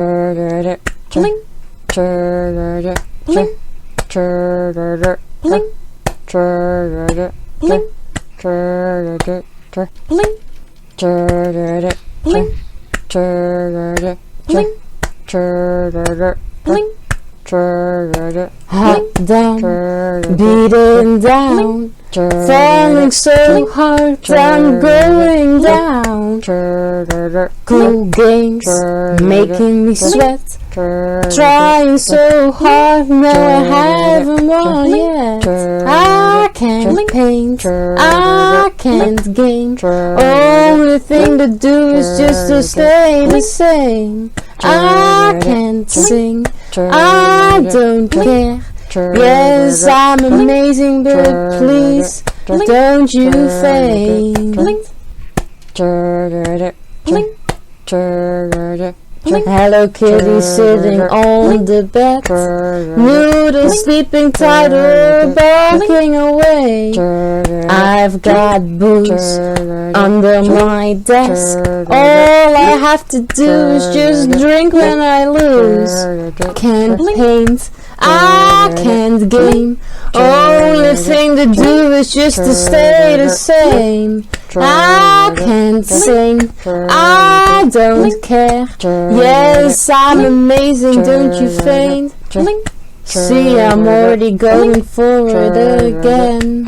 Bling. Bling. Bling. Bling. Bling. Bling. Bling. Bling. Hop down, beating down, falling so hard, I'm going down. Cool games, making me sweat, trying so hard, no I haven't won yet. I can't paint, I can't game, only thing to do is just to stay the same. I can't sing, I don't care. Yes, I'm amazing, but please don't you faint. Hello Kitty sitting on the bed, Noodle sleeping tight or barking away. I've got booze under my desk, all I have to do is just drink when I lose. Can't paint, I can't game, only thing to do is just to stay the same. I can't sing, I don't care. Yes, I'm amazing, don't you faint? See, I'm already going forward again.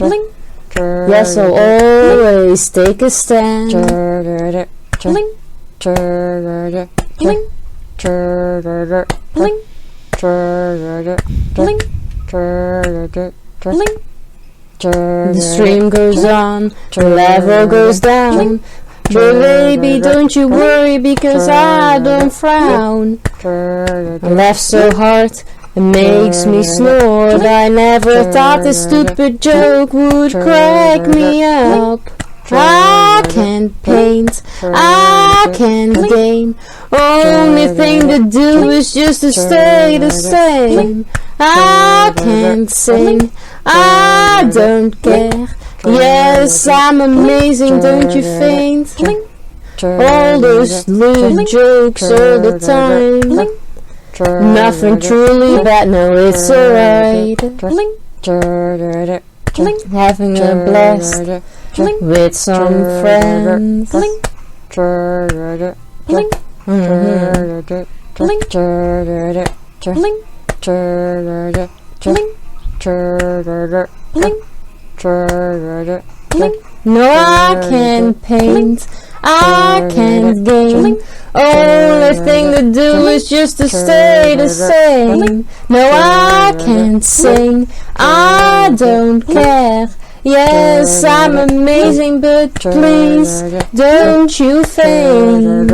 Yes, I'll always take a stand. The stream goes on, the level goes down. But baby, don't you worry because I don't frown. I laugh so hard, it makes me snort. I never thought this stupid joke would crack me up. I can't paint, I can't game, only thing to do is just to stay the same. I can't sing, I don't care. Yes, I'm amazing, don't you faint? All those little jokes all the time, nothing truly bad, no it's alright. Having a blast with some friends. No, I can't paint, I can't game, only thing to do is just to stay the same. No, I can't sing, I don't care. Yes, I'm amazing, but please don't you faint.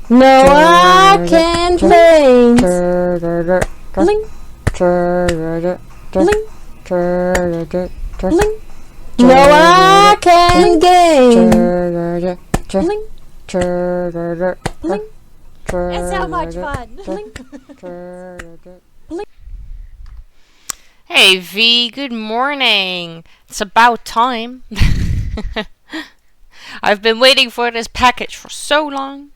No, I can't paint. No, I can't game. It's so much fun. Hey V, good morning. It's about time. I've been waiting for this package for so long.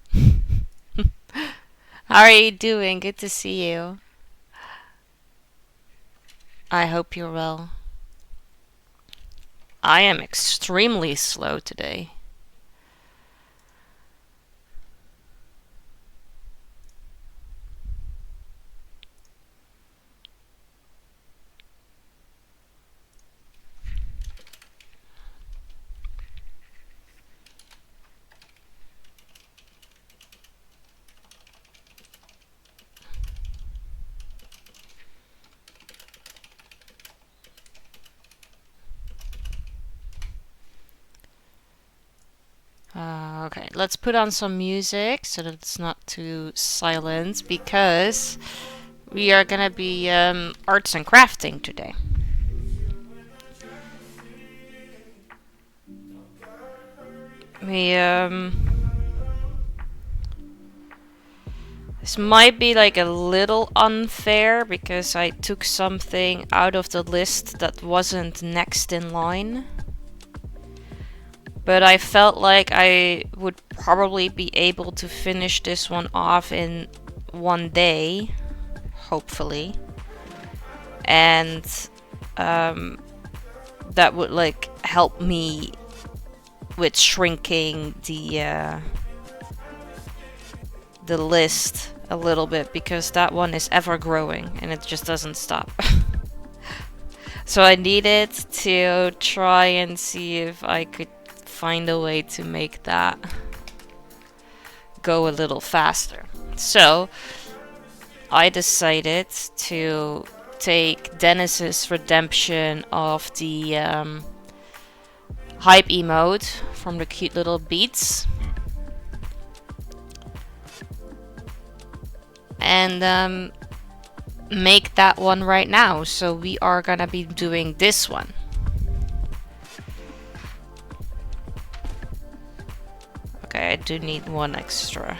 How are you doing? Good to see you. I hope you're well. I am extremely slow today. Okay, let's put on some music so that it's not too silent because we are gonna be arts and crafting today. We this might be like a little unfair because I took something out of the list that wasn't next in line. but I felt like I would probably be able to finish this one off in one day, hopefully, and that would like help me with shrinking the list a little bit, because that one is ever growing and it just doesn't stop. So I needed to try and see if I could find a way to make that go a little faster. So I decided to take Dennis's redemption of the Hype Emote from the CuteLittleBeads and make that one right now. So we are gonna be doing this one. Okay, I do need one extra.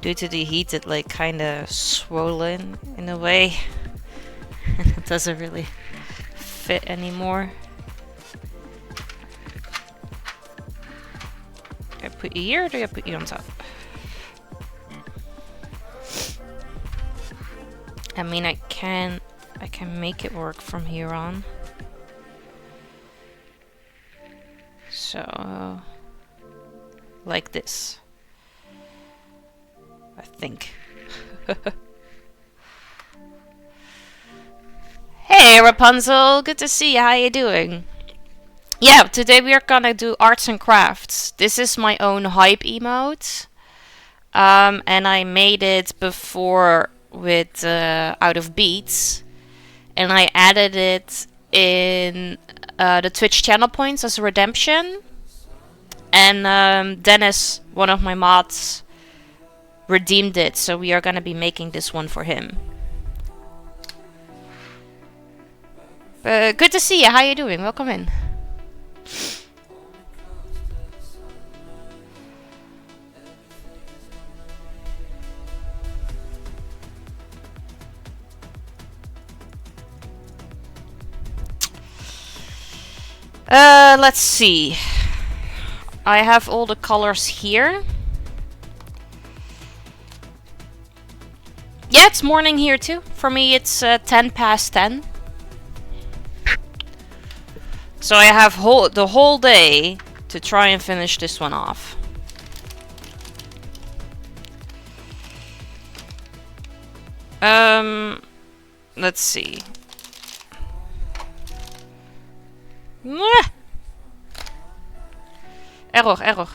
Due to the heat, it like kinda swollen in a way. And it doesn't really fit anymore. Do I put you here or do I put you on top? I mean, I can make it work from here on. So like this, I think. Hey Rapunzel, good to see you. How you doing? Yeah, today we are gonna do arts and crafts. This is my own hype emote, and I made it before with out of beads, and I added it in the Twitch channel points as a redemption. And Dennis, one of my mods, redeemed it, so we are gonna be making this one for him. Good to see you. How you doing? Welcome in. Let's see. I have all the colors here. Yeah, it's morning here too. For me, it's 10 past 10. So I have the whole day to try and finish this one off. Let's see. Error.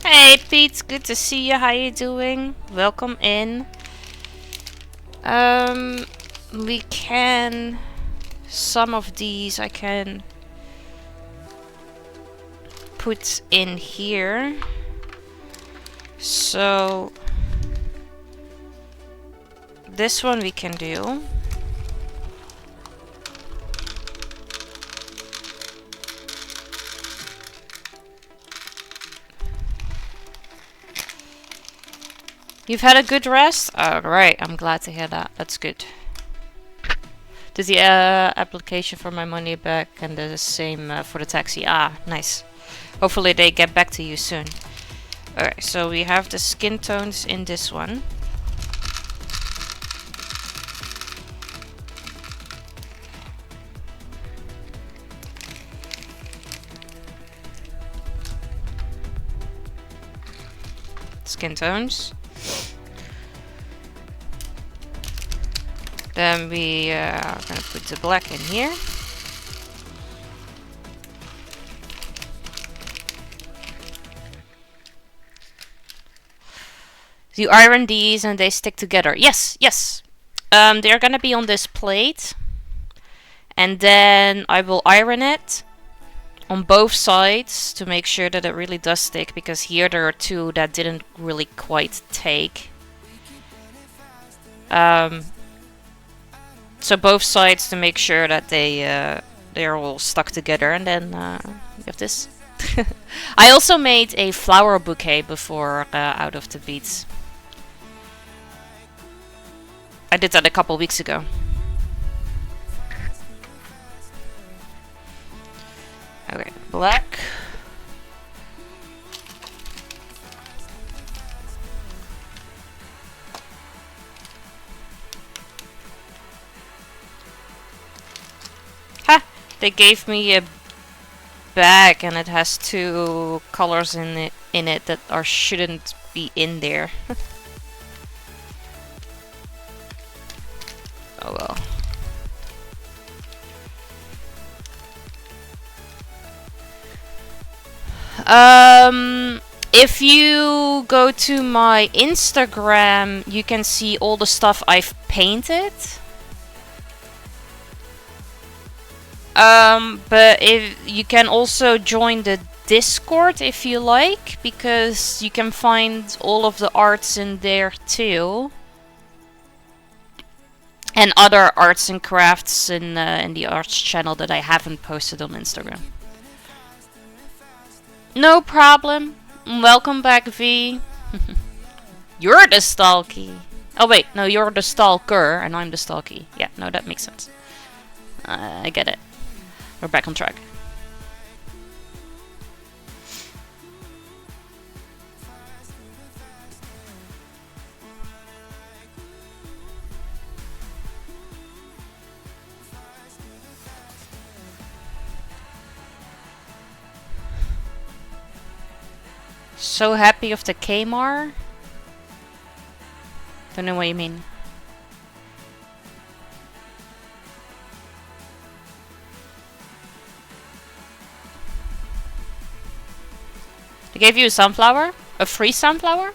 Hey Pete, good to see you. How you doing? Welcome in. We can... Some of these I can put in here. So... This one we can do. You've had a good rest? Alright, I'm glad to hear that. That's good. Did the application for my money back and the same for the taxi? Ah, nice. Hopefully they get back to you soon. Alright, so we have the skin tones in this one. Skin tones. Then we are gonna put the black in here. You iron these and they stick together. Yes. They're gonna be on this plate. And then I will iron it on both sides to make sure that it really does stick, because here there are two that didn't really quite take. So both sides to make sure that they're all stuck together, and then you have this. I also made a flower bouquet before out of the beads. I did that a couple weeks ago. Okay, black. Ha! They gave me a bag and it has 2 colors in it that shouldn't be in there. Oh well. If you go to my Instagram, you can see all the stuff I've painted. But if you can also join the Discord if you like, because you can find all of the arts in there too. And other arts and crafts in the arts channel that I haven't posted on Instagram. No problem. Welcome back, V. You're the stalky. Oh wait, no, you're the stalker and I'm the stalky. Yeah, no, that makes sense. I get it. We're back on track. So happy of the Kmart? Don't know what you mean. They gave you a sunflower? A free sunflower?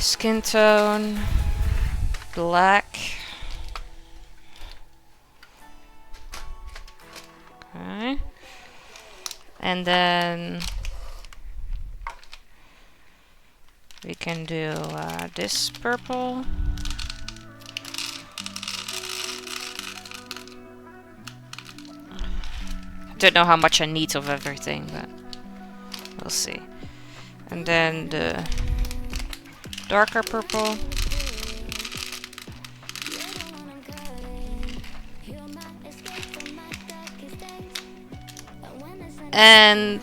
Skin tone, black. Okay. And then we can do this purple. Don't know how much I need of everything, but we'll see. And then the darker purple. And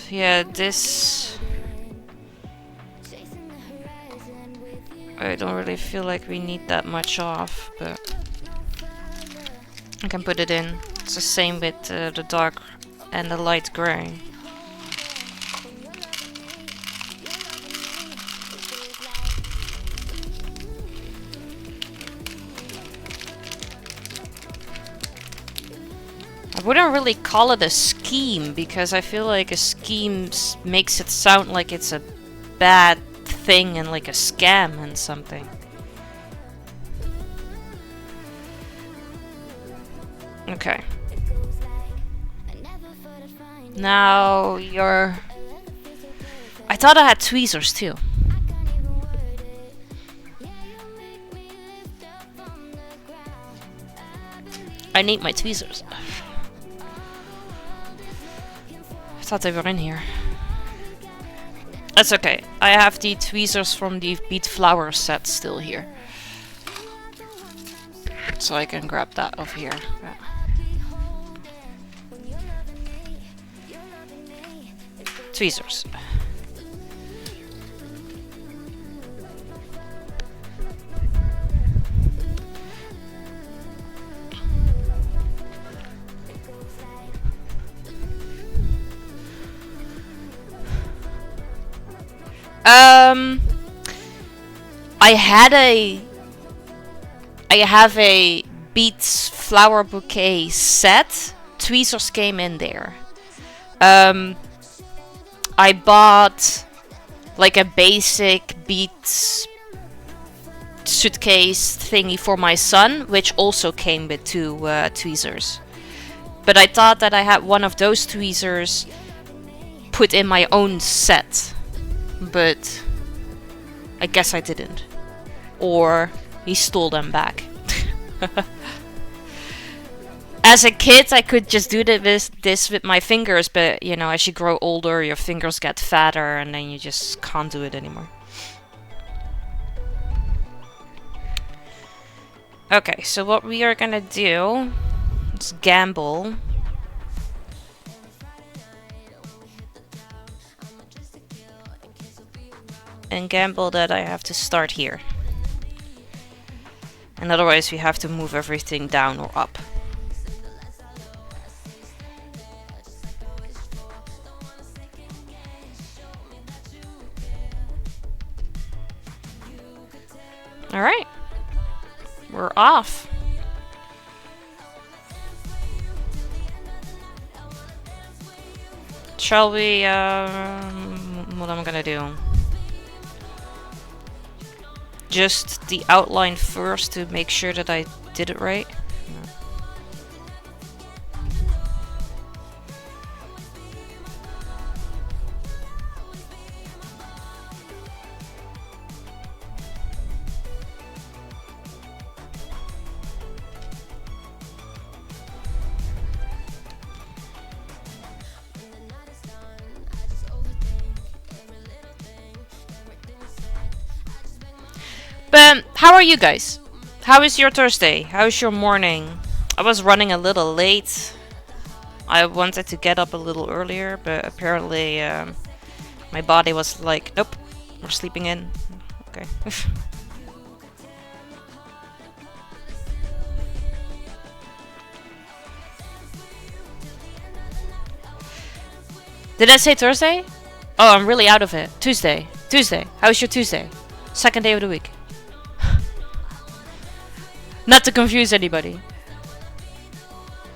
yeah, this I don't really feel like we need that much off, but I can put it in. It's the same with the dark and the light gray. I wouldn't really call it a scheme, because I feel like a scheme makes it sound like it's a bad thing and like a scam and something. Okay. Now you're... I thought I had tweezers too. I need my tweezers. I thought they were in here. That's okay. I have the tweezers from the bead flower set still here. So I can grab that off here. Yeah. Tweezers. I had a I have a Beats flower bouquet set. Tweezers came in there. I bought like a basic Beats suitcase thingy for my son, which also came with two tweezers. But I thought that I had one of those tweezers put in my own set. But I guess I didn't. Or he stole them back. As a kid, I could just do this with my fingers, but you know, as you grow older, your fingers get fatter and then you just can't do it anymore. Okay, so what we are gonna do is gamble. And gamble that I have to start here. And otherwise we have to move everything down or up. Alright. We're off. Shall we, what am I gonna do? Just the outline first to make sure that I did it right. But how are you guys? How is your Thursday? How is your morning? I was running a little late. I wanted to get up a little earlier, but apparently my body was like, nope, we're sleeping in. Okay. Did I say Thursday? Oh, I'm really out of it. Tuesday. Tuesday. How is your Tuesday? Second day of the week. Not to confuse anybody.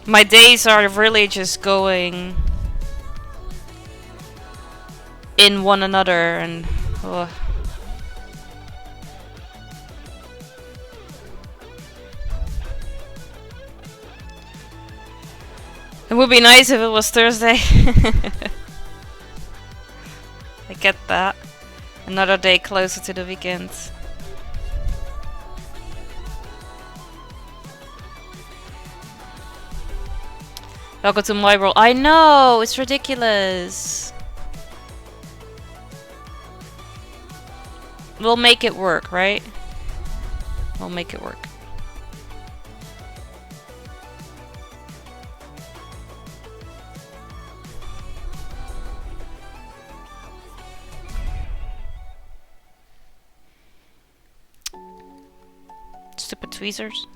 My days are really just going in one another and It would be nice if it was Thursday. I get that. Another day closer to the weekend. Welcome to my world. I know, it's ridiculous. We'll make it work, right? We'll make it work. Stupid tweezers.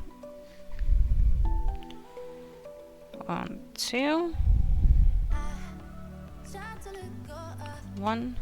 1, 2. 1.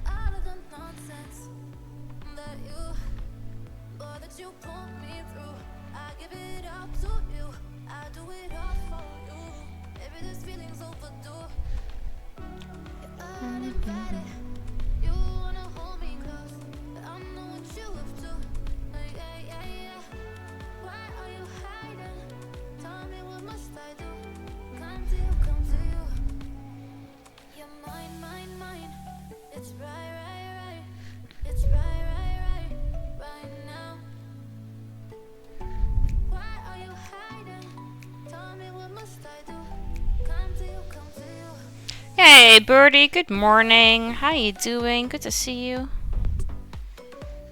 Hey Birdie, good morning. How you doing? Good to see you.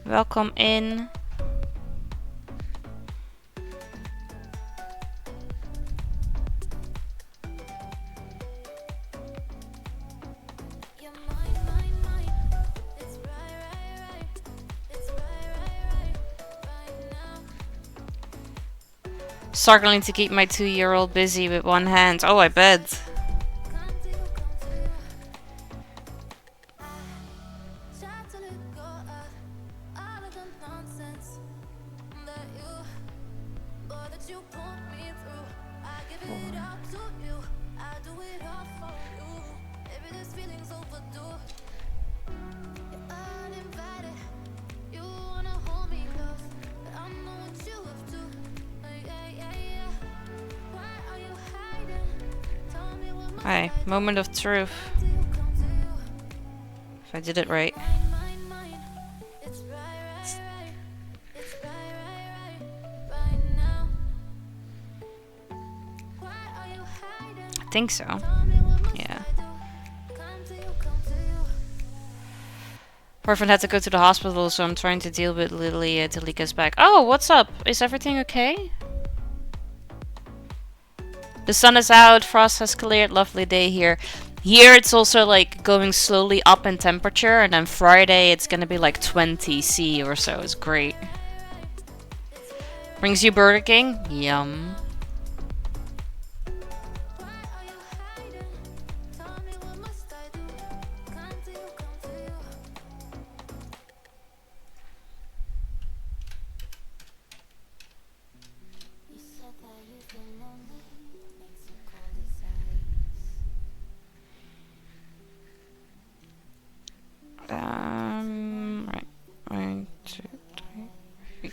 Welcome in. Struggling to keep my 2-year-old busy with one hand. Oh, I bet. Hey, moment of truth. If I did it right. I think so. Yeah. Boyfriend had to go to the hospital, so I'm trying to deal with Lily till he gets back. Oh, what's up? Is everything okay? The sun is out, frost has cleared, lovely day here. Here it's also like going slowly up in temperature, and then Friday it's gonna be like 20 C or so. It's great. Brings you Burger King? Yum. Right. 1, 2, 3.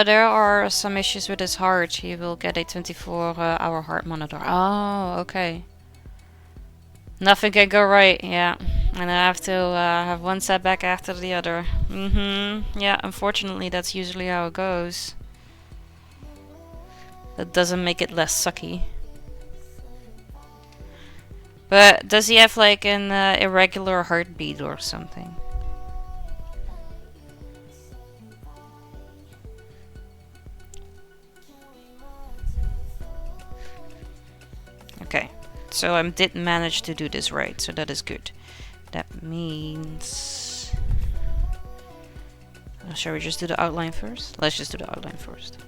There are some issues with his heart. He will get a 24-hour heart monitor. Oh, okay. Nothing can go right, yeah. And I have to have one setback after the other. Yeah, unfortunately that's usually how it goes. That doesn't make it less sucky. But does he have like an irregular heartbeat or something? Okay. So I did manage to do this right, so that is good. That means... shall we just do the outline first? Let's just do the outline first.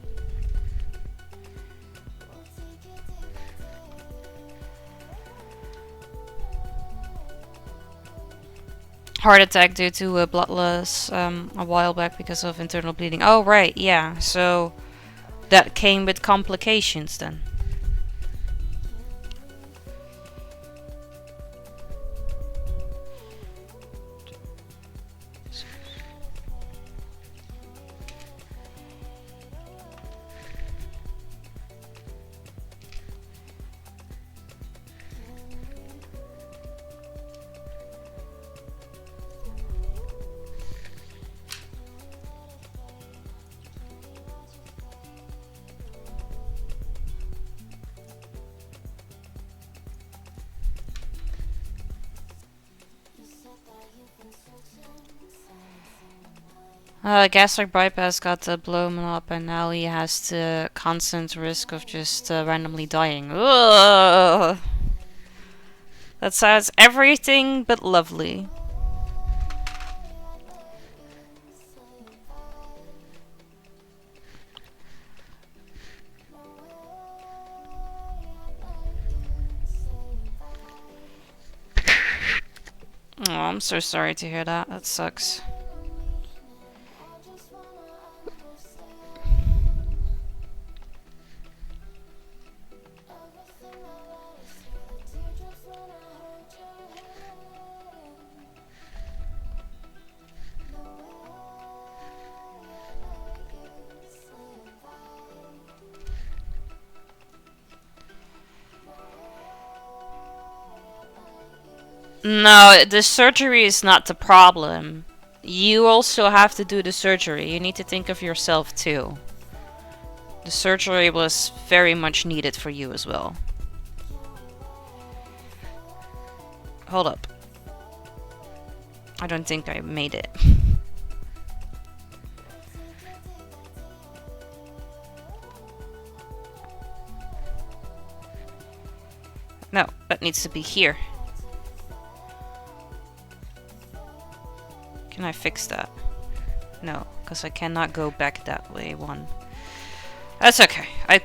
Heart attack due to blood loss a while back because of internal bleeding. Oh, right, yeah. So that came with complications then. Gastric bypass got blown up, and now he has the constant risk of just randomly dying. Ugh. That sounds everything but lovely. Oh, I'm so sorry to hear that. That sucks. No, the surgery is not the problem. You also have to do the surgery. You need to think of yourself too. The surgery was very much needed for you as well. Hold up. I don't think I made it. No, that needs to be here. Can I fix that? No, because I cannot go back that way. One. That's okay. I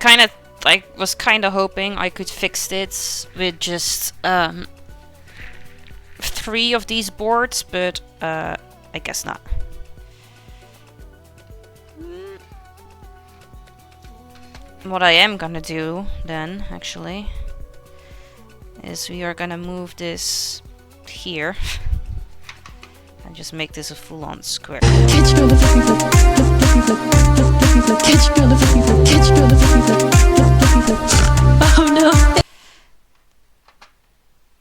was kind of hoping I could fix it with just 3 of these boards, but I guess not. What I am gonna do then, actually, is we are gonna move this here and just make this a full-on square. Oh no.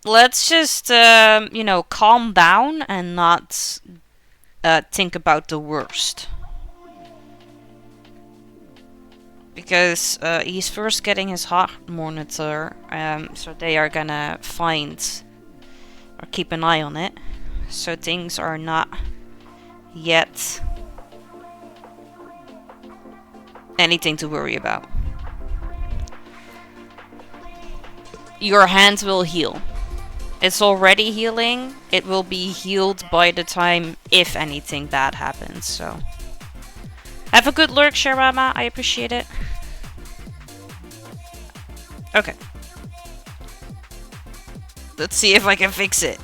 Let's just, you know, calm down and not think about the worst. Because he's first getting his heart monitor, so they are gonna find or keep an eye on it. So things are not yet anything to worry about. Your hand will heal. It's already healing. It will be healed by the time if anything bad happens, so. Have a good lurk, Sharama. I appreciate it. Okay. Let's see if I can fix it.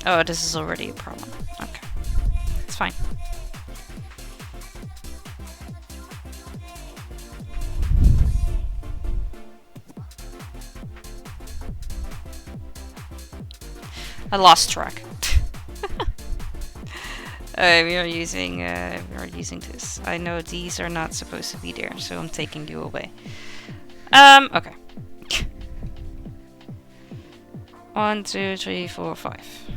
Oh, this is already a problem. Okay. It's fine. I lost track. We are using this. I know these are not supposed to be there, so I'm taking you away. Okay. 1, 2, 3, 4, 5.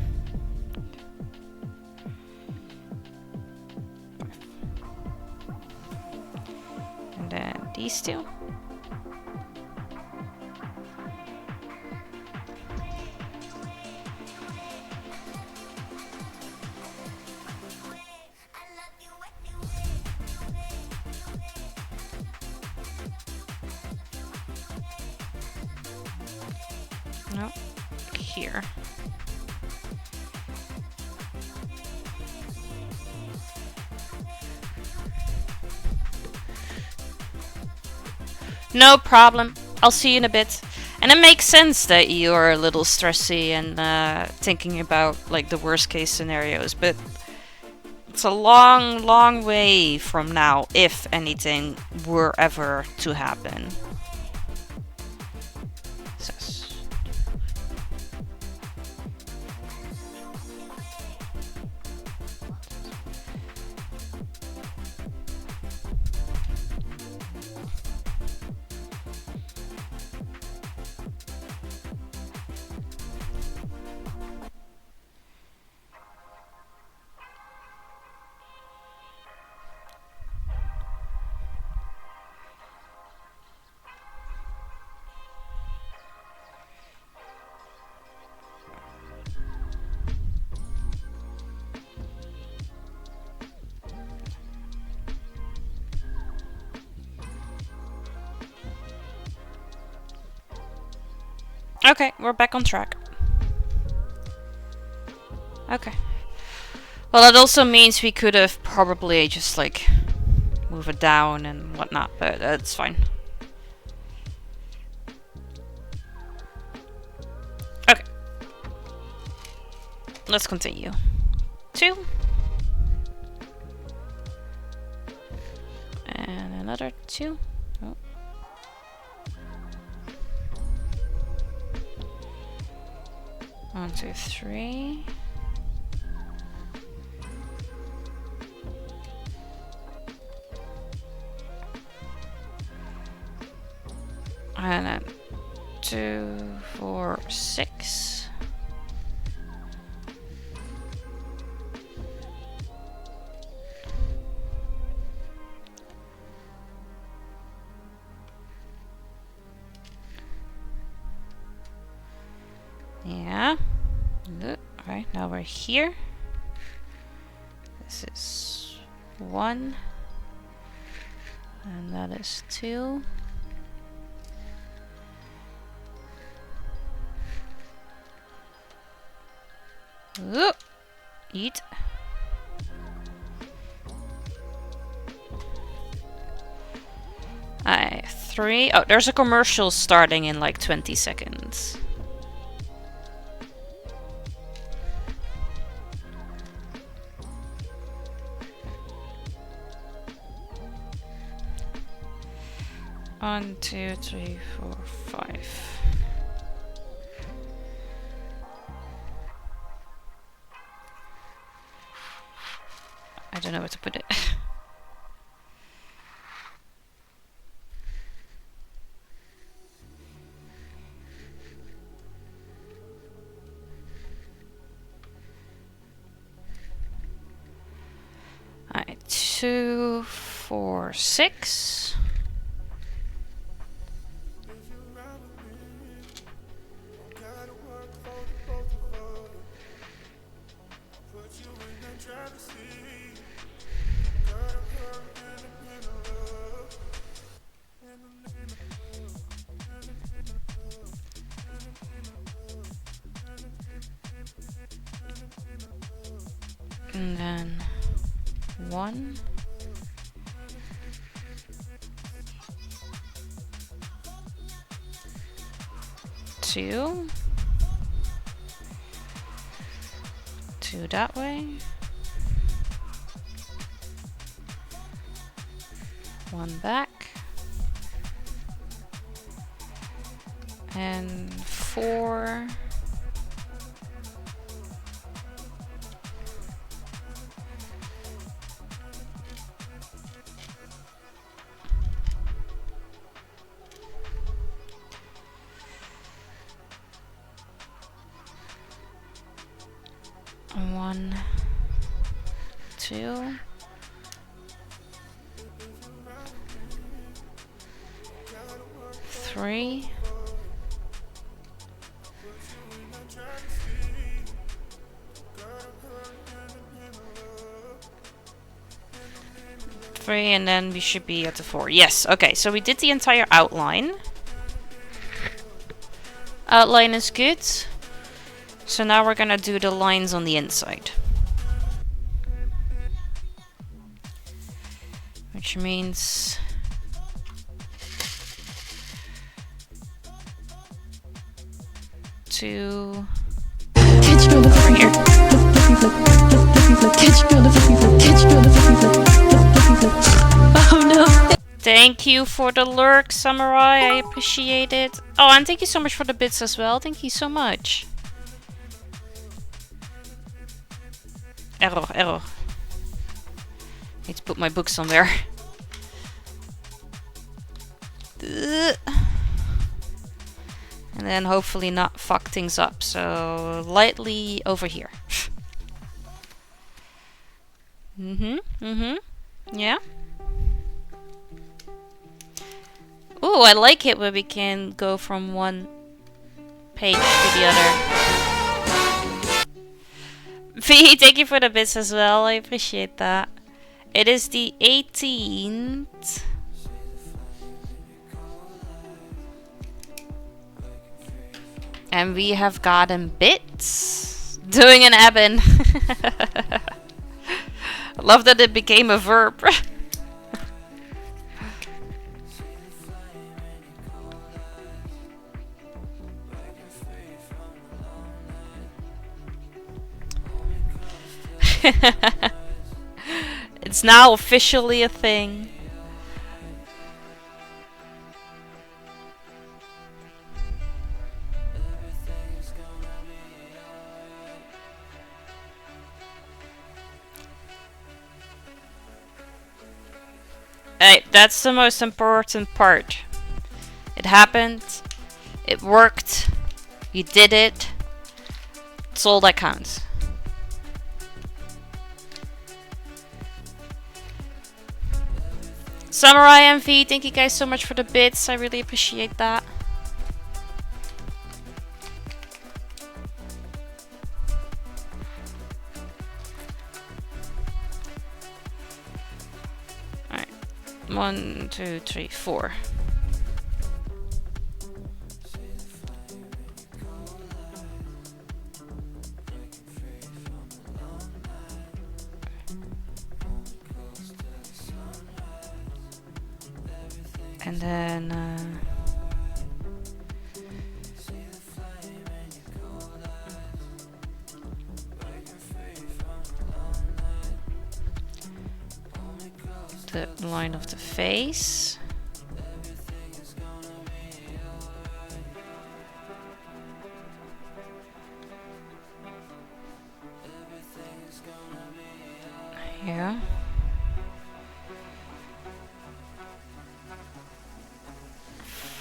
And then these two. No, here. No problem. I'll see you in a bit. And it makes sense that you're a little stressy and thinking about like the worst case scenarios, but it's a long, long way from now if anything were ever to happen. Okay, we're back on track. Okay. Well, that also means we could have probably just like move it down and whatnot, but that's fine. Okay. Let's continue. 2. And another 2. Oh. One, 2, 3. And then 2, 4, 6. Yeah. Good. Alright, now we're here. This is 1. And that is 2. Ooh. Eat. Alright, 3. Oh, there's a commercial starting in like 20 seconds. One, two, three, 4, 5. I don't know where to put it. Alright, 2, 4, 6. And then 1. 2. 2 that way. 1 back. And 4. And 1, 2. 3. 3, and then we should be at the 4. Yes, okay, so we did the entire outline. Outline is good. So now we're gonna do the lines on the inside. Which means... to... over here. Oh no. Thank you for the lurk, Samurai. I appreciate it. Oh, and thank you so much for the bits as well. Thank you so much. Error. Need to put my book somewhere. And then hopefully not fuck things up. So lightly over here. Yeah. Ooh, I like it when we can go from one page to the other. V, thank you for the bits as well. I appreciate that. It is the 18th. And we have gotten bits. Doing an Eben. I love that it became a verb. It's now officially a thing. Hey, that's the most important part. It happened. It worked. We did it. It's all that counts. Samurai MV, thank you guys so much for the bits. I really appreciate that. Alright. 1, 2, 3, 4. And then the line of the face. Yeah.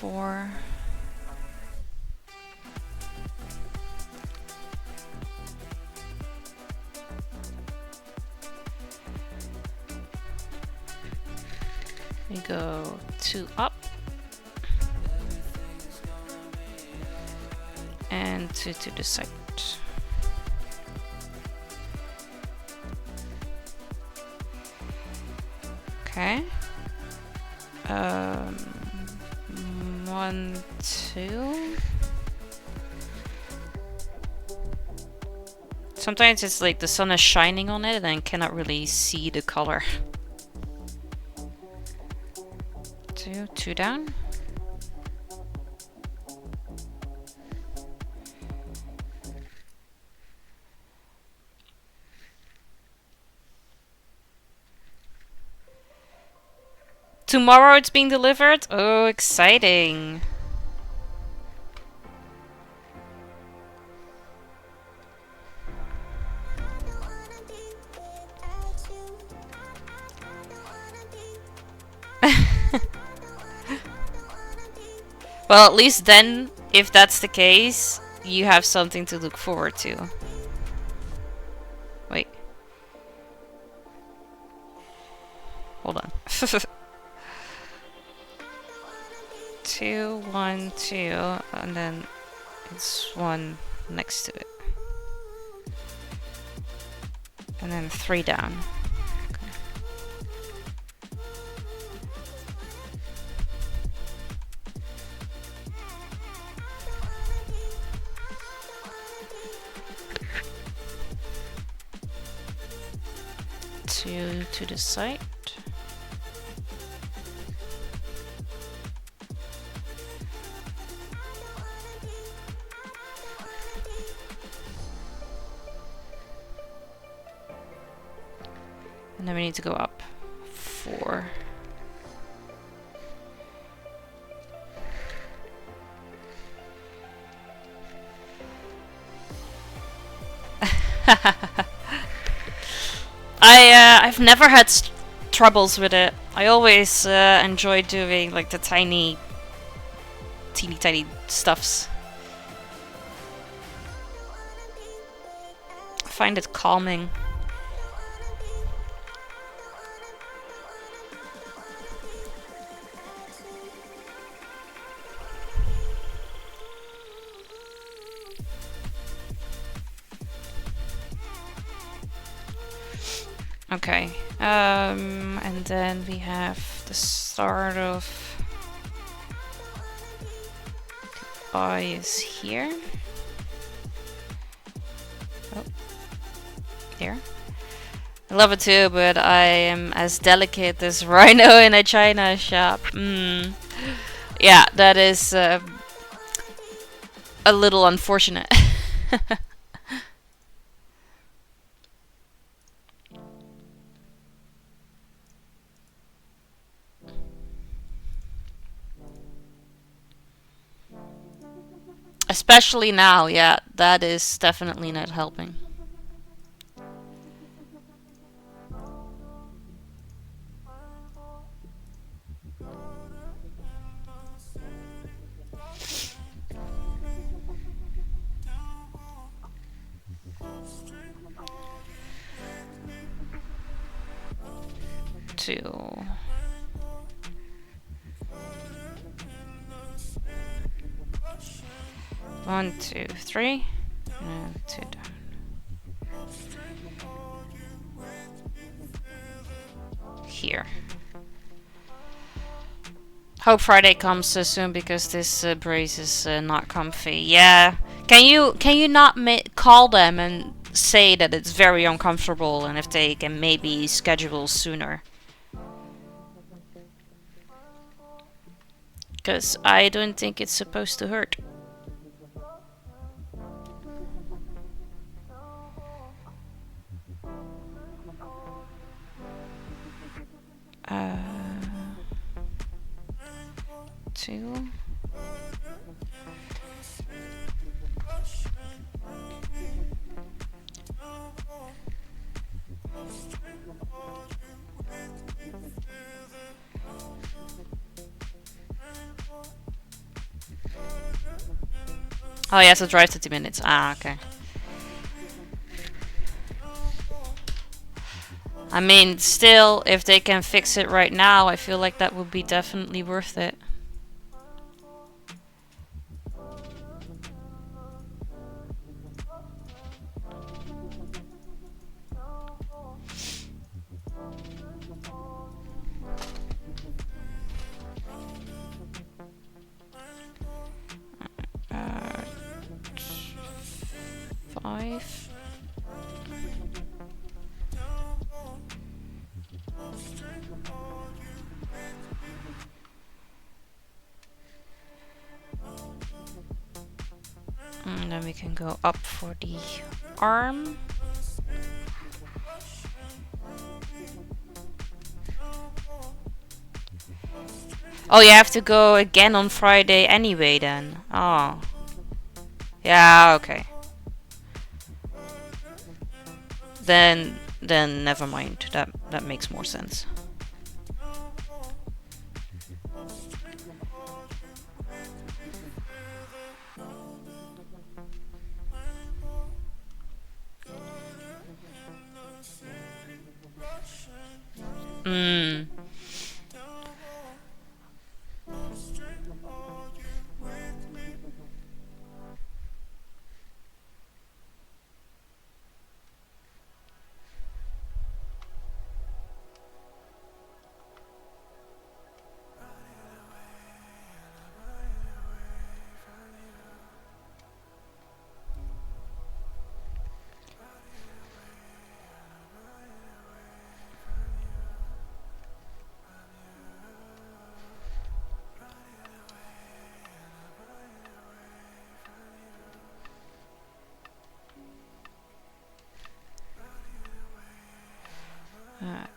Four. We go 2 up. And 2 to the side. Okay. 1, 2. Sometimes it's like the sun is shining on it and I cannot really see the color. 2 down. Tomorrow it's being delivered? Oh, exciting. Well, at least then, if that's the case, you have something to look forward to. Wait. Hold on. 2, 1, 2, and then it's 1 next to it. And then 3 down. Okay. Two to the side. And then we need to go up 4. I've never had troubles with it. I always enjoy doing like the teeny tiny stuffs. I find it calming. Okay, and then we have the start of the eye is here. Oh, there. I love it too, but I am as delicate as Rhino in a China shop. Yeah, that is a little unfortunate. Especially now, yeah, that is definitely not helping. Two. One, 2, 3, and 2 down. Here. Hope Friday comes soon because this brace is not comfy. Yeah. Can you not call them and say that it's very uncomfortable and if they can maybe schedule sooner? Because I don't think it's supposed to hurt. Two. Oh yeah, so drive 30 minutes. Ah, okay. I mean, still, if they can fix it right now, I feel like that would be definitely worth it. Five. And then we can go up for the arm. Oh, you have to go again on Friday anyway then. Oh. Yeah, okay. Then never mind. That makes more sense. Hmm.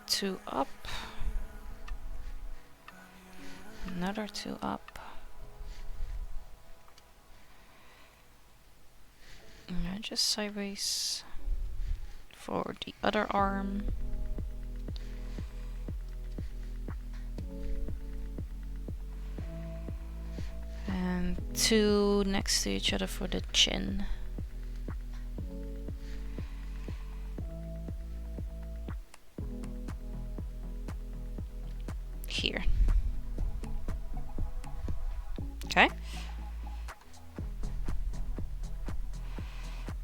Two up. Another two up. And just sideways for the other arm. And two next to each other for the chin. Here. Okay.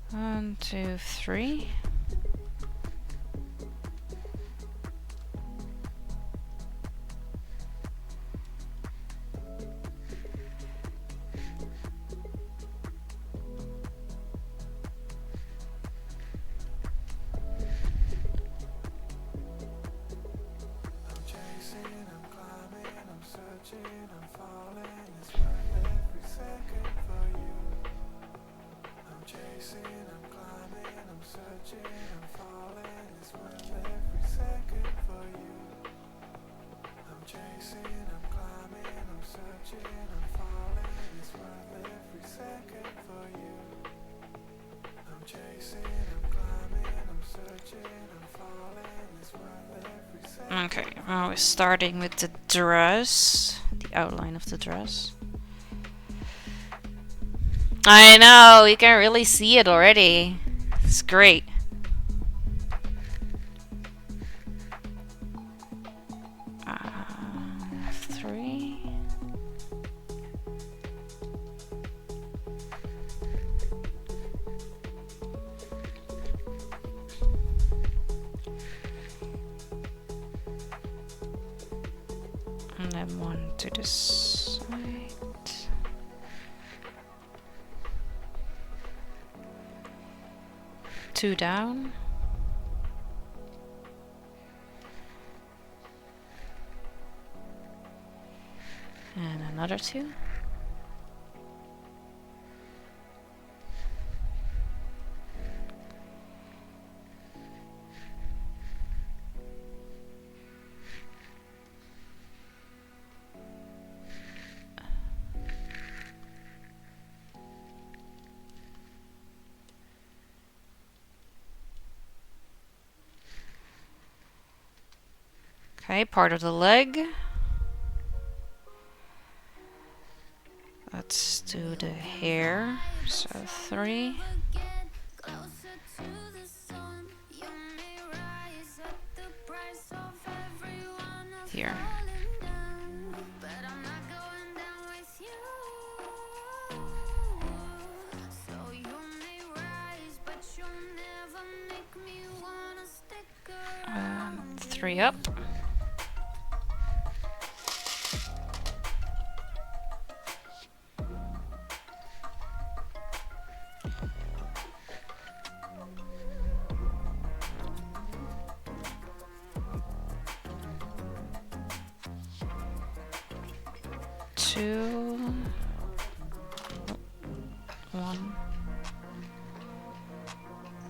1, 2, 3. Okay, now we're starting with the dress, the outline of the dress. I know, you can really see it already. It's great. Three. And then one to the side. Two down. And another 2. Okay, part of the leg. Let's do the hair. So 3. Here. And 3 up. Two, 1,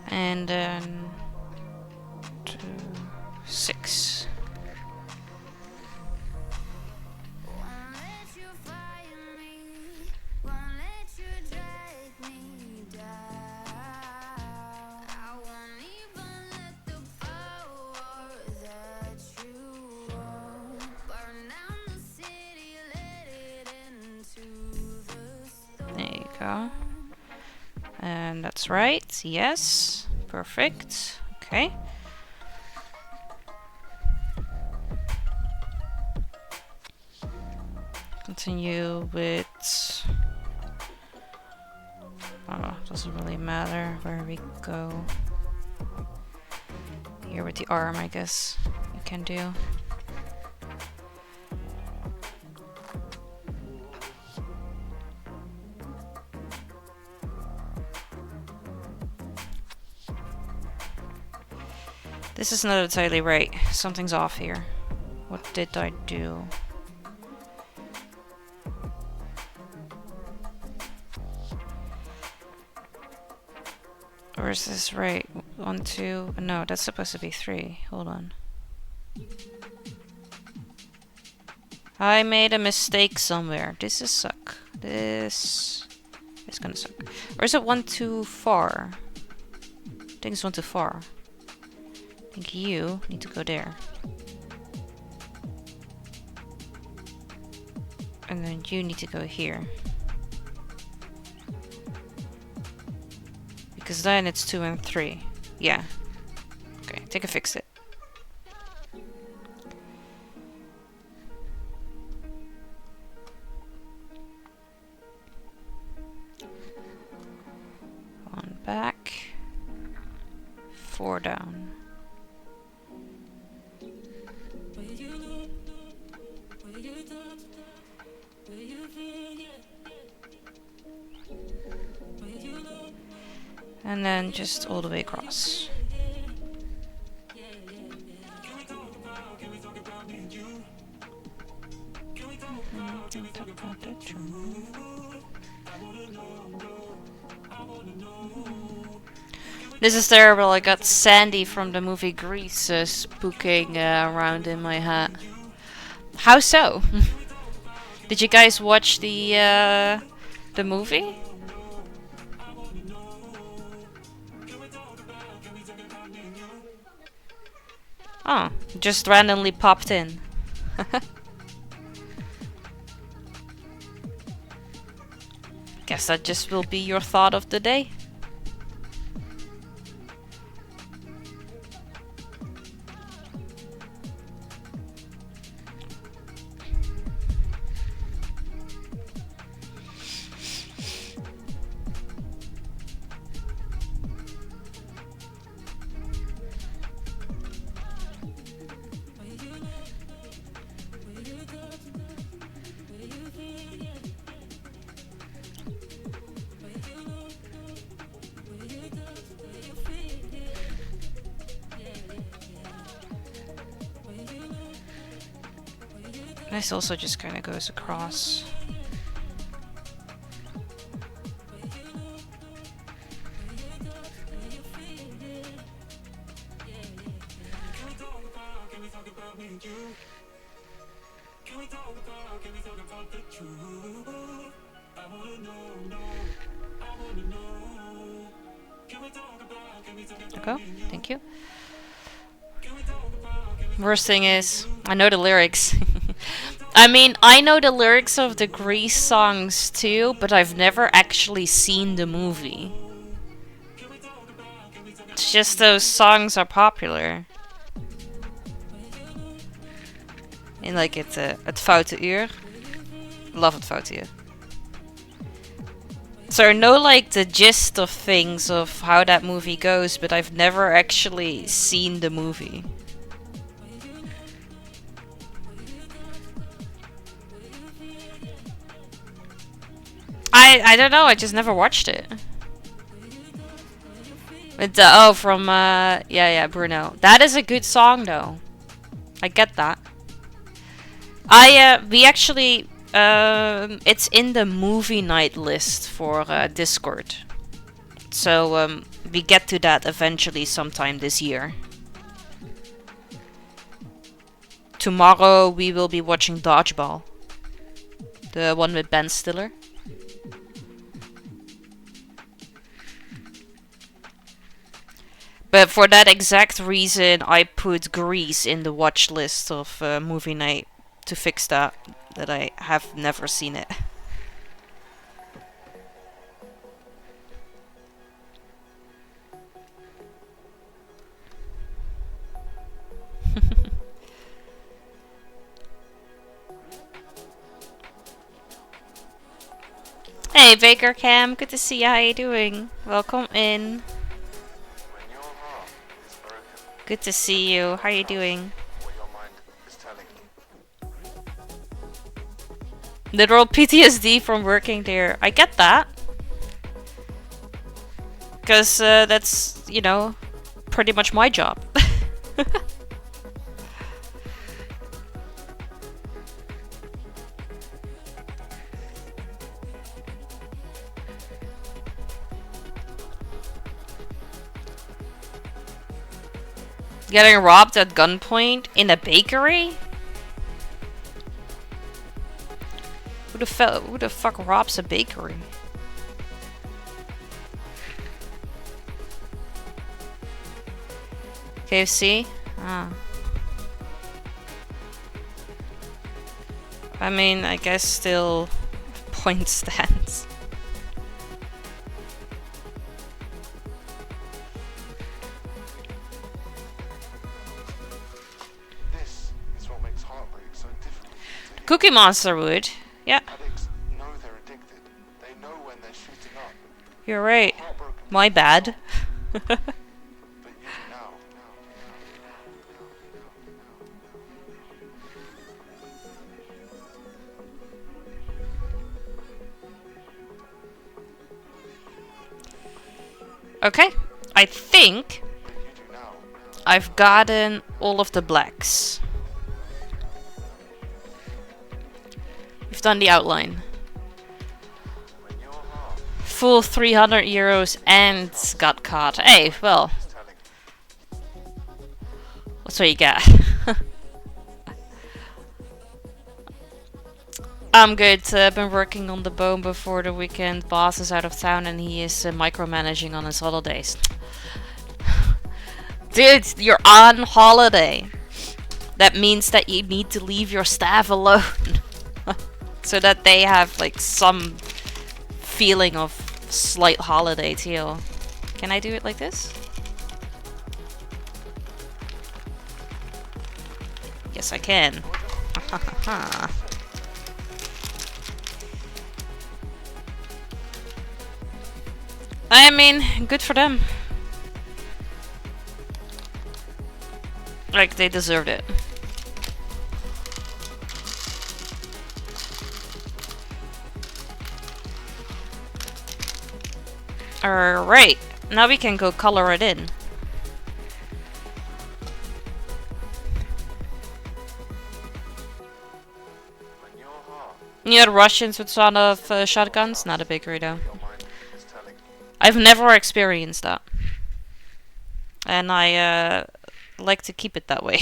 and then 2, 6. There you go. And that's right. Yes. Perfect. Okay. Continue with... Oh, doesn't really matter where we go. Here with the arm, I guess we can do. This is not entirely right. Something's off here. What did I do? Or is this right? 1, 2... No, that's supposed to be 3. Hold on. I made a mistake somewhere. This is suck. This is gonna suck. Or is it 1 too far? I think it's 1 too far. I think you need to go there. And then you need to go here. Because then it's 2 and 3. Yeah. Okay, I think I fixed it. One back. 4 down. And then just all the way across. This is terrible. I got Sandy from the movie Grease spooking around in my hat. How so? Did you guys watch the movie? Oh, just randomly popped in. Guess that just will be your thought of the day. This also just kind of goes across. Okay, thank you. Worst thing is, I know the lyrics. I mean, I know the lyrics of the Grease songs too, but I've never actually seen the movie. It's just those songs are popular. In like het foute uur. Love het foute uur. So I know like the gist of things of how that movie goes, but I've never actually seen the movie. I don't know, I just never watched it. But oh, from yeah, Bruno. That is a good song though. I get that. We actually it's in the movie night list for Discord. So we get to that eventually sometime this year. Tomorrow we will be watching Dodgeball. The one with Ben Stiller. But for that exact reason, I put Grease in the watch list of movie night to fix that I have never seen it. Hey Baker Cam, good to see you. How you doing? Welcome in. Good to see you. How you doing? Literal PTSD from working there. I get that. Because that's, you know, pretty much my job. Getting robbed at gunpoint in a bakery? Who the fuck robs a bakery? KFC? Ah. I mean, I guess still point stands. Cookie Monster would. Yeah. Know they're addicted. They know when they're shooting up. You're right. My bad. Okay. I think I've gotten all of the blacks. We've done the outline. Full 300 euros and got caught. Hey, well. That's what you get. I'm good. Been working on the bone before the weekend. Boss is out of town and he is micromanaging on his holidays. Dude, you're on holiday. That means that you need to leave your staff alone. So that they have like some feeling of slight holiday too. Can I do it like this? Yes, I can. I mean, good for them. Like, they deserved it. Alright, now we can go color it in. You know, the Russians with sort of shotguns? Not a bakery though. I've never experienced that. And I like to keep it that way.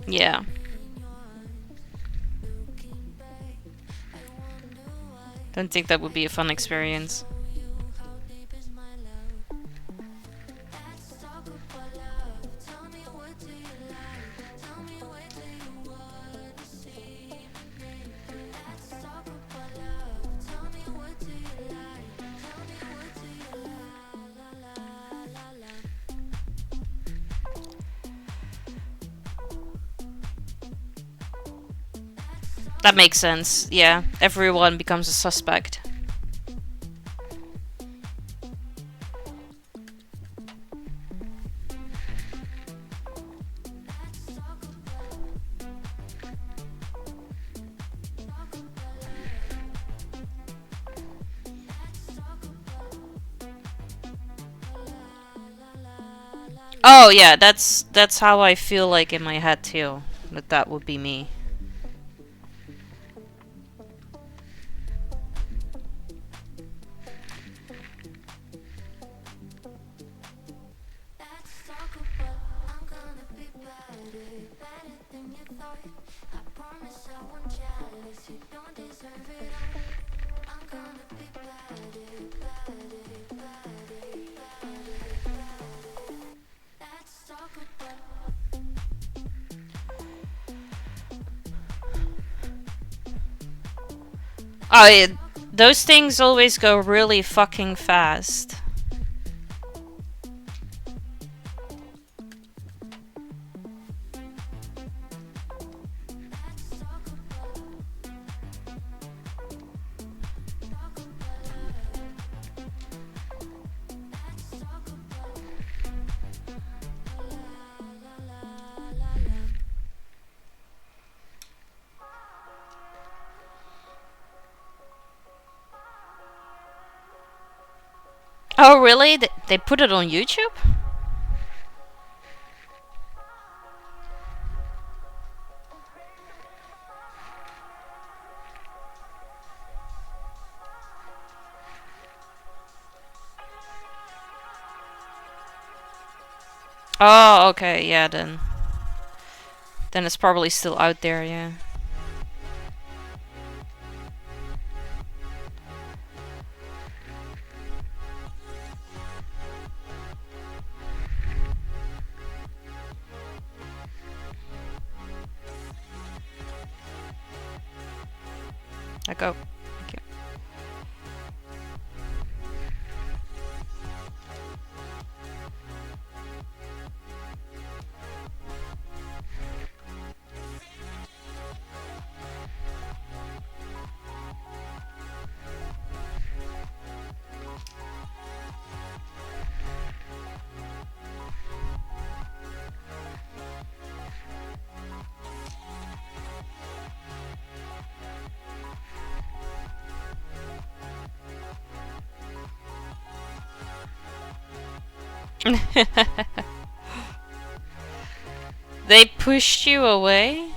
Yeah. Don't think that would be a fun experience. That makes sense. Yeah, everyone becomes a suspect. Oh yeah, that's how I feel like in my head too. That would be me. Oh, those things always go really fucking fast. Oh really? They put it on YouTube? Oh, okay, yeah, then it's probably still out there, yeah. I go. Thank you. They pushed you away?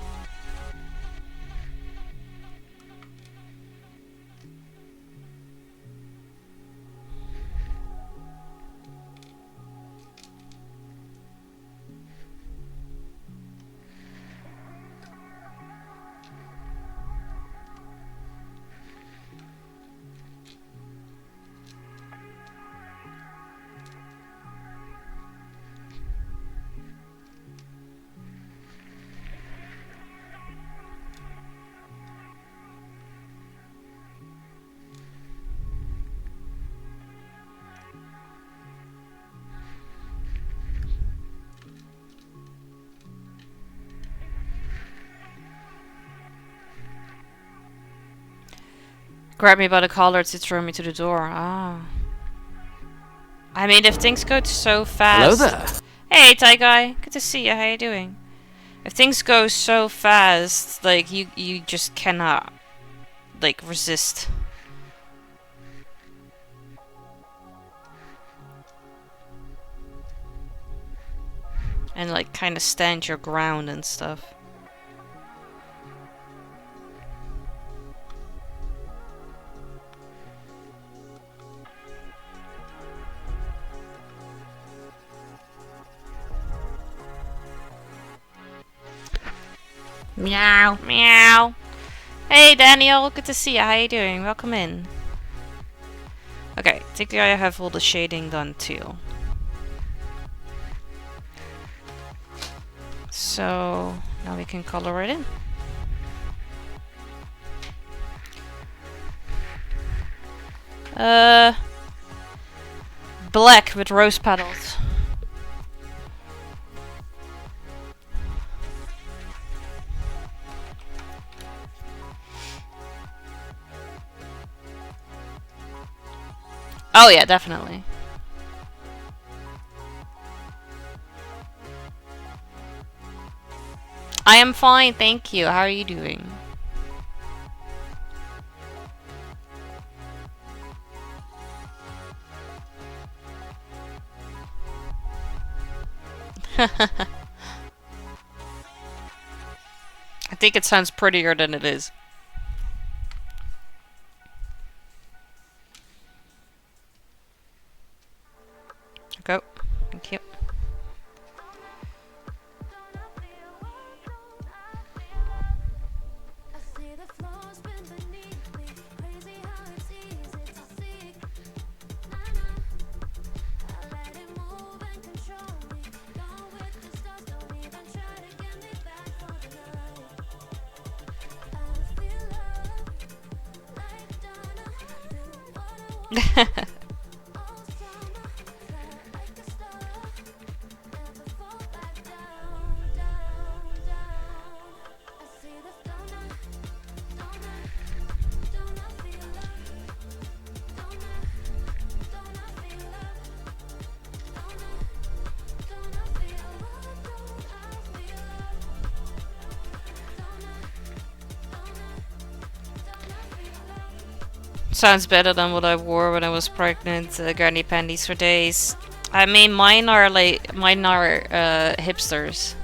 Grab me by the collar to throw me to the door. Ah. I mean, if things go so fast. Hello there. Hey, Thai guy. Good to see you. How you doing? If things go so fast, like you just cannot like resist. And like kind of stand your ground and stuff. Meow, meow. Hey Daniel, good to see you. How you doing? Welcome in. Okay, I think I have all the shading done too. So now we can color it in. Black with rose petals. Oh yeah, definitely. I am fine, thank you. How are you doing? I think it sounds prettier than it is. Go. Thank you. Sounds better than what I wore when I was pregnant. Granny panties for days. I mean, mine are hipsters.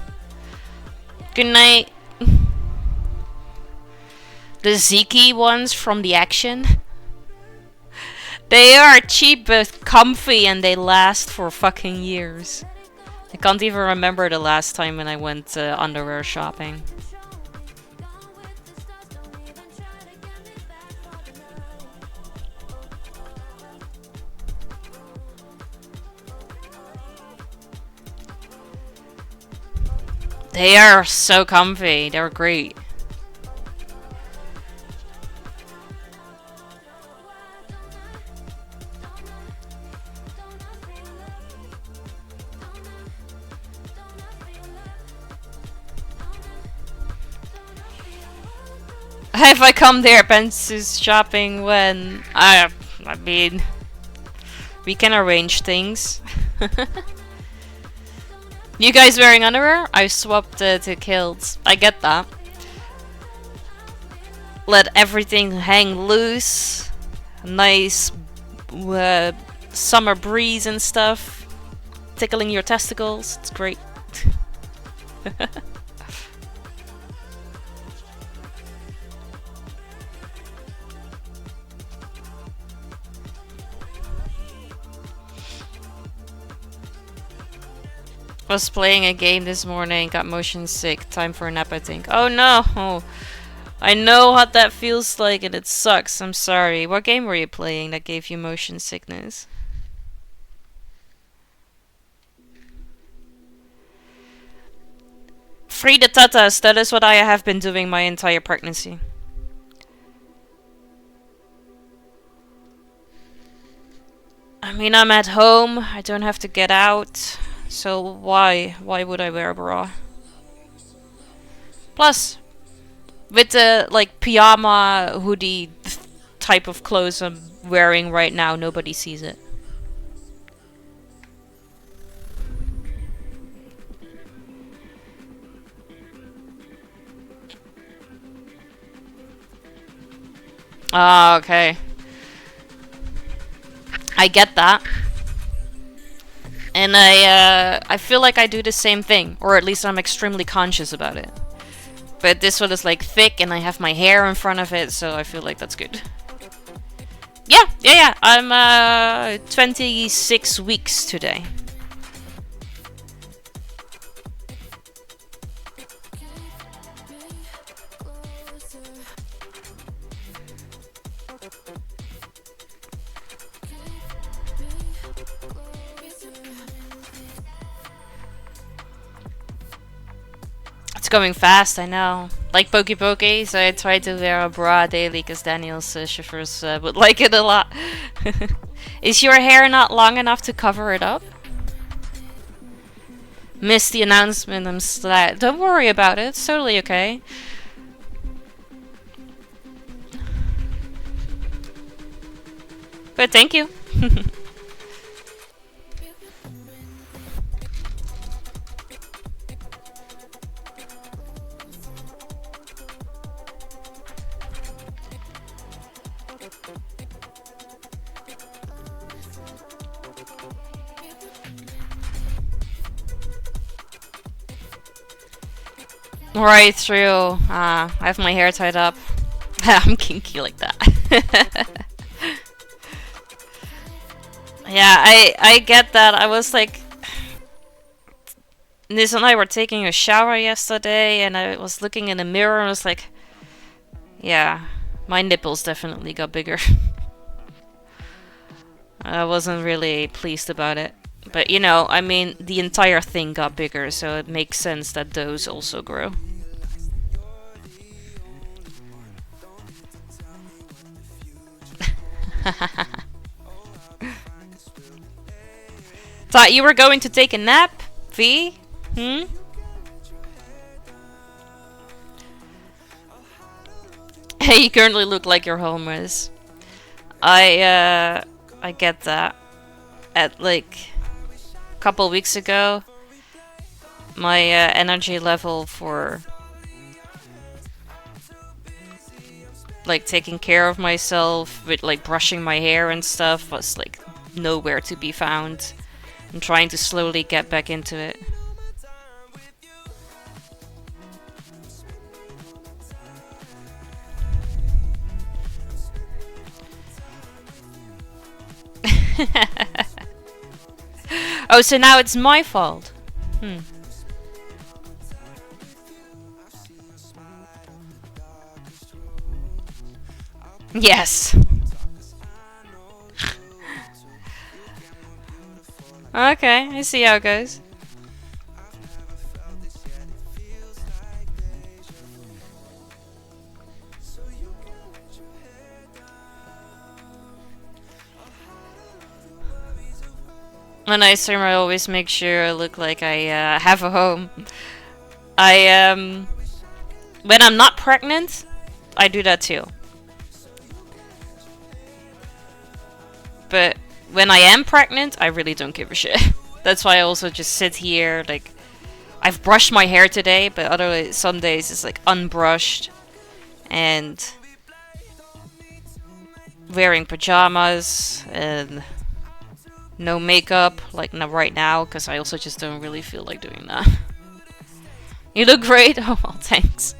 Good night. The Ziki ones from the Action. They are cheap but comfy and they last for fucking years. I can't even remember the last time when I went underwear shopping. They are so comfy. They're great. If I come there, Ben's shopping when I mean, we can arrange things. You guys wearing underwear? I swapped to kilts. I get that. Let everything hang loose. Nice summer breeze and stuff. Tickling your testicles. It's great. Was playing a game this morning, got motion sick. Time for a nap, I think. Oh no! I know what that feels like and it sucks. I'm sorry. What game were you playing that gave you motion sickness? Free the tatas. That is what I have been doing my entire pregnancy. I mean, I'm at home. I don't have to get out. So why would I wear a bra? Plus, with the like pyjama hoodie type of clothes I'm wearing right now, nobody sees it. Ah, okay. I get that. And I feel like I do the same thing, or at least I'm extremely conscious about it. But this one is like thick, and I have my hair in front of it, so I feel like that's good. Yeah. I'm 26 weeks today. It's going fast, I know. Like Pokey Pokey, so I try to wear a bra daily because Daniel's chauffeurs would like it a lot. Is your hair not long enough to cover it up? Missed the announcement, I'm sad. Don't worry about it, it's totally okay. But thank you. Right through. I have my hair tied up. I'm kinky like that. Yeah, I get that. I was like, Nis and I were taking a shower yesterday, and I was looking in the mirror and was like, yeah, my nipples definitely got bigger. I wasn't really pleased about it. But you know, I mean, the entire thing got bigger, so it makes sense that those also grow. Thought you were going to take a nap, V? Hmm? Hey, you currently look like you're homeless. I get that. At like a couple weeks ago, my energy level for like taking care of myself with like brushing my hair and stuff was like nowhere to be found. I'm trying to slowly get back into it. Oh, so now it's my fault. Yes. Okay, I see how it goes. When I stream, I always make sure I look like I have a home. When I'm not pregnant, I do that too. But when I am pregnant, I really don't give a shit. That's why I also just sit here, like, I've brushed my hair today, but other some days it's like unbrushed and wearing pajamas and no makeup, like right now, because I also just don't really feel like doing that. You look great. Oh well, thanks.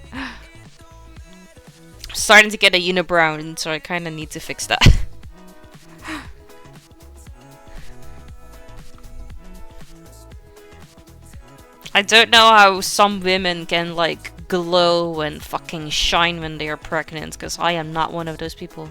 Starting to get a unibrow, so I kind of need to fix that. I don't know how some women can like glow and fucking shine when they are pregnant, because I am not one of those people.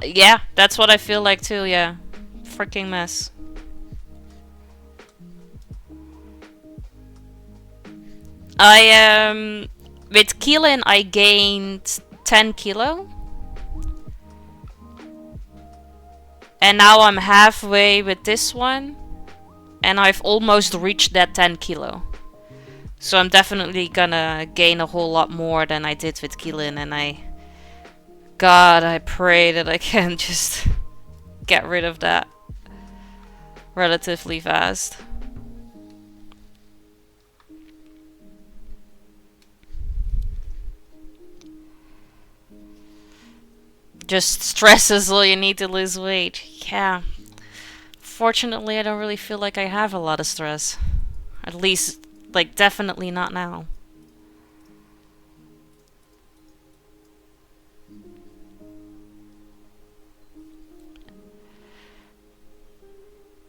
Yeah, that's what I feel like too, yeah. Freaking mess. With Keelan I gained 10 kilo. And now I'm halfway with this one. and I've almost reached that 10 kilo. So I'm definitely gonna gain a whole lot more than I did with Keelan, and God, I pray that I can just get rid of that relatively fast. Just stress is all you need to lose weight. Yeah. Fortunately, I don't really feel like I have a lot of stress. At least, like, definitely not now.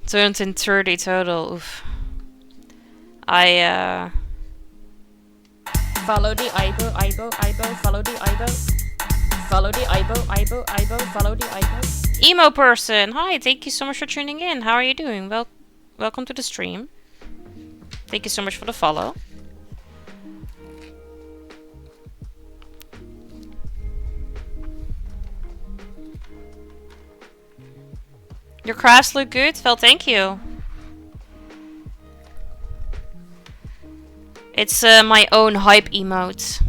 Turned in 30 total. Oof. Follow the Ibo, follow the Ibo. Follow the Ibo, follow the Ibo. Emo person! Hi, thank you so much for tuning in. How are you doing? Welcome to the stream. Thank you so much for the follow. Your crafts look good? Well, thank you. It's my own hype emote.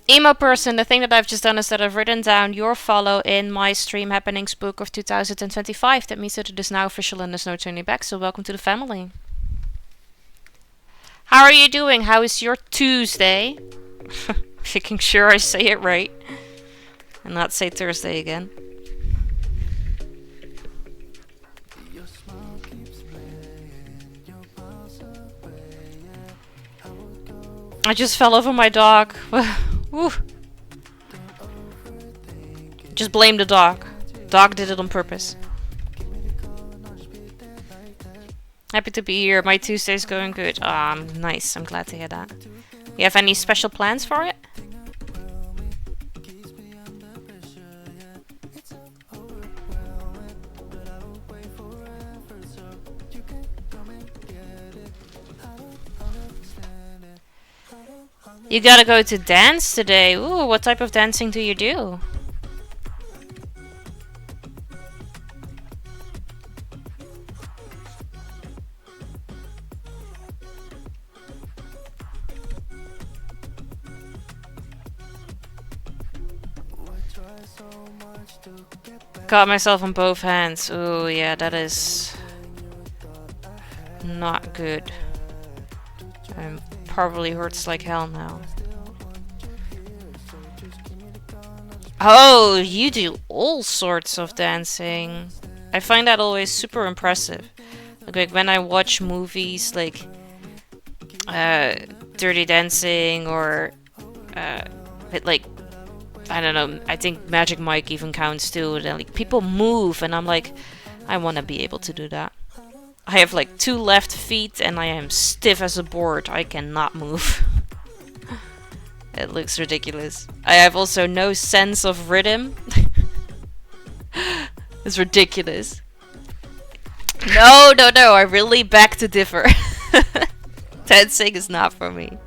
Emo person, the thing that I've just done is that I've written down your follow in my stream happenings book of 2025. That means that it is now official and there's no turning back, so welcome to the family. How are you doing? How is your Tuesday? Making sure I say it right. And not say Thursday again. I just fell over my dog. Woo. Just blame the dog. Dog did it on purpose. Happy to be here. My Tuesday's going good. Nice. I'm glad to hear that. You have any special plans for it? You gotta go to dance today. Ooh, what type of dancing do you do? Got myself on both hands. Ooh, yeah, that is not good. Probably hurts like hell now. Oh, you do all sorts of dancing. I find that always super impressive. Like when I watch movies like Dirty Dancing or like I don't know, I think Magic Mike even counts too. And like people move and I'm like, I want to be able to do that. I have like 2 left feet and I am stiff as a board. I cannot move. It looks ridiculous. I have also no sense of rhythm. It's ridiculous. No, I really beg to differ. Dancing is not for me.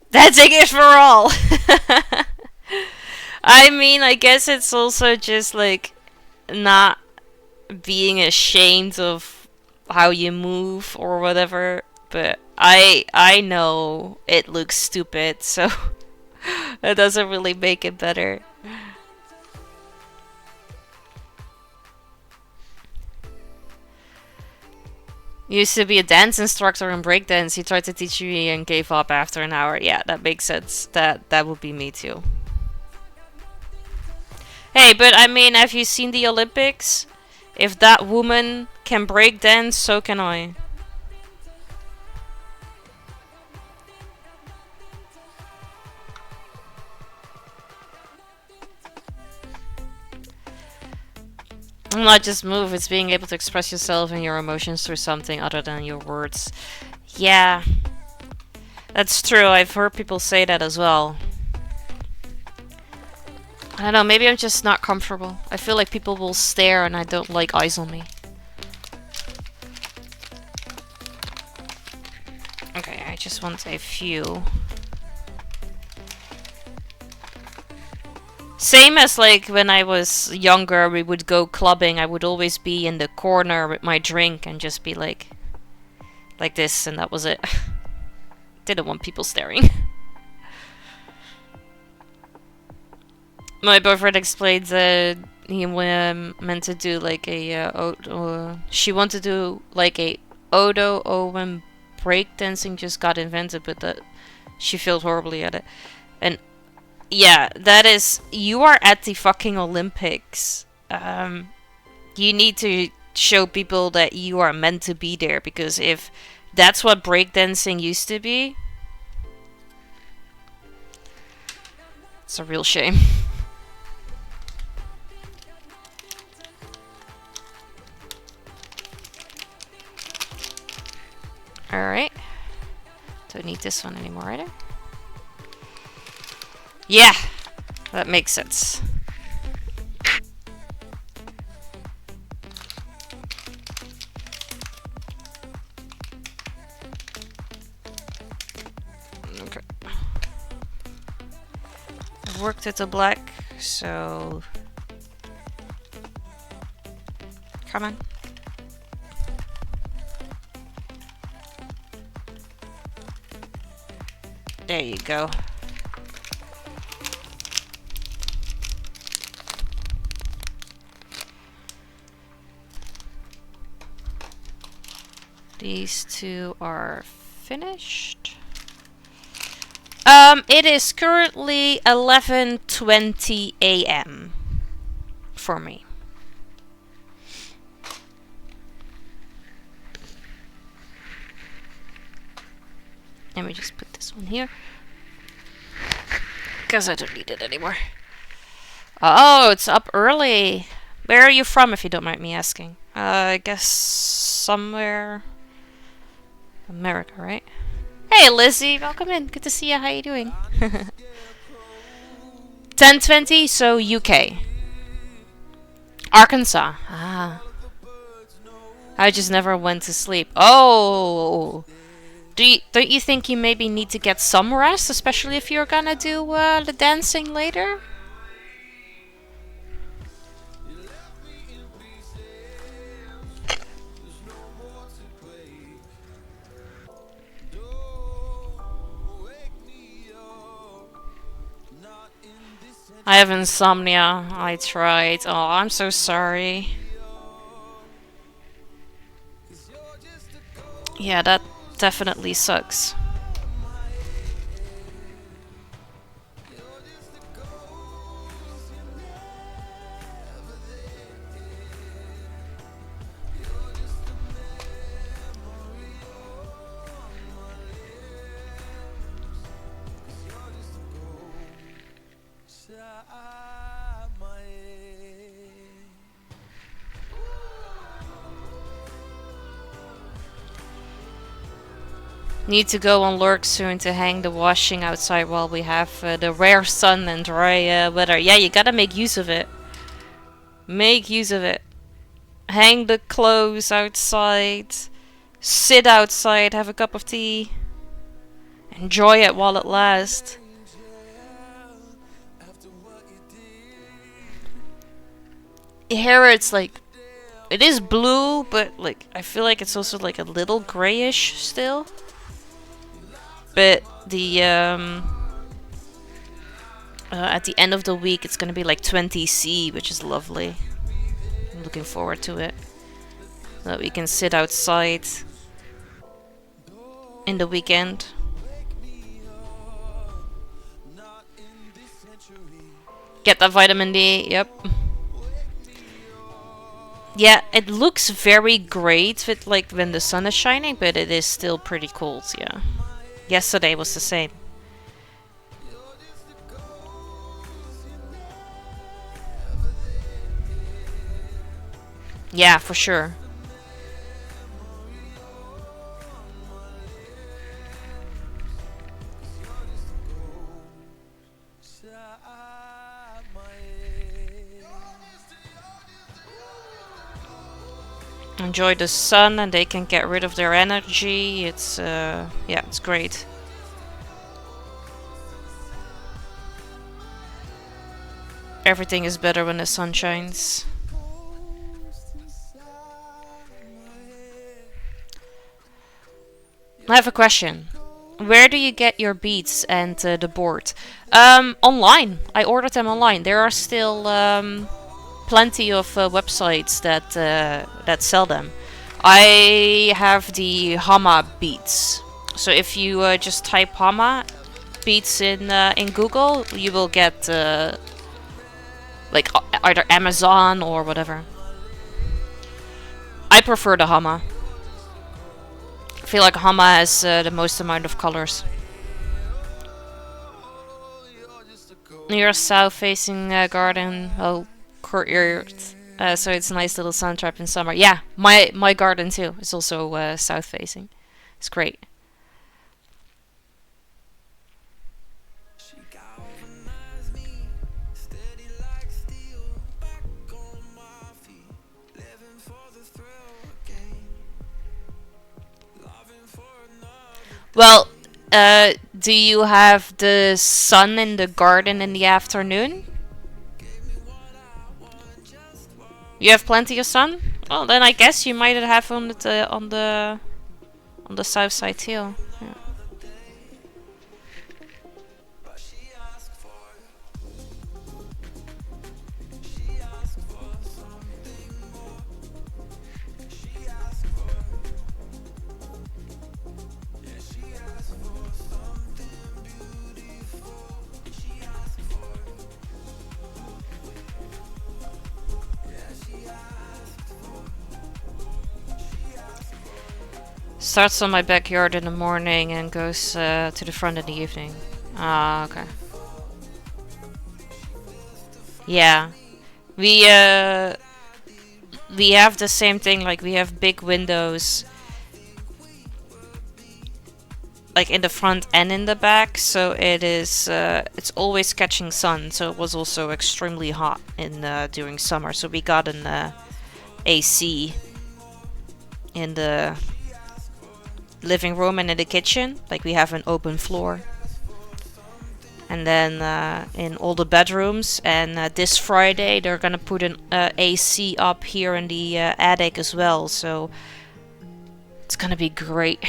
Dancing is for all! I mean, I guess it's also just like not being ashamed of how you move or whatever, but I know it looks stupid, so that doesn't really make it better. Used to be a dance instructor in breakdance. He tried to teach me and gave up after an hour. Yeah, that makes sense. That would be me too. Hey, but I mean, have you seen the Olympics? If that woman can breakdance, so can I. Not just move, it's being able to express yourself and your emotions through something other than your words. Yeah, that's true. I've heard people say that as well. I don't know, maybe I'm just not comfortable. I feel like people will stare and I don't like eyes on me. Okay, I just want a few. Same as like when I was younger, we would go clubbing. I would always be in the corner with my drink and just be like this, and that was it. Didn't want people staring. My boyfriend explained that he meant to do like a she wanted to do like a Odo when breakdancing just got invented, but that she failed horribly at it. And yeah, that is, you are at the fucking Olympics. You need to show people that you are meant to be there, because if that's what breakdancing used to be, it's a real shame. Alright. Don't need this one anymore either. Yeah! That makes sense. Okay. I've worked with the black, so... Come on. There you go. These two are finished. It is currently 11:20 a.m. for me. Let me just put this one here, because I don't need it anymore. Oh, it's up early. Where are you from, if you don't mind me asking? I guess somewhere... America, right? Hey, Lizzie, welcome in. Good to see you. How you doing? 10:20, so UK. Arkansas. Ah. I just never went to sleep. Oh! Don't you think you maybe need to get some rest, especially if you're gonna do the dancing later? I have insomnia. I tried. Oh, I'm so sorry. Yeah, that definitely sucks. Need to go on lurk soon to hang the washing outside while we have the rare sun and dry weather. Yeah, you gotta make use of it. Make use of it. Hang the clothes outside. Sit outside, have a cup of tea. Enjoy it while it lasts. Here it's like... It is blue, but like I feel like it's also like a little grayish still. But the at the end of the week it's gonna be like 20°C, which is lovely. I'm looking forward to it. So that we can sit outside in the weekend. Get that vitamin D, yep. Yeah, it looks very great with like when the sun is shining, but it is still pretty cold, yeah. Yesterday was the same. Yeah, for sure. Enjoy the sun and they can get rid of their energy. It's yeah, it's great. Everything is better when the sun shines. I have a question. Where do you get your beads and the board? Online. I ordered them online. There are still plenty of websites that sell them. I have the Hama beads. So if you just type Hama beads in Google, you will get like either Amazon or whatever. I prefer the Hama. I feel like Hama has the most amount of colors. Your south-facing garden, courtyard. So it's a nice little sun trap in summer. Yeah, my garden too is also south-facing. It's great. Well, do you have the sun in the garden in the afternoon? You have plenty of sun? Well, then I guess you might have on the south side too. Yeah. Starts on my backyard in the morning and goes to the front in the evening. Ah, okay. Yeah, we have the same thing. Like we have big windows, like in the front and in the back. So it is it's always catching sun. So it was also extremely hot in during summer. So we got an AC in the living room and in the kitchen. Like we have an open floor. And then in all the bedrooms. And this Friday they're gonna put an AC up here in the attic as well. So it's gonna be great.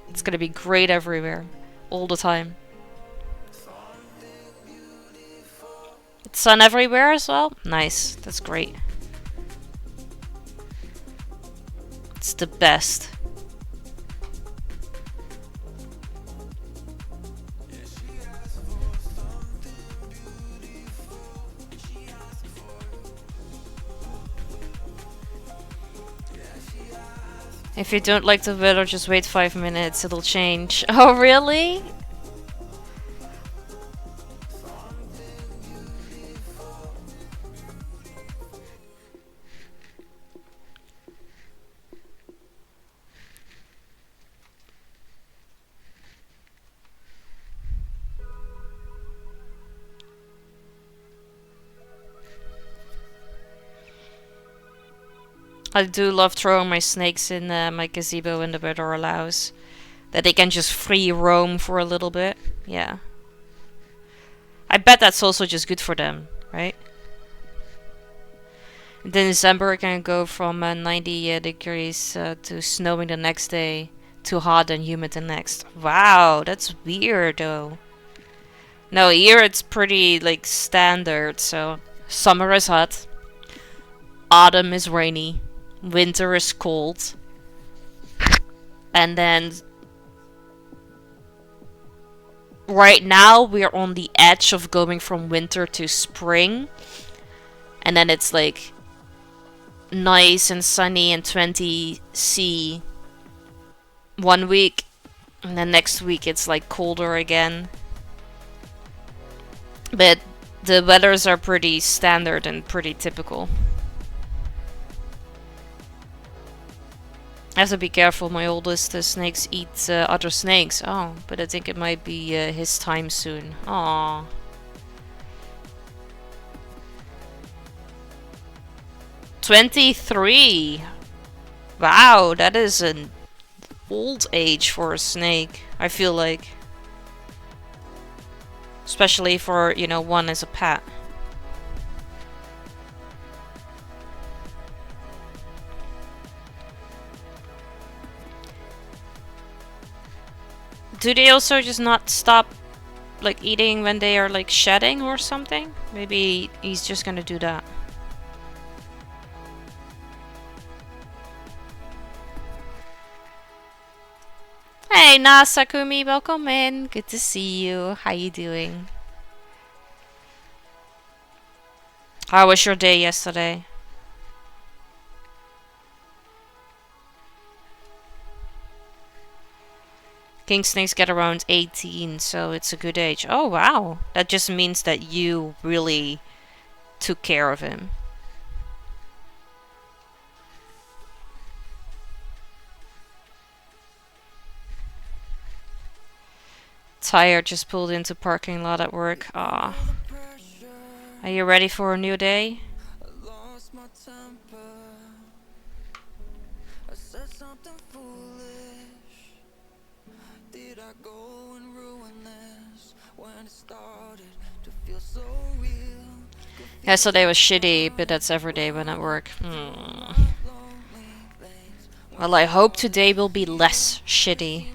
It's gonna be great everywhere, all the time. It's sun everywhere as well. Nice, that's great. It's the best. If you don't like the weather, just wait 5 minutes, it'll change. Oh, really? I do love throwing my snakes in my gazebo when the weather allows. That they can just free roam for a little bit. Yeah. I bet that's also just good for them, right? And then December it can go from 90 degrees to snowing the next day to hot and humid the next. Wow, that's weird though. No, here it's pretty like standard. So summer is hot. Autumn is rainy. Winter is cold. And then right now we're on the edge of going from winter to spring. And then it's like nice and sunny and 20°C 1 week. And then next week it's like colder again. But the weathers are pretty standard and pretty typical. have to be careful. My oldest snakes eat other snakes. Oh, but I think it might be his time soon. Aww. "23. Wow, that is an old age for a snake, I feel like. Especially for, you know, one as a pet. Do they also just not stop like eating when they are like shedding or something? Maybe he's just gonna do that. Hey Nasakumi, welcome in. Good to see you. How you doing? How was your day yesterday? King snakes get around 18, so it's a good age. Oh wow, that just means that you really took care of him. Tired, just pulled into parking lot at work. Ah. Are you ready for a new day? Yesterday was shitty, but that's every day when I work. Well, I hope today will be less shitty.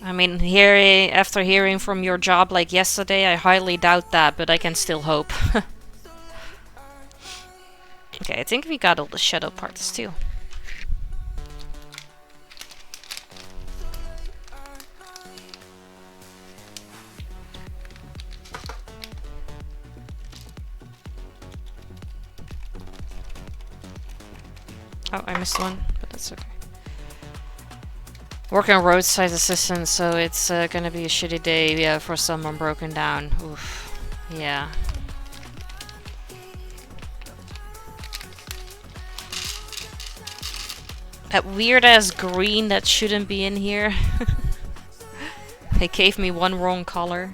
I mean, after hearing from your job like yesterday, I highly doubt that, but I can still hope. Okay, I think we got all the shadow parts too. Oh, I missed one, but that's okay. Working roadside assistant, so it's gonna be a shitty day for someone broken down. Oof. Yeah. That weird ass green that shouldn't be in here. They gave me one wrong color.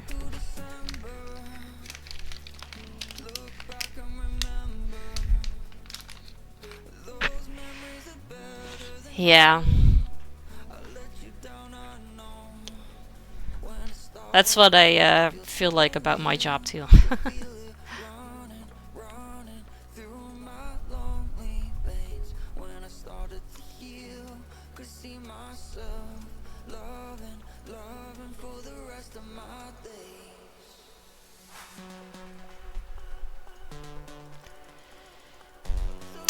Yeah. That's what I feel like about my job too.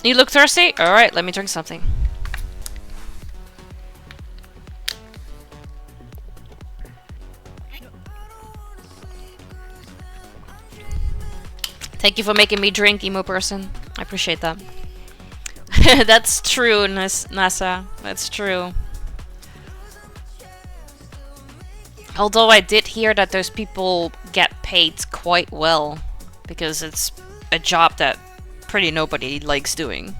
You look thirsty? Alright, let me drink something. Thank you for making me drink, emo person. I appreciate that. That's true, Nasa. That's true. Although I did hear that those people get paid quite well, because it's a job that pretty nobody likes doing.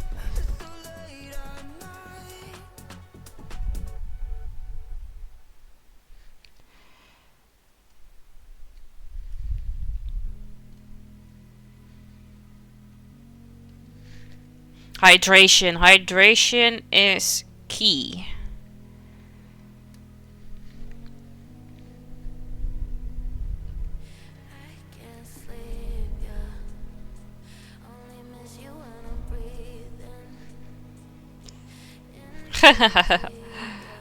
Hydration. Hydration is key.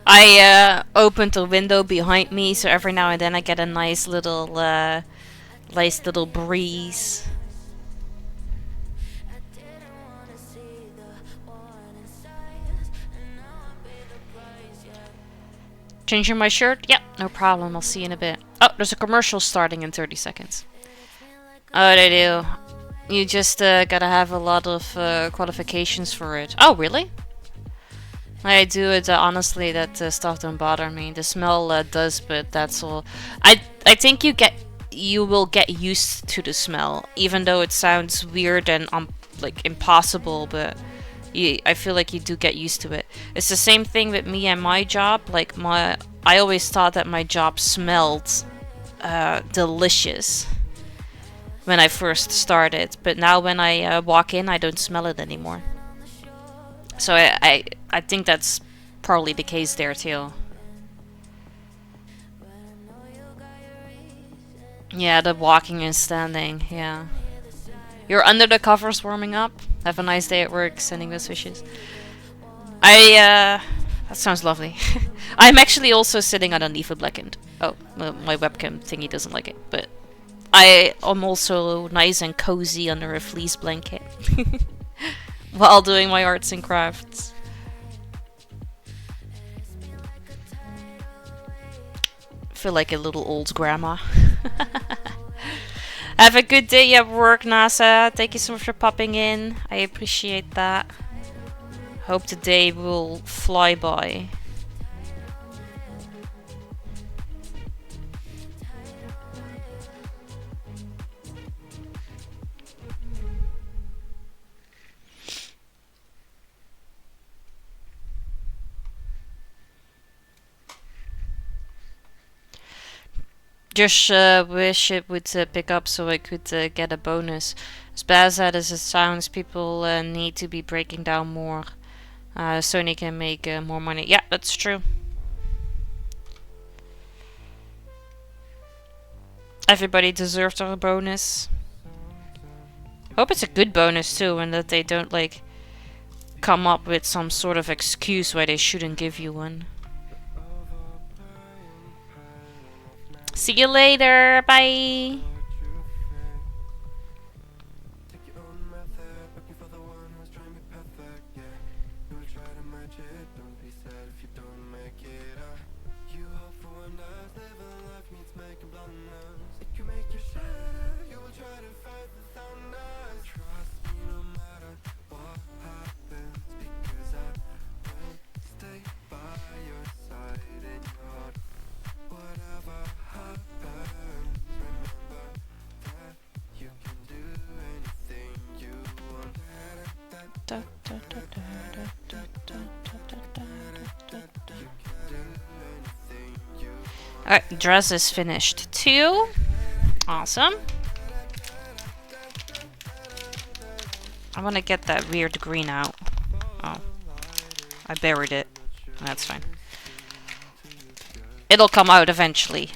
I opened the window behind me, so every now and then I get a nice little breeze. Changing my shirt? Yep, no problem. I'll see you in a bit. Oh, there's a commercial starting in 30 seconds. Oh, they do. You just gotta have a lot of qualifications for it. Oh, really? I do it honestly. That stuff don't bother me. The smell does, but that's all. I think you will get used to the smell, even though it sounds weird and like impossible, but I feel like you do get used to it. It's the same thing with me and my job. Like I always thought that my job smelled delicious when I first started, but now when I walk in, I don't smell it anymore. So I think that's probably the case there too. Yeah, the walking and standing, yeah. You're under the covers warming up. Have a nice day at work, sending those wishes. That sounds lovely. I'm actually also sitting underneath a blackened. Oh, well, my webcam thingy doesn't like it, but I am also nice and cozy under a fleece blanket while doing my arts and crafts. Feel like a little old grandma. Have a good day at work, NASA. Thank you so much for popping in. I appreciate that. Hope the day will fly by. Just wish it would pick up so I could get a bonus. As bad as it sounds, people need to be breaking down more. Sony can make more money. Yeah, that's true. Everybody deserves a bonus. Hope it's a good bonus too, and that they don't like come up with some sort of excuse why they shouldn't give you one. See you later. Bye. Alright, dress is finished too. Awesome. I want to get that weird green out. Oh. I buried it. That's fine. It'll come out eventually.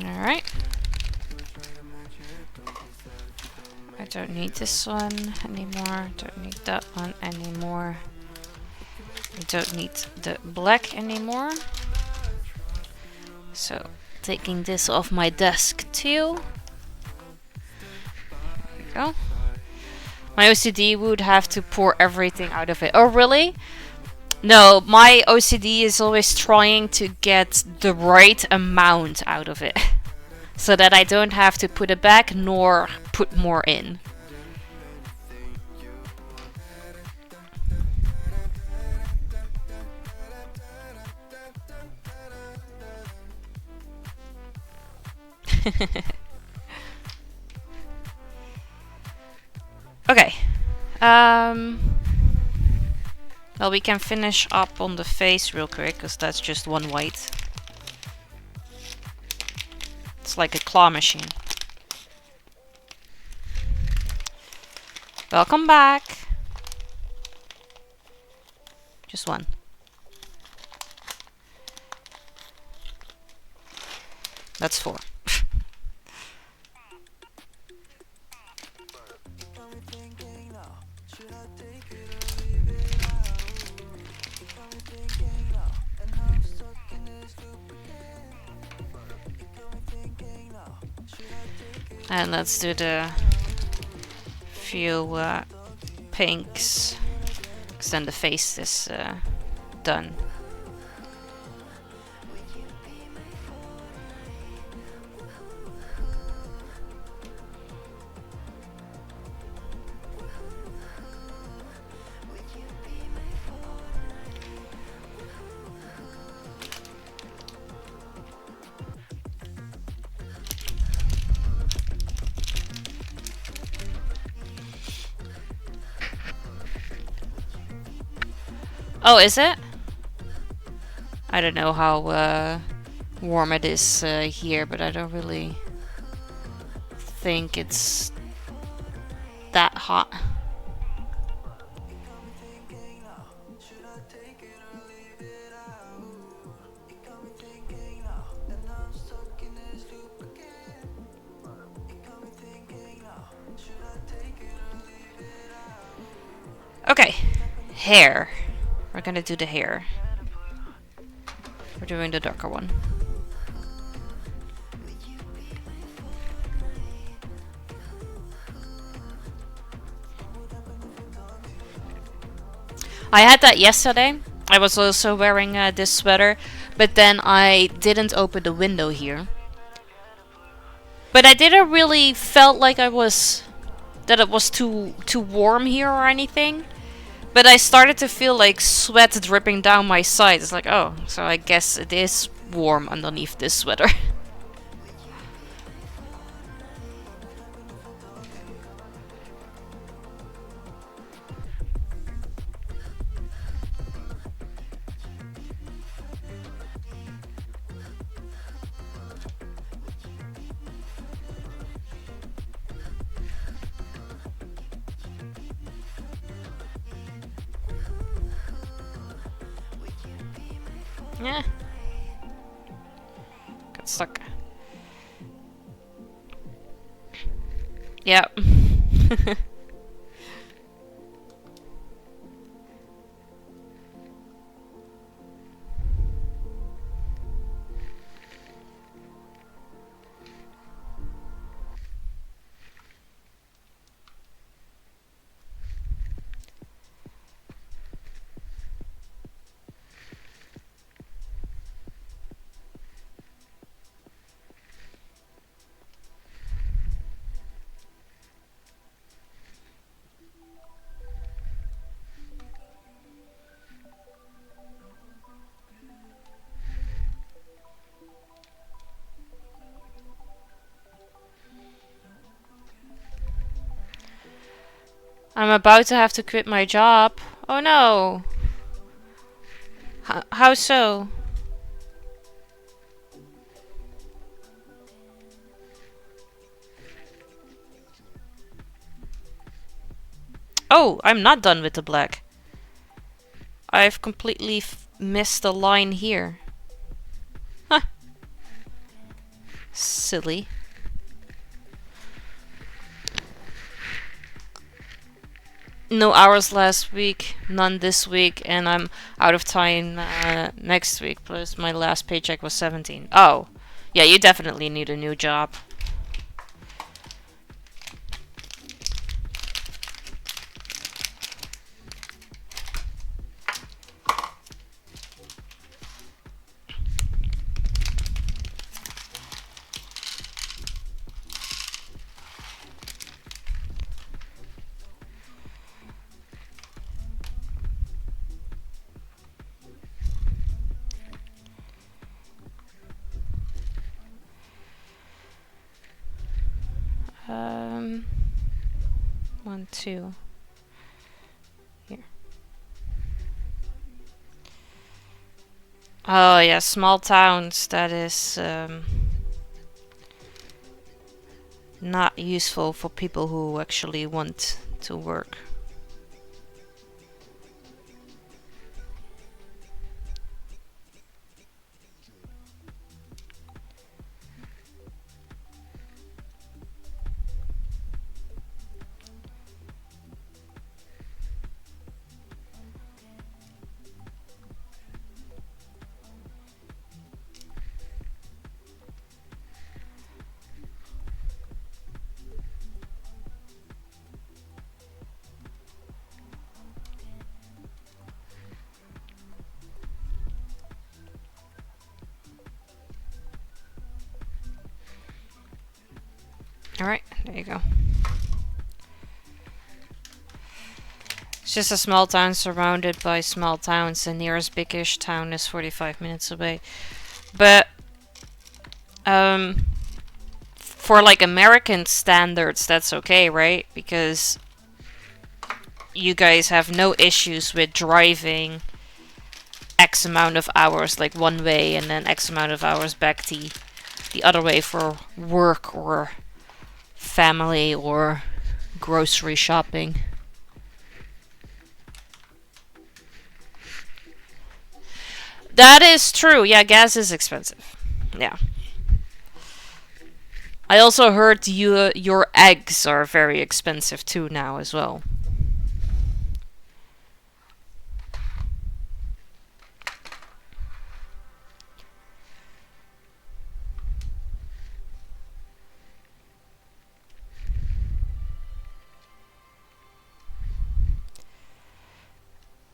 Alright. I don't need this one anymore. Don't need that one anymore. I don't need the black anymore. So, taking this off my desk too. There we go. My OCD would have to pour everything out of it. Oh, really? No, my OCD is always trying to get the right amount out of it. So that I don't have to put it back nor put more in. Okay. Well, we can finish up on the face real quick, because that's just one white. It's like a claw machine. Welcome back. Just one. That's 4. And let's do the few pinks, because then the face is done. Oh, is it? I don't know how warm it is here, but I don't really think it's that hot. Okay, hair. We're gonna do the hair. We're doing the darker one. I had that yesterday. I was also wearing this sweater, but then I didn't open the window here. But I didn't really felt like that it was too warm here or anything. But I started to feel like sweat dripping down my sides. It's like, oh, so I guess it is warm underneath this sweater. Yeah. Got stuck. Yep. I'm about to have to quit my job. Oh no. How so? Oh, I'm not done with the black. I've completely missed the line here. Huh. Silly. No hours last week, none this week, and I'm out of time next week. Plus my last paycheck was 17. Oh, yeah, you definitely need a new job. One, two. Here. Oh yeah, small towns. That is not useful for people who actually want to work. Alright, there you go. It's just a small town surrounded by small towns. The nearest biggish town is 45 minutes away. But for like American standards, that's okay, right? Because you guys have no issues with driving X amount of hours like one way and then X amount of hours back the other way for work or family or grocery shopping. That is true. Yeah, gas is expensive. Yeah. I also heard your eggs are very expensive too now as well.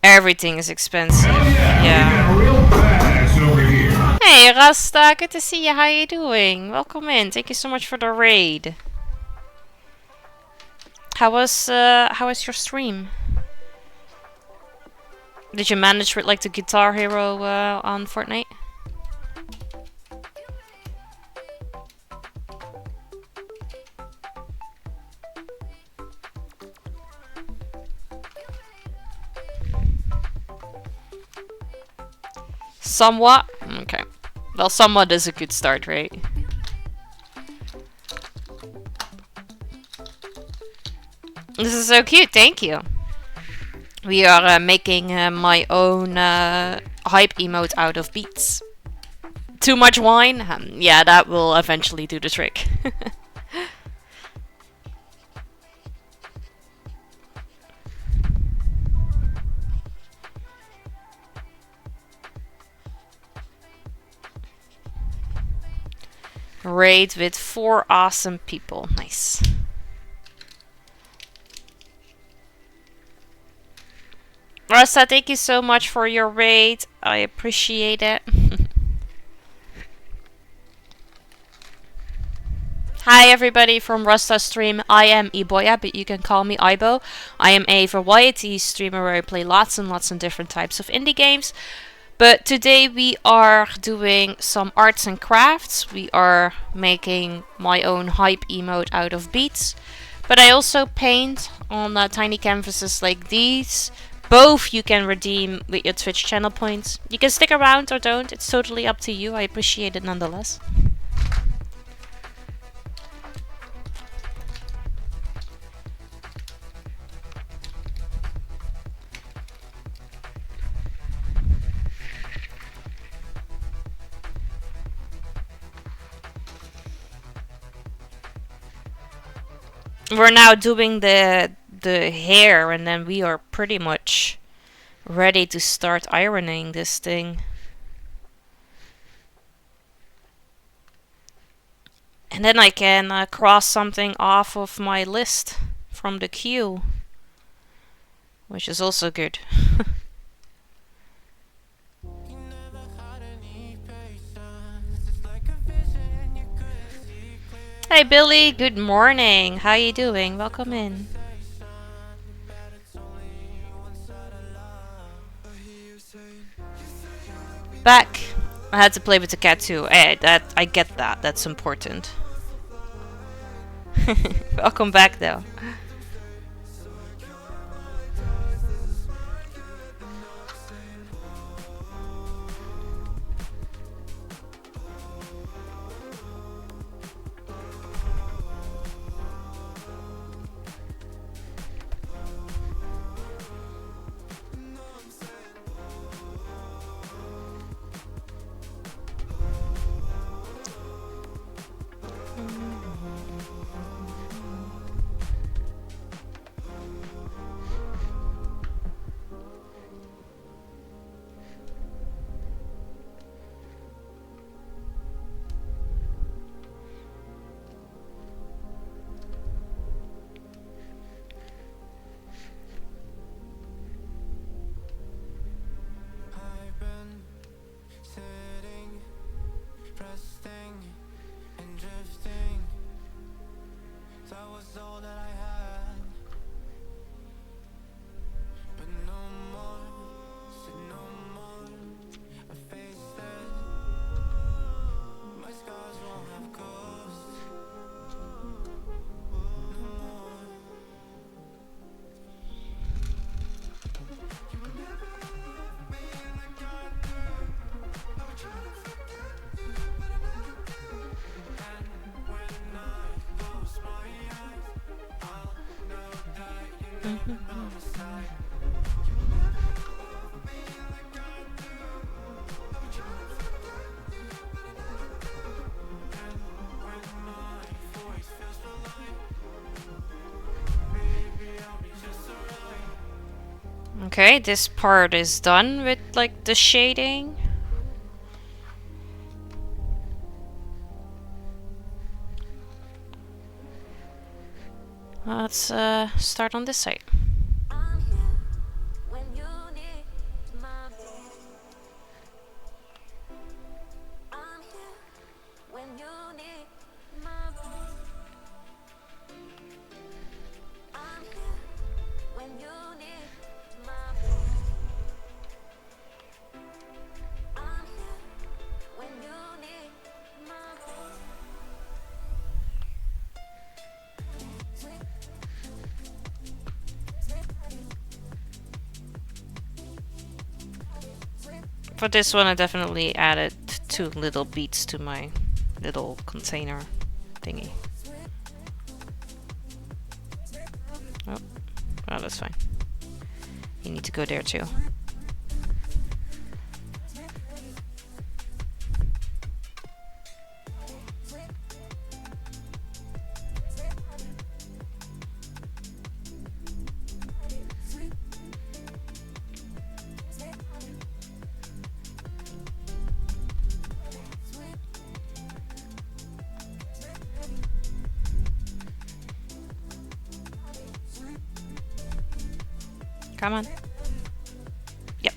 Everything is expensive. Yeah. Hey Rasta, good to see you. How you doing? Welcome in. Thank you so much for the raid. How was your stream? Did you manage with like the Guitar Hero on Fortnite? Somewhat? Okay. Well, somewhat is a good start, right? This is so cute, thank you. We are making my own hype emote out of beats. Too much wine? Yeah, that will eventually do the trick. Raid with 4 awesome people. Nice. Rasta, thank you so much for your raid. I appreciate it. Hi everybody from Rasta stream. I am Iboya, but you can call me Ibo. I am a variety streamer where I play lots and lots of different types of indie games. But today we are doing some arts and crafts. We are making my own hype emote out of beads. But I also paint on tiny canvases like these. Both you can redeem with your Twitch channel points. You can stick around or don't. It's totally up to you. I appreciate it nonetheless. We're now doing the hair, and then we are pretty much ready to start ironing this thing. And then I can cross something off of my list from the queue, which is also good. Hey Billy, good morning. How you doing? Welcome in. Back. I had to play with the cat too. Hey, I get that. That's important. Welcome back though. Okay, this part is done with like the shading. Let's start on this side. For this one, I definitely added 2 little beads to my little container thingy. Oh, well, that's fine. You need to go there too. Come on. Yep.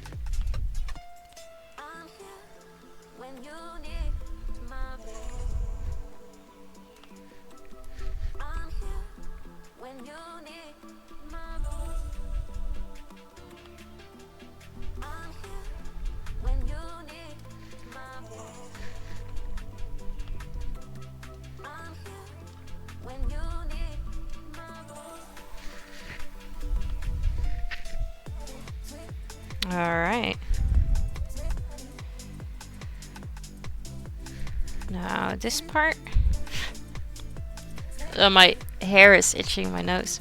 Alright. Now this part. My hair is itching my nose.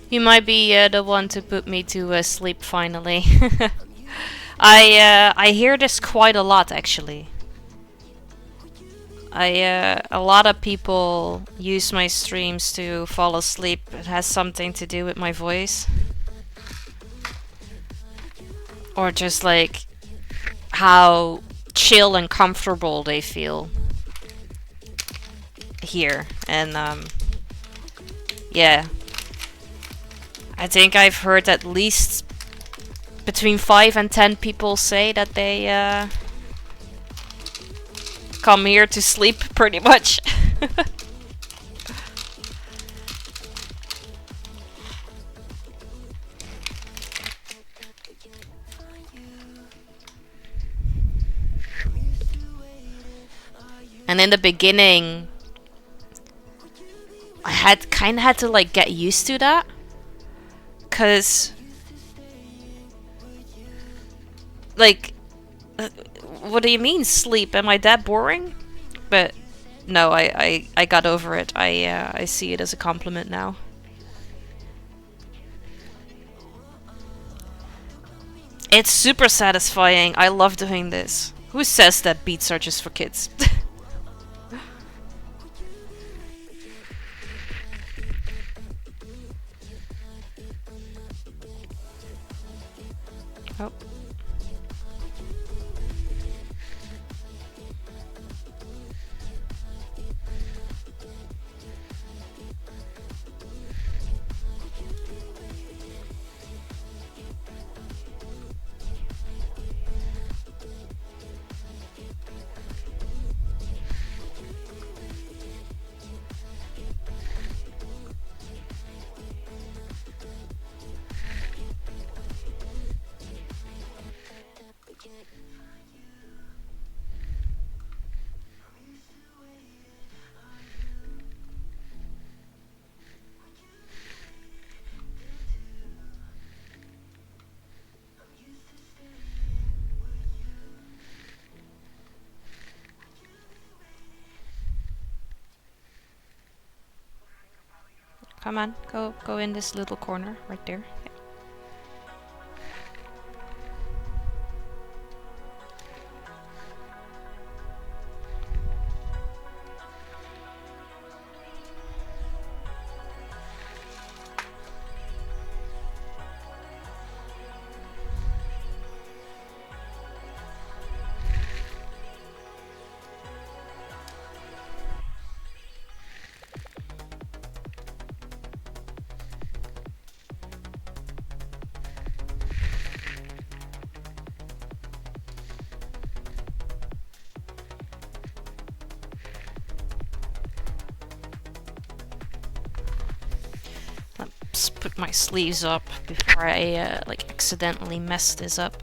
You might be the one to put me to sleep finally. I hear this quite a lot actually. A lot of people use my streams to fall asleep. It has something to do with my voice. Or just like how chill and comfortable they feel here. And yeah. I think I've heard at least between 5 and 10 people say that they come here to sleep pretty much. And in the beginning, I kind of had to like get used to that. Cause Like, what do you mean sleep? Am I that boring? But no, I got over it. I see it as a compliment now. It's super satisfying. I love doing this. Who says that beats are just for kids? Oh. Come on, go in this little corner right there. Yeah. Let's put my sleeves up before I like accidentally mess this up.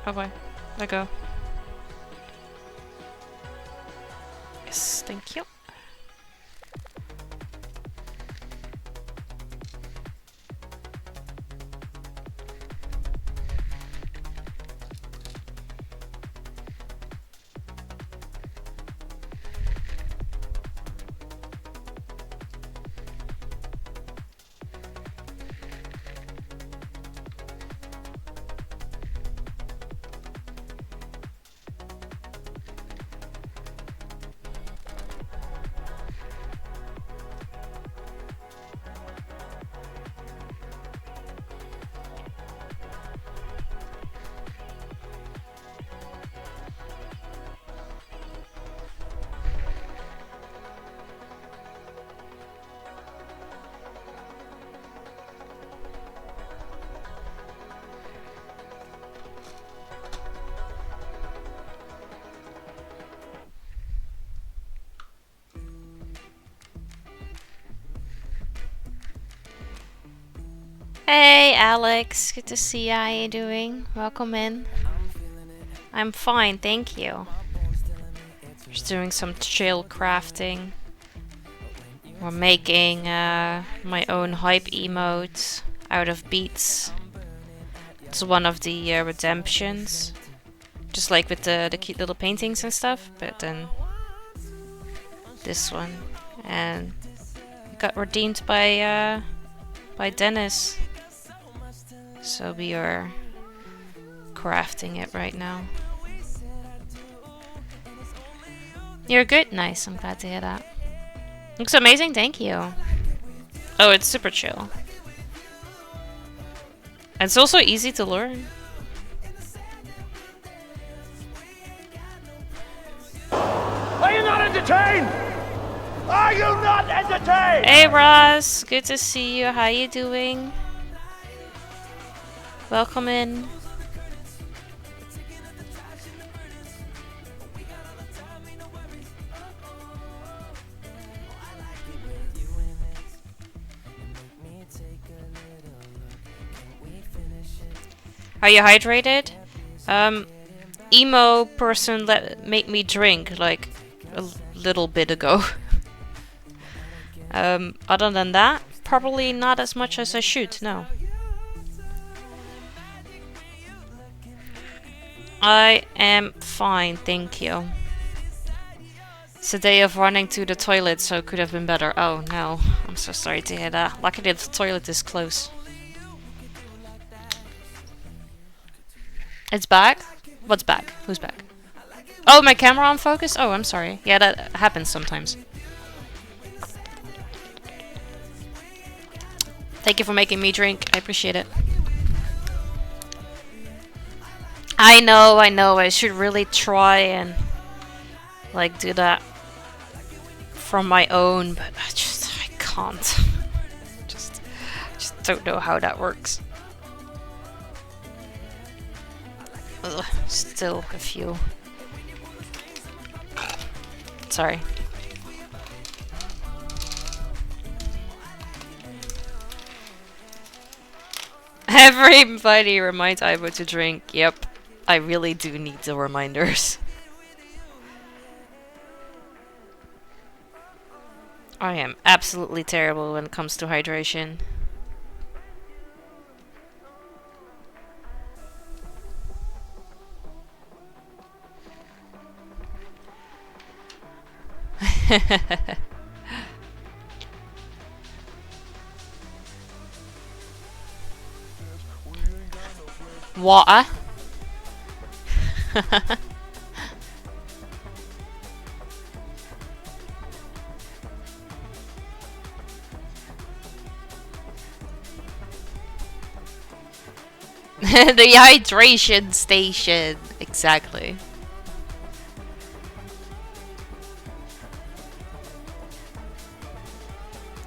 Oh boy, let go. Yes, thank you. Hey Alex, good to see you. How you doing? Welcome in. I'm fine, thank you. Just doing some chill crafting. We're making my own hype emote out of beads. It's one of the redemptions, just like with the cute little paintings and stuff. But then this one, and got redeemed by Dennis. So we are crafting it right now. You're good? Nice, I'm glad to hear that. Looks amazing, thank you. Oh, it's super chill. And it's also easy to learn. Are you not entertained? Are you not entertained? Hey Ross, good to see you. How you doing? Welcome in. Are you hydrated? Emo person made me drink like a little bit ago. Other than that, probably not as much as I should, no. I am fine, thank you. It's a day of running to the toilet, so it could have been better. Oh no, I'm so sorry to hear that. Luckily the toilet is close. It's back? What's back? Who's back? Oh, my camera on focus? Oh, I'm sorry. Yeah, that happens sometimes. Thank you for making me drink. I appreciate it. I know. I should really try and like do that from my own, but I can't. just don't know how that works. Ugh, still a few. Sorry. Everybody reminds Ivo to drink. Yep, I really do need the reminders. I am absolutely terrible when it comes to hydration. Water. The hydration station. Exactly.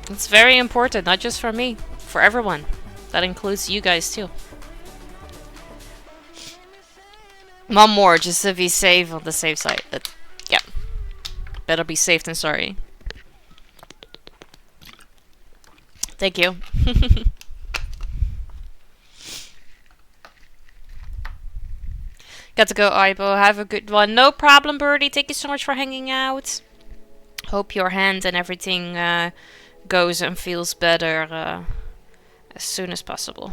It's very important, not just for me, for everyone. That includes you guys too. One more, just to be safe on the safe side. Yeah. Better be safe than sorry. Thank you. Got to go, Ibo. Have a good one. No problem, Birdie. Thank you so much for hanging out. Hope your hand and everything goes and feels better as soon as possible.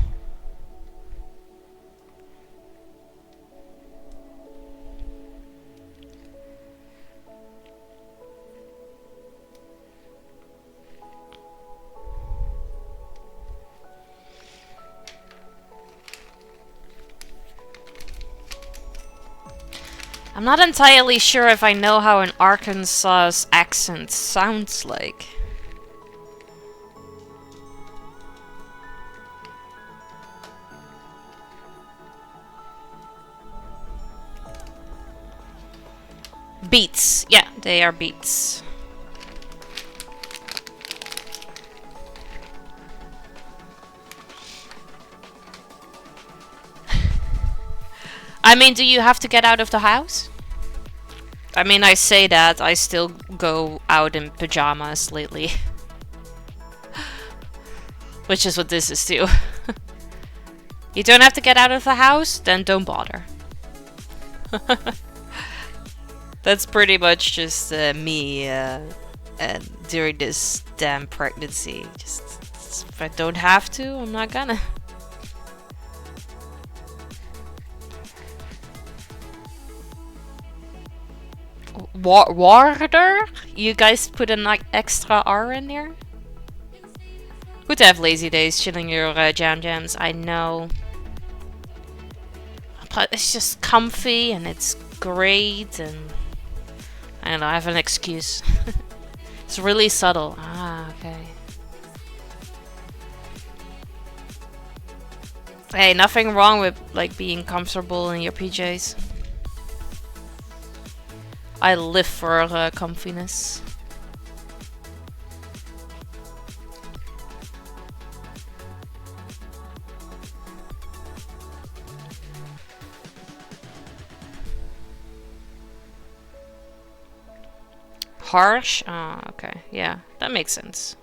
I'm not entirely sure if I know how an Arkansas accent sounds like. Beats. Yeah, they are beats. I mean, do you have to get out of the house? I mean, I say that, I still go out in pajamas lately. Which is what this is too. You don't have to get out of the house? Then don't bother. That's pretty much just me during this damn pregnancy. Just if I don't have to, I'm not gonna. Water? You guys put an extra R in there? Good to have lazy days chilling your jam jams, I know. But it's just comfy and it's great and... I don't know, I have an excuse. It's really subtle. Ah, okay. Hey, nothing wrong with like being comfortable in your PJs. I live for comfiness. Harsh? Okay. Yeah, that makes sense.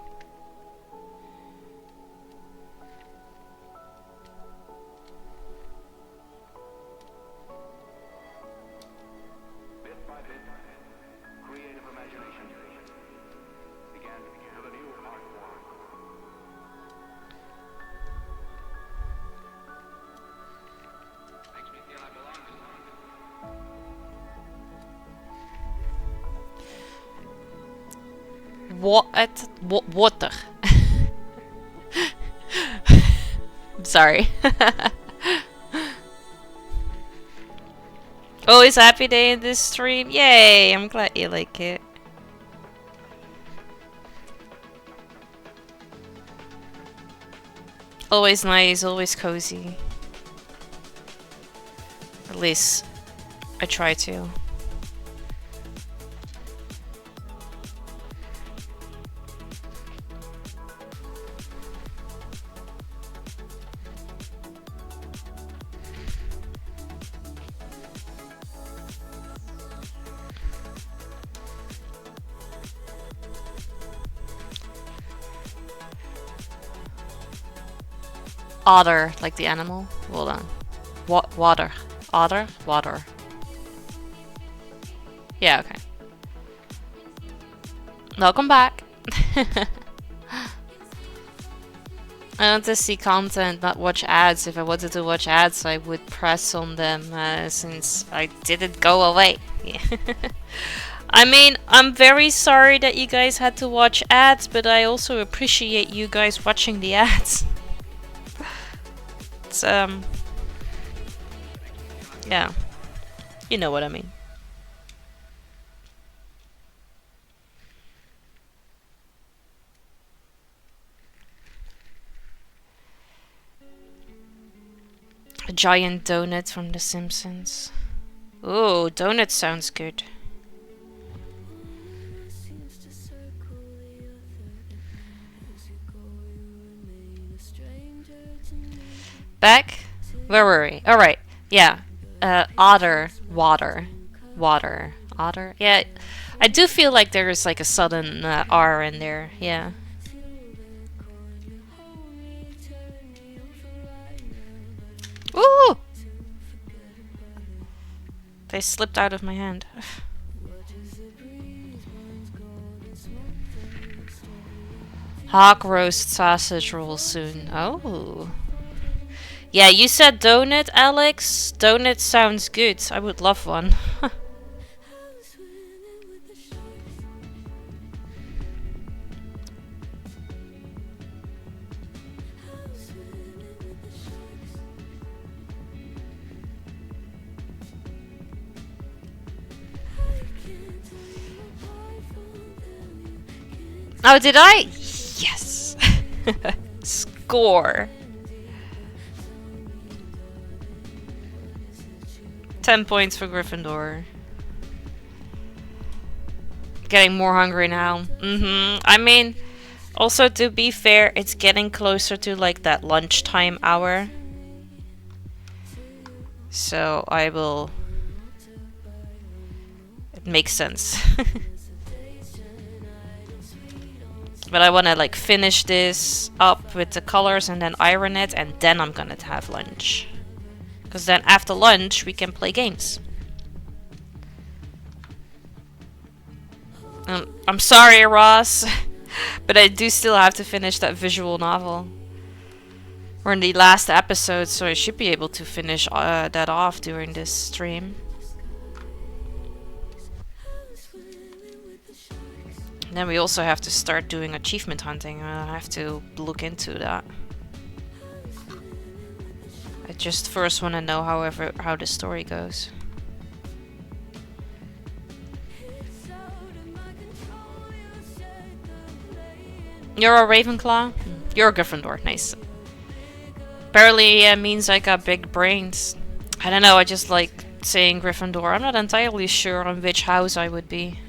Water. I'm sorry. Always happy day in this stream. Yay! I'm glad you like it. Always nice, always cozy. At least I try to. Otter, like the animal. Hold on. Water. Otter? Water. Yeah, okay. Welcome back. I want to see content, not watch ads. If I wanted to watch ads, I would press on them since I didn't go away. Yeah. I mean, I'm very sorry that you guys had to watch ads, but I also appreciate you guys watching the ads. It's, yeah. You know what I mean. A giant donut from The Simpsons. Ooh, donut sounds good. Back? Where were we? Alright, yeah. Otter. Water. Water. Otter? Yeah, I do feel like there's like a sudden R in there, yeah. Ooh! They slipped out of my hand. Hawk roast sausage roll soon. Oh. Yeah, you said donut, Alex. Donut sounds good. I would love one. Oh, did I? Yes. Score. 10 points for Gryffindor. Getting more hungry now. I mean, also to be fair, it's getting closer to like that lunchtime hour. So I will... It makes sense. But I want to like finish this up with the colors and then iron it, and then I'm gonna have lunch. Because then after lunch we can play games. I'm sorry, Ross, but I do still have to finish that visual novel. We're in the last episode, so I should be able to finish that off during this stream. And then we also have to start doing achievement hunting. I have to look into that. I just first want to know how the story goes. You're a Ravenclaw? You're a Gryffindor. Nice. Barely means I got big brains. I don't know, I just like saying Gryffindor. I'm not entirely sure on which house I would be.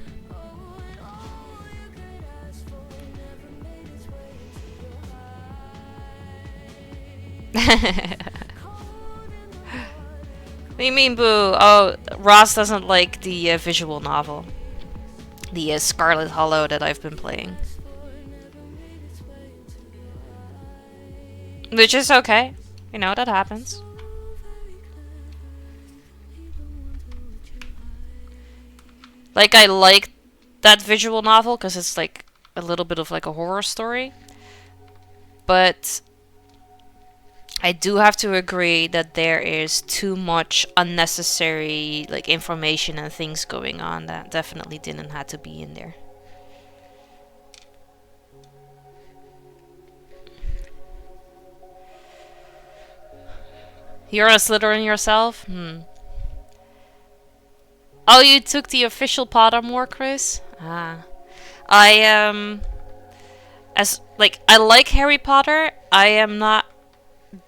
What do you mean, boo? Oh, Ross doesn't like the visual novel. The Scarlet Hollow that I've been playing. Which is okay. You know, that happens. Like, I like that visual novel because it's like a little bit of like a horror story. But I do have to agree that there is too much unnecessary like information and things going on that definitely didn't have to be in there. You're a Slytherin yourself? Oh, you took the official Pottermore, Chris? Ah. I I like Harry Potter. I am not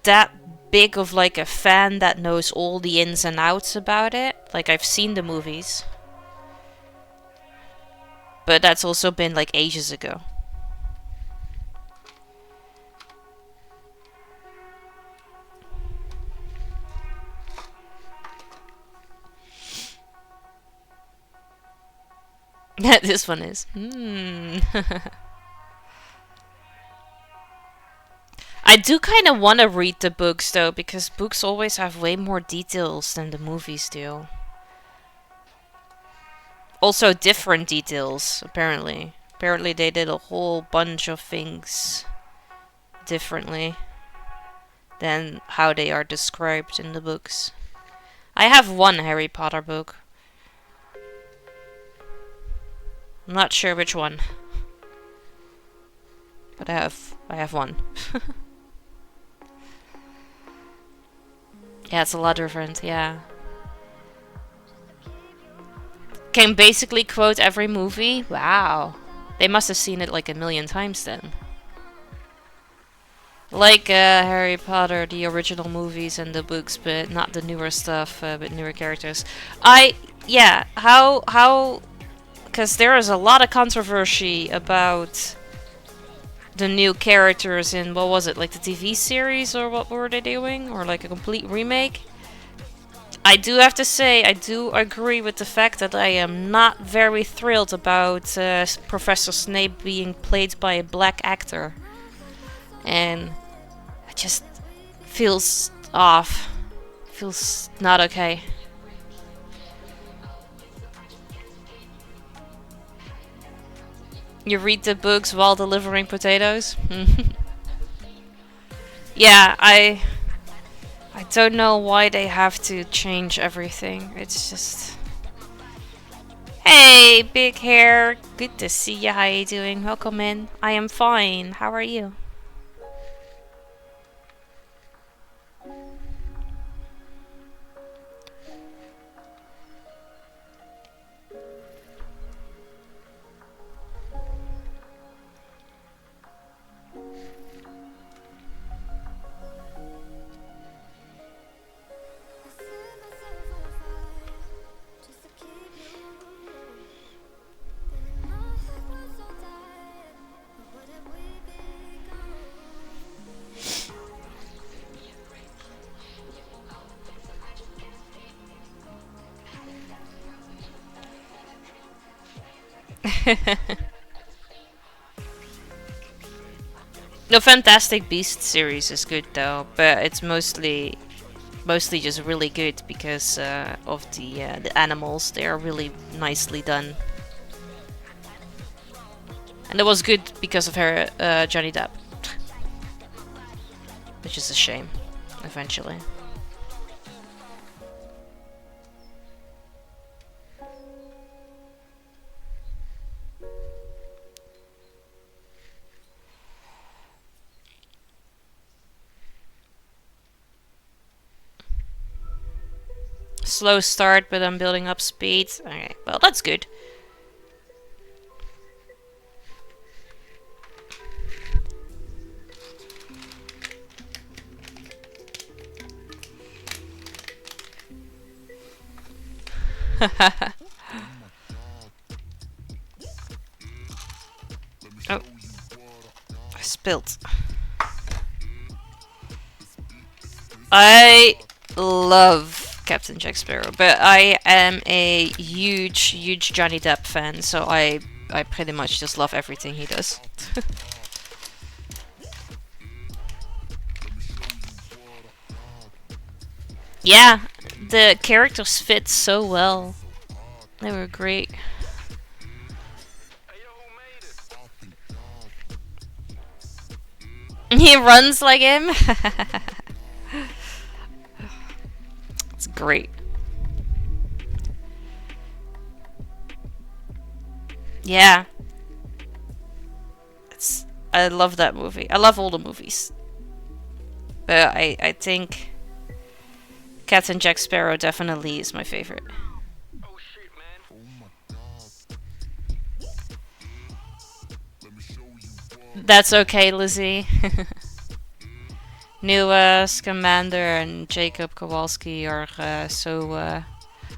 that big of like a fan that knows all the ins and outs about it. Like, I've seen the movies, but that's also been like ages ago. This one is. I do kind of want to read the books though, because books always have way more details than the movies do. Also different details, apparently. Apparently they did a whole bunch of things differently than how they are described in the books. I have one Harry Potter book. I'm not sure which one. But I have one. Yeah, it's a lot different, yeah. Can basically quote every movie? Wow. They must have seen it like a million times then. Like Harry Potter, the original movies and the books, but not the newer stuff, but newer characters. Yeah, how, because there is a lot of controversy about the new characters in, what was it, like the TV series, or what were they doing? Or like a complete remake? I do have to say, I do agree with the fact that I am not very thrilled about Professor Snape being played by a black actor. And it just feels off. Feels not okay. You read the books while delivering potatoes? Yeah, I don't know why they have to change everything. It's just... Hey, big hair. Good to see you. How you doing? Welcome in. I am fine. How are you? The Fantastic Beasts series is good though, but it's mostly just really good because of the animals. They are really nicely done, and it was good because of her Johnny Depp, which is a shame. Eventually. Slow start, but I'm building up speed. Okay, well, that's good. Oh, I spilled. I love Captain Jack Sparrow, but I am a huge Johnny Depp fan, so I pretty much just love everything he does. Yeah, the characters fit so well. They were great. He runs like him. It's great. Yeah. I love that movie. I love all the movies. But I think Captain Jack Sparrow definitely is my favorite. That's okay, Lizzie. New Scamander and Jacob Kowalski are so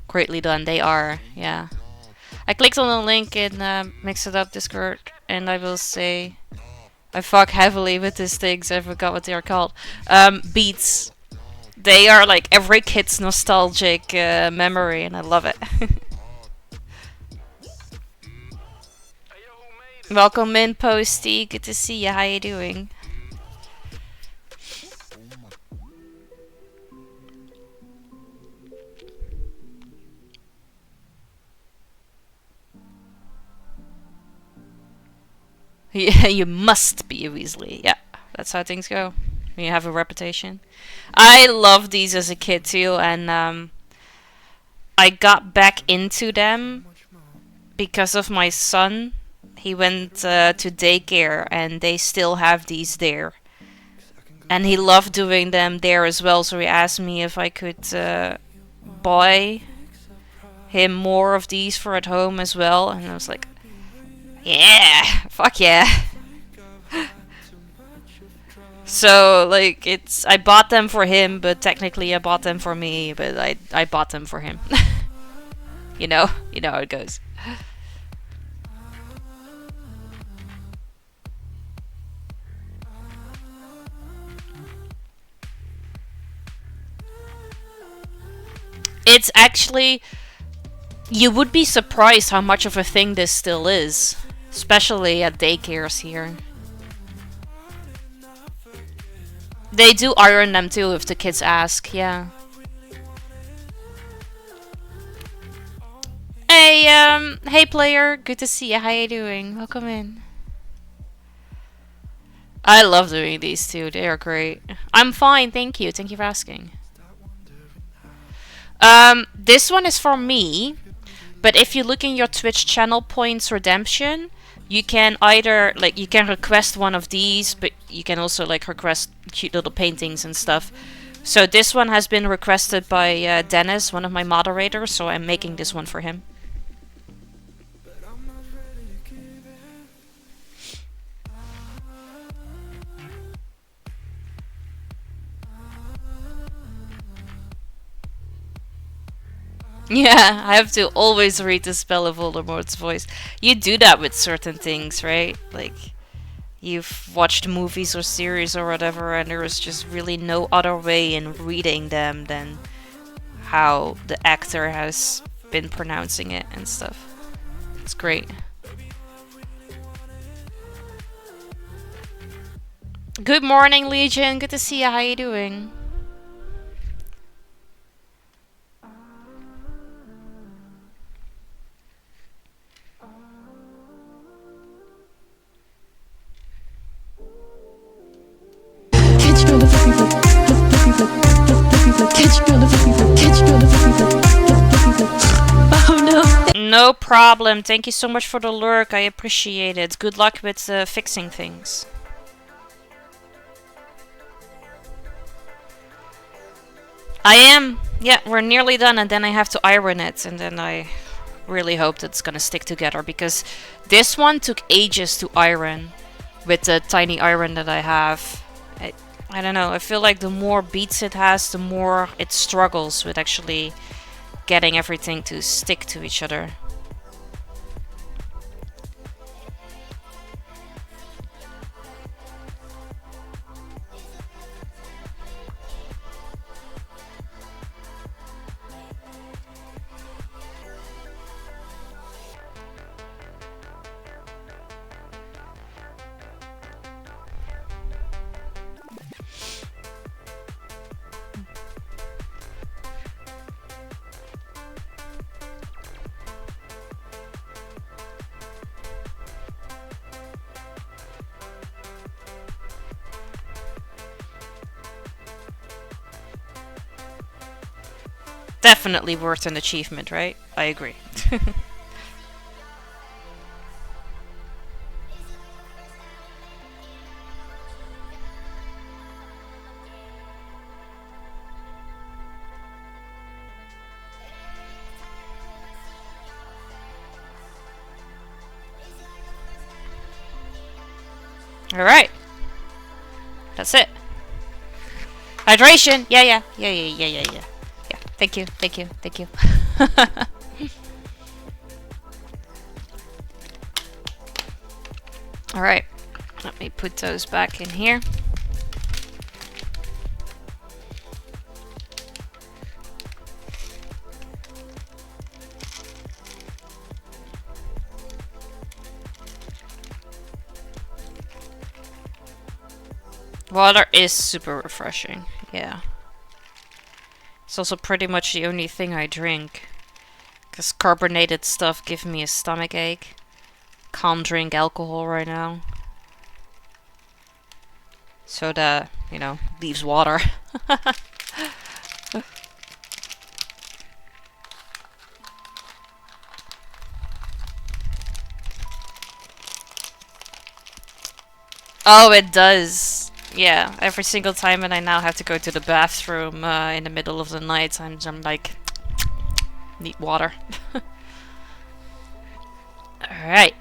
greatly done. They are, yeah. I clicked on the link in Mix It Up Discord, and I will say I fuck heavily with these things. I forgot what they are called. Beats. They are like every kid's nostalgic memory, and I love it. Welcome in, Posty. Good to see you. How you doing? Yeah, you must be a Weasley. Yeah, that's how things go. When you have a reputation. I loved these as a kid too, and I got back into them because of my son. He went to daycare, and they still have these there. And he loved doing them there as well, so he asked me if I could buy him more of these for at home as well. And I was like, yeah, fuck yeah. So, like, I bought them for him, but technically I bought them for me, but I bought them for him. You know how it goes. It's actually, you would be surprised how much of a thing this still is, especially at daycares here. They do iron them too if the kids ask, yeah. Hey player, good to see you. How you doing? Welcome in. I love doing these too. They are great. I'm fine, thank you. Thank you for asking. This one is for me, but if you look in your Twitch channel points redemption, you can either, like, you can request one of these, but you can also, like, request cute little paintings and stuff. So this one has been requested by Dennis, one of my moderators, so I'm making this one for him. Yeah, I have to always read the spell of Voldemort's voice. You do that with certain things, right? Like, you've watched movies or series or whatever, and there is just really no other way in reading them than how the actor has been pronouncing it and stuff. It's great. Good morning, Legion. Good to see you. How you doing? Oh no. No problem. Thank you so much for the lurk. I appreciate it. Good luck with fixing things. I am. Yeah, we're nearly done, and then I have to iron it, and then I really hope that it's gonna stick together, because this one took ages to iron with the tiny iron that I have. I don't know, I feel like the more beats it has, the more it struggles with actually getting everything to stick to each other. Definitely worth an achievement, right? I agree. Alright. That's it. Hydration! Yeah. Yeah, thank you. Alright. Let me put those back in here. Water is super refreshing, yeah. It's also pretty much the only thing I drink. Because carbonated stuff gives me a stomach ache. Can't drink alcohol right now. Soda, you know, leaves water. Oh, it does. Yeah, every single time when I now have to go to the bathroom in the middle of the night, I'm like, need water. Alright,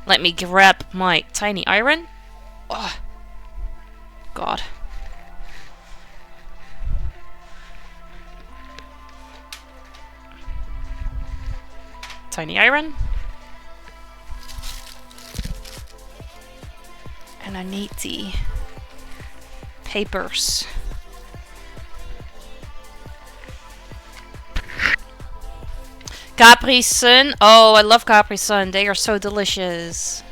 let me grab my tiny iron. Oh, God. Tiny iron. And I need the papers. Capri Sun. Oh, I love Capri Sun. They are so delicious.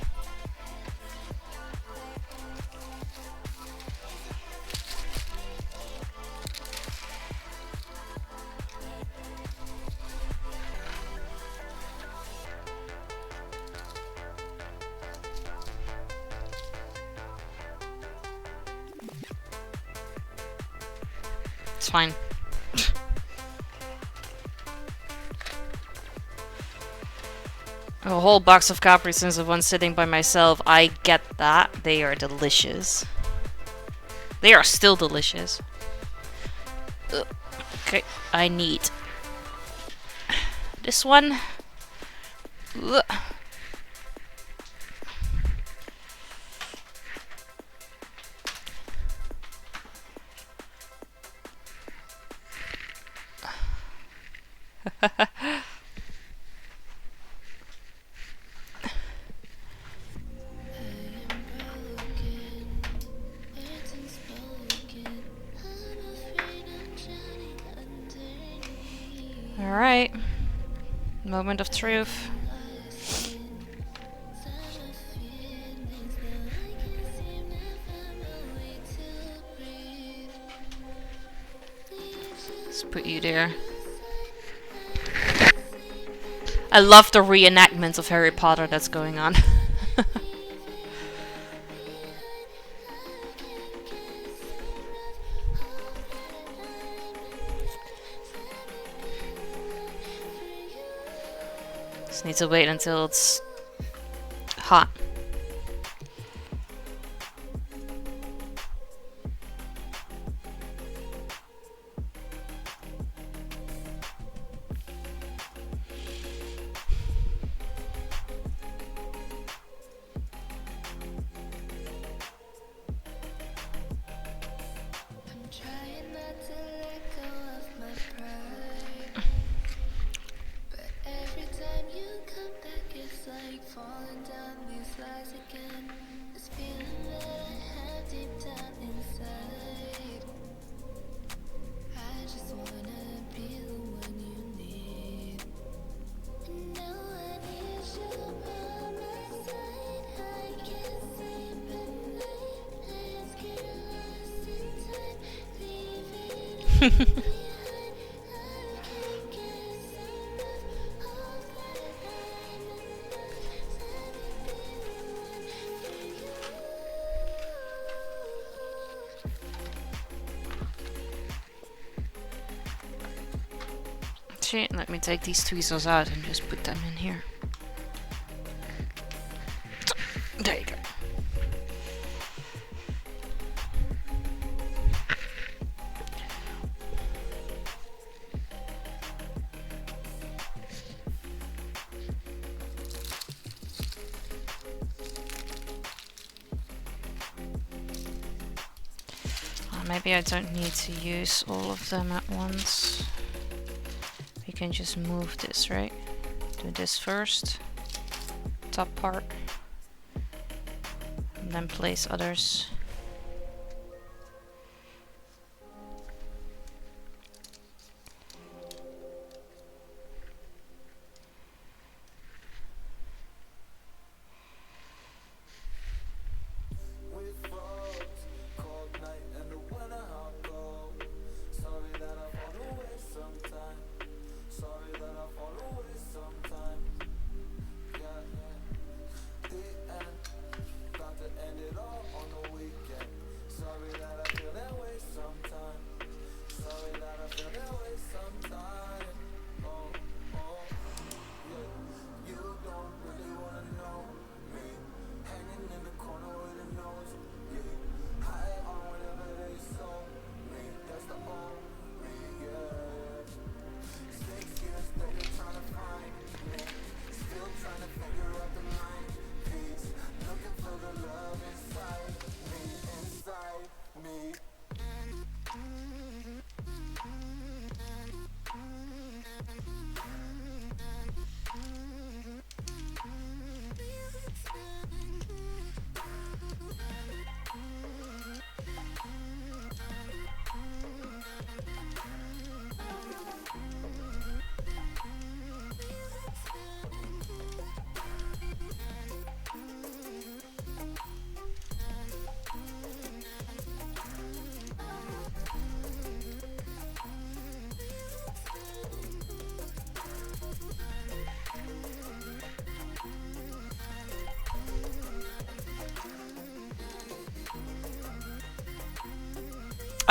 It's fine. A whole box of Capri Suns of one sitting by myself. I get that. They are delicious. They are still delicious. Ugh. Okay, I need this one. Ugh. Alright. Moment of truth. Let's put you there. I love the reenactment of Harry Potter that's going on. Just need to wait until it's hot. Shit, let me take these tweezers out and just put them in here. There you go. Maybe I don't need to use all of them at once. We can just move this, right? Do this first, top part, and then place others.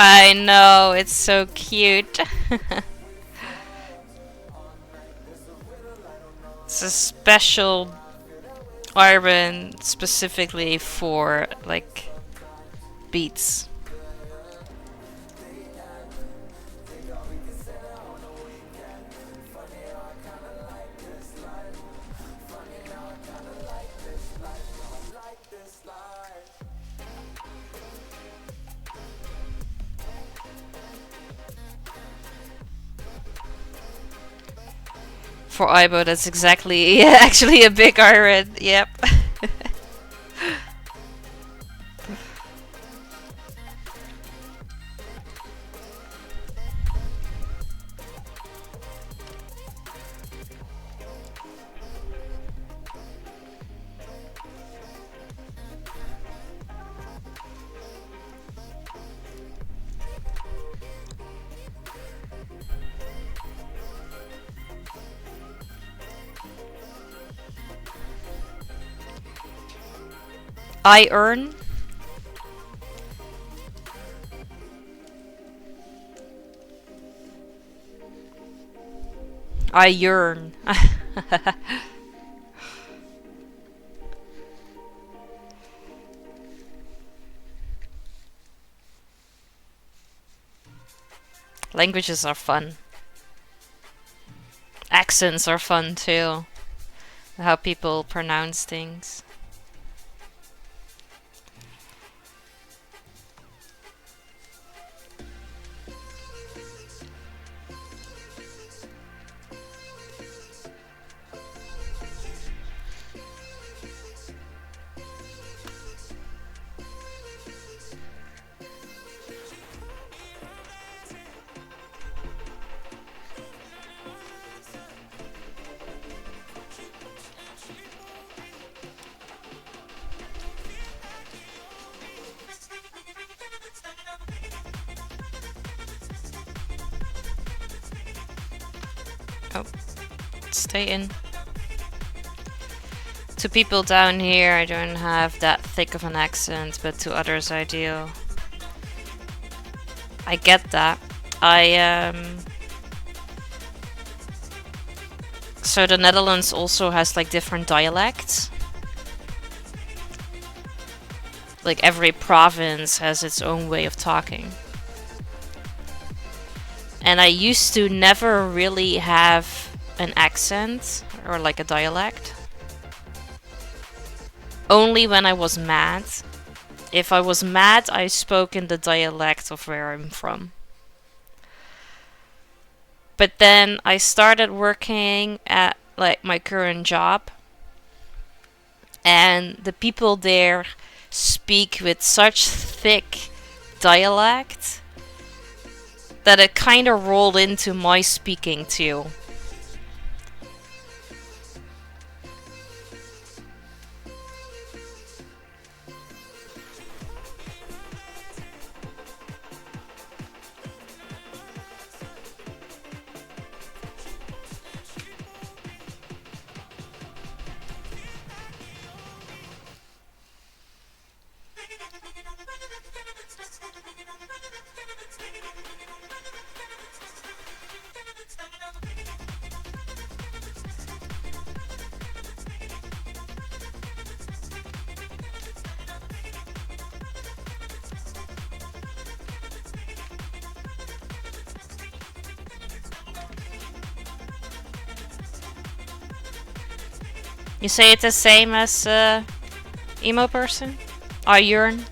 I know, it's so cute. It's a special iron specifically for like beats. For Ibo, that's exactly actually a big iron. Yep. I earn. I yearn. Languages are fun. Accents are fun too. How people pronounce things. Oh, stay in. To people down here, I don't have that thick of an accent, but to others I do. I get that. So the Netherlands also has like different dialects. Like every province has its own way of talking. And I used to never really have an accent or like a dialect. Only when I was mad. If I was mad, I spoke in the dialect of where I'm from. But then I started working at like my current job. And the people there speak with such thick dialect that it kind of rolled into my speaking too. You say it the same as emo person? Or urine?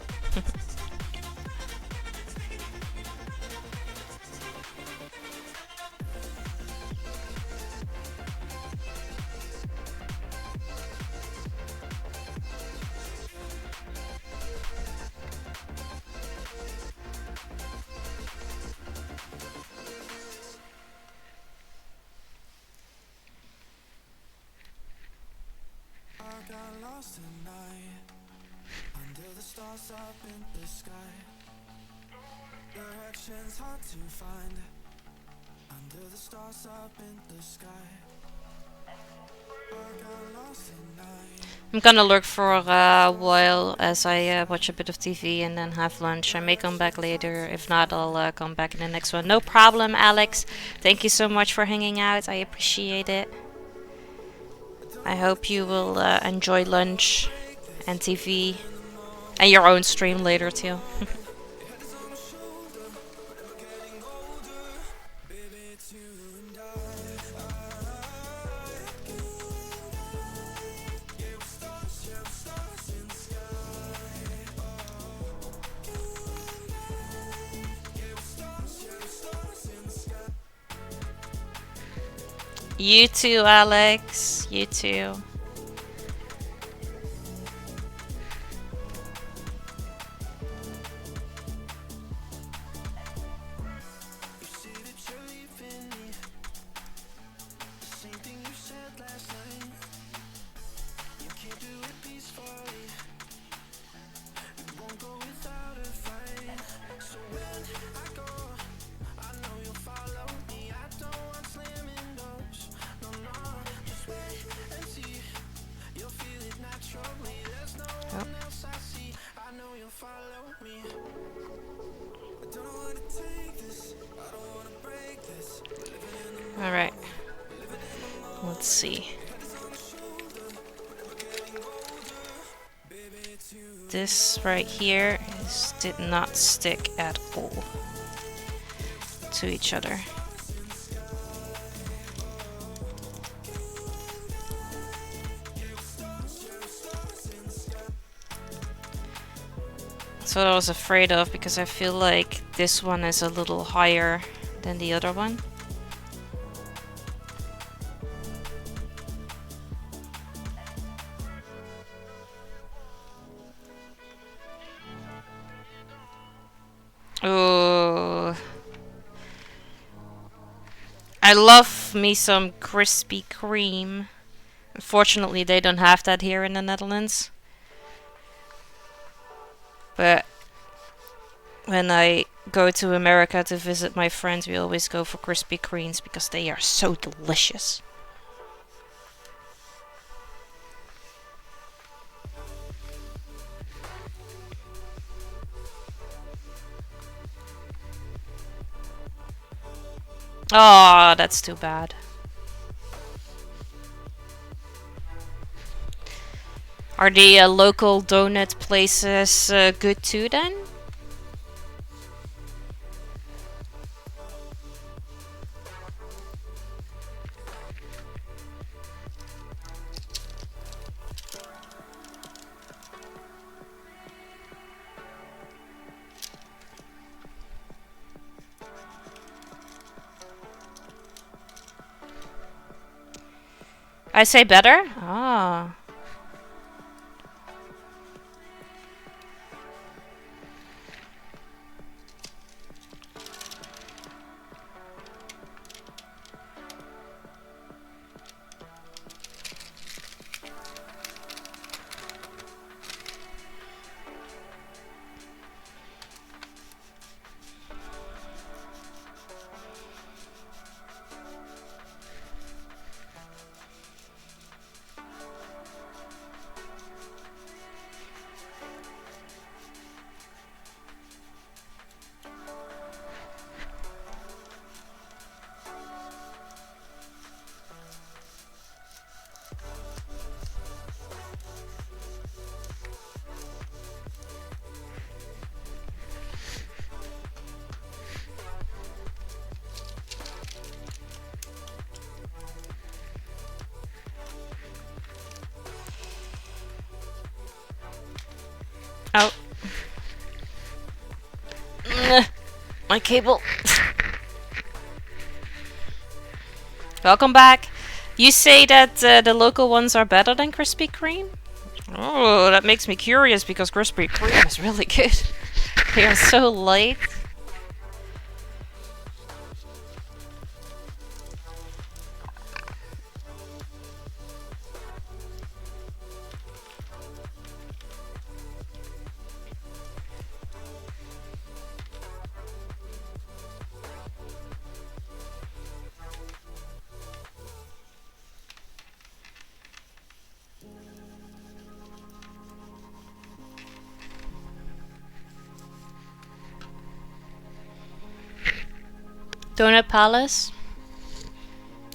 I'm gonna lurk for a while as I watch a bit of TV and then have lunch. I may come back later. If not, I'll come back in the next one. No problem, Alex. Thank you so much for hanging out. I appreciate it. I hope you will enjoy lunch and TV and your own stream later too. You too, Alex. You too. Alright. Let's see. This right here did not stick at all to each other. That's what I was afraid of, because I feel like this one is a little higher than the other one. Oh, I love me some Krispy Kreme. Unfortunately, they don't have that here in the Netherlands. But when I go to America to visit my friends, we always go for Krispy Kremes because they are so delicious. Oh, that's too bad. Are the local donut places good too then? I say better? Ah. Oh. My cable. Welcome back. You say that the local ones are better than Krispy Kreme? Oh, that makes me curious because Krispy Kreme is really good. They are so light. Donut Palace?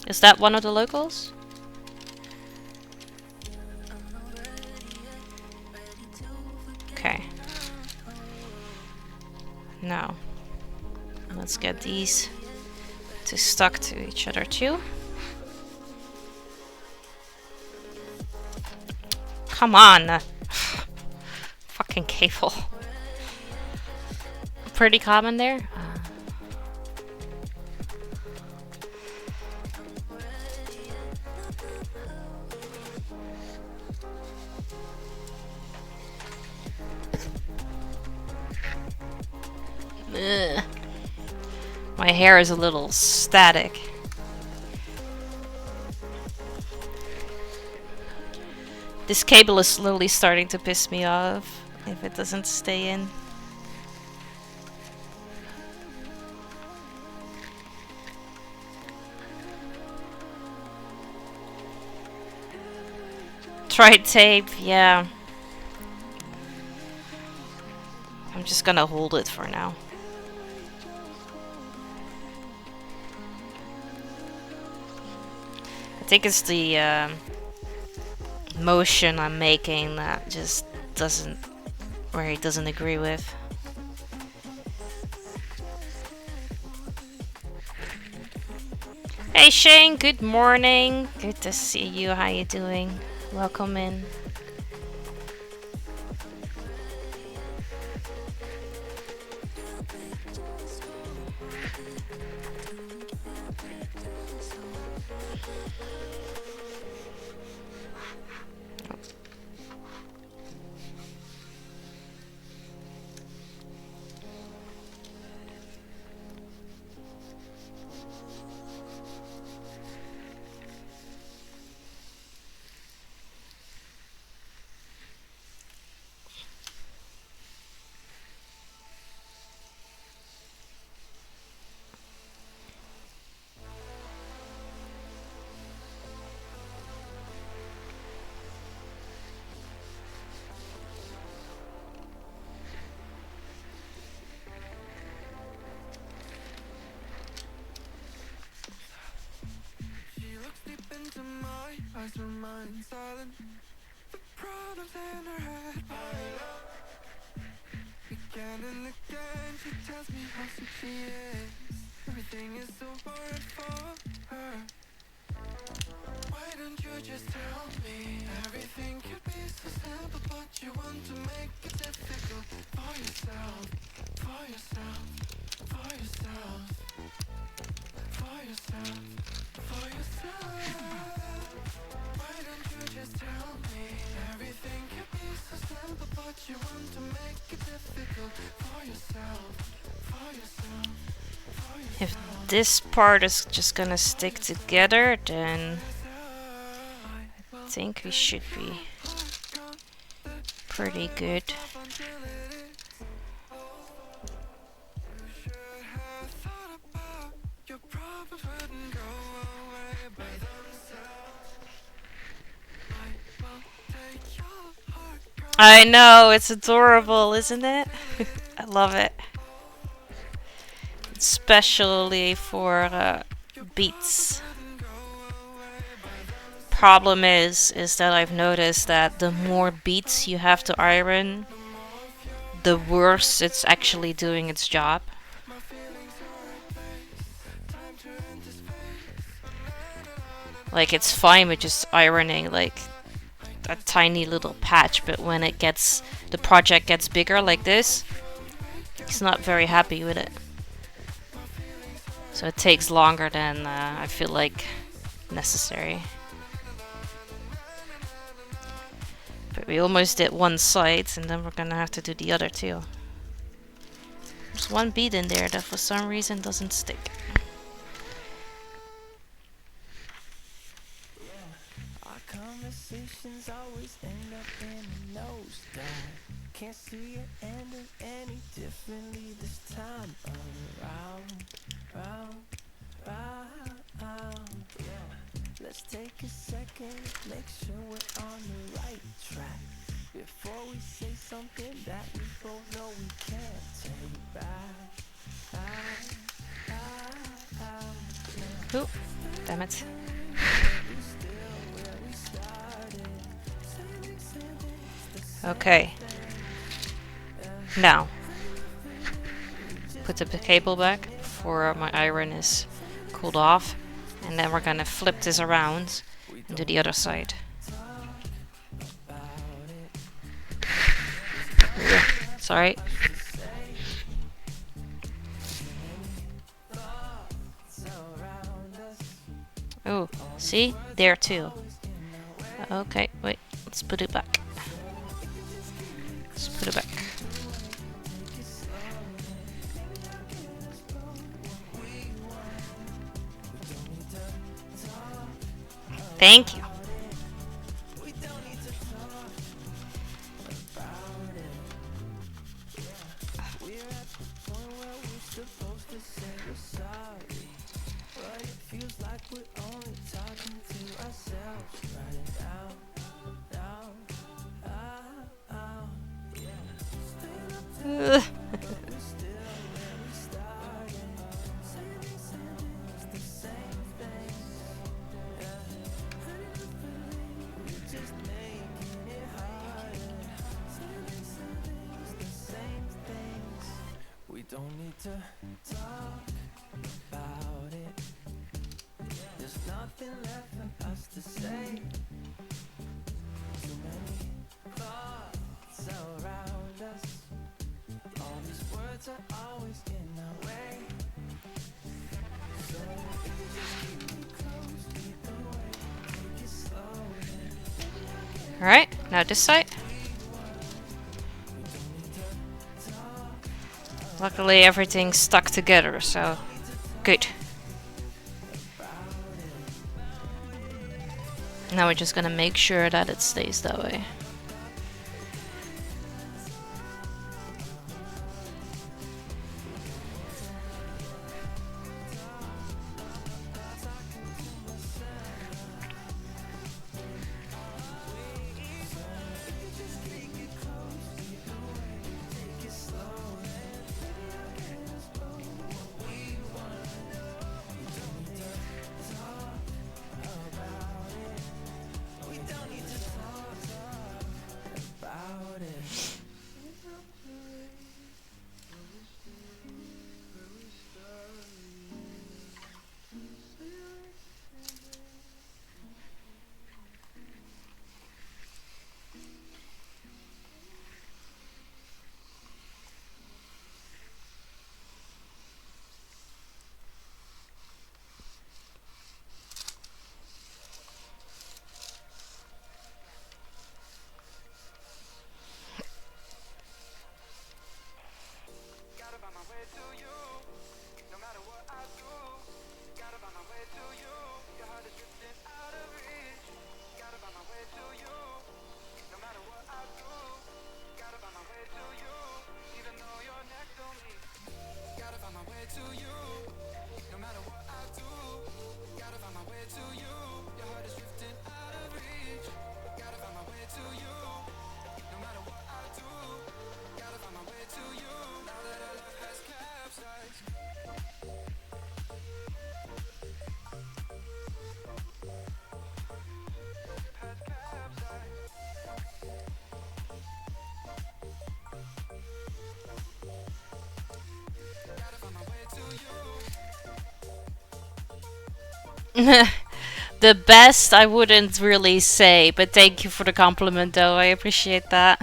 Is that one of the locals? Okay. Now, let's get these to stuck to each other too. Come on! Fucking cable. Pretty common there? Ugh. My hair is a little static. This cable is slowly starting to piss me off if it doesn't stay in. Try tape, yeah. I'm just gonna hold it for now. I think it's the motion I'm making that just doesn't, where he doesn't agree with. Hey Shane, good morning. Good to see you. How you doing? Welcome in. If this part is just gonna stick together, then I think we should be pretty good. I know, it's adorable, isn't it? I love it. Especially for beats. Problem is that I've noticed that the more beats you have to iron, the worse it's actually doing its job. Like, it's fine with just ironing like a tiny little patch, but when the project gets bigger like this, he's not very happy with it. So it takes longer than I feel like necessary. But we almost did one side, and then we're gonna have to do the other two. There's one bead in there that for some reason doesn't stick. Our conversations always end up in a nosedive. Can't see it ending any differently this time around. Yeah. Let's take a second, make sure we're on the right track. Before we say something that we both know we can't take back. Ooh, damn it. Okay. Now, put the cable back before my iron is cooled off, and then we're gonna flip this around and do the other side. Sorry. Oh, see? There too. Okay, wait, let's put it back. Let's put it back. Thank you. Ugh. We don't need to talk about it. There's nothing left for us to say. Too many thoughts around us. All these words are always in our way. So if you just keep me close, keep away, take it slow. Alright, now this side. Luckily everything's stuck together, so good. Now we're just gonna make sure that it stays that way. The best I wouldn't really say, but thank you for the compliment though, I appreciate that.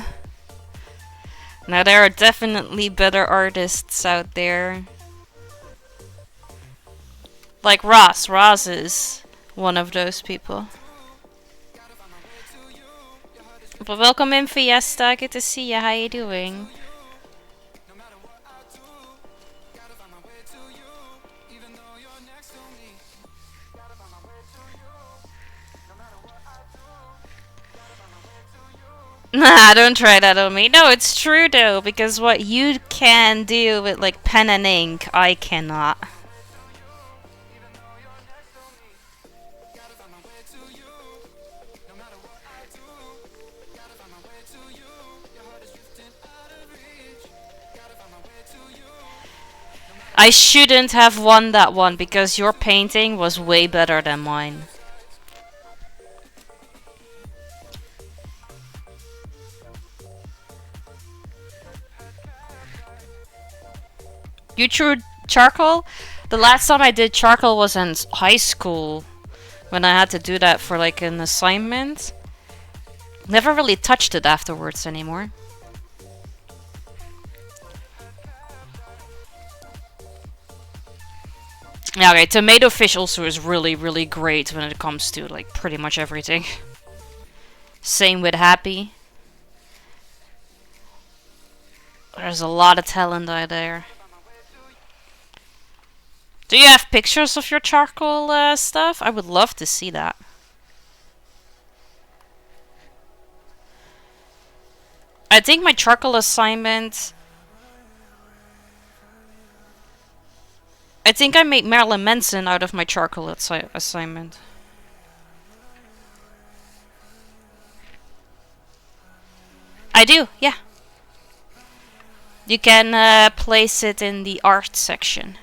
Now there are definitely better artists out there. Like Ross. Ross is one of those people. But welcome in, Fiesta. Good to see you. How you doing? Nah, don't try that on me. No, it's true though, because what you can do with like pen and ink, I cannot. I shouldn't have won that one because your painting was way better than mine. You drew charcoal? The last time I did charcoal was in high school, when I had to do that for like an assignment. Never really touched it afterwards anymore. Yeah, okay, tomato fish also is really, really great when it comes to like pretty much everything. Same with happy. There's a lot of talent out there. Do you have pictures of your charcoal stuff? I would love to see that. I think my charcoal assignment... I think I made Marilyn Manson out of my charcoal assignment. I do, yeah. You can place it in the art section.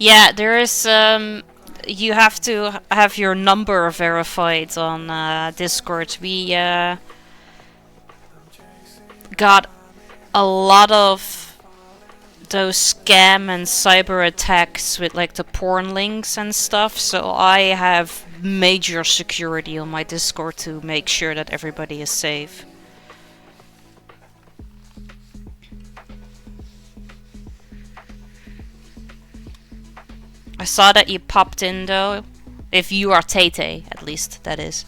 Yeah, there is you have to have your number verified on Discord. We got a lot of those scam and cyber attacks with like the porn links and stuff, so I have major security on my Discord to make sure that everybody is safe. I saw that you popped in though. If you are Tay-Tay, at least, that is.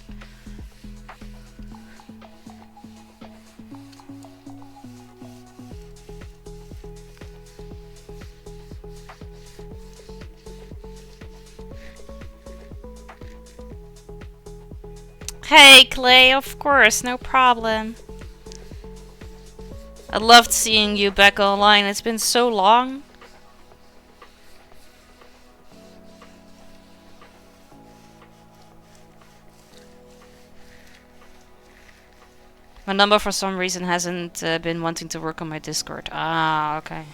Hey Clay, of course, no problem. I loved seeing you back online, it's been so long. My number for some reason hasn't been wanting to work on my Discord. Ah, okay.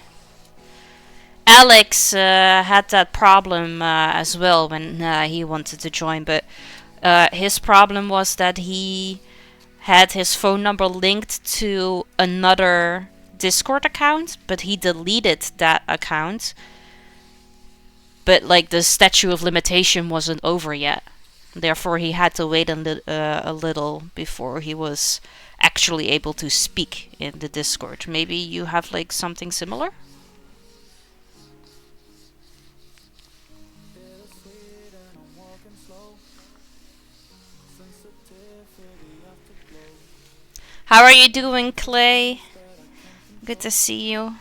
Alex had that problem as well when he wanted to join, but his problem was that he had his phone number linked to another Discord account, but he deleted that account but like the statute of limitation wasn't over yet. Therefore, he had to wait a little before he was actually able to speak in the Discord. Maybe you have like something similar? How are you doing, Clay? Good to see you.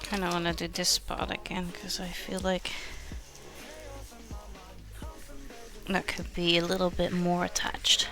Kinda wanna do this spot again because I feel like that could be a little bit more attached.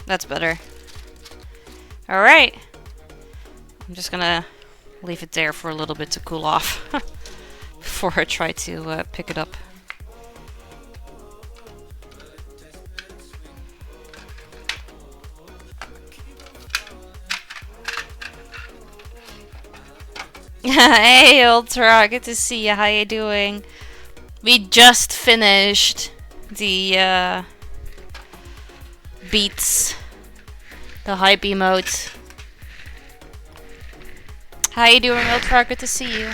That's better. Alright. I'm just gonna leave it there for a little bit to cool off before I try to pick it up. Hey Ultra, good to see you. How you doing? We just finished the beats, the Hype Emote. How you doing, Ultra? Good to see you.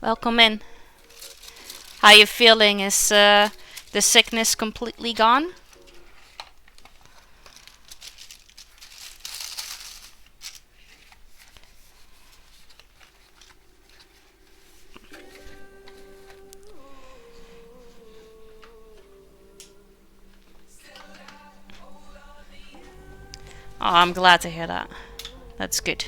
Welcome in. How you feeling? Is the sickness completely gone? Oh, I'm glad to hear that. That's good.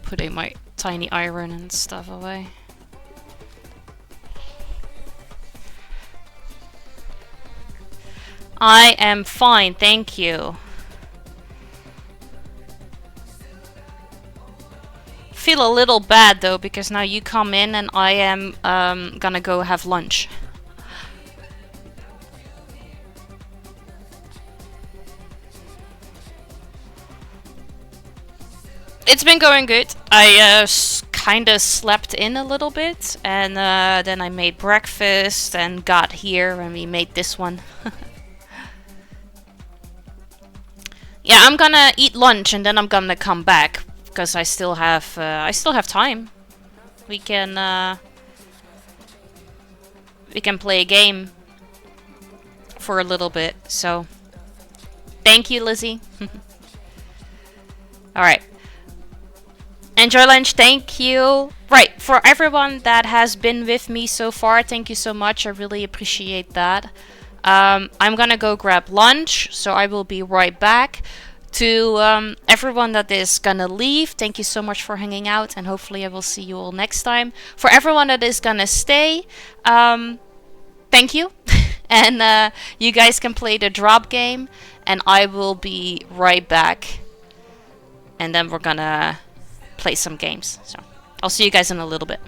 Putting my tiny iron and stuff away. I am fine, thank you. Feel a little bad though, because now you come in and I am gonna go have lunch. It's been going good. I kind of slept in a little bit, and then I made breakfast and got here and we made this one. Yeah, I'm gonna eat lunch and then I'm gonna come back because I still have time. We can play a game for a little bit. So, thank you, Lizzie. All right. Enjoy lunch. Thank you. Right, for everyone that has been with me so far, thank you so much. I really appreciate that. I'm gonna go grab lunch, so I will be right back. To everyone that is gonna leave, thank you so much for hanging out, and hopefully I will see you all next time. For everyone that is gonna stay, thank you. And you guys can play the drop game, and I will be right back. And then we're gonna play some games. So I'll see you guys in a little bit.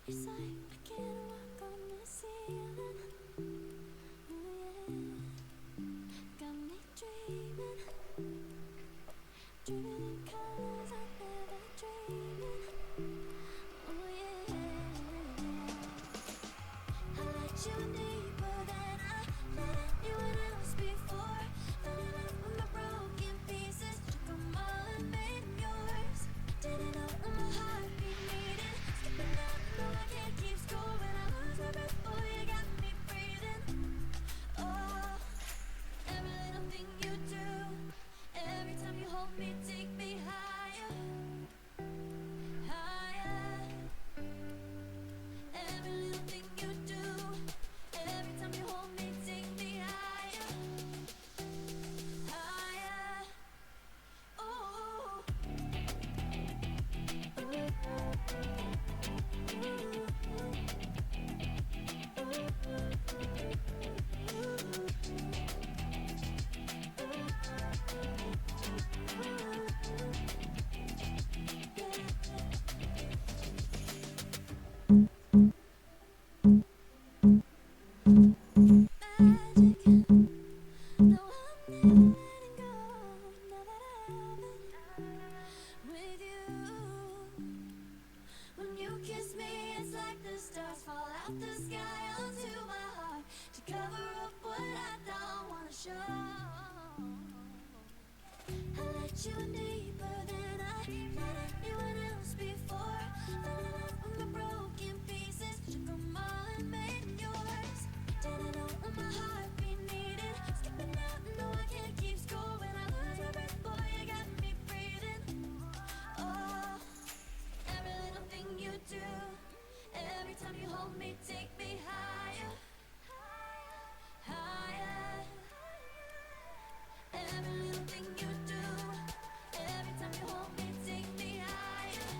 It's like I can't walk on the ceiling. Oh yeah, got me dreaming, dreaming in colors I never dreamed in. Oh yeah, I let you deeper than I let anyone else before. Fell in love with my broken pieces, took them all and made them yours. Didn't know what my heart be needing, skipping out, no I can't keep score. When I lose my breath, boy, you got me breathing. Oh, every little thing you do, every time you hold me, take me higher, higher. Every little thing you do, every time you hold me, take me higher, higher. Oh, magic. No, I'm never letting go. Now that I have it with you. When you kiss me, it's like the stars fall out the sky onto my heart to cover up what I don't wanna show. I let you in deeper than I let anyone else before. Fell in love with my broken pieces, took them all and made them yours. Didn't know what my heart be needing, skipping out, no I can't keep score. When I lose my breath, boy, you got me breathing. Oh, every little thing you do, every time you hold me, take me higher, higher. Every little thing you do, every time you hold me, take me higher,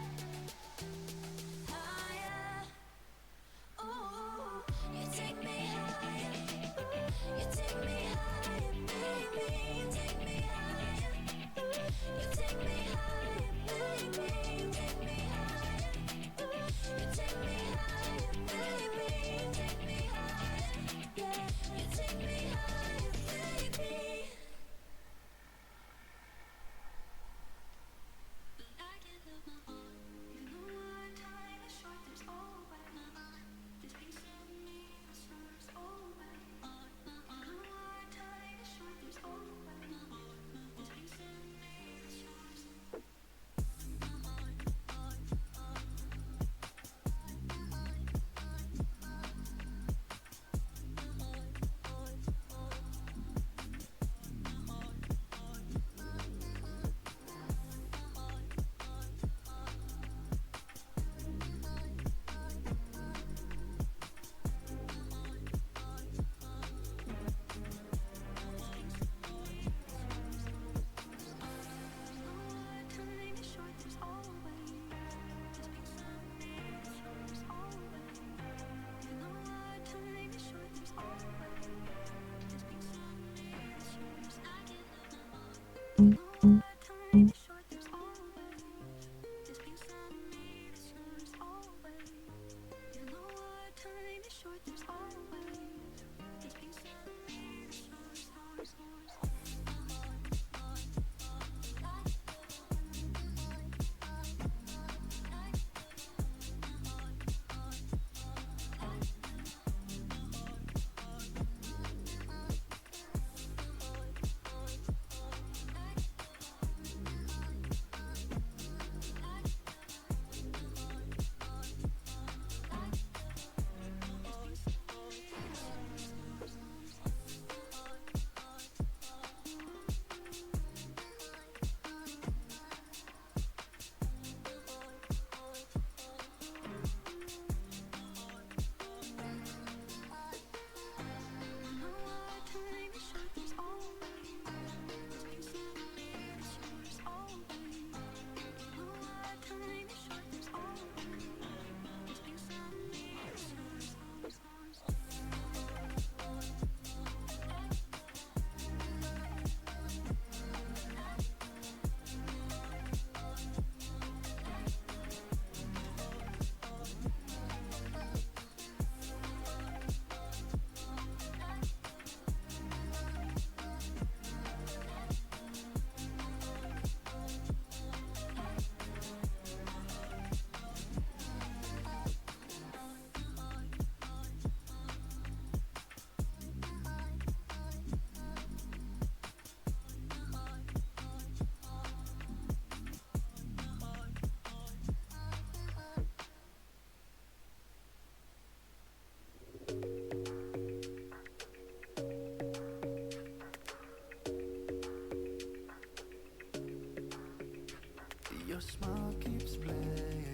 keeps playing.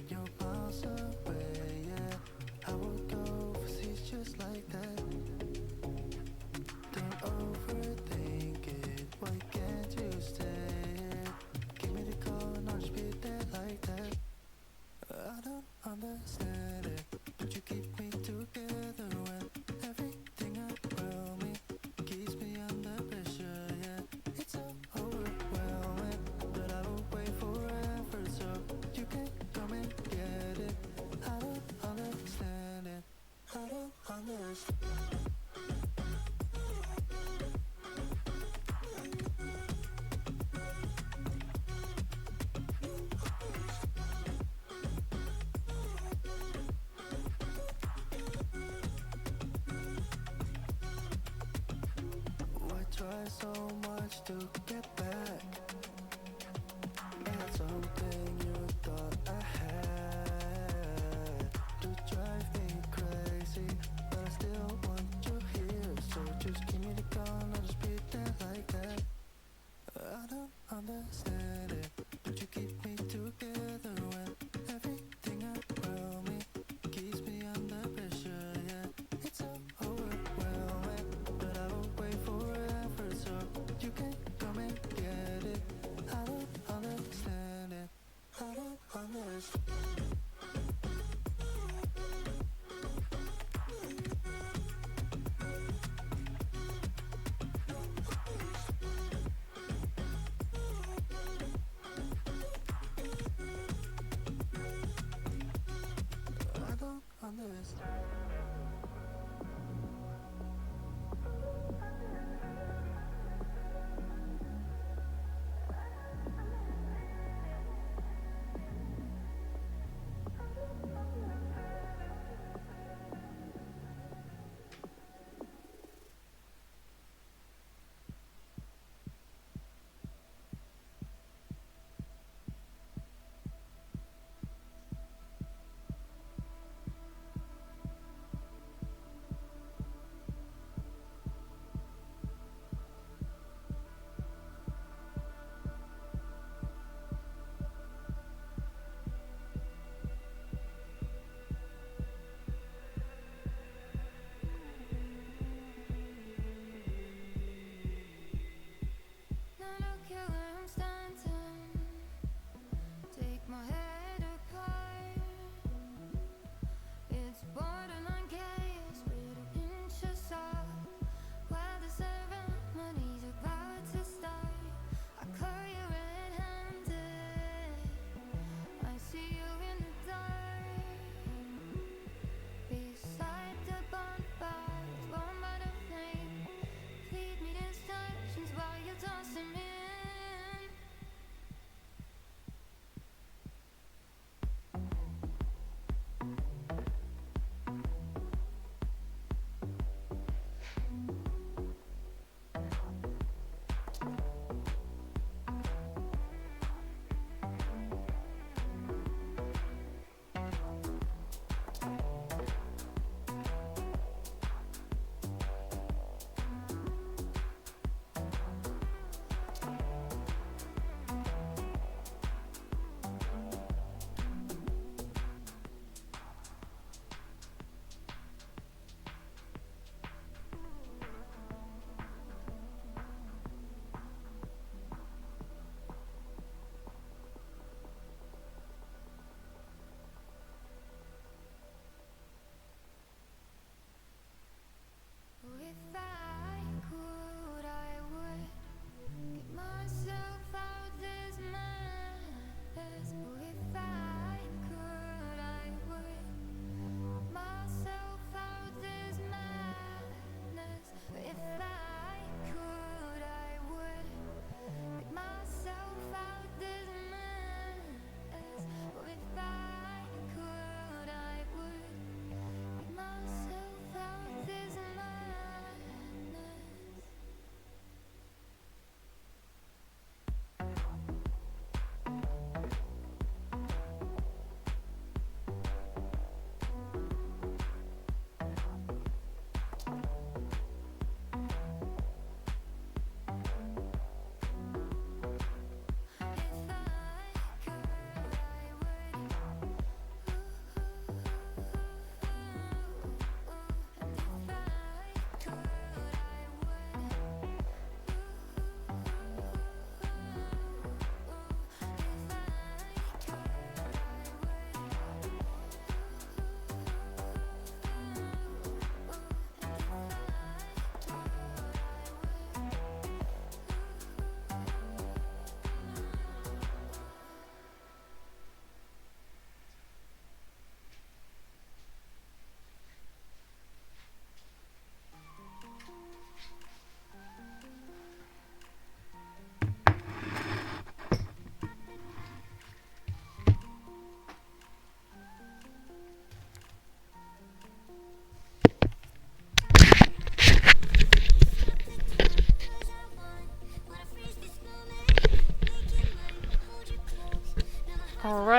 You're miles away, yeah. I would go overseas just like that. Don't overthink it. Why can't you stay here? Give me the call and I'll just be there like that. I don't understand it, but you keep me together when everything around me keeps me under pressure. Yeah, it's so overwhelming, but I will wait forever so you can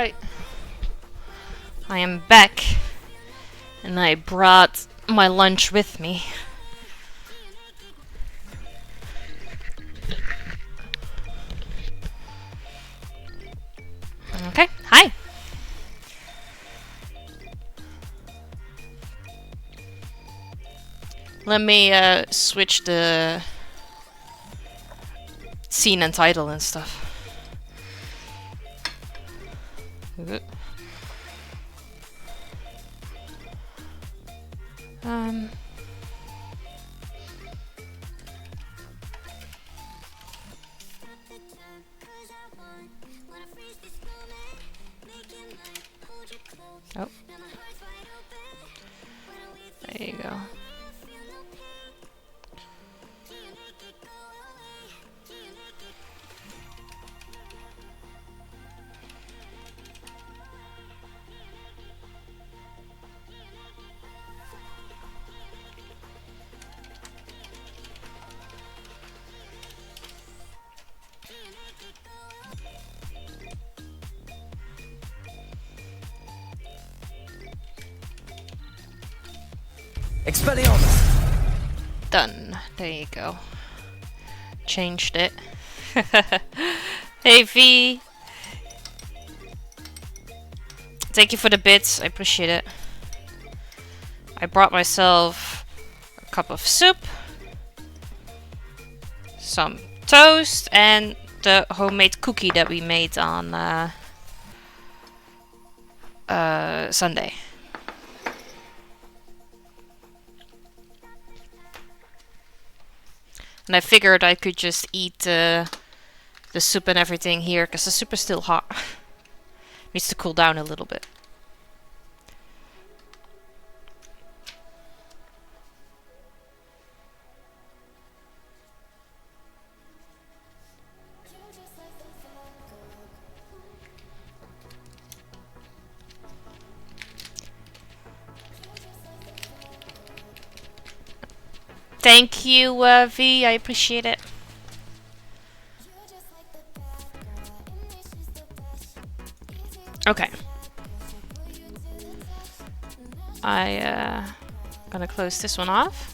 Alright. I am back. And I brought my lunch with me. Okay, hi. Let me switch the scene and title and stuff. Um. Oh. There you go. Expelliarmus! Done. There you go. Changed it. Hey V! Thank you for the bits, I appreciate it. I brought myself a cup of soup, some toast, and the homemade cookie that we made on Sunday. And I figured I could just eat the soup and everything here, because the soup is still hot. Needs to cool down a little bit. Thank you, V. I appreciate it. Okay. Gonna close this one off.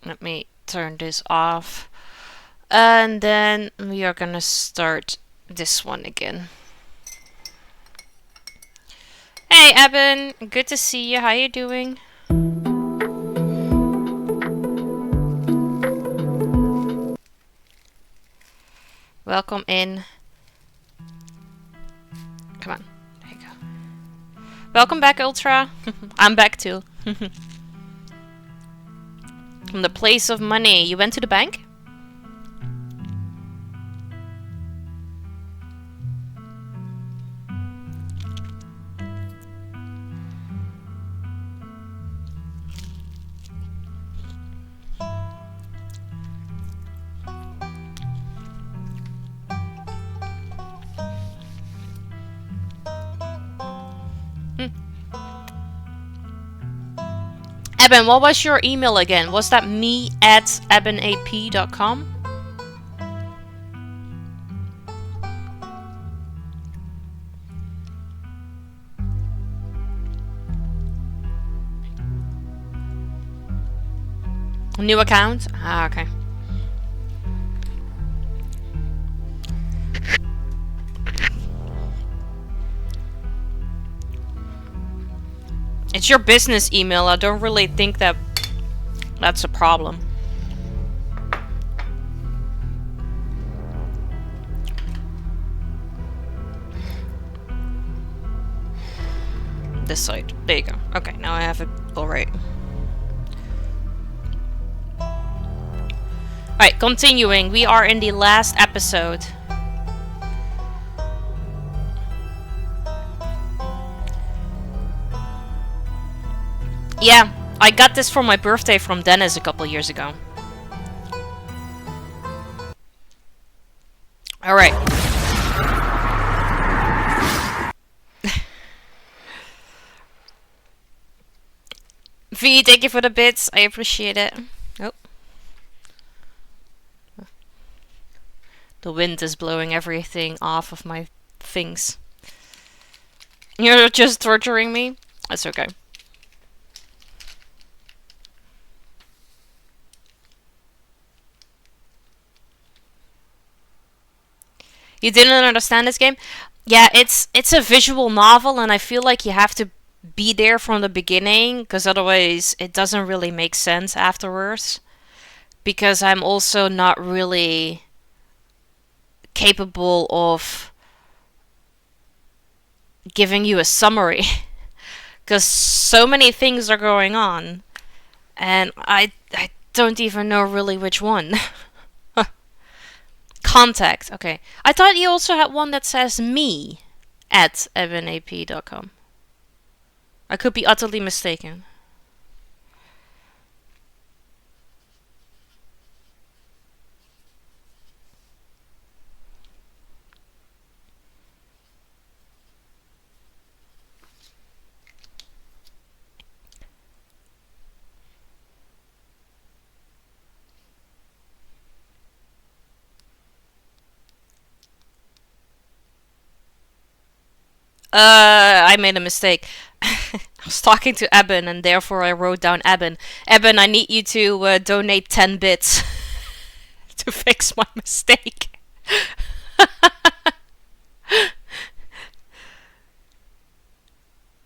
Let me turn this off. And then we are gonna start this one again. Hey Eben, good to see you. How you doing? Welcome in. Come on, there you go. Welcome back, Ultra. I'm back too. From the place of money. You went to the bank? Eben, what was your email again? Was that me@ebenap.com? New account? Ah, okay. It's your business email. I don't really think that that's a problem. This side. There you go. Okay, now I have it all right. Alright, continuing. We are in the last episode. Yeah, I got this for my birthday from Dennis a couple years ago. Alright. V, thank you for the bits. I appreciate it. Oh. The wind is blowing everything off of my things. You're just torturing me? That's okay. You didn't understand this game? Yeah, it's a visual novel, and I feel like you have to be there from the beginning, because otherwise it doesn't really make sense afterwards. Because I'm also not really capable of giving you a summary. Because so many things are going on, and I don't even know really which one. Contact. Okay. I thought you also had one that says me@ebenap.com. I could be utterly mistaken. I made a mistake. I was talking to Eben, and therefore I wrote down Eben. Eben, I need you to donate 10 bits to fix my mistake.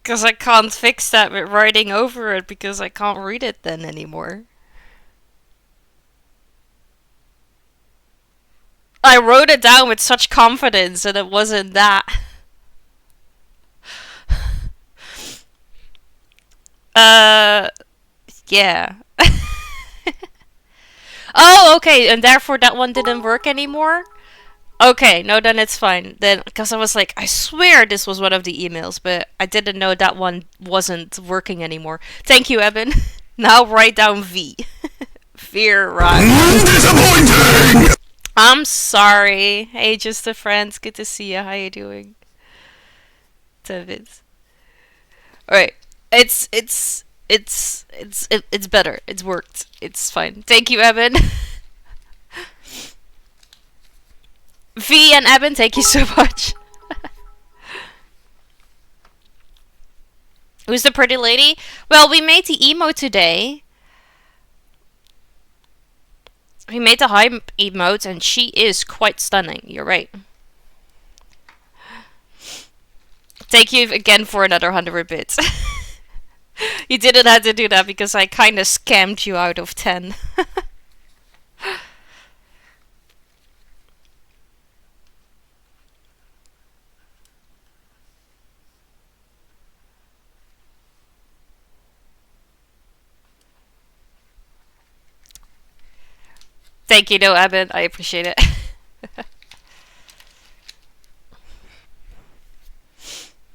Because I can't fix that with writing over it, because I can't read it then anymore. I wrote it down with such confidence, and it wasn't that. Yeah. Oh, okay, and therefore that one didn't work anymore? Okay, no, then it's fine. Then, because I was like, I swear this was one of the emails, but I didn't know that one wasn't working anymore. Thank you, Eben. Now write down V. Fear rock. Disappointing! I'm sorry. Hey, just a friend. Good to see you. How you doing? David. Alright. It's better. It's worked. It's fine. Thank you, Eben. V and Eben, thank you so much. Who's the pretty lady? Well, we made the emote today. We made the Hype Emote, and she is quite stunning. You're right. Thank you again for another 100 bits. You didn't have to do that because I kind of scammed you out of 10. Thank you, no, Eben. I appreciate it.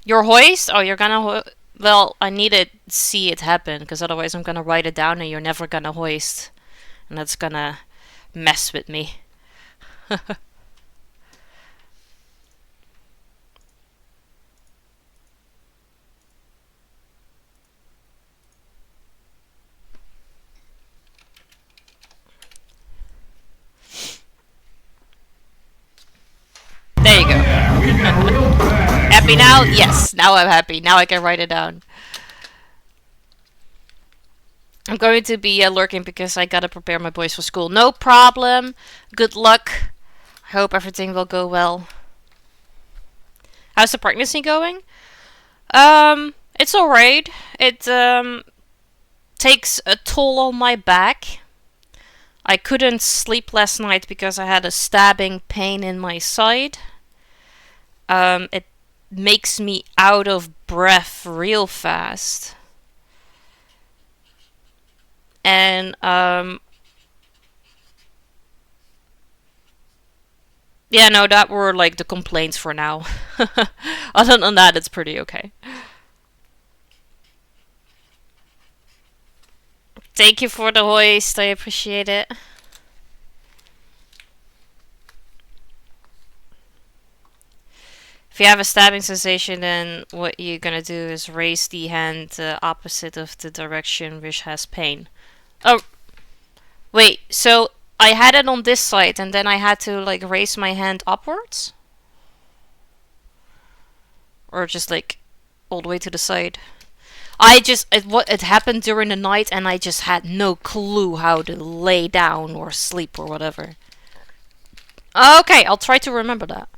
Your hoist? Oh, you're gonna well, I need to see it happen, because otherwise I'm gonna write it down and you're never gonna hoist. And that's gonna mess with me. happy now? Yes, now I'm happy. Now I can write it down. I'm going to be lurking because I gotta prepare my boys for school. No problem. Good luck. I hope everything will go well. How's the pregnancy going? It's alright. It takes a toll on my back. I couldn't sleep last night because I had a stabbing pain in my side. It makes me out of breath real fast. And yeah, no, that were like the complaints for now. Other than that, it's pretty okay. Thank you for the hoist, I appreciate it. If you have a stabbing sensation, then what you're gonna do is raise the hand opposite of the direction which has pain. Oh, wait, so I had it on this side and then I had to like raise my hand upwards? Or just like all the way to the side? It happened during the night and I just had no clue how to lay down or sleep or whatever. Okay, I'll try to remember that.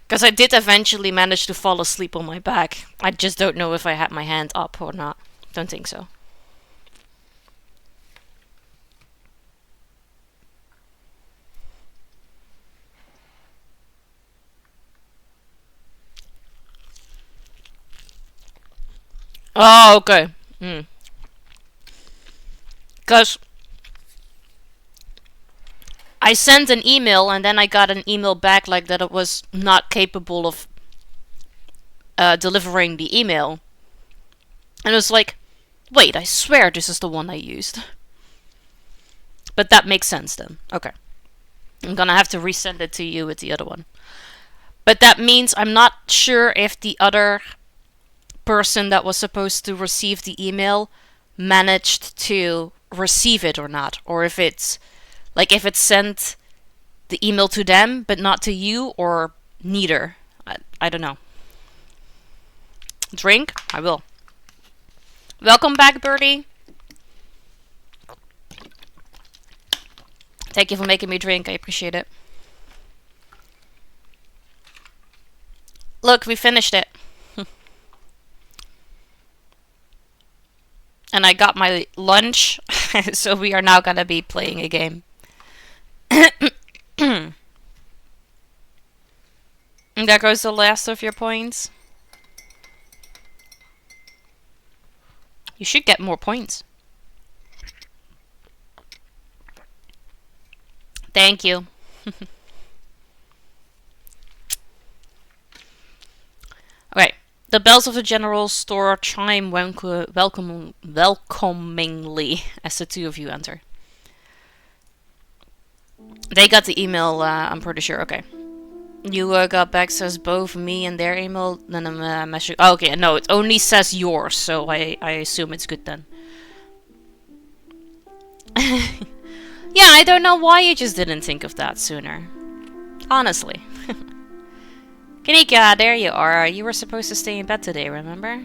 Because I did eventually manage to fall asleep on my back. I just don't know if I had my hand up or not. Don't think so. Oh, okay. Because I sent an email and then I got an email back like that it was not capable of delivering the email. And it was like, wait, I swear this is the one I used. But that makes sense then. Okay. I'm gonna have to resend it to you with the other one. But that means I'm not sure if the other person that was supposed to receive the email managed to receive it or not. Or if it's like if it sent the email to them but not to you, or neither. I don't know. Drink? I will. Welcome back, Birdie. Thank you for making me drink. I appreciate it. Look, we finished it. And I got my lunch, so we are now gonna be playing a game. And there goes the last of your points. You should get more points. Thank you. Okay. The bells of the general store chime welcomingly as the two of you enter. They got the email, I'm pretty sure. Okay. You got back, says both me and their email. Then I'm messaging. Oh, okay, no, it only says yours, so I assume it's good then. Yeah, I don't know why you just didn't think of that sooner. Honestly. Kanika, there you are. You were supposed to stay in bed today, remember?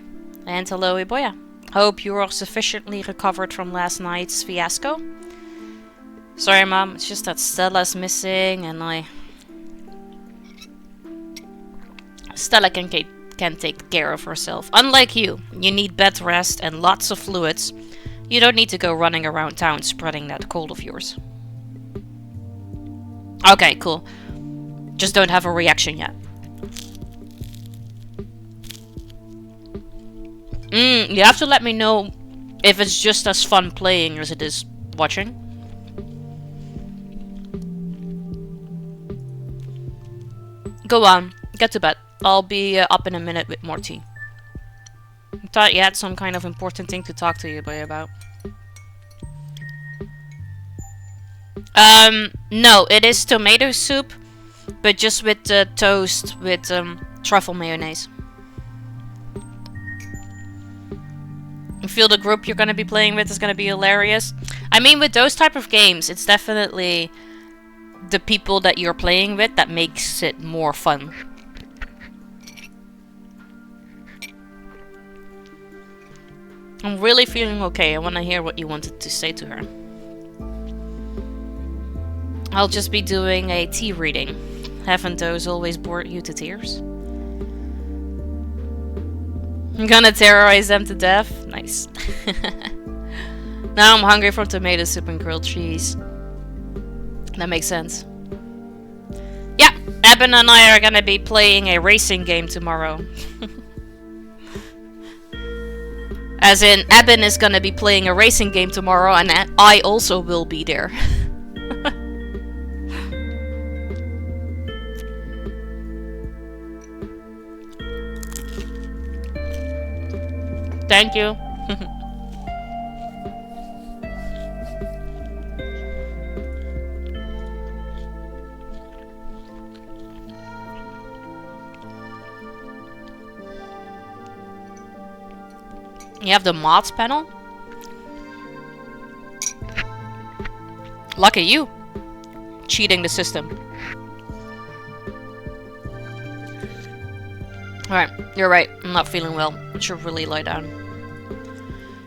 And hello, Iboya. Hope you are sufficiently recovered from last night's fiasco. Sorry, Mom. It's just that Stella's missing, and Stella can take care of herself. Unlike you, you need bed rest and lots of fluids. You don't need to go running around town spreading that cold of yours. Okay, cool. Just don't have a reaction yet. You have to let me know if it's just as fun playing as it is watching. Go on, get to bed. I'll be up in a minute with more tea. I thought you had some kind of important thing to talk to you about. No, it is tomato soup, but just with toast with truffle mayonnaise. I feel the group you're gonna be playing with is gonna be hilarious. I mean, with those type of games, it's definitely the people that you're playing with that makes it more fun. I'm really feeling okay. I want to hear what you wanted to say to her. I'll just be doing a tea reading. Haven't those always bored you to tears? I'm gonna terrorize them to death? Nice. Now I'm hungry for tomato soup and grilled cheese. That makes sense. Yeah, Eben and I are gonna be playing a racing game tomorrow. As in, Eben is gonna be playing a racing game tomorrow, and I also will be there. Thank you. You have the mods panel? Lucky you. Cheating the system. Alright, you're right. I'm not feeling well. I should really lie down.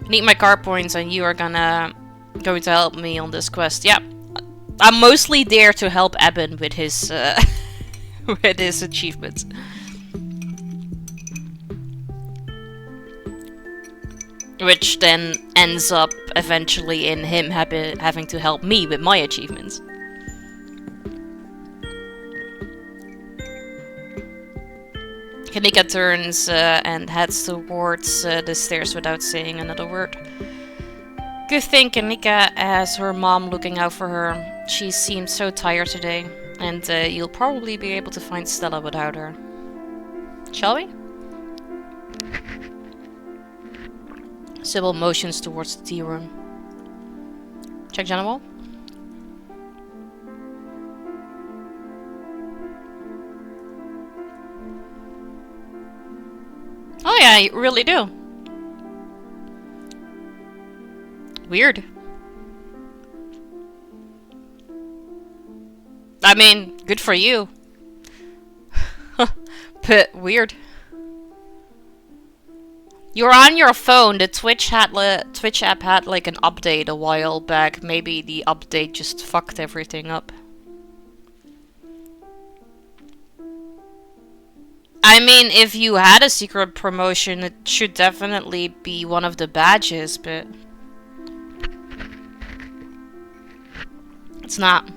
I need my car points and you are going to help me on this quest. Yeah. I'm mostly there to help Eben with his with his achievements. Which then ends up eventually in him having to help me with my achievements. Kanika turns and heads towards the stairs without saying another word. Good thing Kanika has her mom looking out for her. She seems so tired today, and you'll probably be able to find Stella without her. Shall we? Sybil motions towards the tea room. Check general. Oh yeah, you really do. Weird. I mean, good for you. But weird. You're on your phone. The Twitch app had like an update a while back. Maybe the update just fucked everything up. I mean, if you had a secret promotion, it should definitely be one of the badges, but it's not.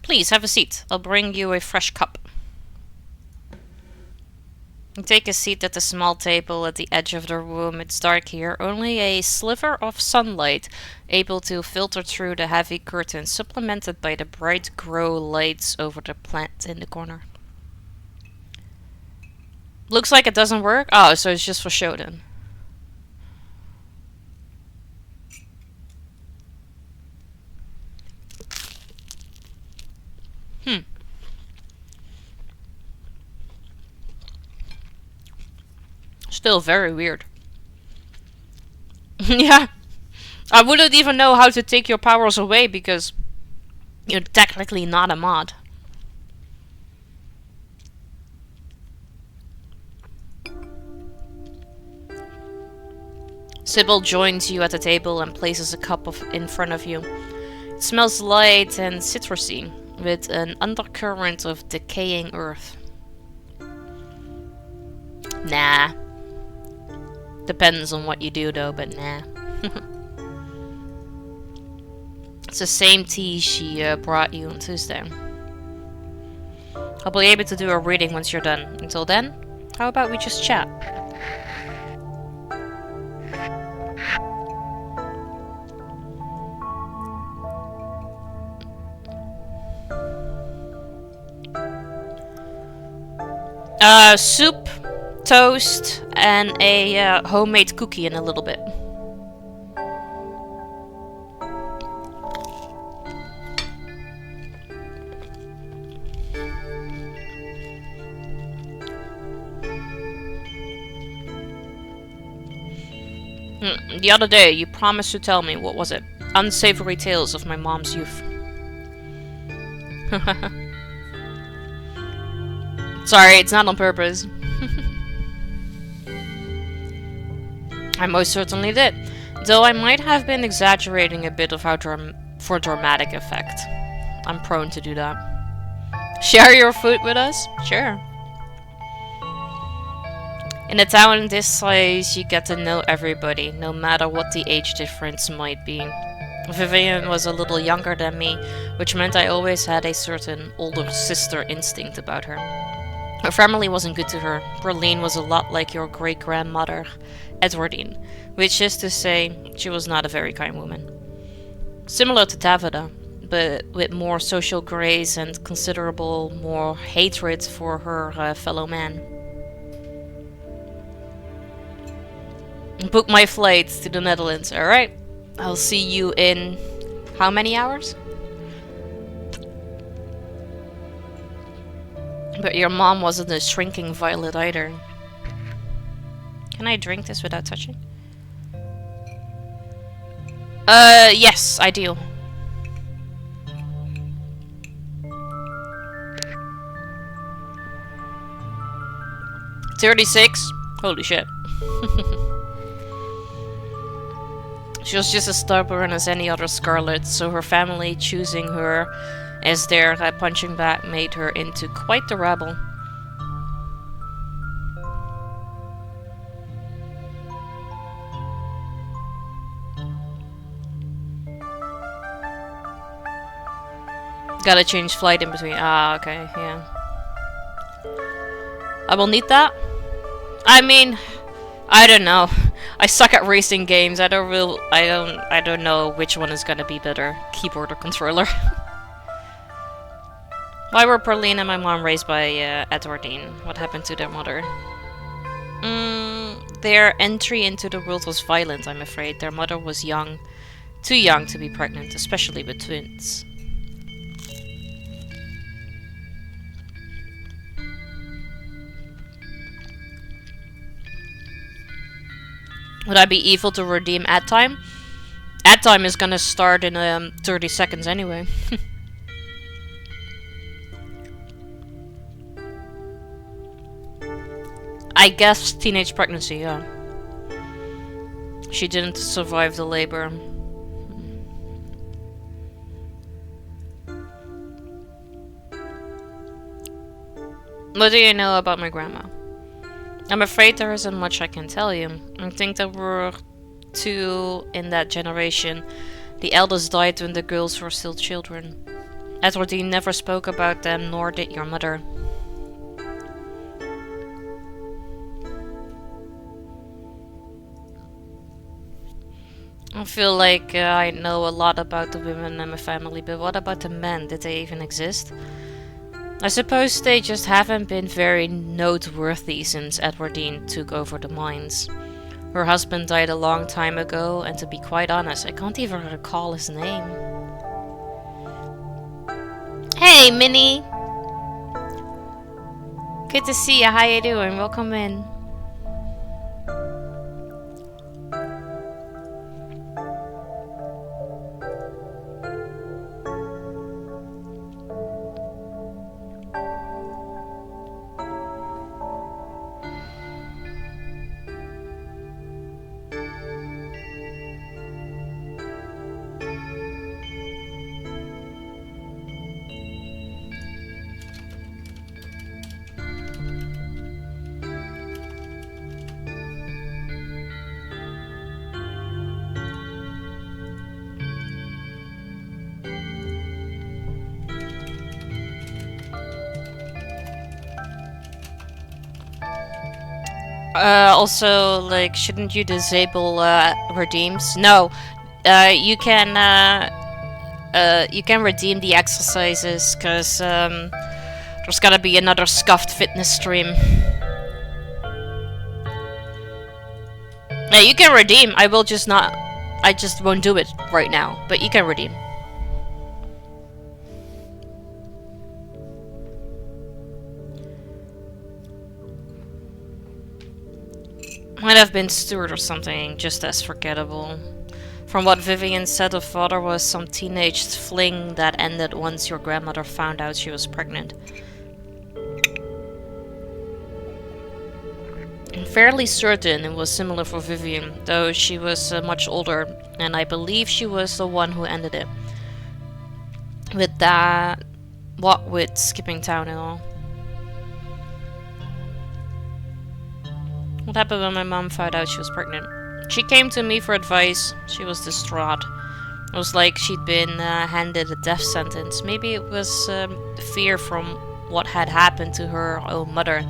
Please, have a seat. I'll bring you a fresh cup. Take a seat at the small table at the edge of the room. It's dark here. Only a sliver of sunlight able to filter through the heavy curtains, supplemented by the bright grow lights over the plant in the corner. Looks like it doesn't work. Oh, so it's just for show then. Still very weird. Yeah. I wouldn't even know how to take your powers away because you're technically not a mod. Sybil joins you at the table and places a cup in front of you. It smells light and citrusy, with an undercurrent of decaying earth. Nah. Depends on what you do though, but nah. It's the same tea she brought you on Tuesday. I'll be able to do a reading once you're done. Until then, how about we just chat? Soup, toast, and a homemade cookie in a little bit. The other day, you promised to tell me, what was it? Unsavory tales of my mom's youth. Sorry, it's not on purpose. I most certainly did. Though I might have been exaggerating a bit of how for dramatic effect. I'm prone to do that. Share your food with us? Sure. In a town this size, you get to know everybody, no matter what the age difference might be. Vivian was a little younger than me, which meant I always had a certain older sister instinct about her. Her family wasn't good to her. Berlin was a lot like your great-grandmother, Edwardine, which is to say, she was not a very kind woman. Similar to Davida, but with more social grace and considerable more hatred for her fellow man. Book my flight to the Netherlands, alright? I'll see you in how many hours? But your mom wasn't a shrinking violet either. Can I drink this without touching? Yes, I do. $36? Holy shit. She was just as stubborn as any other Scarlet, so her family choosing her as their punching bag made her into quite the rebel. Gotta change flight in between. Ah, okay, yeah. I will need that. I mean, I don't know. I suck at racing games. I don't know which one is gonna be better, keyboard or controller. Why were Perlene and my mom raised by Edwardine? What happened to their mother? Their entry into the world was violent, I'm afraid. Their mother was young. Too young to be pregnant, especially with twins. Would I be evil to redeem ad time? Ad time is gonna start in 30 seconds anyway. I guess teenage pregnancy, yeah. She didn't survive the labor. What do you know about my grandma? I'm afraid there isn't much I can tell you. I think there were two in that generation. The eldest died when the girls were still children. Edwardine never spoke about them, nor did your mother. I feel like I know a lot about the women in my family, but what about the men? Did they even exist? I suppose they just haven't been very noteworthy since Edwardine took over the mines. Her husband died a long time ago, and to be quite honest, I can't even recall his name. Hey, Minnie! Good to see you. How you doing? Welcome in. Also, like, shouldn't you disable redeems? No, you can redeem the exercises, cause there's gotta be another scuffed fitness stream. Yeah, you can redeem. I will just not. I just won't do it right now. But you can redeem. Might have been Stuart or something, just as forgettable. From what Vivian said, her father was some teenage fling that ended once your grandmother found out she was pregnant. I'm fairly certain it was similar for Vivian, though she was much older, and I believe she was the one who ended it. With that, what with skipping town and all. What happened when my mom found out she was pregnant? She came to me for advice. She was distraught. It was like she'd been handed a death sentence. Maybe it was fear from what had happened to her own mother.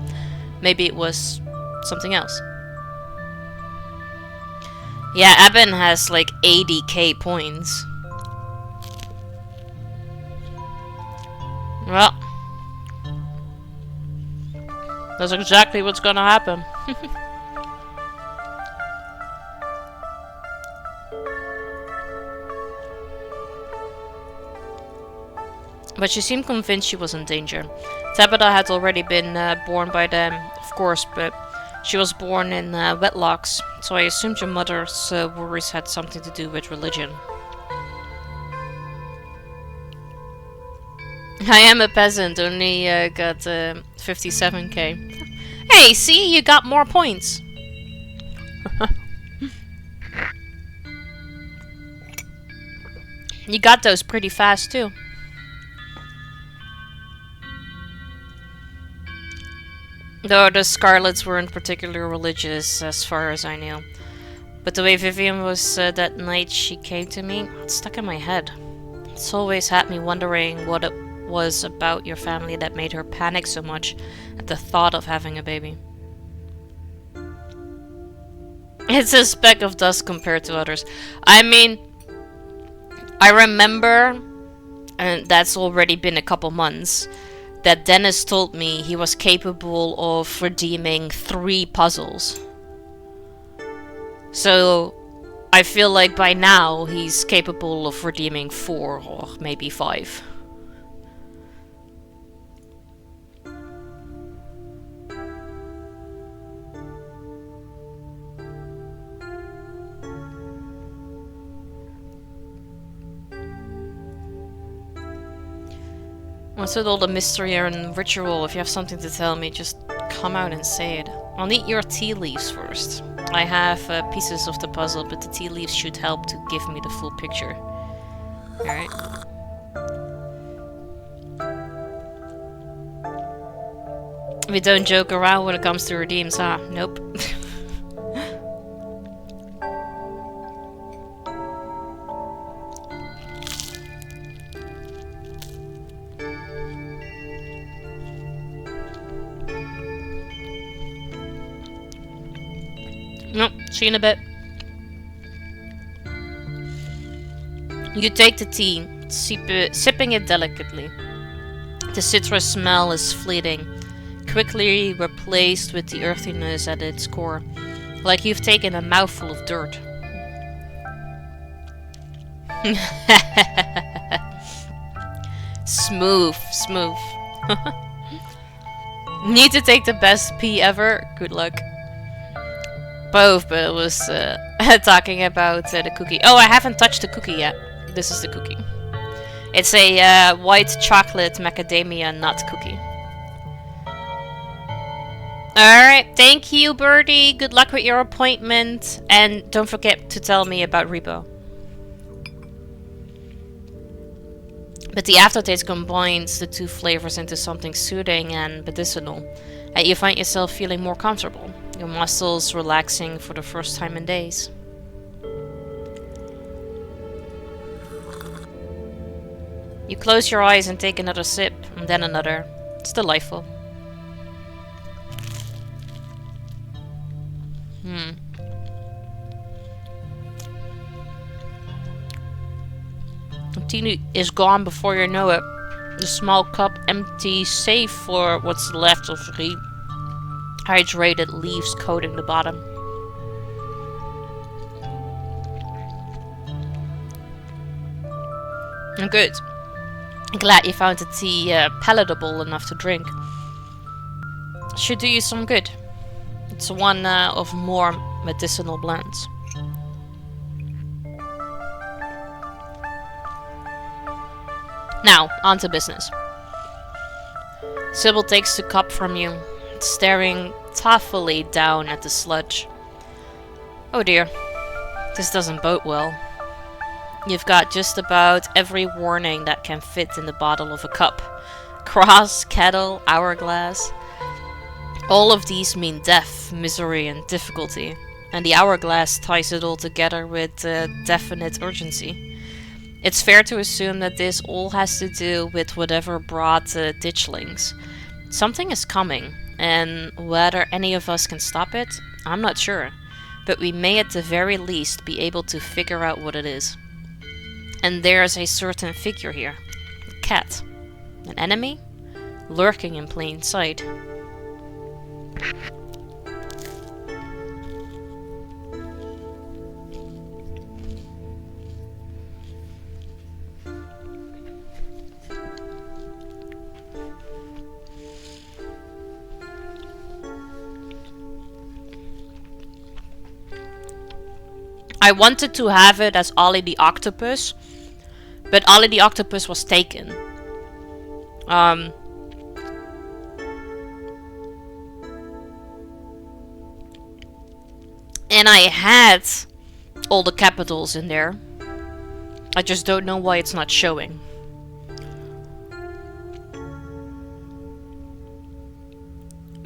Maybe it was something else. Yeah, Eben has like 80k points. Well, that's exactly what's gonna happen. But she seemed convinced she was in danger. Tabitha had already been born by them, of course, but she was born in wedlocks, so I assumed your mother's worries had something to do with religion. I am a peasant, only got 57k. Hey, see, you got more points. You got those pretty fast too. Though the Scarlets weren't particularly religious, as far as I knew. But the way Vivian was that night she came to me, it's stuck in my head. It's always had me wondering what it was about your family that made her panic so much at the thought of having a baby. It's a speck of dust compared to others. I mean, I remember, and that's already been a couple months, that Dennis told me he was capable of redeeming 3 puzzles. So I feel like by now he's capable of redeeming 4 or maybe 5. What's with all the mystery and ritual? If you have something to tell me, just come out and say it. I'll need your tea leaves first. I have pieces of the puzzle, but the tea leaves should help to give me the full picture. Alright. We don't joke around when it comes to redeems, huh? Nope. Nope, see you in a bit. You take the tea, sipping it delicately. The citrus smell is fleeting, quickly replaced with the earthiness at its core, like you've taken a mouthful of dirt. Smooth. Need to take the best pee ever? Good luck. Both, but it was talking about the cookie. Oh, I haven't touched the cookie yet. This is the cookie. It's a white chocolate macadamia nut cookie. Alright, thank you, Birdie. Good luck with your appointment. And don't forget to tell me about Repo. But the aftertaste combines the 2 flavors into something soothing and medicinal. And you find yourself feeling more comfortable. Your muscles relaxing for the first time in days. You close your eyes and take another sip, and then another. It's delightful. The tea is gone before you know it. The small cup empties, save for what's left of rehydrated leaves coating the bottom. Good. Glad you found the tea palatable enough to drink. Should do you some good. It's one of more medicinal blends. Now, on to business. Sybil takes the cup from you, staring thoughtfully down at the sludge. Oh dear, this doesn't bode well. You've got just about every warning that can fit in the bottle of a cup. Cross, kettle, hourglass. All of these mean death, misery, and difficulty. And the hourglass ties it all together with definite urgency. It's fair to assume that this all has to do with whatever brought ditchlings. Something is coming, and whether any of us can stop it, I'm not sure. But we may at the very least be able to figure out what it is. And there's a certain figure here. A cat. An enemy? Lurking in plain sight. I wanted to have it as Ollie the Octopus, but Ollie the Octopus was taken. And I had all the capitals in there. I just don't know why it's not showing.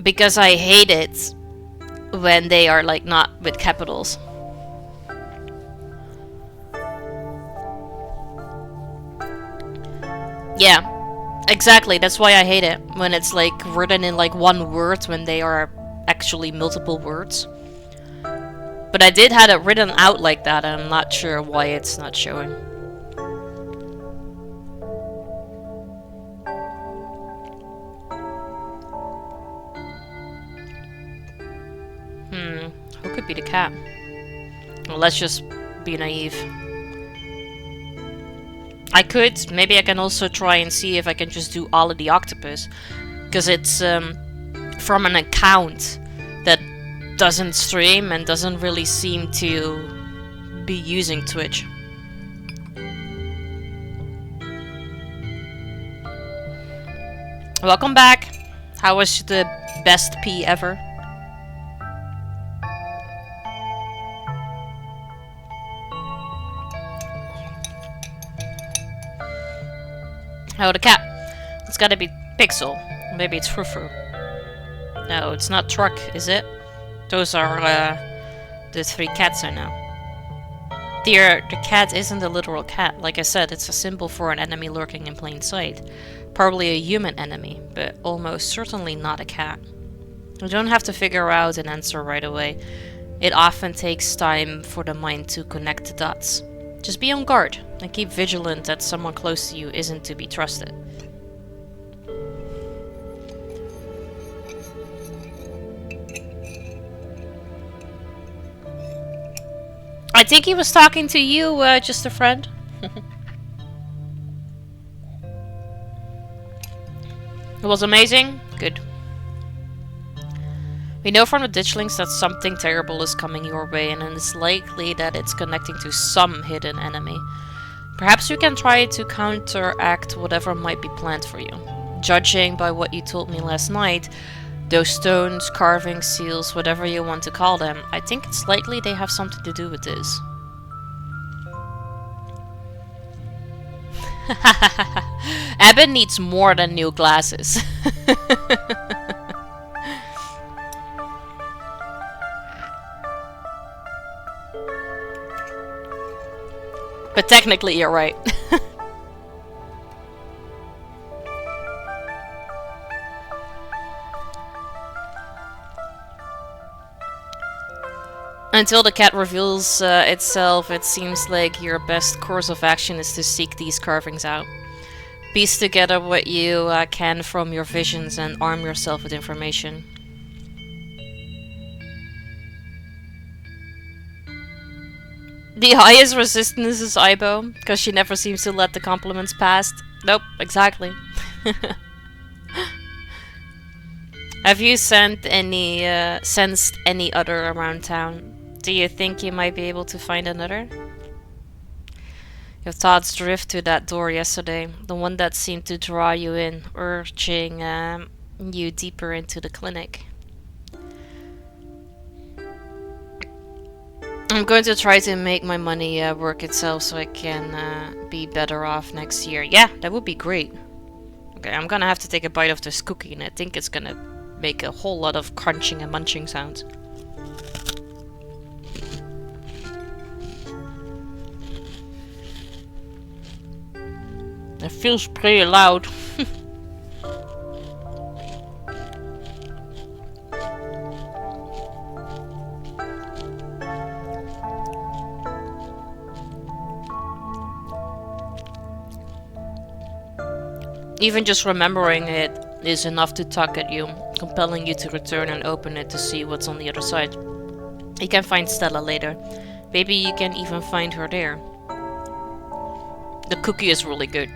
Because I hate it when they are like not with capitals. Yeah, exactly. That's why I hate it. When it's like written in like one word when they are actually multiple words. But I did have it written out like that and I'm not sure why it's not showing. Who could be the cat? Well, let's just be naive. I could, maybe I can also try and see if I can just do Ollie the Octopus. Because it's from an account that doesn't stream and doesn't really seem to be using Twitch. Welcome back. How was the best pee ever? Oh, the cat. It's gotta be Pixel. Maybe it's Frou-Frou. No, it's not Truck, is it? Those are the three cats I know. The cat isn't a literal cat. Like I said, it's a symbol for an enemy lurking in plain sight. Probably a human enemy, but almost certainly not a cat. You don't have to figure out an answer right away. It often takes time for the mind to connect the dots. Just be on guard and keep vigilant that someone close to you isn't to be trusted. I think he was talking to you, just a friend. It was amazing? Good. We know from the ditchlings that something terrible is coming your way, and it's likely that it's connecting to some hidden enemy. Perhaps you can try to counteract whatever might be planned for you. Judging by what you told me last night, those stones, carvings, seals, whatever you want to call them, I think it's likely they have something to do with this. Eben needs more than new glasses. But technically, you're right. Until the cat reveals itself, it seems like your best course of action is to seek these carvings out. Piece together what you can from your visions and arm yourself with information. The highest resistance is Ibo, because she never seems to let the compliments pass. Nope, exactly. Have you sensed any other around town? Do you think you might be able to find another? Your thoughts drift to that door yesterday, the one that seemed to draw you in, urging you deeper into the clinic. I'm going to try to make my money work itself so I can be better off next year. Yeah, that would be great. Okay, I'm gonna have to take a bite of this cookie and I think it's gonna make a whole lot of crunching and munching sounds. It feels pretty loud. Even just remembering it is enough to tug at you, compelling you to return and open it to see what's on the other side. You can find Stella later. Maybe you can even find her there. The cookie is really good.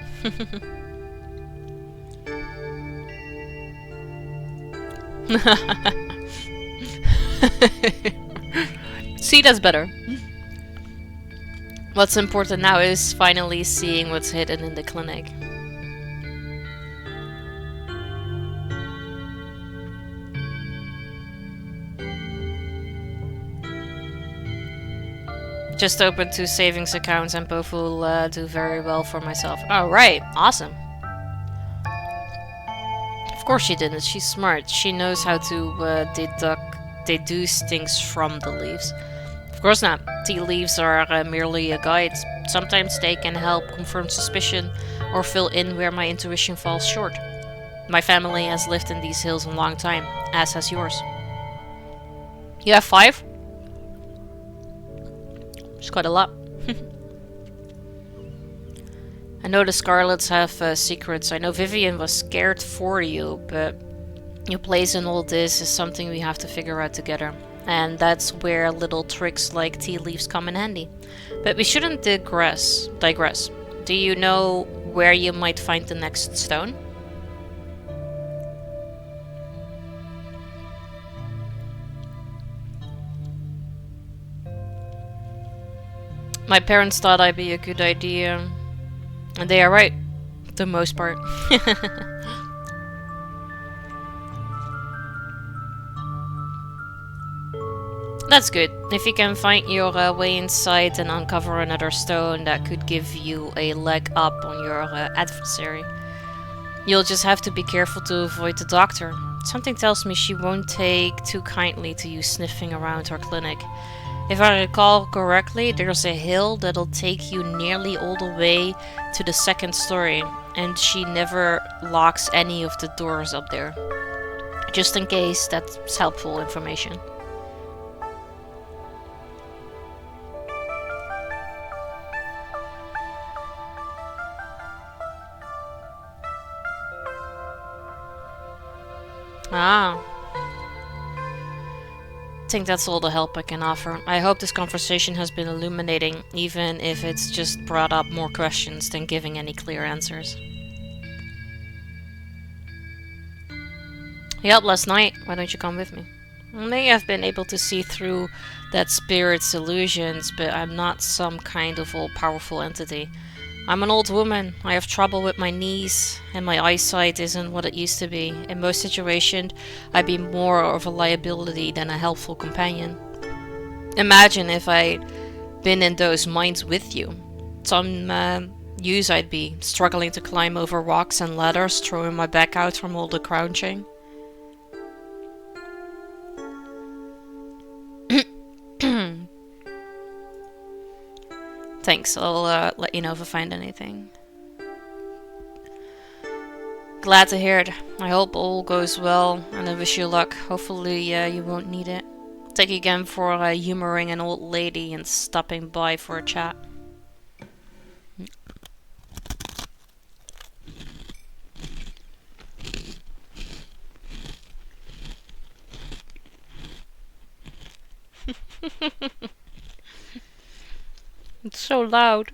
See, that's better. What's important now is finally seeing what's hidden in the clinic. Just opened 2 savings accounts and both will do very well for myself. Alright, awesome. Of course she didn't, she's smart. She knows how to deduce things from the leaves. Of course not. Tea leaves are merely a guide. Sometimes they can help confirm suspicion or fill in where my intuition falls short. My family has lived in these hills a long time, as has yours. You have 5? It's quite a lot. I know the Scarlets have secrets. I know Vivian was scared for you, but your place in all this is something we have to figure out together. And that's where little tricks like tea leaves come in handy. But we shouldn't digress. Do you know where you might find the next stone? My parents thought I'd be a good idea. And they are right. For the most part. That's good. If you can find your way inside and uncover another stone, that could give you a leg up on your adversary. You'll just have to be careful to avoid the doctor. Something tells me she won't take too kindly to you sniffing around her clinic. If I recall correctly, there's a hill that'll take you nearly all the way to the 2nd story, and she never locks any of the doors up there. Just in case, that's helpful information. Ah. I think that's all the help I can offer. I hope this conversation has been illuminating, even if it's just brought up more questions than giving any clear answers. You helped last night. Why don't you come with me? I may have been able to see through that spirit's illusions, but I'm not some kind of all-powerful entity. I'm an old woman. I have trouble with my knees, and my eyesight isn't what it used to be. In most situations, I'd be more of a liability than a helpful companion. Imagine if I'd been in those mines with you. Some use I'd be, struggling to climb over rocks and ladders, throwing my back out from all the crouching. Thanks, I'll let you know if I find anything. Glad to hear it. I hope all goes well, and I wish you luck. Hopefully you won't need it. Thank you again for humoring an old lady and stopping by for a chat. It's so loud.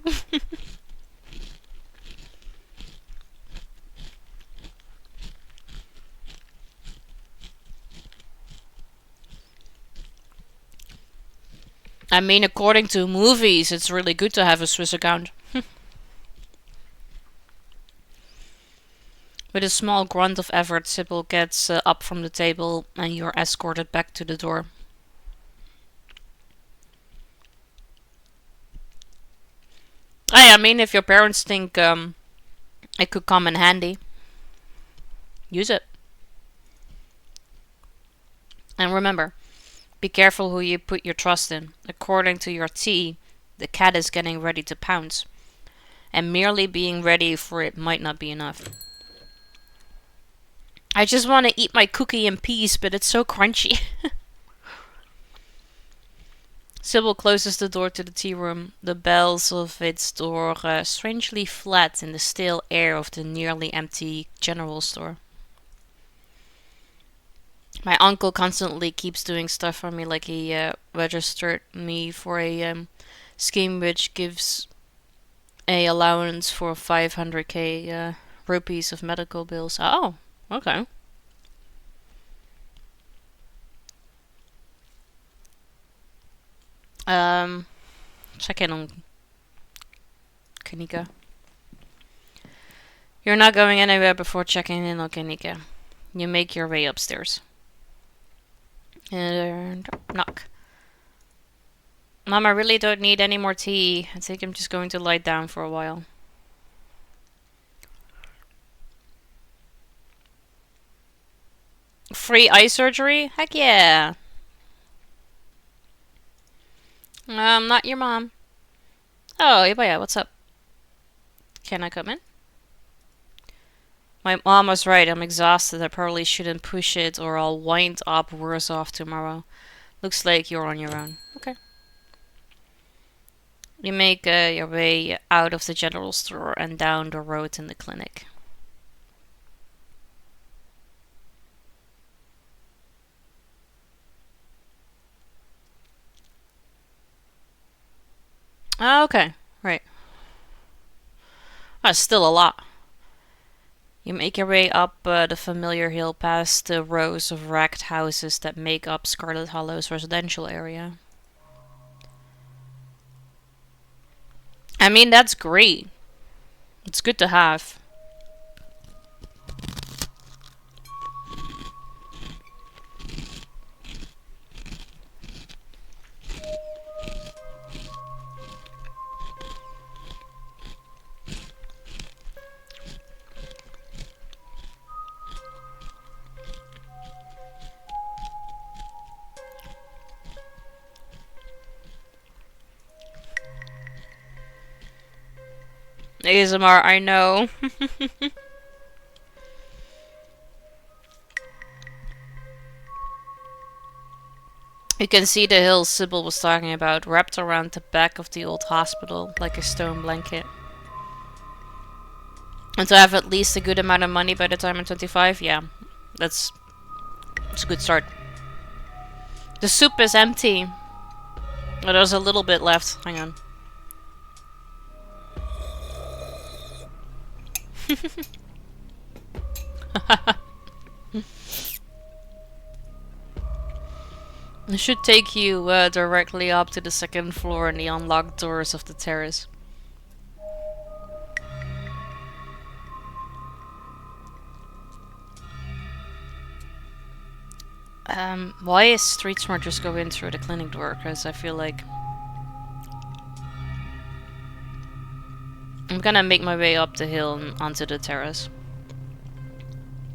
I mean, according to movies, it's really good to have a Swiss account. With a small grunt of effort, Sybil gets up from the table and you're escorted back to the door. I mean, if your parents think it could come in handy, use it. And remember, be careful who you put your trust in. According to your tea, the cat is getting ready to pounce. And merely being ready for it might not be enough. I just want to eat my cookie in peace, but it's so crunchy. Sybil closes the door to the tea room. The bells of its door strangely flat in the stale air of the nearly empty general store. My uncle constantly keeps doing stuff for me, like he registered me for a scheme which gives a allowance for 500k rupees of medical bills. Oh, okay. Check in on Kanika. You're not going anywhere before checking in on Kanika. You make your way upstairs. And knock. Mom, I really don't need any more tea. I think I'm just going to lie down for a while. Free eye surgery? Heck yeah. Not your mom. Oh, yeah, what's up? Can I come in? My mom was right. I'm exhausted. I probably shouldn't push it or I'll wind up worse off tomorrow. Looks like you're on your own. Okay. You make your way out of the general store and down the road in the clinic. Okay, right. That's still a lot. You make your way up the familiar hill past the rows of wrecked houses that make up Scarlet Hollow's residential area. I mean, that's great. It's good to have. ASMR, I know. You can see the hills Sybil was talking about, wrapped around the back of the old hospital like a stone blanket. And to have at least a good amount of money by the time I'm 25, yeah, that's a good start. The soup is empty. Oh, there's a little bit left. Hang on. It should take you directly up to the second floor and the unlocked doors of the terrace. Why is Street Smart just go in through the clinic door? Because I feel like I'm gonna make my way up the hill and onto the terrace.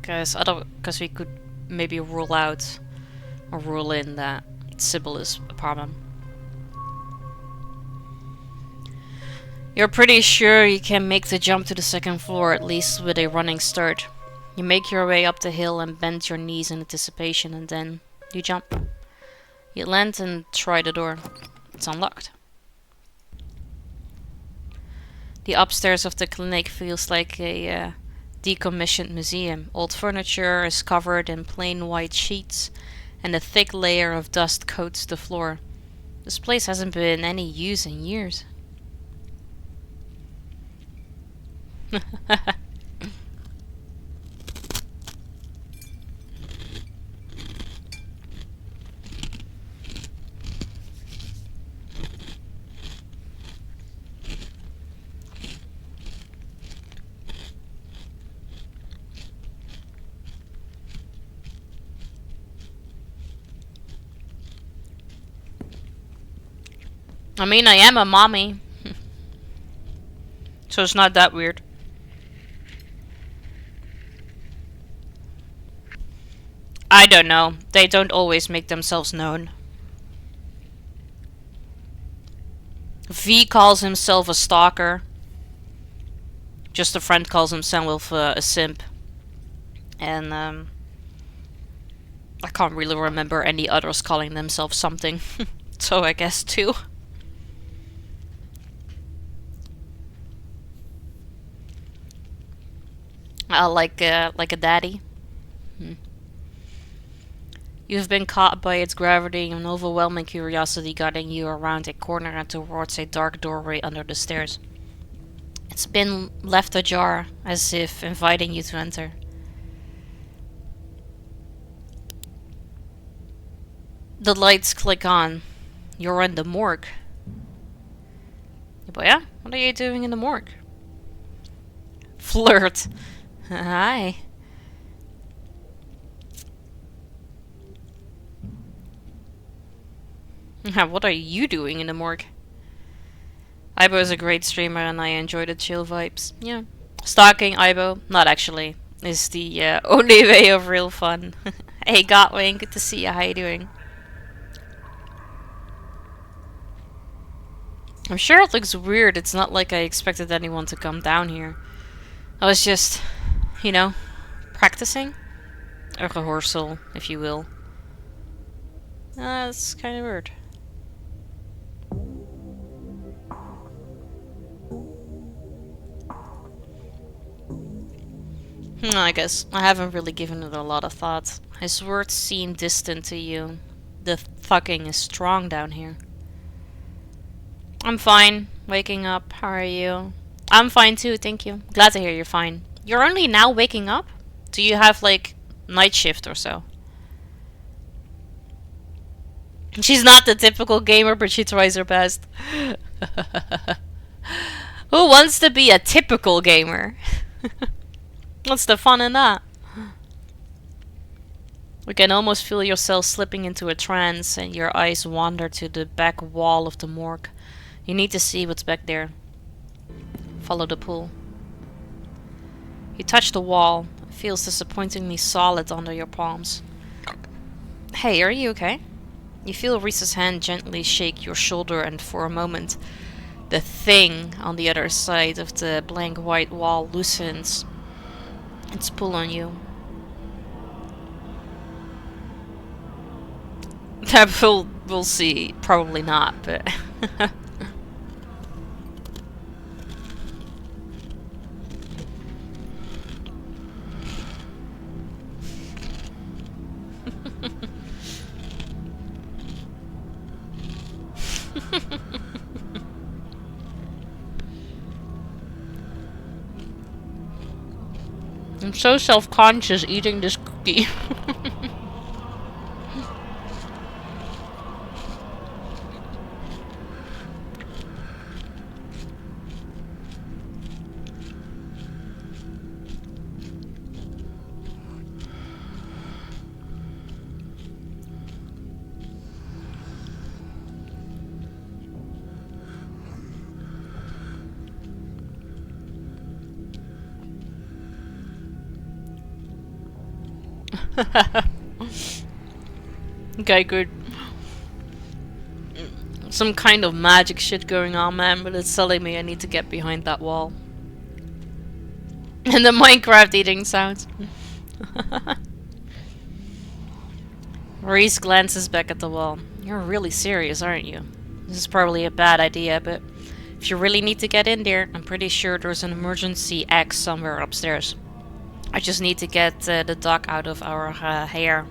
Because we could maybe rule out or rule in that Sybil is a problem. You're pretty sure you can make the jump to the second floor, at least with a running start. You make your way up the hill and bend your knees in anticipation, and then you jump. You land and try the door. It's unlocked. The upstairs of the clinic feels like a decommissioned museum. Old furniture is covered in plain white sheets, and a thick layer of dust coats the floor. This place hasn't been in any use in years. I mean, I am a mommy. So it's not that weird. I don't know. They don't always make themselves known. V calls himself a stalker. Just a friend calls himself a simp. And I can't really remember any others calling themselves something. So I guess two. Like a daddy. You've been caught by its gravity and overwhelming curiosity guiding you around a corner and towards a dark doorway under the stairs. It's been left ajar, as if inviting you to enter. The lights click on. You're in the morgue. But yeah, what are you doing in the morgue? Flirt. Hi. What are you doing in the morgue? Ibo is a great streamer and I enjoy the chill vibes. Yeah. Stalking Ibo, not actually, is the only way of real fun. Hey Godwin, good to see you. How you doing? I'm sure it looks weird. It's not like I expected anyone to come down here. I was just, you know, practicing. A rehearsal, if you will. That's kind of weird. I guess I haven't really given it a lot of thought. His words seem distant to you. The fucking is strong down here. I'm fine. Waking up. How are you? I'm fine too, thank you. Glad to hear you're fine. You're only now waking up? Do you have like night shift or so? She's not the typical gamer, but she tries her best. Who wants to be a typical gamer? What's the fun in that? You can almost feel yourself slipping into a trance and your eyes wander to the back wall of the morgue. You need to see what's back there. Follow the pool. You touch the wall. It feels disappointingly solid under your palms. Hey, are you okay? You feel Reese's hand gently shake your shoulder and for a moment the thing on the other side of the blank white wall loosens its pull on you. We'll see. Probably not, but... I'm so self-conscious eating this cookie. Okay, good. Some kind of magic shit going on, man, but it's telling me I need to get behind that wall. And the Minecraft eating sounds. Reese glances back at the wall. You're really serious, aren't you? This is probably a bad idea, but if you really need to get in there, I'm pretty sure there's an emergency X somewhere upstairs. I just need to get the duck out of our hair.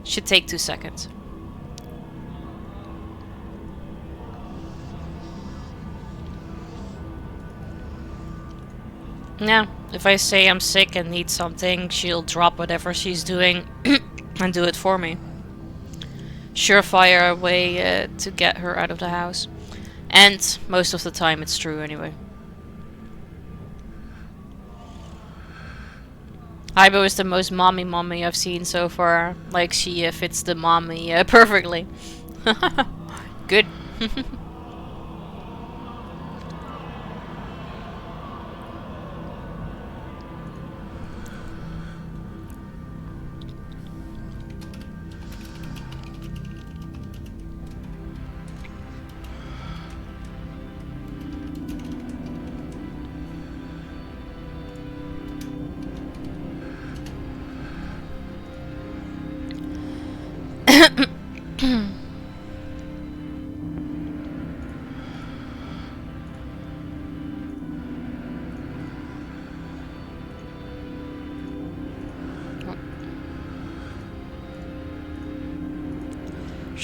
Should take 2 seconds. Now, if I say I'm sick and need something, she'll drop whatever she's doing and do it for me. Surefire way to get her out of the house. And most of the time it's true anyway. Ibo is the most mommy I've seen so far. Like she fits the mommy perfectly. Good.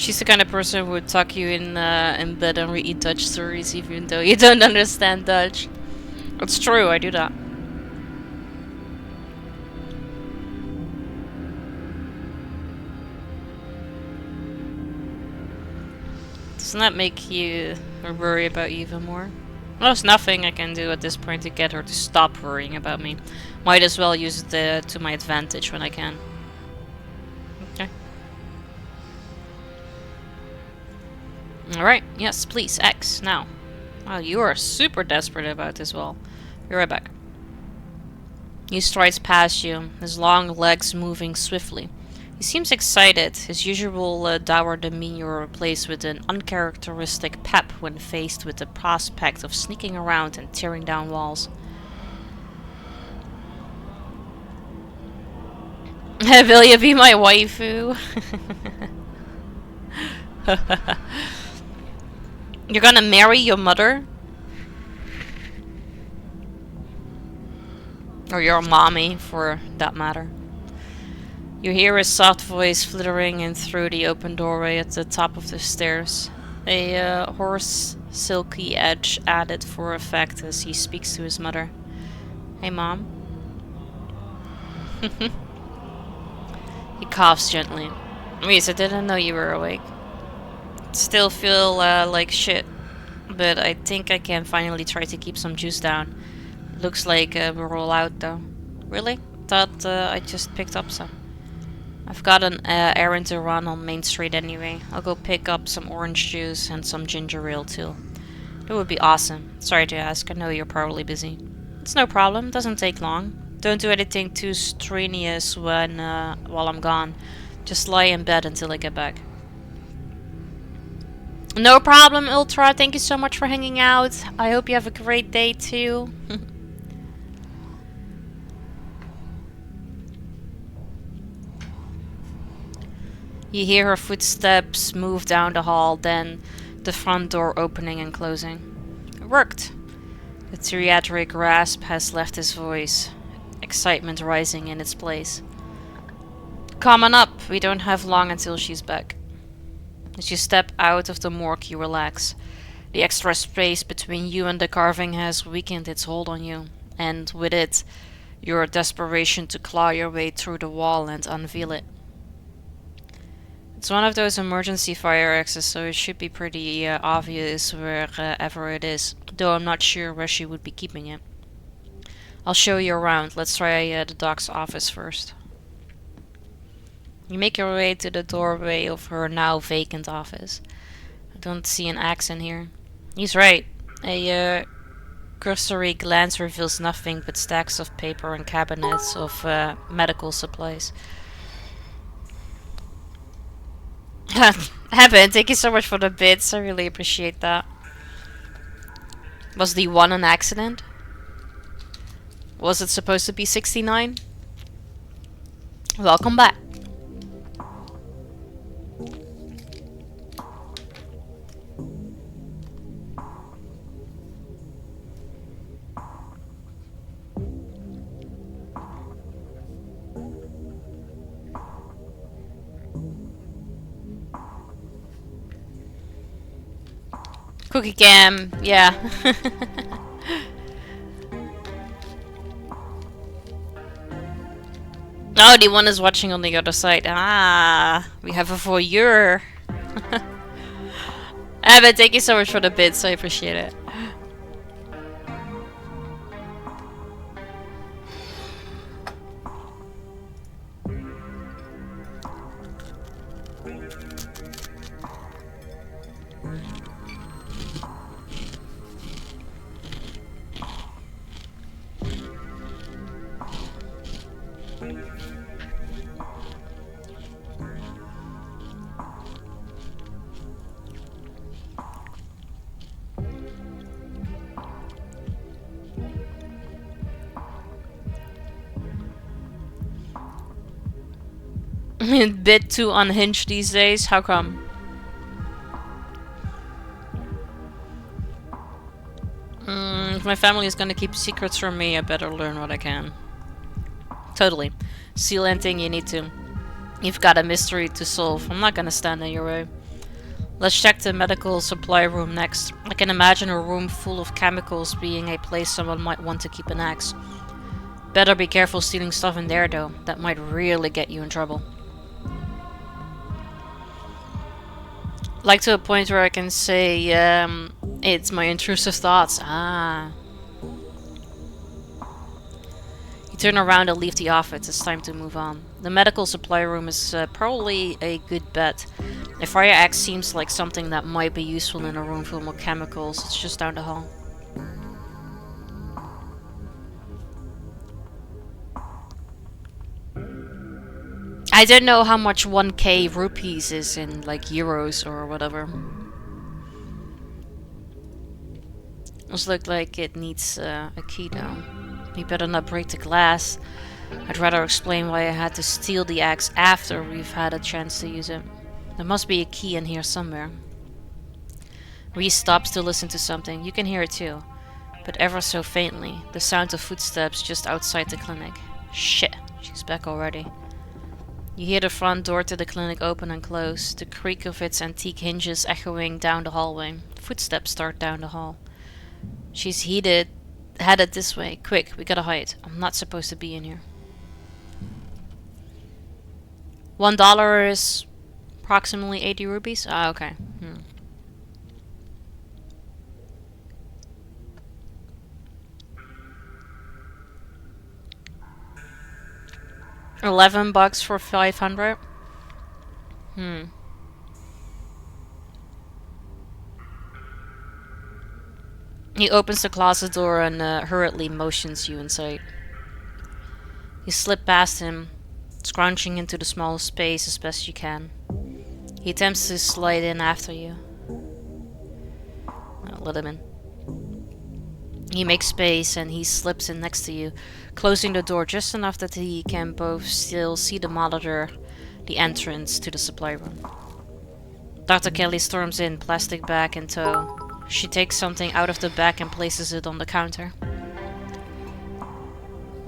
She's the kind of person who would tuck you in bed and read Dutch stories even though you don't understand Dutch. It's true, I do that. Doesn't that make you worry about you even more? Well, there's nothing I can do at this point to get her to stop worrying about me. Might as well use it to my advantage when I can. Okay. Alright, yes, please, X, now. Wow, you are super desperate about this. Well, be right back. He strides past you, his long legs moving swiftly. He seems excited, his usual dour demeanor replaced with an uncharacteristic pep when faced with the prospect of sneaking around and tearing down walls. Will you be my waifu? You're gonna marry your mother? Or your mommy, for that matter. You hear his soft voice flittering in through the open doorway at the top of the stairs. A hoarse, silky edge added for effect as he speaks to his mother. Hey, Mom. He coughs gently. Reese, I didn't know you were awake. Still feel like shit, but I think I can finally try to keep some juice down. Looks like we're all out though. Really? Thought I just picked up some. I've got an errand to run on Main Street anyway. I'll go pick up some orange juice and some ginger ale too. It would be awesome. Sorry to ask, I know you're probably busy. It's no problem, doesn't take long. Don't do anything too strenuous when while I'm gone. Just lie in bed until I get back. No problem, Ultra. Thank you so much for hanging out. I hope you have a great day too. You hear her footsteps move down the hall, then the front door opening and closing. It worked. The theatric rasp has left his voice, excitement rising in its place. Come on up, we don't have long until she's back. As you step out of the morgue, you relax. The extra space between you and the carving has weakened its hold on you, and with it, your desperation to claw your way through the wall and unveil it. It's one of those emergency fire exits, so it should be pretty obvious wherever it is, though I'm not sure where she would be keeping it. I'll show you around. Let's try the doc's office first. You make your way to the doorway of her now vacant office. I don't see an axe in here. He's right. A cursory glance reveals nothing but stacks of paper and cabinets of medical supplies. Heaven, thank you so much for the bits. I really appreciate that. Was the one an accident? Was it supposed to be 69? Welcome back. Cookie cam, yeah. Oh, the one is watching on the other side. Ah, we have a voyeur. Evan, thank you so much for the bits. I appreciate it. A bit too unhinged these days. How come? If my family is gonna keep secrets from me, I better learn what I can. Totally. Seal anything you need to. You've got a mystery to solve. I'm not gonna stand in your way. Let's check the medical supply room next. I can imagine a room full of chemicals being a place someone might want to keep an axe. Better be careful stealing stuff in there though. That might really get you in trouble. Like to a point where I can say, it's my intrusive thoughts. Ah. You turn around and leave the office. It's time to move on. The medical supply room is probably a good bet. A fire axe seems like something that might be useful in a room full of chemicals. It's just down the hall. I don't know how much 1k rupees is in like euros or whatever. This looks like it needs a key though. We better not break the glass. I'd rather explain why I had to steal the axe after we've had a chance to use it. There must be a key in here somewhere. Reese stops to listen to something. You can hear it too, but ever so faintly. The sound of footsteps just outside the clinic. Shit, she's back already. You hear the front door to the clinic open and close, the creak of its antique hinges echoing down the hallway. Footsteps start down the hall. She's headed this way. Quick, we gotta hide. I'm not supposed to be in here. $1 is approximately 80 rupees? Ah, okay. 11 bucks for 500? He opens the closet door and hurriedly motions you inside. You slip past him, scrounging into the small space as best you can. He attempts to slide in after you. Let him in. He makes space and he slips in next to you, closing the door just enough that he can both still see the monitor, the entrance to the supply room. Dr. Kelly storms in, plastic bag in tow. She takes something out of the bag and places it on the counter.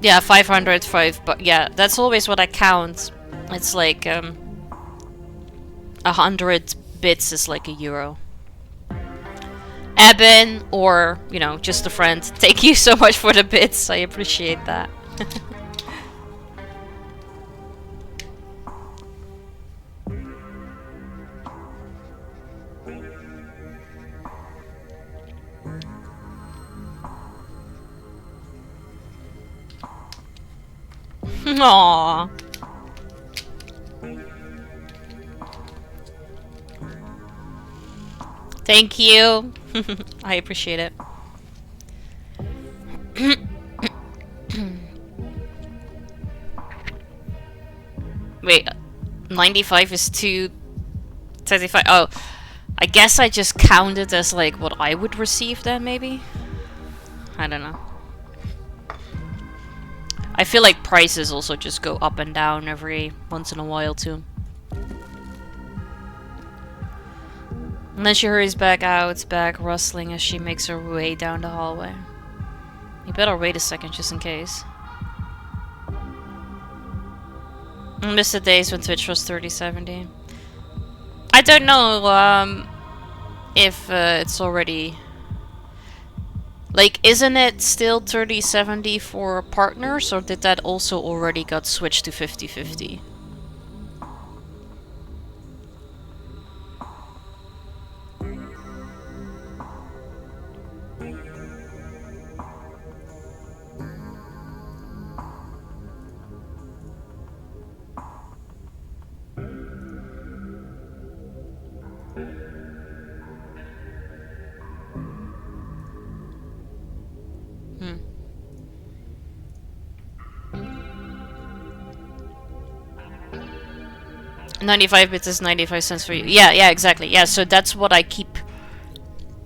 Yeah, 505, but yeah, that's always what I count. It's like 100 bits is like €1. Eben, or, you know, just a friend, thank you so much for the bits. I appreciate that. Aww. Thank you. I appreciate it. Wait, 95 is 235. Oh, I guess I just counted as like what I would receive then, maybe? I don't know. I feel like prices also just go up and down every once in a while too. And then she hurries back out, back rustling as she makes her way down the hallway. You better wait a second just in case. I miss the days when Twitch was 3070. I don't know if it's already... Like, isn't it still 3070 for partners, or did that also already got switched to 50/50? Hmm. 95 bits is 95 cents for you. Yeah, exactly. Yeah, so that's what I keep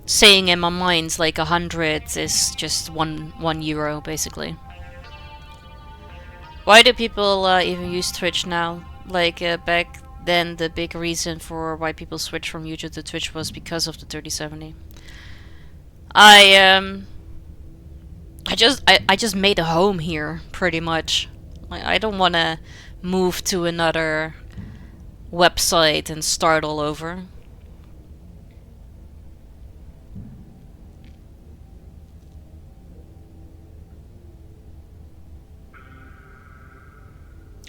saying in my mind. Like 100 is just one euro, basically. Why do people even use Twitch now? Like back then, the big reason for why people switched from YouTube to Twitch was because of the 3070. I just made a home here, pretty much. I don't want to move to another website and start all over.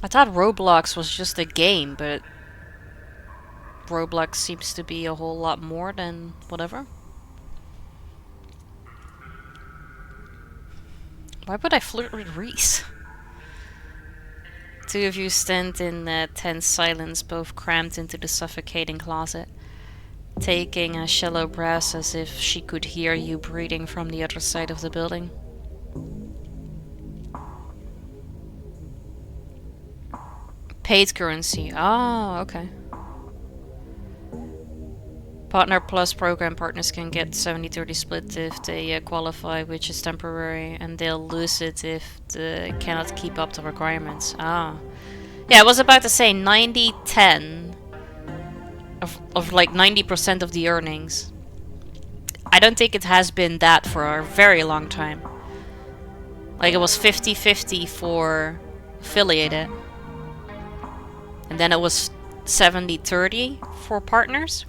I thought Roblox was just a game, but Roblox seems to be a whole lot more than whatever. Why would I flirt with Reese? Two of you stand in tense silence, both crammed into the suffocating closet, taking a shallow breath as if she could hear you breathing from the other side of the building. Paid currency. Oh, okay. Partner Plus program partners can get 70-30 split if they qualify, which is temporary, and they'll lose it if they cannot keep up the requirements. Ah. Yeah, I was about to say 90-10 of like 90% of the earnings. I don't think it has been that for a very long time. Like it was 50-50 for affiliated. And then it was 70-30 for partners.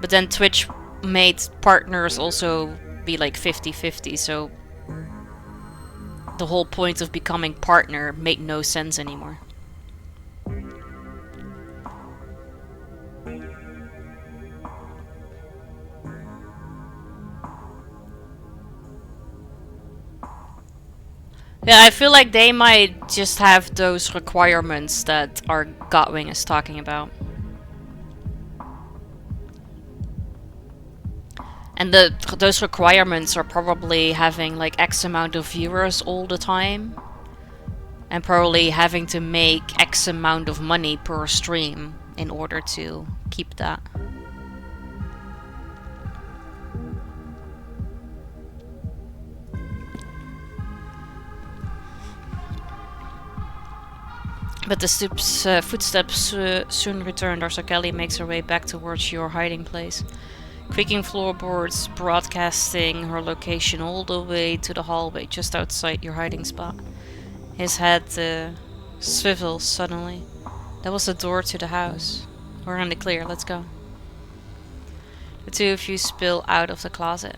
But then Twitch made partners also be like 50-50, so the whole point of becoming partner made no sense anymore. Yeah, I feel like they might just have those requirements that our Godwing is talking about. And those requirements are probably having like X amount of viewers all the time. And probably having to make X amount of money per stream in order to keep that. But the footsteps soon return. Darcy Kelly makes her way back towards your hiding place. Creaking floorboards broadcasting her location all the way to the hallway just outside your hiding spot. His head swivels suddenly. That was the door to the house. We're in the clear, let's go. The two of you spill out of the closet.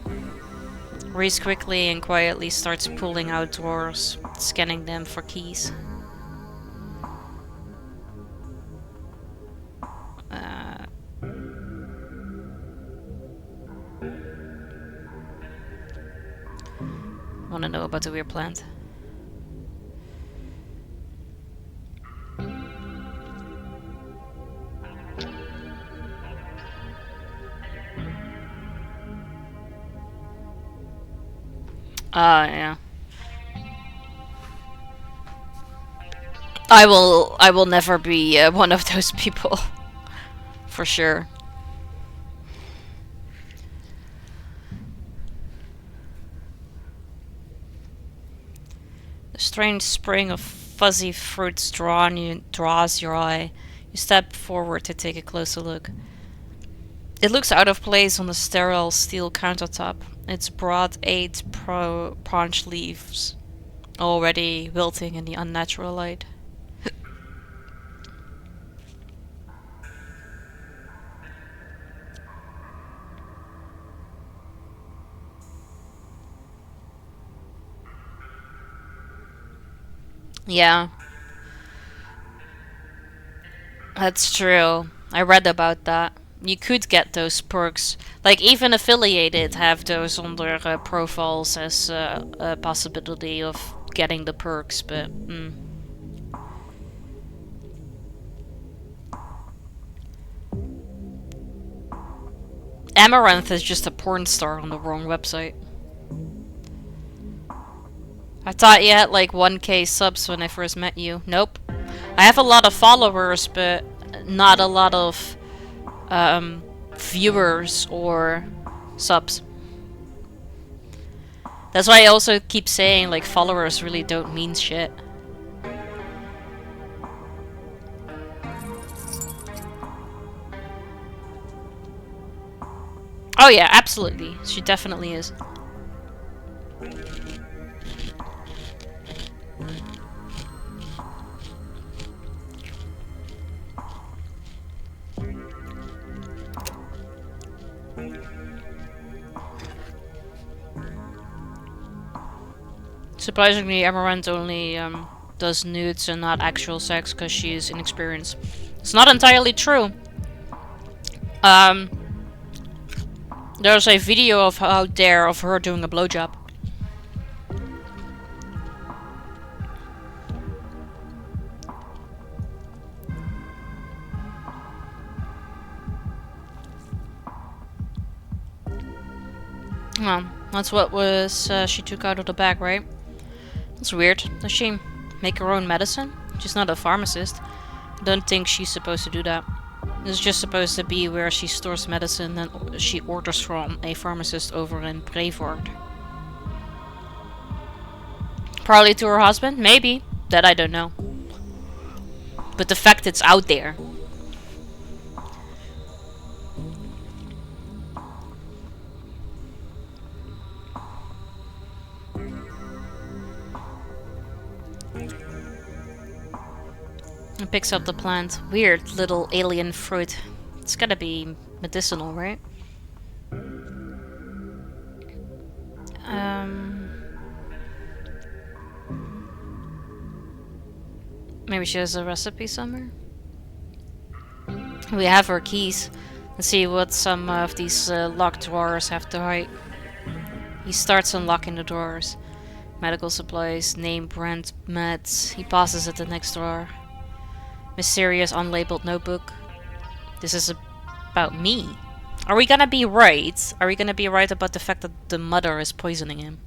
Reese quickly and quietly starts pulling out drawers, scanning them for keys. Wanna know about the weird plant? Yeah. I will never be one of those people. For sure. The strange spring of fuzzy fruits draws your eye. You step forward to take a closer look. It looks out of place on the sterile steel countertop. Its broad 8 branch leaves already wilting in the unnatural light. Yeah. That's true. I read about that. You could get those perks. Like, even affiliated have those on their profiles as a possibility of getting the perks, but... Amaranth is just a porn star on the wrong website. I thought you had like 1k subs when I first met you. Nope. I have a lot of followers, but not a lot of viewers or subs. That's why I also keep saying like followers really don't mean shit. Oh yeah, absolutely. She definitely is. Surprisingly, Amaranth only does nudes and not actual sex because she is inexperienced. It's not entirely true. There's a video of out there of her doing a blowjob. Well, that's what was she took out of the bag, right? That's weird. Does she make her own medicine? She's not a pharmacist. Don't think she's supposed to do that. It's just supposed to be where she stores medicine and she orders from a pharmacist over in Brevoort. Probably to her husband? Maybe. That I don't know. But the fact it's out there. And picks up the plant. Weird little alien fruit. It's gotta be medicinal, right? Maybe she has a recipe somewhere? We have her keys. Let's see what some of these locked drawers have to hide. He starts unlocking the drawers. Medical supplies, name brand meds. He passes at the next drawer. Mysterious unlabeled notebook. This is about me. Are we gonna be right? Are we gonna be right about the fact that the mother is poisoning him?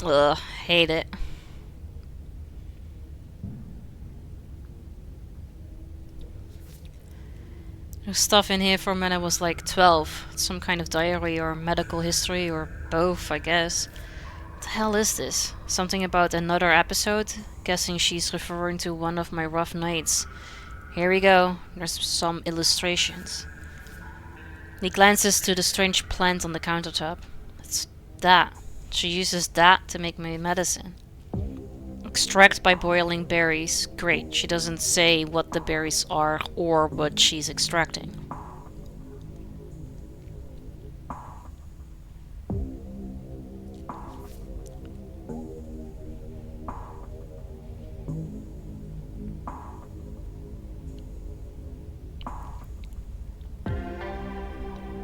Ugh, hate it. There's stuff in here from when I was like 12. Some kind of diary or medical history or both, I guess. What the hell is this? Something about another episode? Guessing she's referring to one of my rough nights. Here we go. There's some illustrations. He glances to the strange plant on the countertop. It's that. She uses that to make my medicine. Extract by boiling berries. Great. She doesn't say what the berries are or what she's extracting.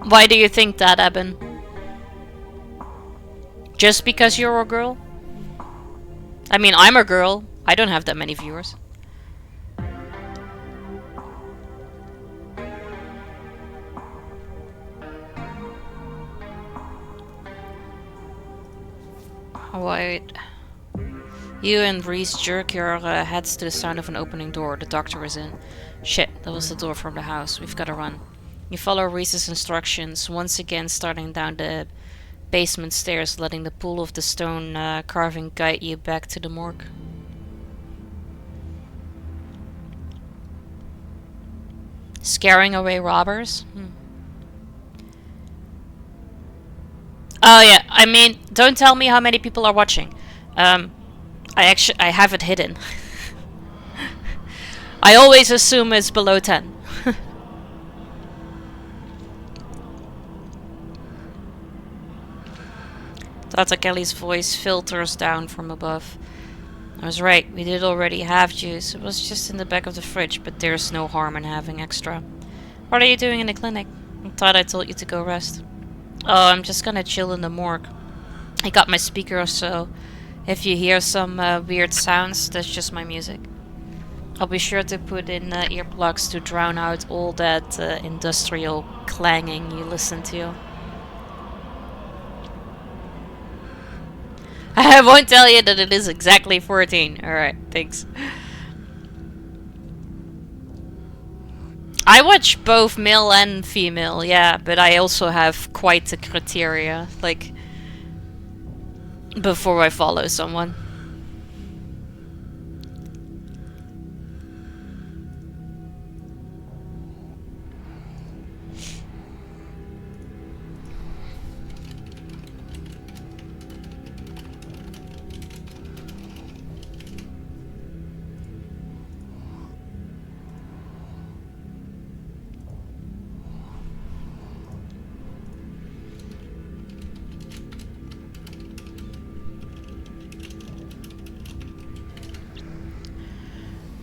Why do you think that, Eben? Just because you're a girl? I mean, I'm a girl. I don't have that many viewers. Wait. You and Reese jerk your heads to the sound of an opening door. The doctor is in. Shit, that was the door from the house. We've gotta run. You follow Reese's instructions, once again starting down the basement stairs, letting the pull of the stone carving guide you back to the morgue. Scaring away robbers? Oh yeah, I mean, don't tell me how many people are watching. I have it hidden. I always assume it's below 10. Tata Kelly's voice filters down from above. I was right, we did already have juice. It was just in the back of the fridge, but there's no harm in having extra. What are you doing in the clinic? I thought I told you to go rest. Oh, I'm just gonna chill in the morgue. I got my speaker, so if you hear some weird sounds, that's just my music. I'll be sure to put in earplugs to drown out all that industrial clanging you listen to. I won't tell you that it is exactly 14. Alright, thanks. I watch both male and female, yeah, but I also have quite the criteria, like, before I follow someone.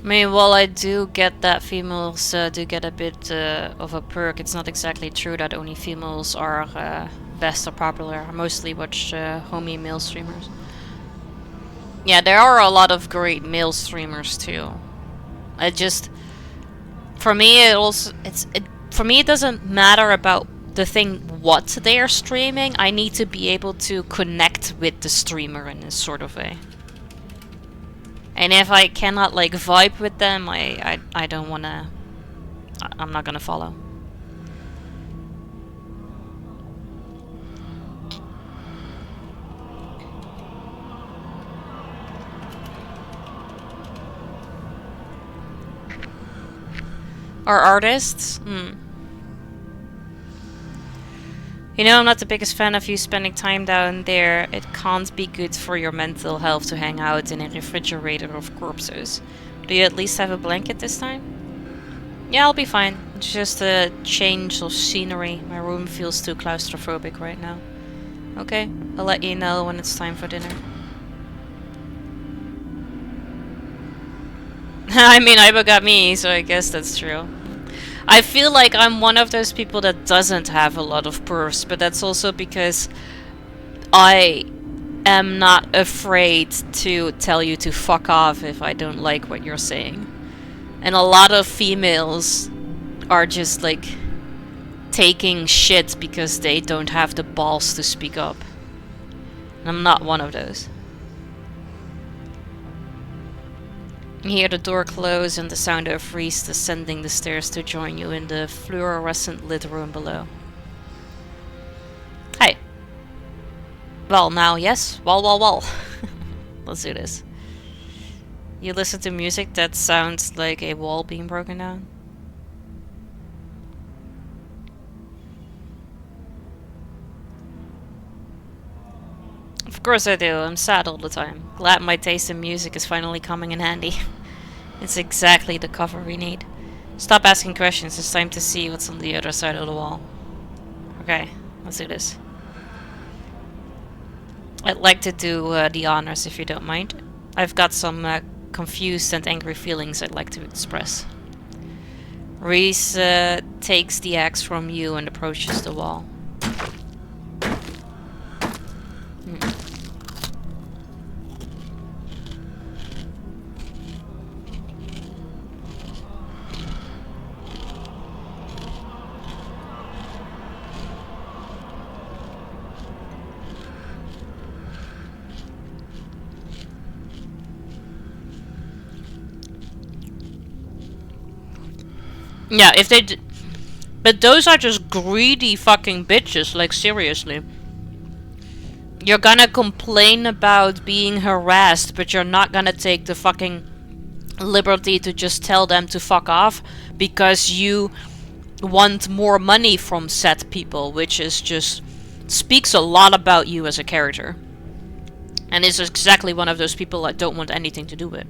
I mean, while I do get that females do get a bit of a perk, it's not exactly true that only females are best or popular. I mostly watch homie male streamers. Yeah, there are a lot of great male streamers too. I just, for me, for me it doesn't matter about the thing what they are streaming. I need to be able to connect with the streamer in this sort of way. And if I cannot like vibe with them, I don't wanna. I'm not gonna follow. Are artists? You know, I'm not the biggest fan of you spending time down there. It can't be good for your mental health to hang out in a refrigerator of corpses. Do you at least have a blanket this time? Yeah, I'll be fine. It's just a change of scenery. My room feels too claustrophobic right now. Okay, I'll let you know when it's time for dinner. I mean, Ibo got me, so I guess that's true. I feel like I'm one of those people that doesn't have a lot of pervs, but that's also because I am not afraid to tell you to fuck off if I don't like what you're saying. And a lot of females are just like taking shit because they don't have the balls to speak up. And I'm not one of those. You hear the door close and the sound of Reese descending the stairs to join you in the fluorescent lit room below. Hey. Well, now, yes. Well. Let's do this. You listen to music that sounds like a wall being broken down? Of course I do. I'm sad all the time. Glad my taste in music is finally coming in handy. It's exactly the cover we need. Stop asking questions. It's time to see what's on the other side of the wall. Okay, let's do this. I'd like to do the honors if you don't mind. I've got some confused and angry feelings I'd like to express. Reese takes the axe from you and approaches the wall. Yeah, if they but those are just greedy fucking bitches, like seriously. You're gonna complain about being harassed, but you're not gonna take the fucking liberty to just tell them to fuck off because you want more money from said people, which is just speaks a lot about you as a character. And is exactly one of those people I don't want anything to do with.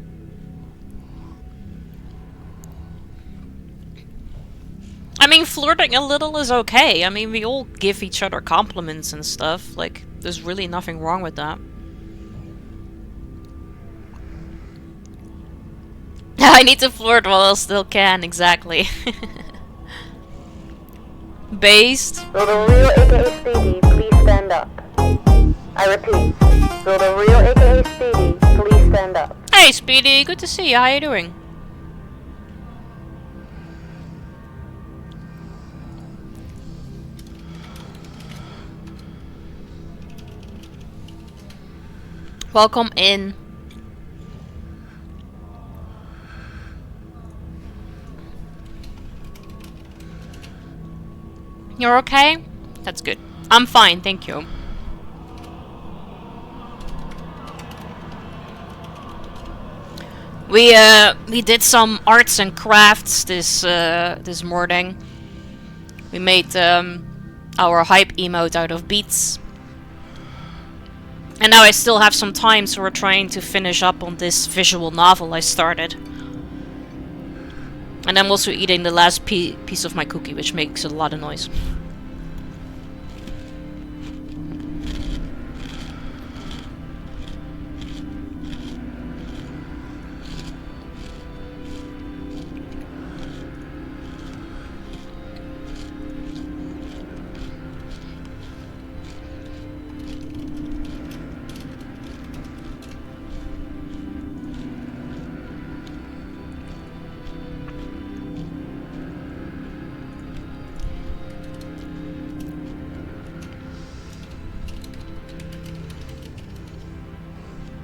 I mean, flirting a little is okay. I mean, we all give each other compliments and stuff. Like, there's really nothing wrong with that. I need to flirt while I still can, exactly. Based. Will the real aka Speedy please stand up? I repeat, will the real aka Speedy please stand up? Hey Speedy, good to see you. How you doing? Welcome in. You're okay? That's good. I'm fine, thank you. We did some arts and crafts this morning. We made our hype emote out of beats. And now I still have some time, so we're trying to finish up on this visual novel I started. And I'm also eating the last piece of my cookie, which makes a lot of noise.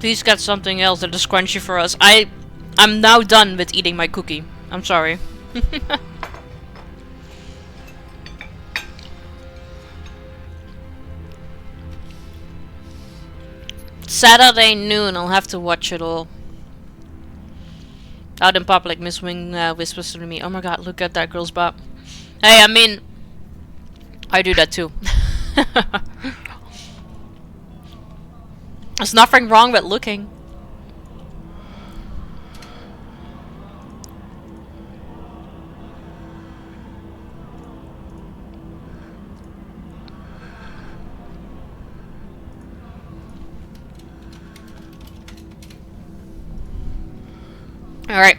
Please get something else that is crunchy for us. I'm now done with eating my cookie. I'm sorry. Saturday noon, I'll have to watch it all. Out in public, Miss Wing whispers to me, "Oh my god, look at that girl's butt." Hey, I mean, I do that too. There's nothing wrong with looking. Alright.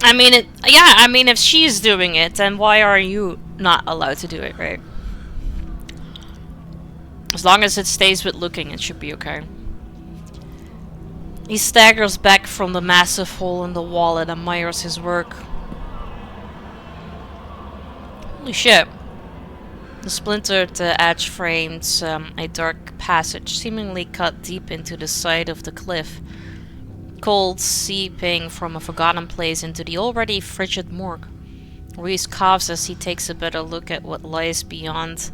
I mean, yeah, I mean, if she's doing it, then why are you not allowed to do it, right? As long as it stays with looking, it should be okay. He staggers back from the massive hole in the wall and admires his work. Holy shit. The splintered edge frames a dark passage, seemingly cut deep into the side of the cliff. Cold seeping from a forgotten place into the already frigid morgue. Reese coughs as he takes a better look at what lies beyond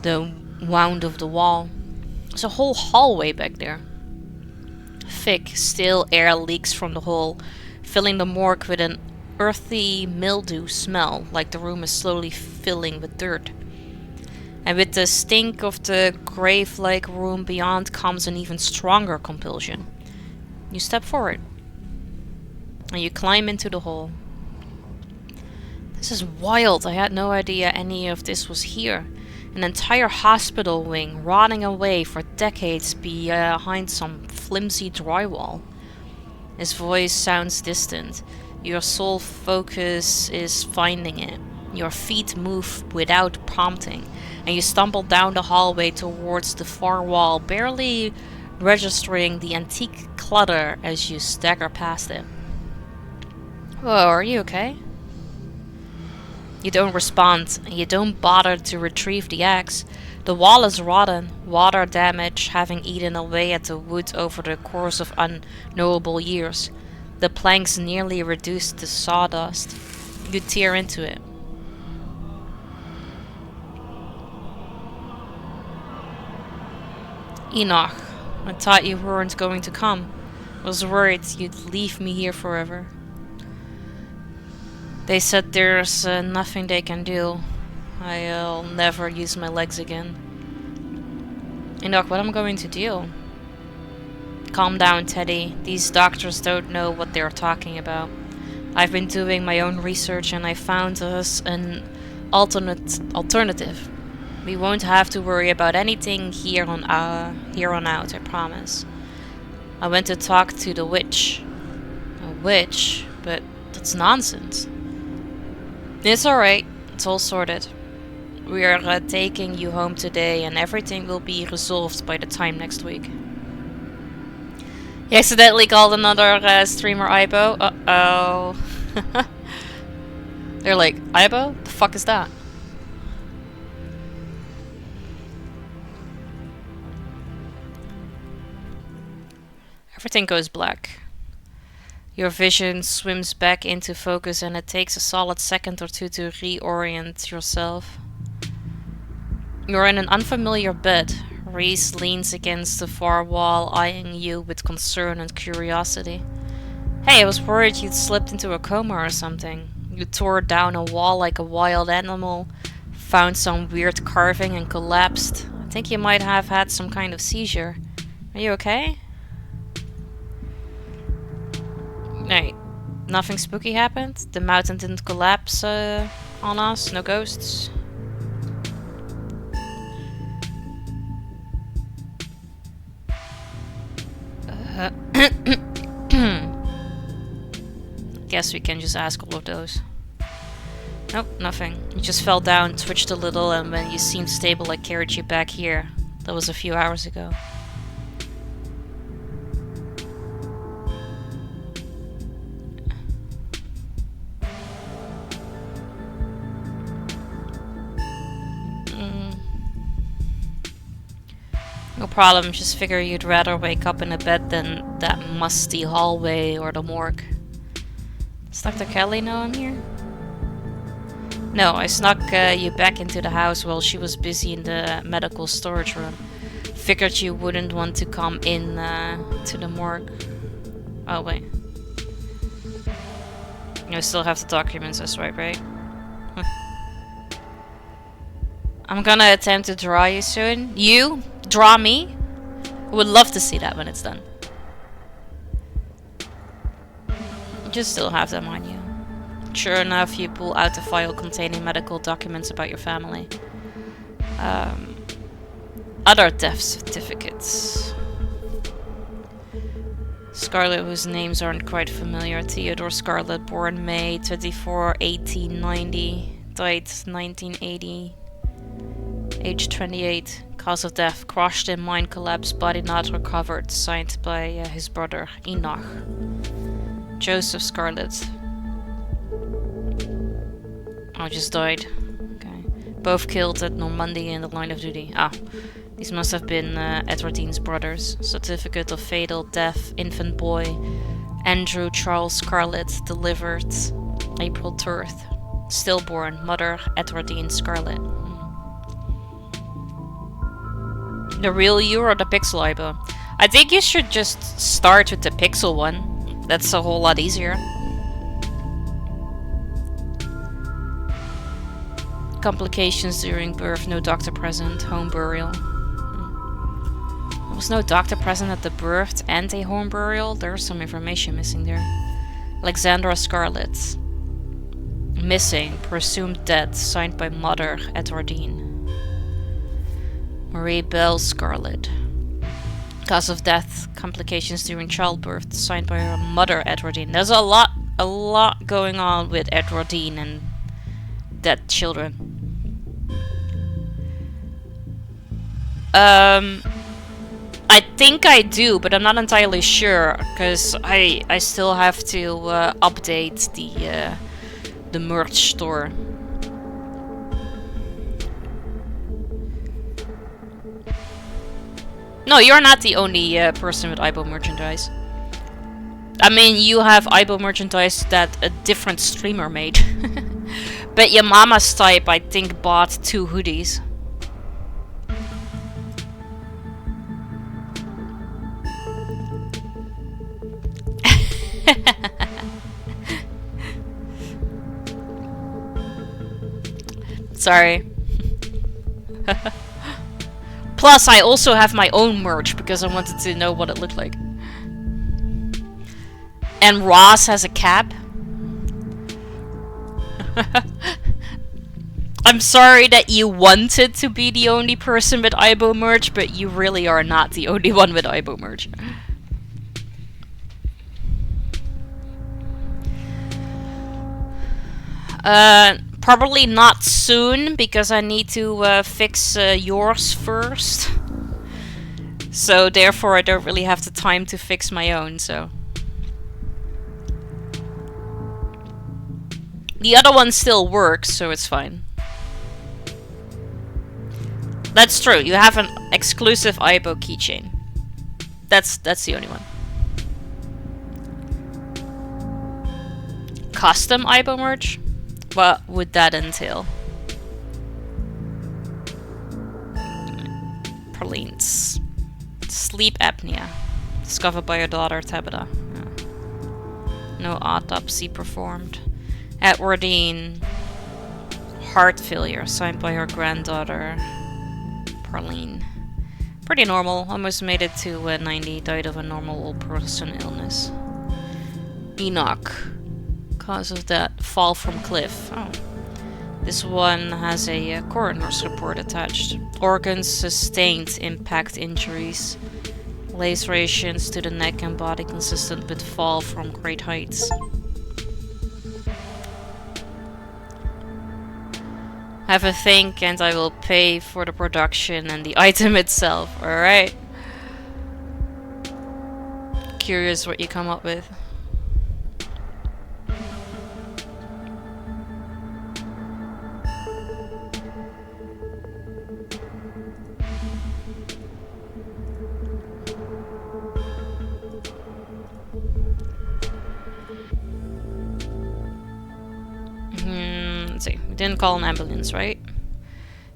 the wound of the wall. There's a whole hallway back there. Thick, stale air leaks from the hole, filling the morgue with an earthy mildew smell, like the room is slowly filling with dirt. And with the stink of the grave-like room beyond comes an even stronger compulsion. You step forward, and you climb into the hole. This is wild. I had no idea any of this was here. An entire hospital wing rotting away for decades behind some flimsy drywall. His voice sounds distant. Your sole focus is finding it. Your feet move without prompting, and you stumble down the hallway towards the far wall, barely registering the antique clutter as you stagger past it. Whoa, are you okay? You don't respond, and you don't bother to retrieve the axe. The wall is rotten, water damage having eaten away at the wood over the course of unknowable years. The planks nearly reduced to sawdust. You tear into it. Enoch, I thought you weren't going to come. I was worried you'd leave me here forever. They said there's nothing they can do. I'll never use my legs again. Enoch, what am I going to do? Calm down, Teddy. These doctors don't know what they're talking about. I've been doing my own research and I found us an alternative. We won't have to worry about anything here on out, I promise. I went to talk to the witch. A witch? But that's nonsense. It's alright. It's all sorted. We are taking you home today and everything will be resolved by the time next week. You accidentally called another streamer Ibo? Uh-oh. They're like, Ibo? The fuck is that? Everything goes black. Your vision swims back into focus and it takes a solid second or two to reorient yourself. You're in an unfamiliar bed. Reese leans against the far wall, eyeing you with concern and curiosity. Hey, I was worried you'd slipped into a coma or something. You tore down a wall like a wild animal, found some weird carving and collapsed. I think you might have had some kind of seizure. Are you okay? Right. Nothing spooky happened? The mountain didn't collapse on us? No ghosts? Guess we can just ask all of those. Nope, nothing. You just fell down, twitched a little, and when you seemed stable, I carried you back here. That was a few hours ago. No problem, just figure you'd rather wake up in a bed than that musty hallway or the morgue. Does Dr. Kelly know I'm here? No, I snuck you back into the house while she was busy in the medical storage room. Figured you wouldn't want to come in to the morgue. Oh, wait. You still have the documents, that's right? I'm gonna attempt to draw you soon. You? Draw me? Would love to see that when it's done. You just still have them on you. Sure enough, you pull out a file containing medical documents about your family. Other death certificates. Scarlett, whose names aren't quite familiar. Theodore Scarlett, born May 24, 1890. Died 1980. Age 28. Cause of death, crushed in mine collapse, body not recovered. Signed by his brother, Enoch. Joseph Scarlett. Oh, just died. Okay. Both killed at Normandy in the line of duty. Ah. These must have been Edward's brothers. Certificate of fatal death, infant boy, Andrew Charles Scarlett, delivered April 3rd. Stillborn, mother Edwardine Scarlett. The real you or the pixel Ibo? I think you should just start with the pixel one. That's a whole lot easier. Complications during birth, no doctor present, home burial. There was no doctor present at the birth and a home burial. There's some information missing there. Alexandra Scarlett. Missing, presumed dead, signed by mother Edwardine. Marie Belle Scarlett. Cause of death, complications during childbirth, signed by her mother Edwardine. There's a lot going on with Edwardine and dead children. I think I do, but I'm not entirely sure because I still have to update the merch store. No, you're not the only person with Ibo merchandise. I mean, you have Ibo merchandise that a different streamer made. But your mama's type, I think, bought 2 hoodies. Sorry. Plus, I also have my own merch because I wanted to know what it looked like. And Ross has a cap. I'm sorry that you wanted to be the only person with Ibo merch, but you really are not the only one with Ibo merch. Probably not soon, because I need to fix yours first. So therefore I don't really have the time to fix my own, so. The other one still works, so it's fine. That's true, you have an exclusive Ibo keychain. That's the only one. Custom Ibo merch? What would that entail? Pralines. Sleep apnea. Discovered by your daughter Tabitha. Yeah. No autopsy performed. Edwardine. Heart failure. Signed by her granddaughter. Praline. Pretty normal. Almost made it to 90. Died of a normal old person illness. Enoch. Cause of that, fall from cliff. Oh. This one has a coroner's report attached. Organs sustained impact injuries. Lacerations to the neck and body consistent with fall from great heights. Have a think and I will pay for the production and the item itself, alright? Curious what you come up with. see. You didn't call an ambulance, right?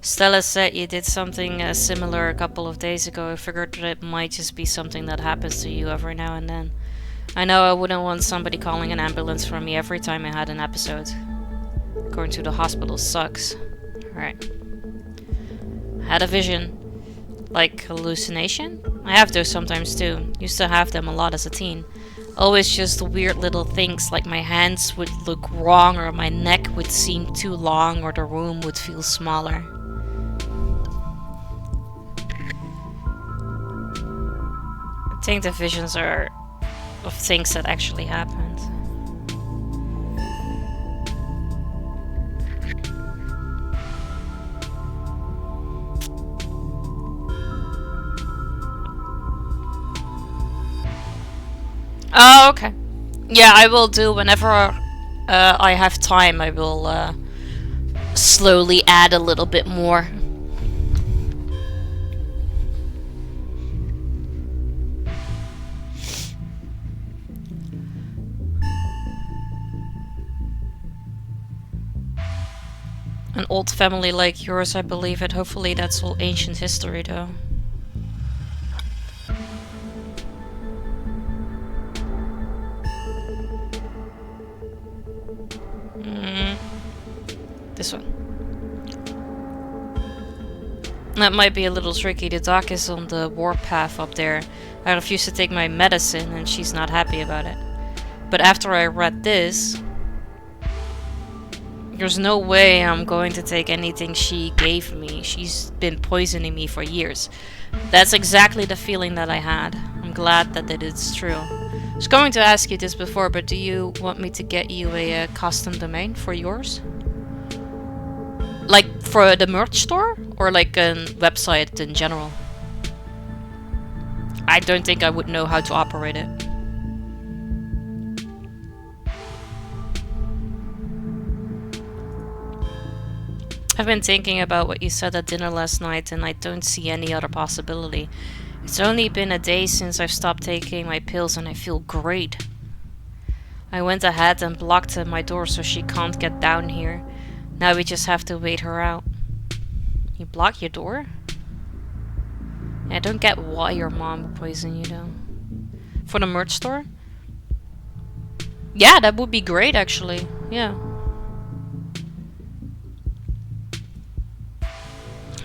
Stella said you did something similar a couple of days ago. I figured that it might just be something that happens to you every now and then. I know I wouldn't want somebody calling an ambulance for me every time I had an episode. Going to the hospital sucks. Alright. Had a vision. Like hallucination? I have those sometimes too. Used to have them a lot as a teen. Always just weird little things like my hands would look wrong or my neck would seem too long or the room would feel smaller. I think the visions are of things that actually happened. Oh, okay. Yeah, I will do whenever I have time. I will slowly add a little bit more. An old family like yours, I believe it. Hopefully that's all ancient history, though. This one. That might be a little tricky. The doc is on the warpath up there. I refuse to take my medicine and she's not happy about it. But after I read this, there's no way I'm going to take anything she gave me. She's been poisoning me for years. That's exactly the feeling that I had. I'm glad that it is true. I was going to ask you this before, but do you want me to get you a custom domain for yours? Like for the merch store? Or like a website in general? I don't think I would know how to operate it. I've been thinking about what you said at dinner last night and I don't see any other possibility. It's only been a day since I've stopped taking my pills and I feel great. I went ahead and blocked my door so she can't get down here. Now we just have to wait her out. You block your door? I don't get why your mom would poison you though. For the merch store? Yeah, that would be great actually. Yeah.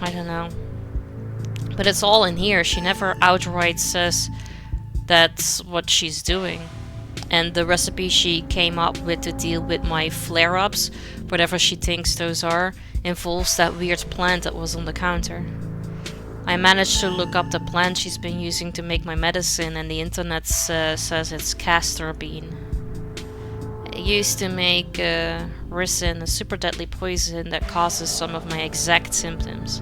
I don't know. But it's all in here. She never outright says that's what she's doing. And the recipe she came up with to deal with my flare-ups, whatever she thinks those are, involves that weird plant that was on the counter. I managed to look up the plant she's been using to make my medicine and the internet says it's castor bean. It used to make ricin, a super deadly poison that causes some of my exact symptoms.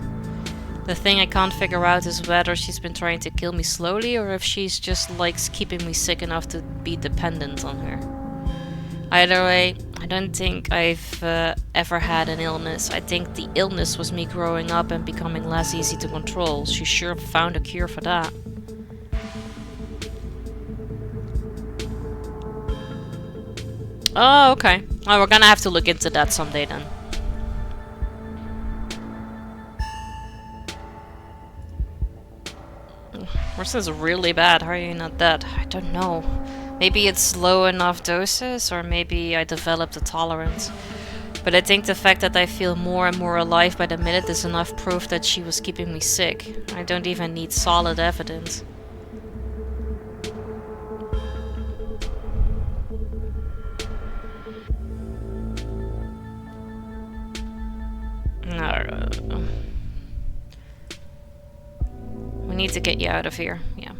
The thing I can't figure out is whether she's been trying to kill me slowly or if she's just likes keeping me sick enough to be dependent on her. Either way, I don't think I've ever had an illness. I think the illness was me growing up and becoming less easy to control. She sure found a cure for that. Oh, okay. Well, we're gonna have to look into that someday then. Worse is really bad. How are you not dead? I don't know. Maybe it's low enough doses, or maybe I developed a tolerance. But I think the fact that I feel more and more alive by the minute is enough proof that she was keeping me sick. I don't even need solid evidence. No. We need to get you out of here. Yeah.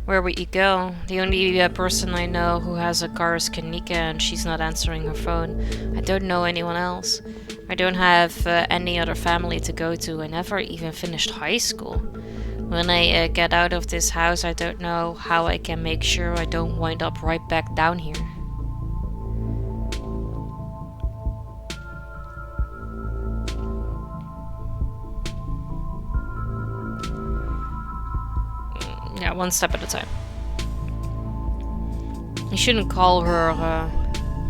Where would you go? The only person I know who has a car is Kanika and she's not answering her phone. I don't know anyone else. I don't have any other family to go to. I never even finished high school. When I get out of this house, I don't know how I can make sure I don't wind up right back down here. Yeah, one step at a time. You shouldn't call her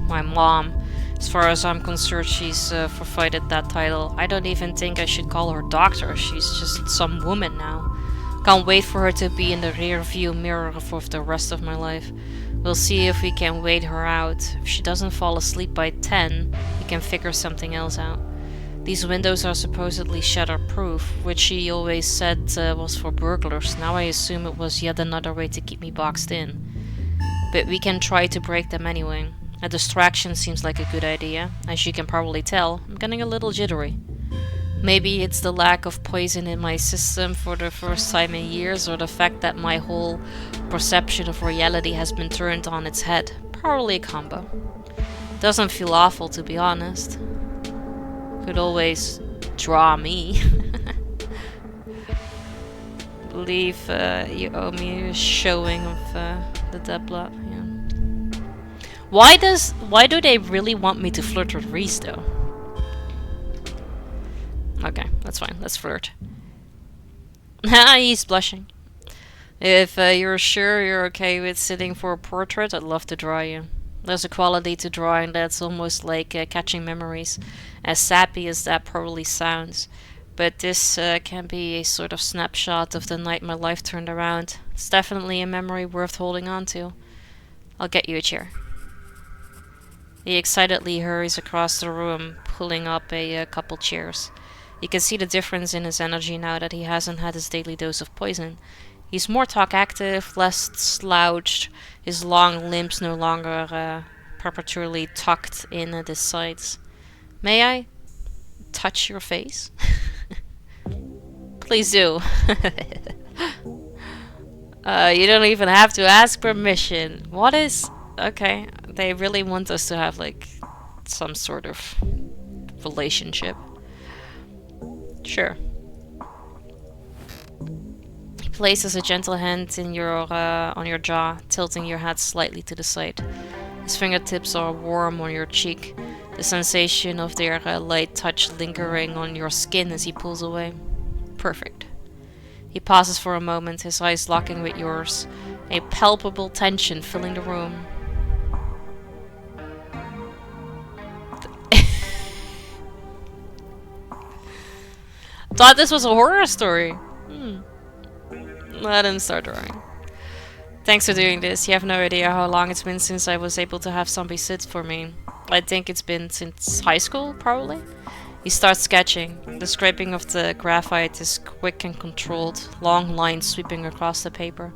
My mom. As far as I'm concerned, she's forfeited that title. I don't even think I should call her doctor. She's just some woman now. Can't wait for her to be in the rear view mirror for the rest of my life. We'll see if we can wait her out. If she doesn't fall asleep by 10, we can figure something else out. These windows are supposedly shatterproof, which she always said was for burglars. Now I assume it was yet another way to keep me boxed in. But we can try to break them anyway. A distraction seems like a good idea. As you can probably tell, I'm getting a little jittery. Maybe it's the lack of poison in my system for the first time in years, or the fact that my whole perception of reality has been turned on its head. Probably a combo. Doesn't feel awful, to be honest. Could always draw me. Believe you owe me a showing of the dead blood. Yeah. Why do they really want me to flirt with Reese though? Okay, that's fine. Let's flirt. He's blushing. If you're sure you're okay with sitting for a portrait, I'd love to draw you. There's a quality to drawing that's almost like catching memories, as sappy as that probably sounds. But this can be a sort of snapshot of the night my life turned around. It's definitely a memory worth holding on to. I'll get you a chair. He excitedly hurries across the room, pulling up a couple chairs. You can see the difference in his energy now that he hasn't had his daily dose of poison. He's more talk active, less slouched, his long limbs no longer perpetually tucked in at his sides. May I touch your face? Please do. You don't even have to ask permission. What is... Okay, they really want us to have like some sort of relationship. Sure. He places a gentle hand in your on your jaw, tilting your head slightly to the side. His fingertips are warm on your cheek, the sensation of their light touch lingering on your skin as he pulls away. Perfect. He pauses for a moment, his eyes locking with yours, a palpable tension filling the room. Thought this was a horror story. Let him start drawing. Thanks for doing this. You have no idea how long it's been since I was able to have somebody sit for me. I think it's been since high school, probably. He starts sketching. The scraping of the graphite is quick and controlled, long lines sweeping across the paper.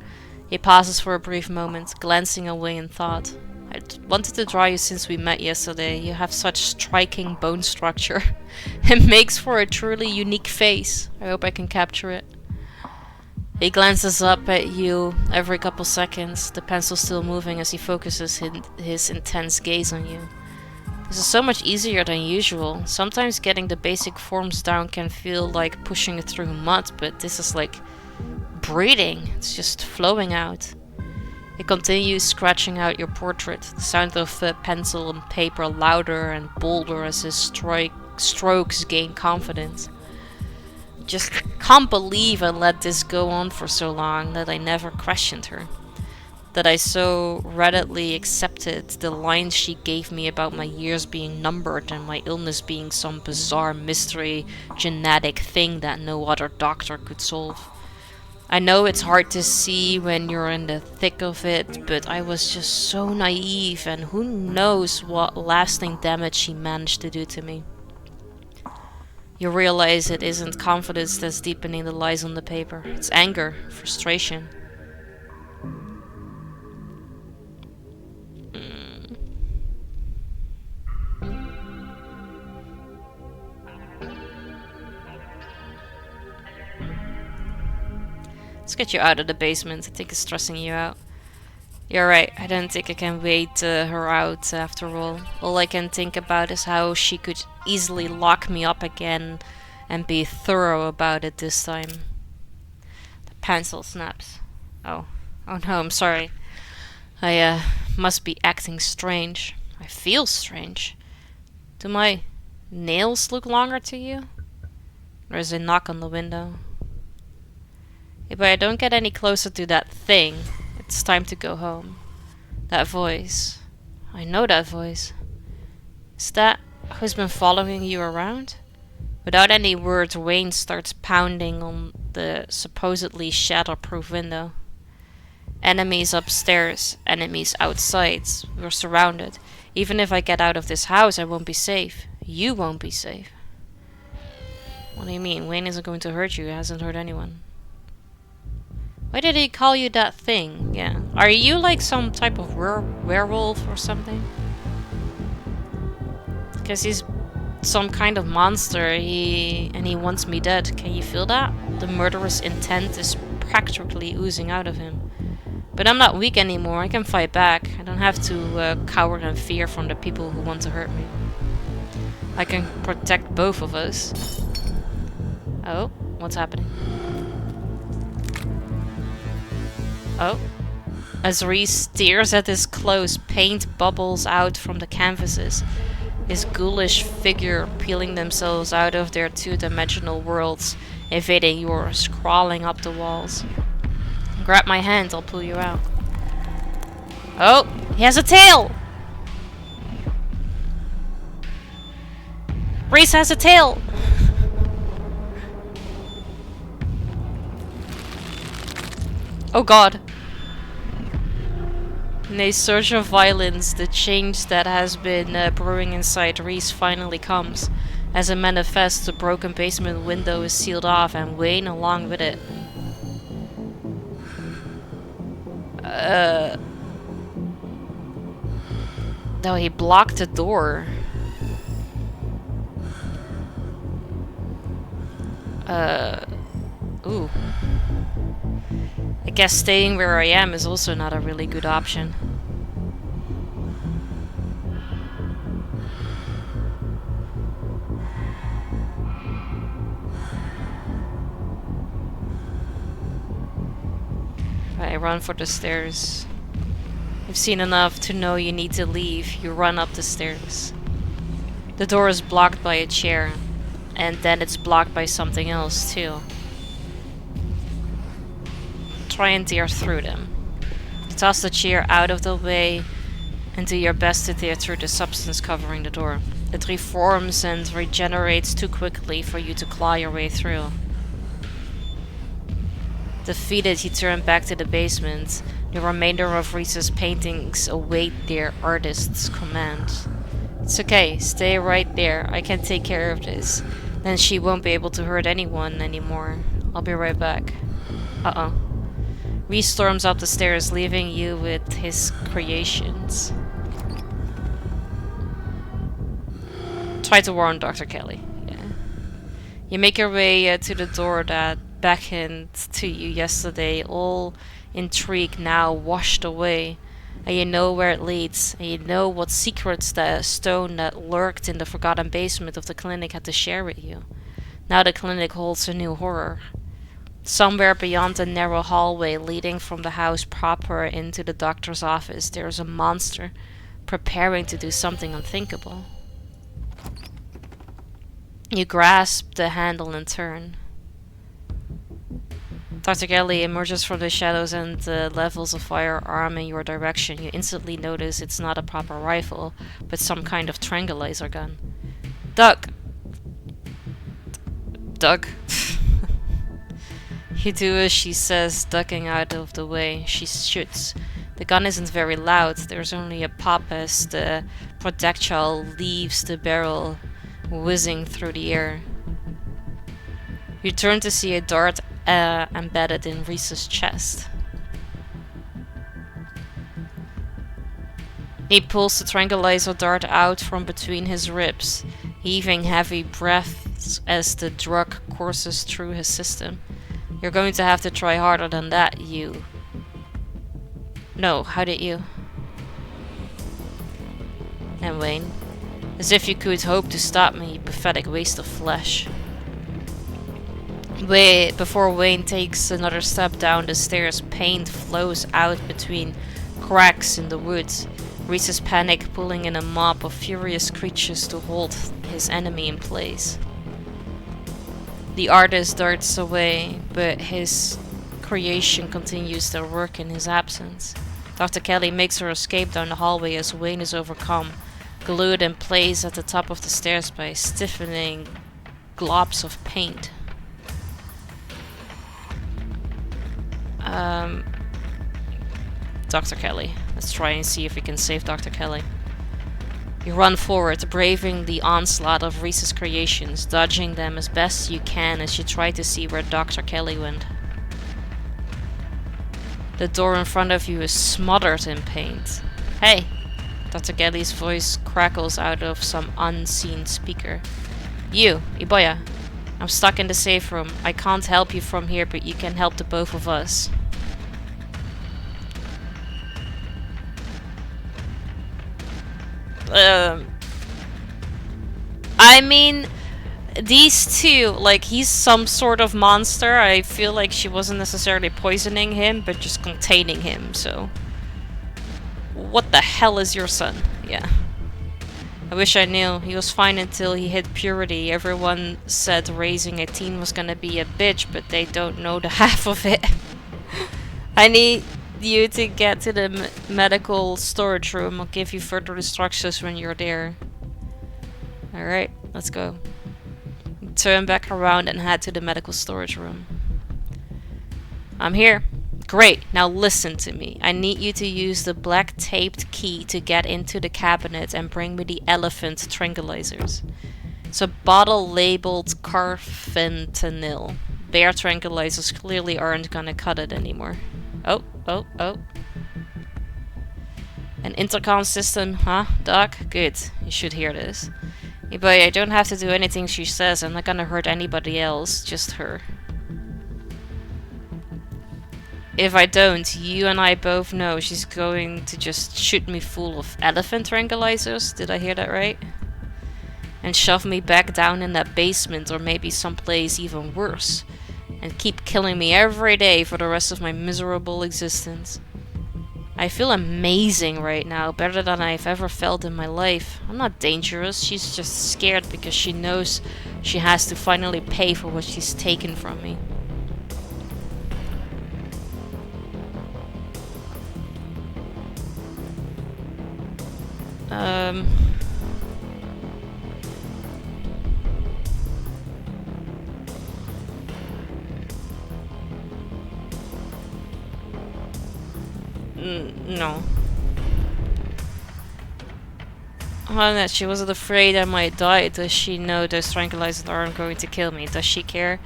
He pauses for a brief moment, glancing away in thought. I wanted to draw you since we met yesterday. You have such striking bone structure. It makes for a truly unique face. I hope I can capture it. He glances up at you every couple seconds, the pencil still moving as he focuses his intense gaze on you. This is so much easier than usual. Sometimes getting the basic forms down can feel like pushing it through mud, but this is like breathing. It's just flowing out. He continues scratching out your portrait, the sound of pencil and paper louder and bolder as his strokes gain confidence. Just can't believe I let this go on for so long, that I never questioned her. That I so readily accepted the lines she gave me about my years being numbered and my illness being some bizarre mystery genetic thing that no other doctor could solve. I know it's hard to see when you're in the thick of it, but I was just so naive, and who knows what lasting damage she managed to do to me. You realize it isn't confidence that's deepening the lies on the paper. It's anger, frustration. Let's get you out of the basement. I think it's stressing you out. You're right. I don't think I can wait her out after all. All I can think about is how she could easily lock me up again and be thorough about it this time. The pencil snaps. Oh no, I'm sorry. I must be acting strange. I feel strange. Do my nails look longer to you? There's a knock on the window. If I don't get any closer to that thing, it's time to go home. That voice. I know that voice. Is that who's been following you around? Without any words, Wayne starts pounding on the supposedly shatterproof window. Enemies upstairs, enemies outside. We're surrounded. Even if I get out of this house, I won't be safe. You won't be safe. What do you mean? Wayne isn't going to hurt you. He hasn't hurt anyone. Why did he call you that thing? Yeah. Are you like some type of werewolf or something? Because he's some kind of monster. And he wants me dead. Can you feel that? The murderous intent is practically oozing out of him. But I'm not weak anymore. I can fight back. I don't have to cower in fear from the people who want to hurt me. I can protect both of us. Oh, what's happening? Oh. As Reese stares at his clothes, paint bubbles out from the canvases. His ghoulish figure peeling themselves out of their two-dimensional worlds, invading yours, crawling up the walls. Grab my hand, I'll pull you out. Oh, he has a tail! Reese has a tail! Oh god. In a surge of violence, the change that has been brewing inside Reese finally comes. As it manifests, the broken basement window is sealed off and Wayne along with it. No, he blocked the door. Ooh. I guess staying where I am is also not a really good option. I run for the stairs. You've seen enough to know you need to leave. You run up the stairs. The door is blocked by a chair. And then it's blocked by something else too. Try and tear through them. You toss the chair out of the way and do your best to tear through the substance covering the door. It reforms and regenerates too quickly for you to claw your way through. Defeated, you turn back to the basement. The remainder of Reese's paintings await their artist's command. It's okay, stay right there. I can take care of this. Then she won't be able to hurt anyone anymore. I'll be right back. Uh-oh. Reese storms up the stairs, leaving you with his creations. Try to warn Dr. Kelly. Yeah. You make your way to the door that beckoned to you yesterday, all intrigue now washed away. And you know where it leads, and you know what secrets the stone that lurked in the forgotten basement of the clinic had to share with you. Now the clinic holds a new horror. Somewhere beyond the narrow hallway leading from the house proper into the doctor's office, there is a monster preparing to do something unthinkable. You grasp the handle and turn. Dr. Kelly emerges from the shadows and levels a firearm in your direction. You instantly notice it's not a proper rifle, but some kind of tranquilizer gun. Duck! Duck. You do as she says, ducking out of the way. She shoots. The gun isn't very loud. There's only a pop as the projectile leaves the barrel, whizzing through the air. You turn to see a dart embedded in Reese's chest. He pulls the tranquilizer dart out from between his ribs, heaving heavy breaths as the drug courses through his system. You're going to have to try harder than that, you. No, how did you? And Wayne, as if you could hope to stop me, you pathetic waste of flesh. Before Wayne takes another step down the stairs, paint flows out between cracks in the woods. Reese's panic pulling in a mob of furious creatures to hold his enemy in place. The artist darts away, but his creation continues their work in his absence. Dr. Kelly makes her escape down the hallway as Wayne is overcome glued in place at the top of the stairs by stiffening globs of paint. Dr. Kelly. Let's try and see if we can save Dr. Kelly. You run forward, braving the onslaught of Reese's creations, dodging them as best you can as you try to see where Dr. Kelly went. The door in front of you is smothered in paint. Hey! Dr. Kelly's voice crackles out of some unseen speaker. You, Iboya. I'm stuck in the safe room. I can't help you from here, but you can help the both of us. I mean, these two, like, he's some sort of monster. I feel like she wasn't necessarily poisoning him, but just containing him, so... What the hell is your son? Yeah. I wish I knew. He was fine until he hit puberty. Everyone said raising a teen was gonna be a bitch, but they don't know the half of it. I need you to get to the medical storage room. I'll give you further instructions when you're there. Alright, let's go. Turn back around and head to the medical storage room. I'm here. Great, now listen to me. I need you to use the black taped key to get into the cabinet and bring me the elephant tranquilizers. It's a bottle labeled carfentanil. Bear tranquilizers clearly aren't gonna cut it anymore. Oh. An intercom system, huh, Doc? Good, you should hear this. Hey boy, I don't have to do anything she says. I'm not gonna hurt anybody else, just her. If I don't, you and I both know she's going to just shoot me full of elephant tranquilizers. Did I hear that right? And shove me back down in that basement or maybe someplace even worse. And keep killing me every day for the rest of my miserable existence. I feel amazing right now, better than I've ever felt in my life. I'm not dangerous, she's just scared because she knows she has to finally pay for what she's taken from me. No. That she wasn't afraid I might die. Does she know those tranquilizers aren't going to kill me? Does she care?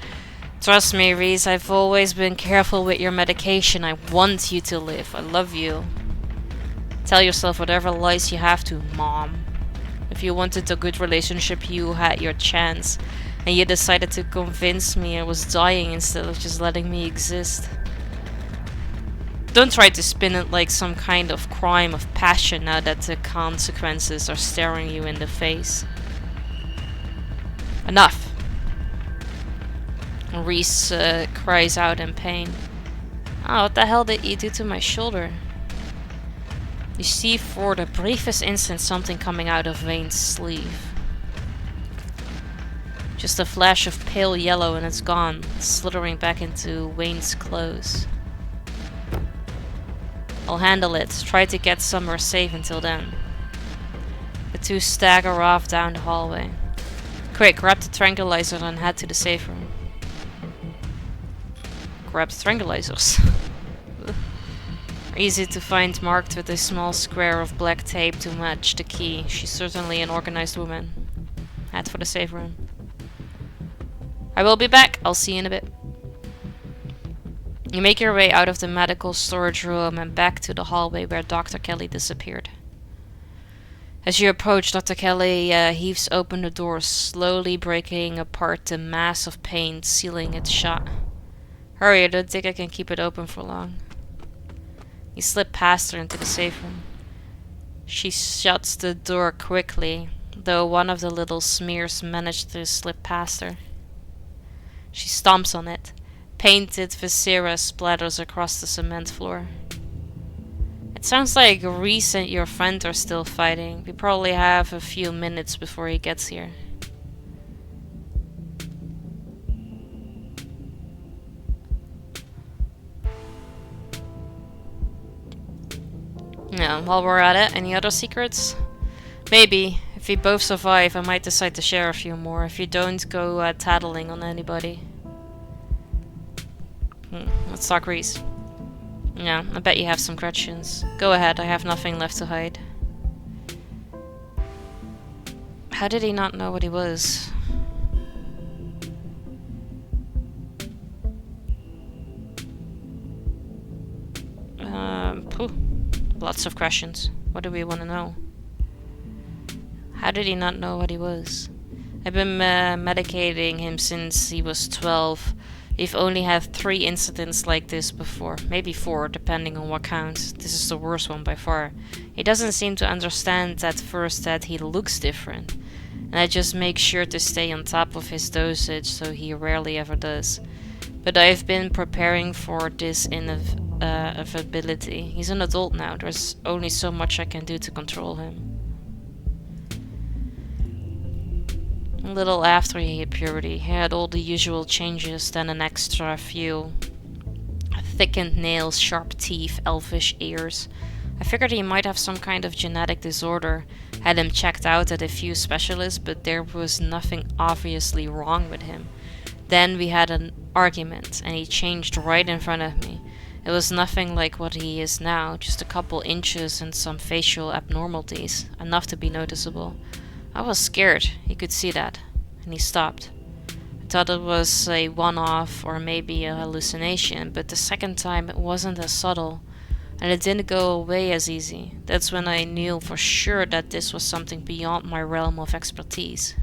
Trust me, Reese, I've always been careful with your medication. I want you to live. I love you. Tell yourself whatever lies you have to, Mom. If you wanted a good relationship, you had your chance. And you decided to convince me I was dying instead of just letting me exist. Don't try to spin it like some kind of crime of passion now that the consequences are staring you in the face. Enough! Reese cries out in pain. Oh, what the hell did you do to my shoulder? You see for the briefest instant something coming out of Wayne's sleeve. Just a flash of pale yellow and it's gone, slithering back into Wayne's clothes. I'll handle it. Try to get somewhere safe until then. The two stagger off down the hallway. Quick, grab the tranquilizer and head to the safe room. Grab the tranquilizers. Easy to find, marked with a small square of black tape to match the key. She's certainly an organized woman. Head for the safe room. I will be back. I'll see you in a bit. You make your way out of the medical storage room and back to the hallway where Dr. Kelly disappeared. As you approach, Dr. Kelly heaves open the door, slowly breaking apart the mass of paint, sealing it shut. Hurry, I don't think I can keep it open for long. You slip past her into the safe room. She shuts the door quickly, though one of the little smears managed to slip past her. She stomps on it. Painted viscera splatters across the cement floor. It sounds like Reese and your friend are still fighting. We probably have a few minutes before he gets here. Yeah, while we're at it, any other secrets? Maybe. If we both survive, I might decide to share a few more. If you don't, go tattling on anybody. Let's talk Reese. Yeah, I bet you have some questions. Go ahead, I have nothing left to hide. How did he not know what he was? Lots of questions. What do we want to know? How did he not know what he was? I've been medicating him since he was 12. We've only had 3 incidents like this before. Maybe 4, depending on what counts. This is the worst one by far. He doesn't seem to understand at first that he looks different. And I just make sure to stay on top of his dosage, so he rarely ever does. But I've been preparing for this inevitability. He's an adult now. There's only so much I can do to control him. A little after he hit puberty, he had all the usual changes, then an extra few. Thickened nails, sharp teeth, elfish ears. I figured he might have some kind of genetic disorder. Had him checked out at a few specialists, but there was nothing obviously wrong with him. Then we had an argument, and he changed right in front of me. It was nothing like what he is now, just a couple inches and some facial abnormalities, enough to be noticeable. I was scared, he could see that, and he stopped. I thought it was a one-off or maybe a hallucination, but the second time it wasn't as subtle, and it didn't go away as easy. That's when I knew for sure that this was something beyond my realm of expertise.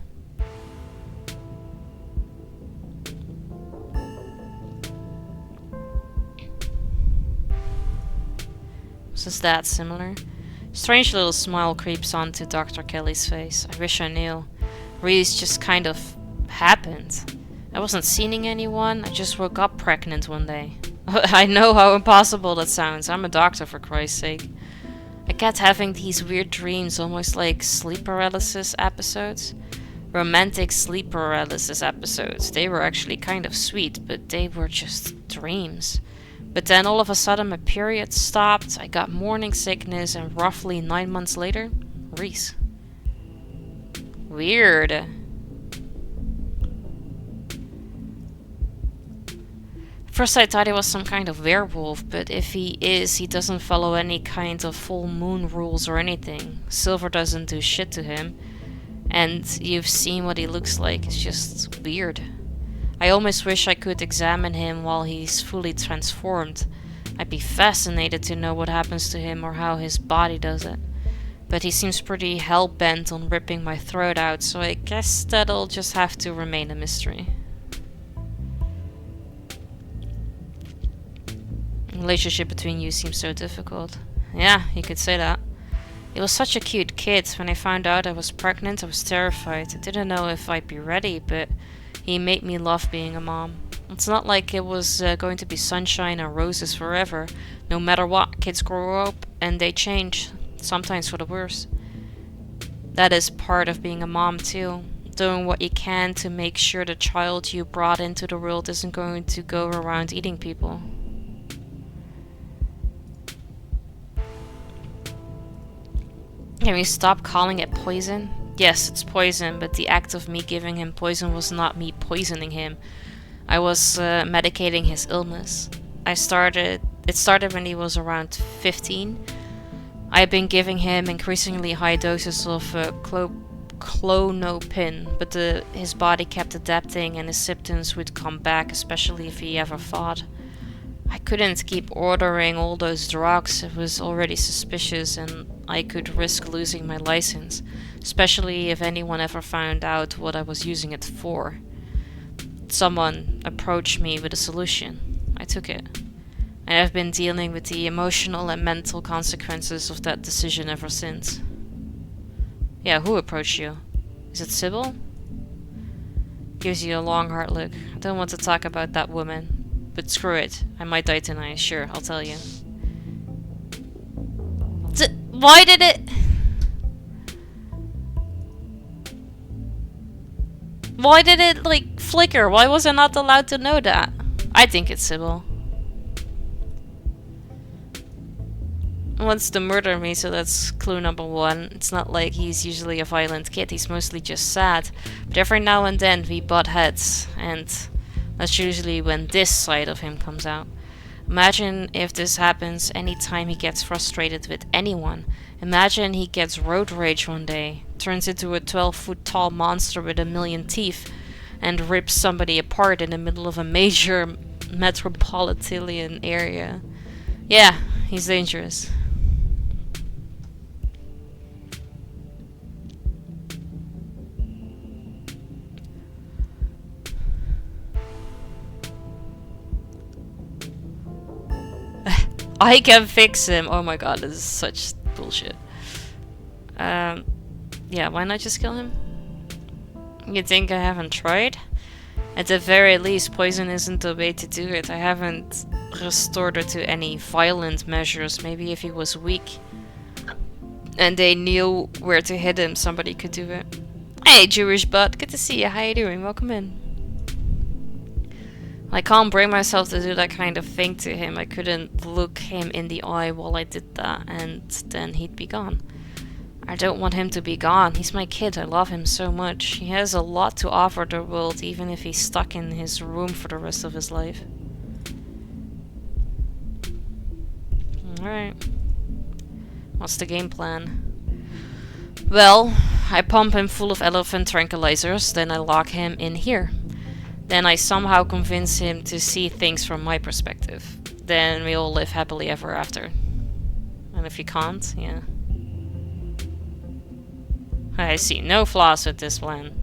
Was this that similar? Strange little smile creeps onto Dr. Kelly's face. I wish I knew. Reese just kind of happened. I wasn't seeing anyone, I just woke up pregnant one day. I know how impossible that sounds. I'm a doctor, for Christ's sake. I kept having these weird dreams, almost like sleep paralysis episodes. Romantic sleep paralysis episodes. They were actually kind of sweet, but they were just dreams. But then all of a sudden my period stopped, I got morning sickness, and roughly 9 months later, Reese. Weird. First I thought he was some kind of werewolf, but if he is, he doesn't follow any kind of full moon rules or anything. Silver doesn't do shit to him. And you've seen what he looks like, it's just weird. I almost wish I could examine him while he's fully transformed. I'd be fascinated to know what happens to him or how his body does it. But he seems pretty hell-bent on ripping my throat out, so I guess that'll just have to remain a mystery. The relationship between you seems so difficult. Yeah, you could say that. He was such a cute kid. When I found out I was pregnant, I was terrified. I didn't know if I'd be ready, but he made me love being a mom. It's not like it was going to be sunshine and roses forever. No matter what, kids grow up and they change, sometimes for the worse. That is part of being a mom too. Doing what you can to make sure the child you brought into the world isn't going to go around eating people. Can we stop calling it poison? Yes, it's poison, but the act of me giving him poison was not me poisoning him. I was medicating his illness. It started when he was around 15. I've been giving him increasingly high doses of clonopin, but his body kept adapting and his symptoms would come back, especially if he ever fought. I couldn't keep ordering all those drugs. It was already suspicious and I could risk losing my license, especially if anyone ever found out what I was using it for. Someone approached me with a solution. I took it. And I've been dealing with the emotional and mental consequences of that decision ever since. Yeah, who approached you? Is it Sybil? Gives you a long hard look. I don't want to talk about that woman. But screw it. I might die tonight. Sure, I'll tell you. Why did it... Why did it, like, flicker? Why was I not allowed to know that? I think it's Sybil. wants to murder me, so that's clue number one. It's not like he's usually a violent kid, he's mostly just sad. But every now and then we butt heads, and that's usually when this side of him comes out. Imagine if this happens anytime he gets frustrated with anyone. Imagine he gets road rage one day, turns into a 12-foot tall monster with a million teeth, and rips somebody apart in the middle of a major metropolitan area. Yeah, he's dangerous. I can fix him. Oh my god, this is such bullshit. Yeah, why not just kill him? You think I haven't tried? At the very least, poison isn't the way to do it. I haven't resorted to any violent measures. Maybe if he was weak and they knew where to hit him, somebody could do it. Hey, Jewish butt. Good to see you. How you doing? Welcome in. I can't bring myself to do that kind of thing to him. I couldn't look him in the eye while I did that, and then he'd be gone. I don't want him to be gone. He's my kid. I love him so much. He has a lot to offer the world, even if he's stuck in his room for the rest of his life. Alright. What's the game plan? Well, I pump him full of elephant tranquilizers, then I lock him in here. Then I somehow convince him to see things from my perspective. Then we all live happily ever after. And if he can't, yeah. I see no flaws with this plan.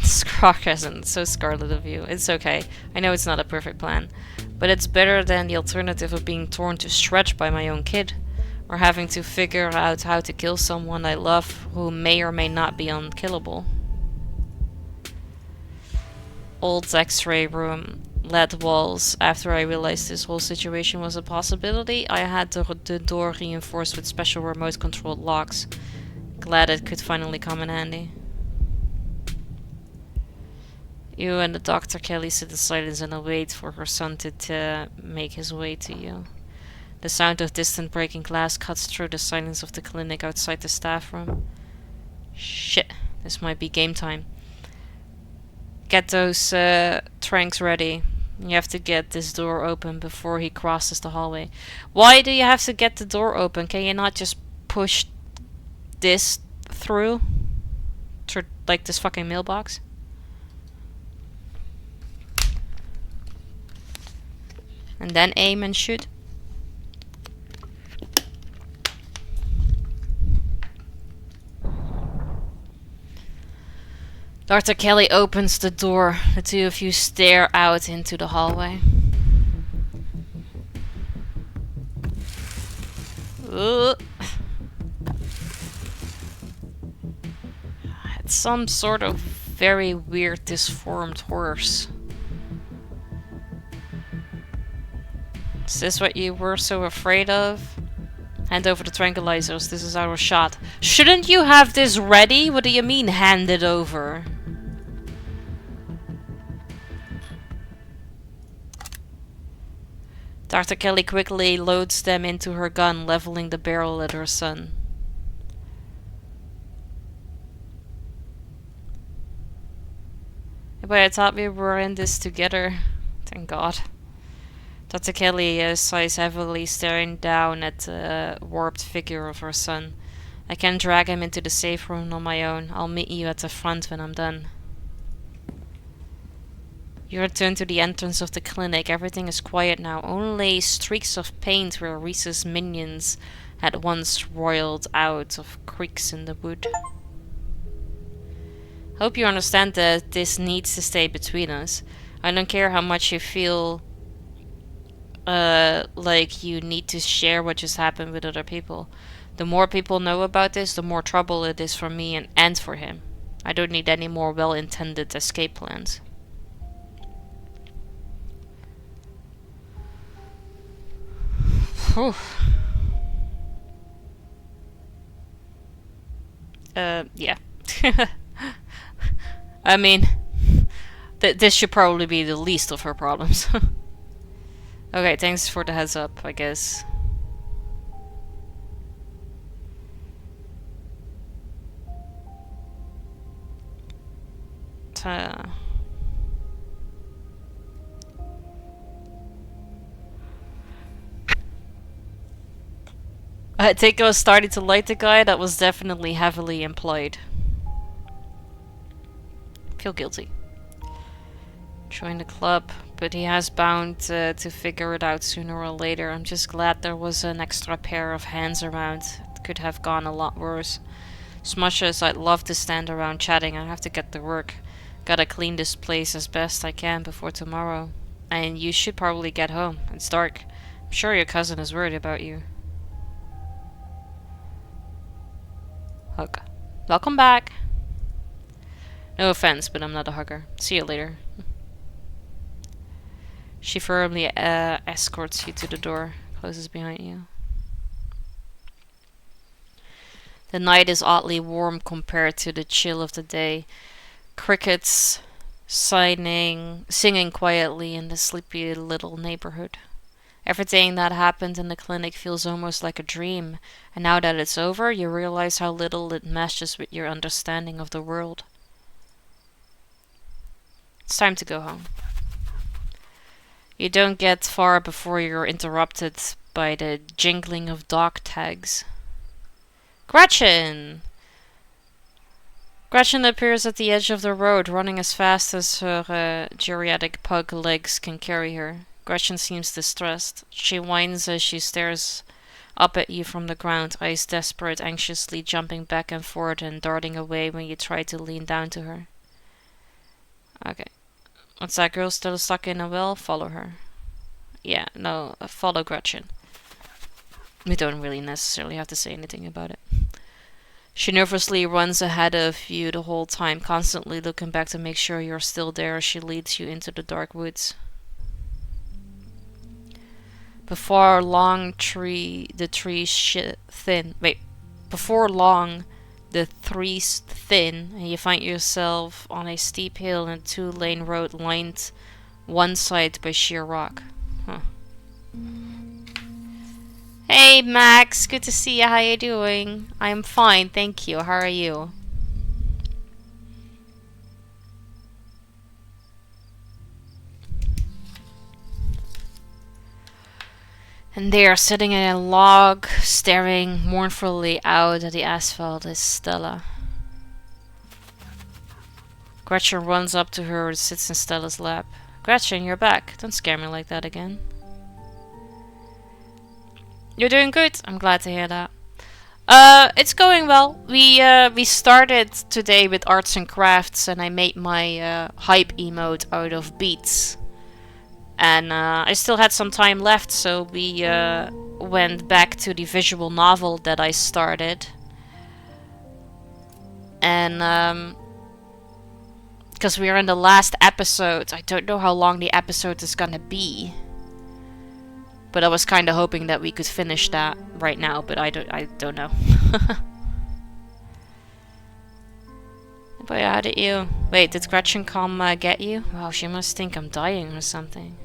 Sarcasm, so Scarlet of you. It's okay. I know it's not a perfect plan. But it's better than the alternative of being torn to shreds by my own kid. Or having to figure out how to kill someone I love who may or may not be unkillable. Old X-ray room. Lead walls. After I realized this whole situation was a possibility, I had the door reinforced with special remote controlled locks. Glad it could finally come in handy. You and the Dr. Kelly sit in silence and await for her son to make his way to you. The sound of distant breaking glass cuts through the silence of the clinic outside the staff room. Shit, this might be game time. Get those tranks ready. You have to get this door open before he crosses the hallway. Why do you have to get the door open? Can you not just push this through? Like this fucking mailbox? And then aim and shoot? Dr. Kelly opens the door. The two of you stare out into the hallway. It's some sort of very weird disformed horse. Is this what you were so afraid of? Hand over the tranquilizers. This is our shot. Shouldn't you have this ready? What do you mean, hand it over? Dr. Kelly quickly loads them into her gun, leveling the barrel at her son. But I thought we were in this together. Thank God. Dr. Kelly sighs heavily, staring down at the warped figure of her son. I can drag him into the safe room on my own. I'll meet you at the front when I'm done. You return to the entrance of the clinic. Everything is quiet now. Only streaks of paint where Reese's minions had once roiled out of creaks in the wood. Hope you understand that this needs to stay between us. I don't care how much you feel like you need to share what just happened with other people. The more people know about this, the more trouble it is for me and for him. I don't need any more well-intended escape plans. Whew. Yeah. I mean, this should probably be the least of her problems. Okay, thanks for the heads up, I guess. I think I was starting to like the guy. That was definitely heavily implied. Feel guilty. Join the club, but he has bound to figure it out sooner or later. I'm just glad there was an extra pair of hands around. It could have gone a lot worse. As much as I'd love to stand around chatting, I have to get to work. Gotta clean this place as best I can before tomorrow. And you should probably get home. It's dark. I'm sure your cousin is worried about you. Hug. Welcome back. No offense, but I'm not a hugger. See you later. She firmly escorts you to the door, closes behind you. The night is oddly warm compared to the chill of the day. Crickets singing quietly in the sleepy little neighborhood. Everything that happened in the clinic feels almost like a dream, and now that it's over, you realize how little it meshes with your understanding of the world. It's time to go home. You don't get far before you're interrupted by the jingling of dog tags. Gretchen! Gretchen appears at the edge of the road, running as fast as her geriatric pug legs can carry her. Gretchen seems distressed. She whines as she stares up at you from the ground, eyes desperate, anxiously jumping back and forth and darting away when you try to lean down to her. Okay. What's that girl still stuck in a well? Follow her. Yeah, no, follow Gretchen. We don't really necessarily have to say anything about it. She nervously runs ahead of you the whole time, constantly looking back to make sure you're still there as she leads you into the dark woods. Before long, the trees thin, and you find yourself on a steep hill and a 2-lane road lined one side by sheer rock. Huh. Hey Max, good to see you. How you doing? I'm fine, thank you. How are you? And there, sitting in a log, staring mournfully out at the asphalt, is Stella. Gretchen runs up to her and sits in Stella's lap. Gretchen, you're back. Don't scare me like that again. You're doing good. I'm glad to hear that. It's going well. We started today with arts and crafts, and I made my hype emote out of beads. And I still had some time left, so we went back to the visual novel that I started. And because we are in the last episode, I don't know how long the episode is gonna be. But I was kind of hoping that we could finish that right now, but I don't know. But how did you... Wait, did Gretchen come get you? Wow, she must think I'm dying or something.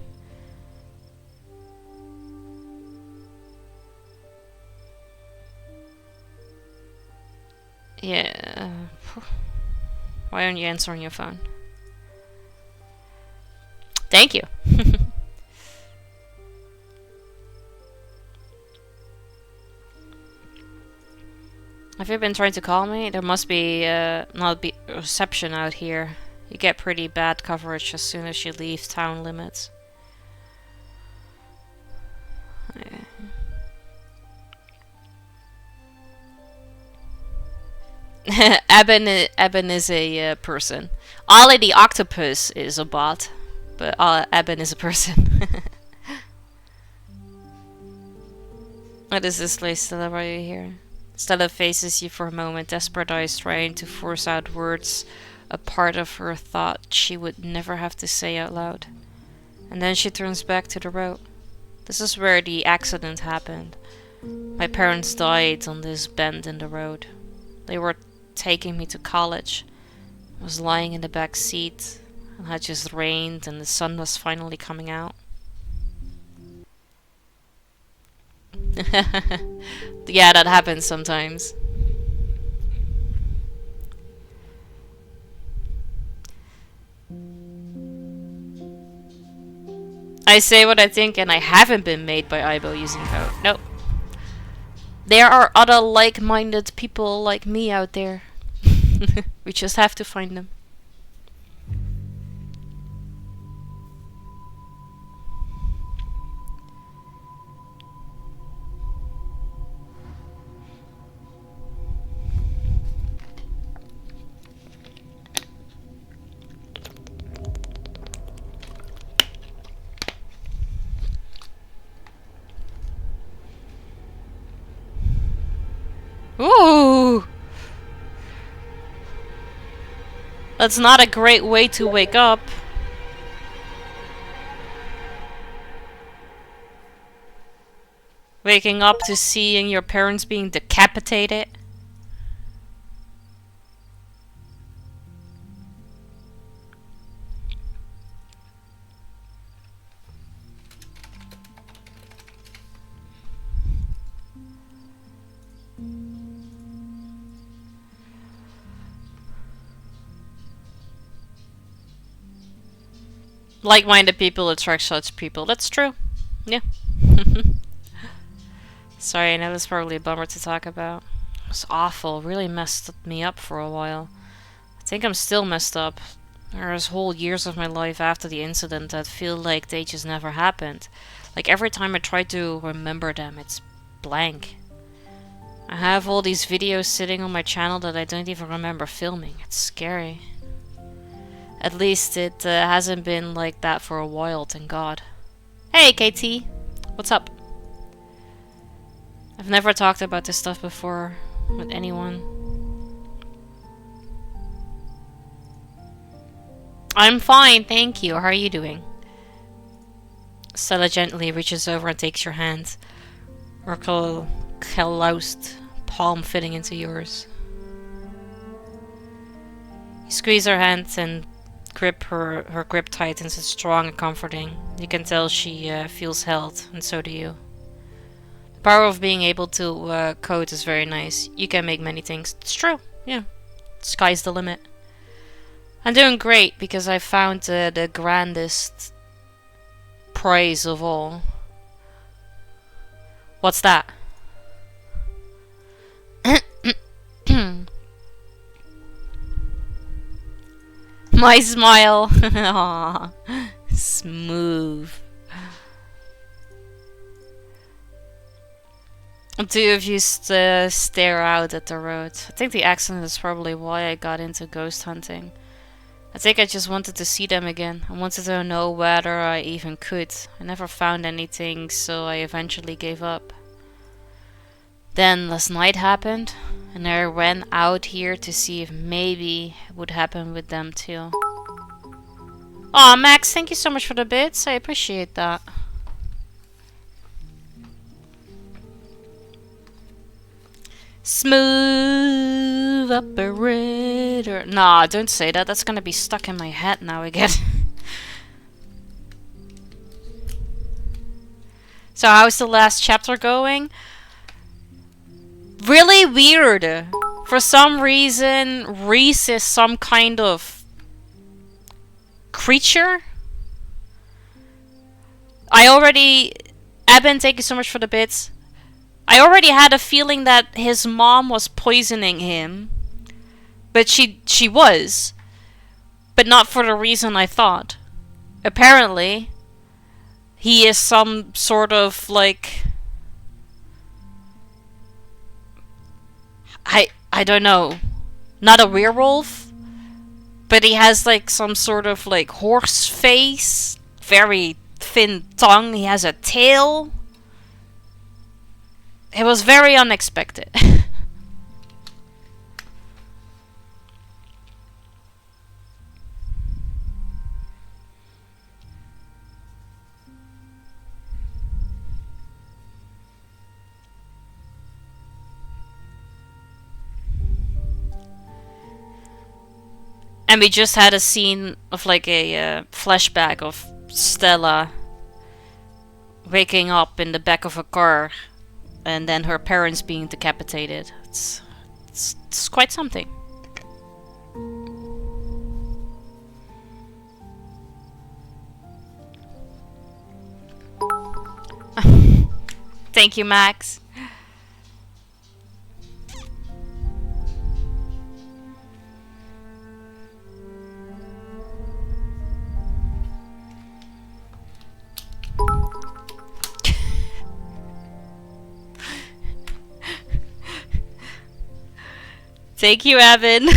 Yeah. Why aren't you answering your phone? Thank you. Have you been trying to call me? There must be not be reception out here. You get pretty bad coverage as soon as you leave town limits. Eben is a person. Ollie the octopus is a bot, but Eben is a person. What is this place, Stella? Why are you here? Stella faces you for a moment, desperate eyes trying to force out words a part of her thought she would never have to say out loud. And then she turns back to the road. This is where the accident happened. My parents died on this bend in the road. They were taking me to college. I was lying in the back seat. It had just rained and the sun was finally coming out. Yeah, that happens sometimes. I say what I think, and I haven't been made by Aibo using code. Nope. There are other like-minded people like me out there. We just have to find them. Ooh! That's not a great way to wake up. Waking up to seeing your parents being decapitated. Like-minded people attract such people. That's true. Yeah. Sorry, I know this is probably a bummer to talk about. It was awful. Really messed me up for a while. I think I'm still messed up. There's whole years of my life after the incident that feel like they just never happened. Like every time I try to remember them, it's blank. I have all these videos sitting on my channel that I don't even remember filming. It's scary. At least it hasn't been like that for a while, thank God. Hey, KT! What's up? I've never talked about this stuff before with anyone. I'm fine, thank you. How are you doing? Stella gently reaches over and takes your hand. Her calloused palm fitting into yours. You squeeze her hand and grip her grip tightens. It's strong and comforting. You can tell she feels held, and so do you. The power of being able to code is very nice. You can make many things. It's true, yeah. Sky's the limit. I'm doing great because I found the grandest prize of all. What's that? My smile. Aww. Smooth. The two of you stare out at the road. I think the accident is probably why I got into ghost hunting. I think I just wanted to see them again. I wanted to know whether I even could. I never found anything, so I eventually gave up. Then last night happened, and I ran out here to see if maybe it would happen with them too. Aw, Max, thank you so much for the bits. I appreciate that. Smooth operator. Nah, don't say that. That's gonna be stuck in my head now again. So how's the last chapter going? Really weird. For some reason, Reese is some kind of creature. Eben, thank you so much for the bits. I already had a feeling that his mom was poisoning him. But she was. But not for the reason I thought. Apparently, he is some sort of like... I don't know. Not a werewolf. But he has like some sort of like horse face. Very thin tongue. He has a tail. It was very unexpected. And we just had a scene of like a flashback of Stella waking up in the back of a car and then her parents being decapitated. It's quite something. Thank you, Max. Thank you, Evan.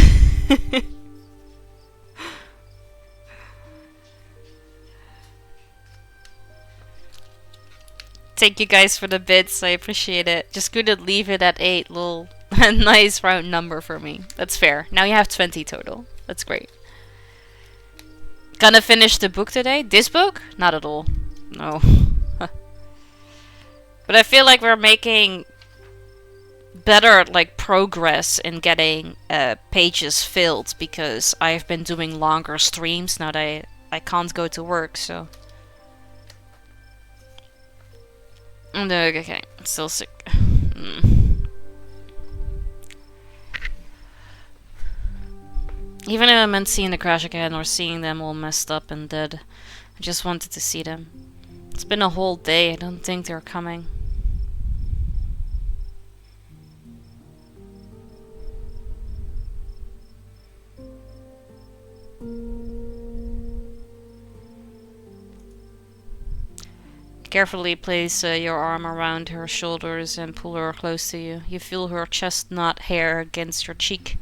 Thank you guys for the bits. I appreciate it. Just couldn't leave it at 8. Little nice round number for me. That's fair. Now you have 20 total. That's great. Gonna finish the book today? This book? Not at all. No. But I feel like we're making better like progress in getting pages filled because I've been doing longer streams now that I can't go to work, so. Okay, still sick. Even if I meant seeing the crash again or seeing them all messed up and dead, I just wanted to see them. It's been a whole day, I don't think they're coming. Carefully place your arm around her shoulders and pull her close to you. You feel her chestnut hair against your cheek.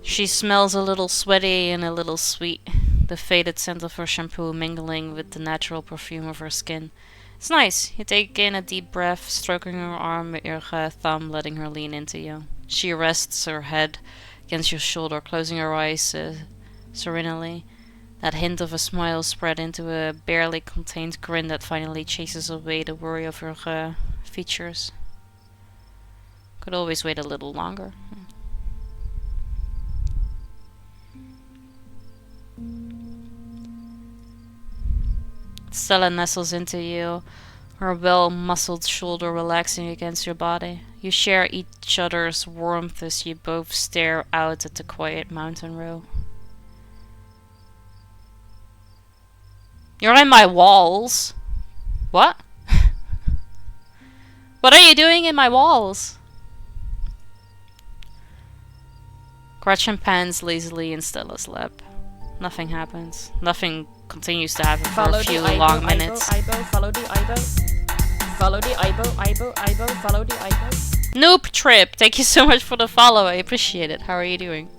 She smells a little sweaty and a little sweet, the faded scent of her shampoo mingling with the natural perfume of her skin. It's nice. You take in a deep breath, stroking her arm with your thumb, letting her lean into you. She rests her head against your shoulder, closing her eyes serenely. That hint of a smile spread into a barely contained grin that finally chases away the worry of her features. Could always wait a little longer. Stella nestles into you, her well-muscled shoulder relaxing against your body. You share each other's warmth as you both stare out at the quiet mountain row. You're in my walls. What? What are you doing in my walls? Gretchen pans lazily in Stella's lap. Nothing happens. Nothing continues to happen for a few long minutes. Follow the Ibo. Follow the Ibo. Follow the Ibo. Noob Trip, thank you so much for the follow. I appreciate it. How are you doing?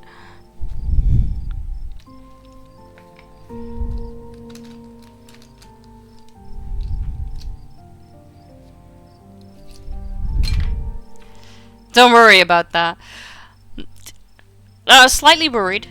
Don't worry about that. Slightly worried.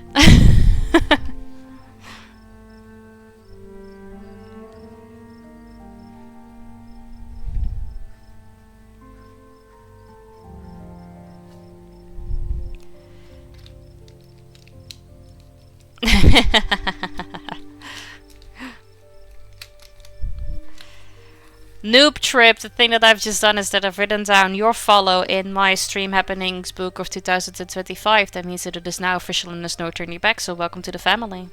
Noob Trip, the thing that I've just done is that I've written down your follow in my Stream Happenings book of 2025. That means that it is now official and there's no turning back, so welcome to the family.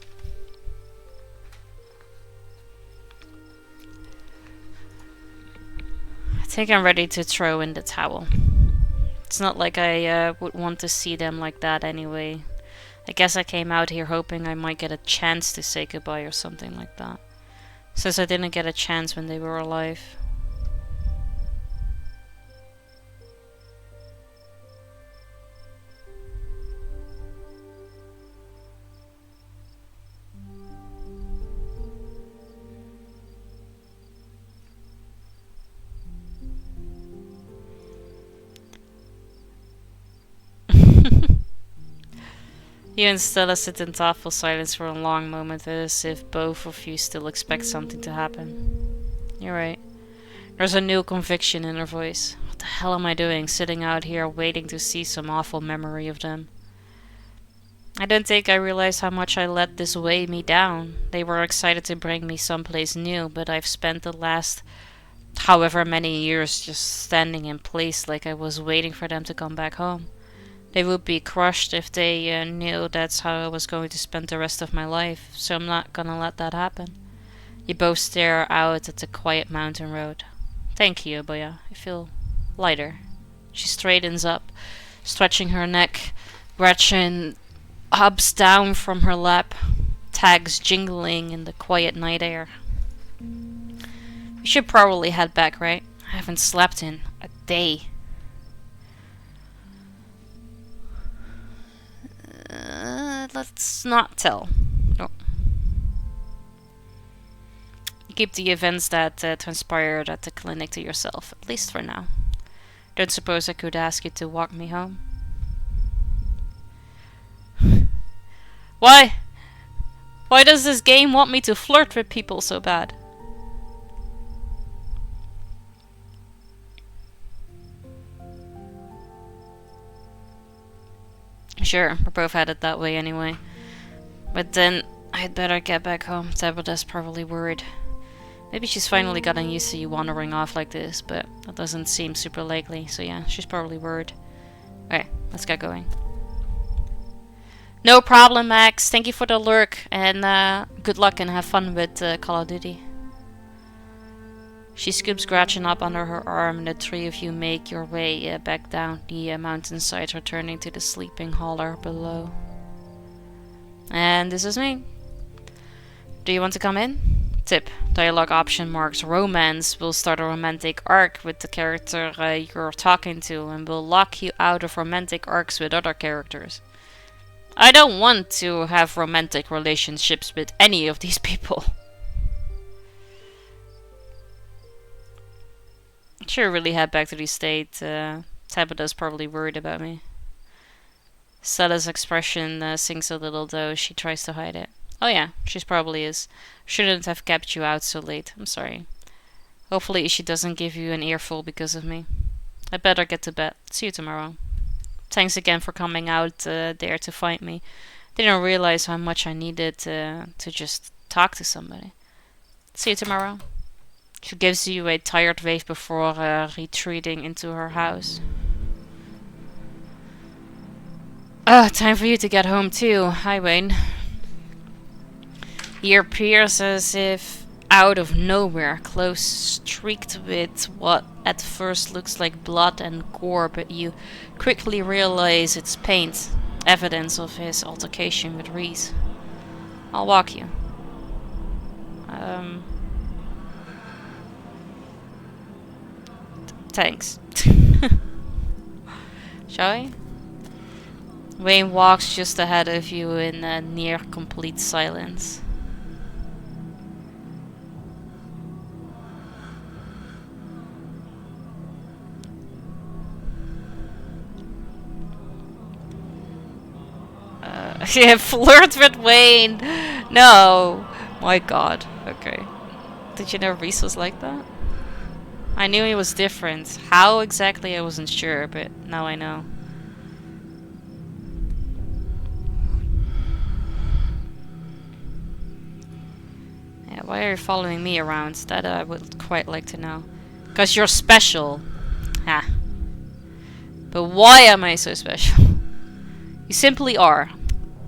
I think I'm ready to throw in the towel. It's not like I would want to see them like that anyway. I guess I came out here hoping I might get a chance to say goodbye or something like that. Since I didn't get a chance when they were alive. You and Stella sit in thoughtful silence for a long moment, as if both of you still expect something to happen. You're right. There's a new conviction in her voice. What the hell am I doing, sitting out here waiting to see some awful memory of them? I don't think I realized how much I let this weigh me down. They were excited to bring me someplace new, but I've spent the last however many years just standing in place like I was waiting for them to come back home. They would be crushed if they knew that's how I was going to spend the rest of my life, so I'm not gonna let that happen. You both stare out at the quiet mountain road. Thank you, Boya. I feel lighter. She straightens up, stretching her neck. Gretchen hops down from her lap, tags jingling in the quiet night air. We should probably head back, right? I haven't slept in a day. Let's not tell. No. Keep the events that transpired at the clinic to yourself, at least for now. Don't suppose I could ask you to walk me home? Why? Why does this game want me to flirt with people so bad? Sure, we're both headed that way anyway. But then, I'd better get back home. Tabitha's probably worried. Maybe she's finally gotten used to you wandering off like this, but that doesn't seem super likely, so yeah, she's probably worried. Okay, let's get going. No problem, Max. Thank you for the lurk, and good luck and have fun with Call of Duty. She scoops Gretchen up under her arm, and the three of you make your way back down the mountainside, returning to the sleeping holler below. And this is me. Do you want to come in? Tip. Dialogue option marks romance. Will start a romantic arc with the character you're talking to, and will lock you out of romantic arcs with other characters. I don't want to have romantic relationships with any of these people. Should really head back to the estate. Tabitha's probably worried about me. Stella's expression sinks a little, though she tries to hide it. Oh yeah, she probably is. Shouldn't have kept you out so late. I'm sorry. Hopefully she doesn't give you an earful because of me. I better get to bed. See you tomorrow. Thanks again for coming out there to find me. Didn't realize how much I needed to just talk to somebody. See you tomorrow. She gives you a tired wave before retreating into her house. Time for you to get home too. Hi, Wayne. He appears as if out of nowhere, clothes streaked with what at first looks like blood and gore, but you quickly realize it's paint, evidence of his altercation with Reese. I'll walk you. Thanks. Shall we? Wayne walks just ahead of you in near complete silence. Yeah, flirt with Wayne. No. My god. Okay. Did you know Reese was like that? I knew he was different. How exactly I wasn't sure, but now I know. Yeah, why are you following me around? That I would quite like to know. 'Cause you're special. Ha. But why am I so special? You simply are.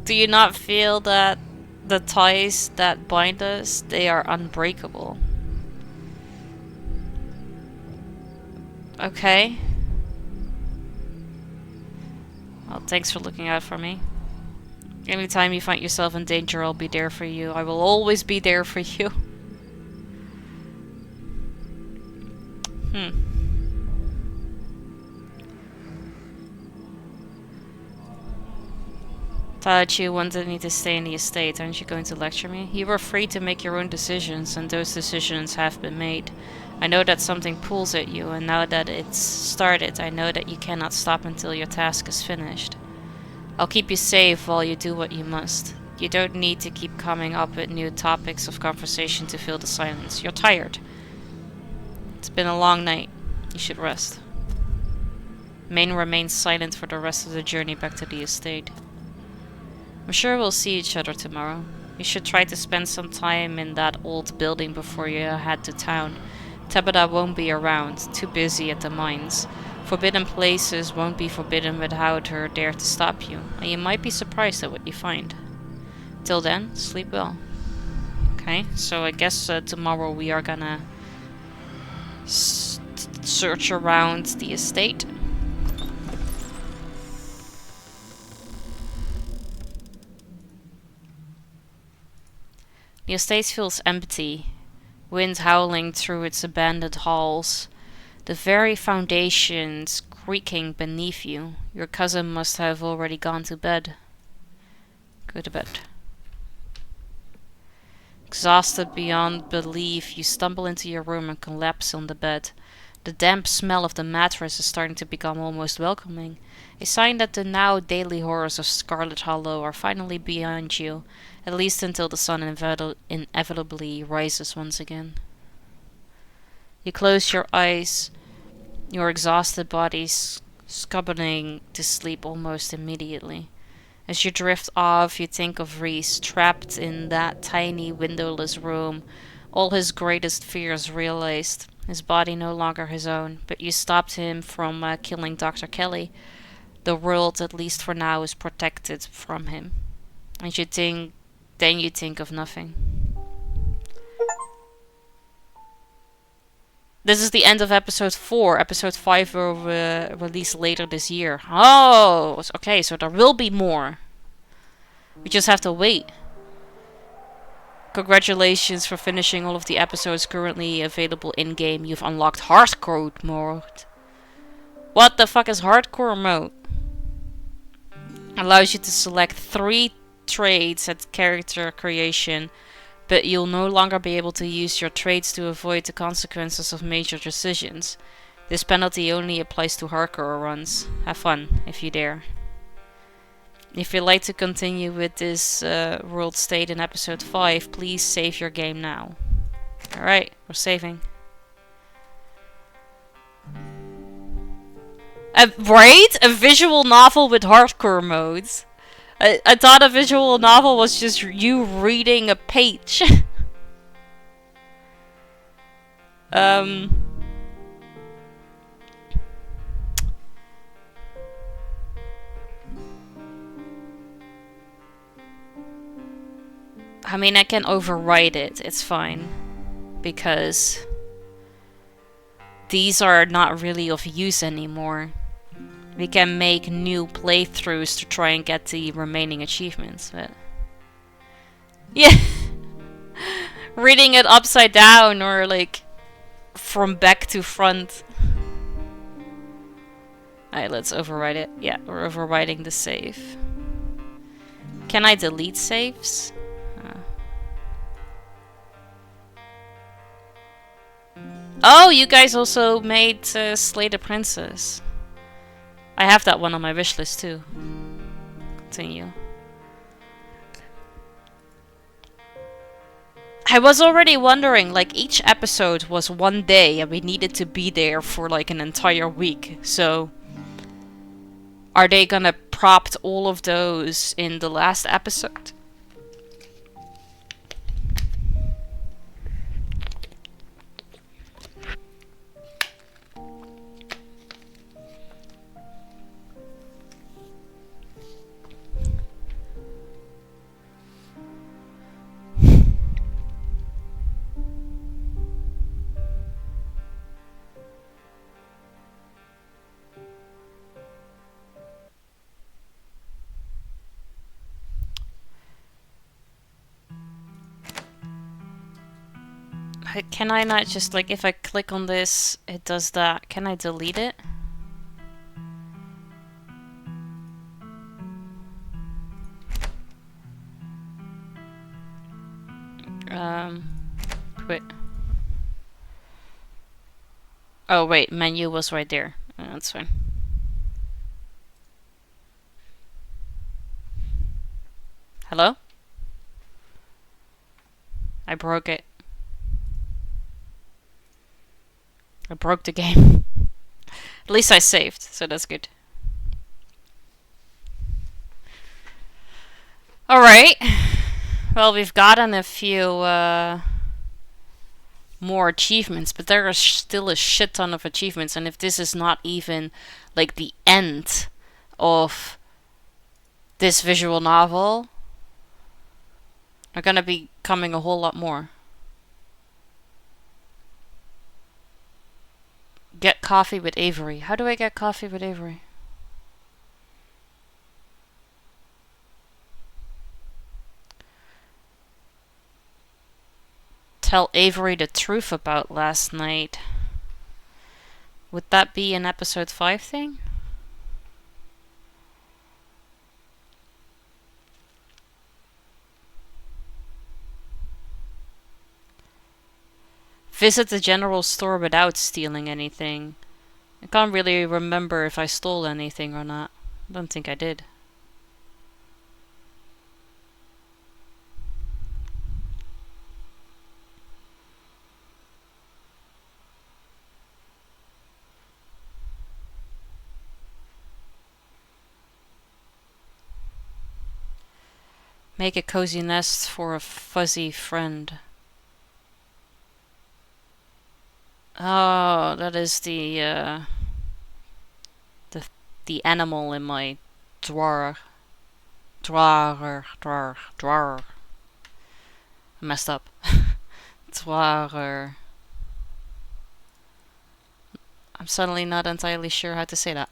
Do you not feel that the ties that bind us, they are unbreakable? Okay. Well, thanks for looking out for me. Anytime you find yourself in danger, I'll be there for you. I will always be there for you. Thought you wanted me to stay in the estate. Aren't you going to lecture me? You were free to make your own decisions, and those decisions have been made. I know that something pulls at you, and now that it's started, I know that you cannot stop until your task is finished. I'll keep you safe while you do what you must. You don't need to keep coming up with new topics of conversation to fill the silence. You're tired. It's been a long night. You should rest. Maine remains silent for the rest of the journey back to the estate. I'm sure we'll see each other tomorrow. You should try to spend some time in that old building before you head to town. Tabitha won't be around, too busy at the mines. Forbidden places won't be forbidden without her there to stop you, and you might be surprised at what you find. Till then, sleep well. Okay, so I guess tomorrow we are gonna search around the estate. The estate feels empty, wind howling through its abandoned halls, the very foundations creaking beneath you. Your cousin must have already gone to bed. Go to bed. Exhausted beyond belief, you stumble into your room and collapse on the bed. The damp smell of the mattress is starting to become almost welcoming, a sign that the now daily horrors of Scarlet Hollow are finally beyond you, at least until the sun inevitably rises once again. You close your eyes, your exhausted body scubbling to sleep almost immediately. As you drift off, you think of Reese, trapped in that tiny windowless room, all his greatest fears realized. His body no longer his own, but you stopped him from killing Dr. Kelly. The world, at least for now, is protected from him. And then you think of nothing. This is the end of episode 4. Episode 5 will release later this year. Oh, okay, so there will be more. We just have to wait. Congratulations for finishing all of the episodes currently available in-game. You've unlocked hardcore mode. What the fuck is hardcore mode? Allows you to select 3 traits at character creation, but you'll no longer be able to use your traits to avoid the consequences of major decisions. This penalty only applies to hardcore runs. Have fun, if you dare. If you'd like to continue with this world state in episode 5, please save your game now. Alright, we're saving. Right? A visual novel with hardcore modes. I thought a visual novel was just you reading a page. I mean, I can overwrite it, it's fine. Because these are not really of use anymore. We can make new playthroughs to try and get the remaining achievements, but... yeah! Reading it upside down or like from back to front. Alright, let's overwrite it. Yeah, we're overwriting the save. Can I delete saves? Oh, you guys also made Slay the Princess. I have that one on my wishlist too. Continue. I was already wondering, like, each episode was one day and we needed to be there for like an entire week. So, are they gonna prompt all of those in the last episode? Can I not just, like, if I click on this, it does that. Can I delete it? Quit. Oh wait, menu was right there. That's fine. Hello? I broke it. I broke the game. At least I saved, so that's good. Alright. Well, we've gotten a few more achievements, but there are still a shit ton of achievements, and if this is not even like the end of this visual novel, they're gonna be coming a whole lot more. Get coffee with Avery. How do I get coffee with Avery? Tell Avery the truth about last night. Would that be an episode 5 thing? Visit the general store without stealing anything. I can't really remember if I stole anything or not. I don't think I did. Make a cozy nest for a fuzzy friend. Oh, that is the animal in my drawer. Drawer. I messed up. Drawer. I'm suddenly not entirely sure how to say that.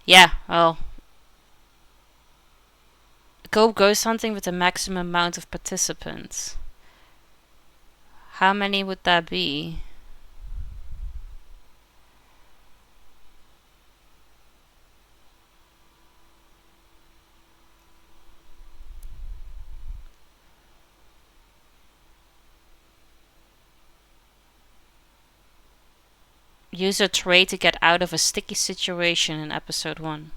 Yeah, well. Go ghost hunting with the maximum amount of participants. How many would that be? Use a tray to get out of a sticky situation in episode 1.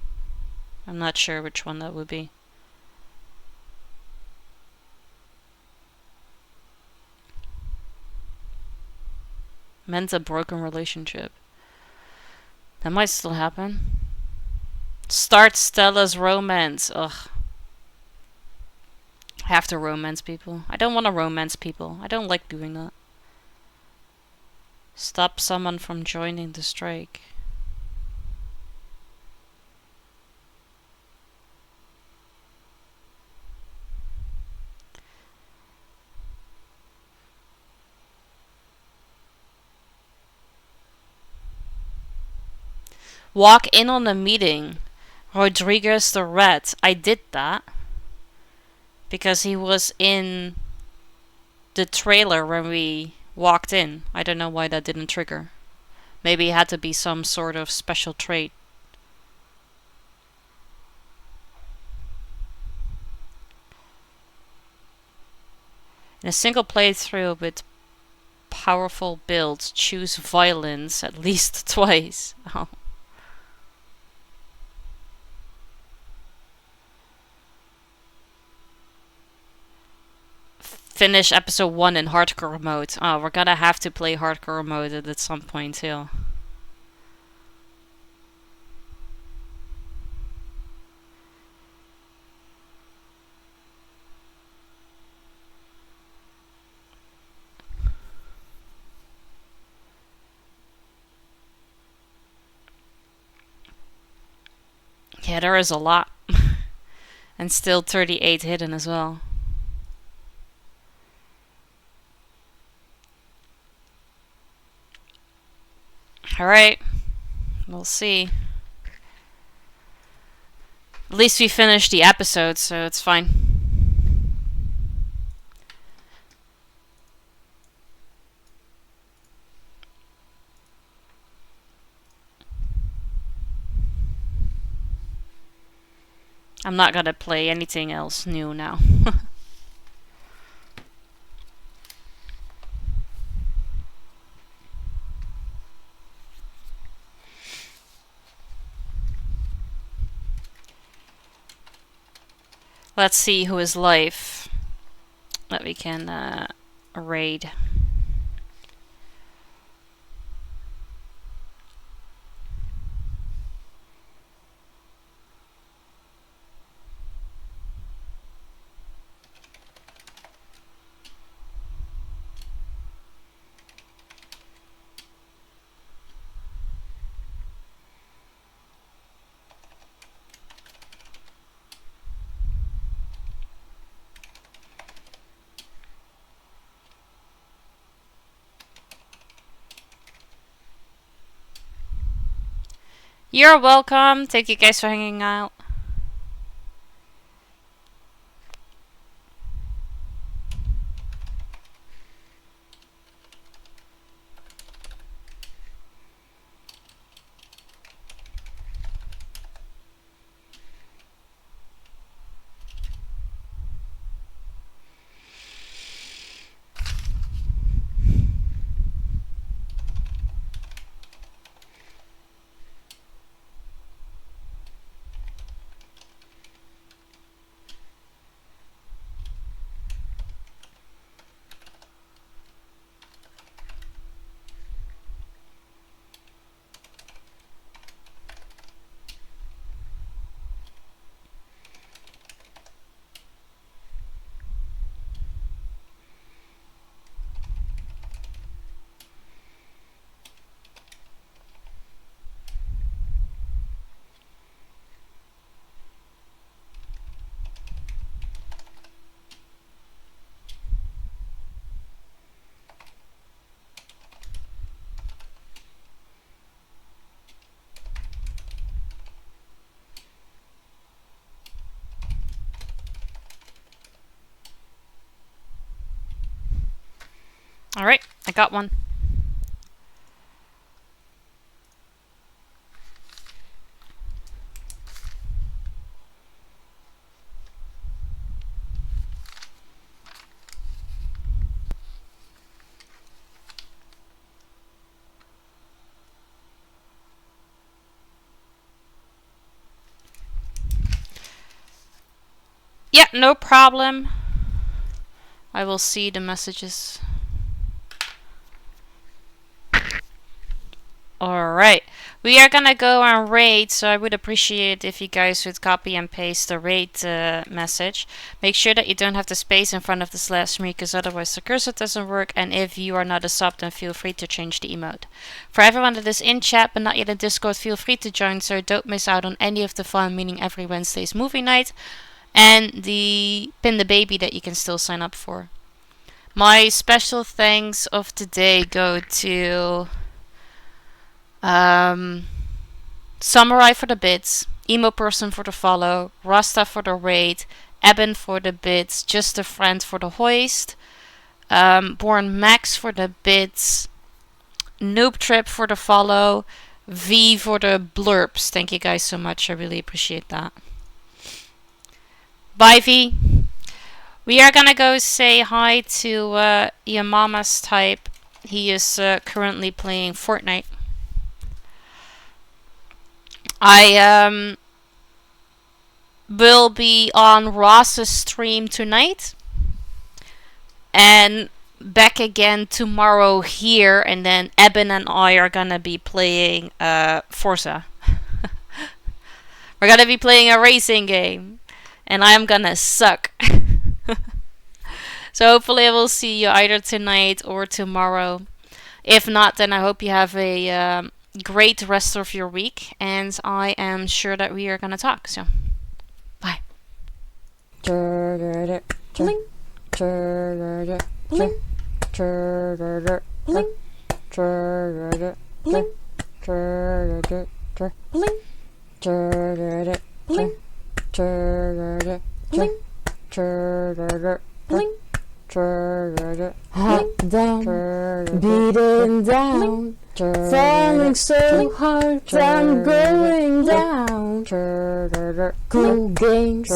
I'm not sure which one that would be. Mends a broken relationship. That might still happen. Start Stella's romance. Ugh. I have to romance people. I don't want to romance people. I don't like doing that. Stop someone from joining the strike. Walk in on a meeting. Rodriguez the Rat. I did that. Because he was in the trailer when we walked in. I don't know why that didn't trigger. Maybe it had to be some sort of special trait. In a single playthrough with powerful builds, choose violence at least twice. Oh. Finish episode 1 in hardcore mode. Oh, we're gonna have to play hardcore mode at some point too. Yeah, there is a lot. And still 38 hidden as well. Alright. We'll see. At least we finished the episode, so it's fine. I'm not gonna play anything else new now. Let's see who is live that we can raid. You're welcome. Thank you guys for hanging out. Alright, I got one. Yeah, no problem. I will see the messages. Alright, we are gonna go on raid, so I would appreciate if you guys would copy and paste the raid message. Make sure that you don't have the space in front of the slash me, because otherwise the cursor doesn't work, and if you are not a sub, then feel free to change the emote. For everyone that is in chat but not yet in Discord, feel free to join so don't miss out on any of the fun, meaning every Wednesday's movie night, and the Pin the Baby that you can still sign up for. My special thanks of today go to Samurai for the bits, Emo Person for the follow, Rasta for the raid, Eben for the bits, Just a Friend for the hoist, Born Max for the bits, Noob Trip for the follow, V for the blurbs. Thank you guys so much, I really appreciate that. Bye V. We are gonna go say hi to your mama's type. He is currently playing Fortnite. I will be on Ross's stream tonight and back again tomorrow here, and then Eben and I are gonna be playing Forza. We're gonna be playing a racing game and I'm gonna suck. So hopefully I will see you either tonight or tomorrow. If not, then I hope you have a great rest of your week, and I am sure that we are gonna talk. So, bye. Bling. Bling. Hot down, beating down, falling so hard, I'm going down. Cool games,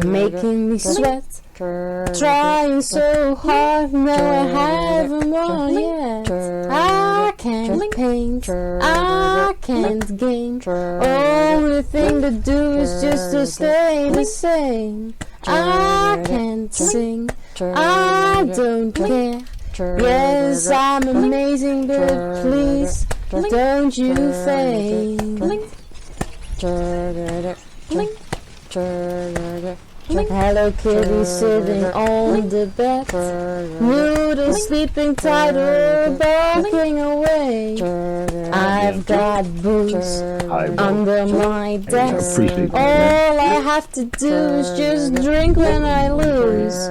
making me sweat, trying so hard, no I haven't won yet. I can't paint, I can't game, only thing to do is just to stay the same. I can't sing, I don't care. Yes, I'm amazing, but please don't you faint. Hello Kitty sitting on the bed, Noodle sleeping tight or barking away. I've got booze under my desk. All I have to do is just drink when I lose.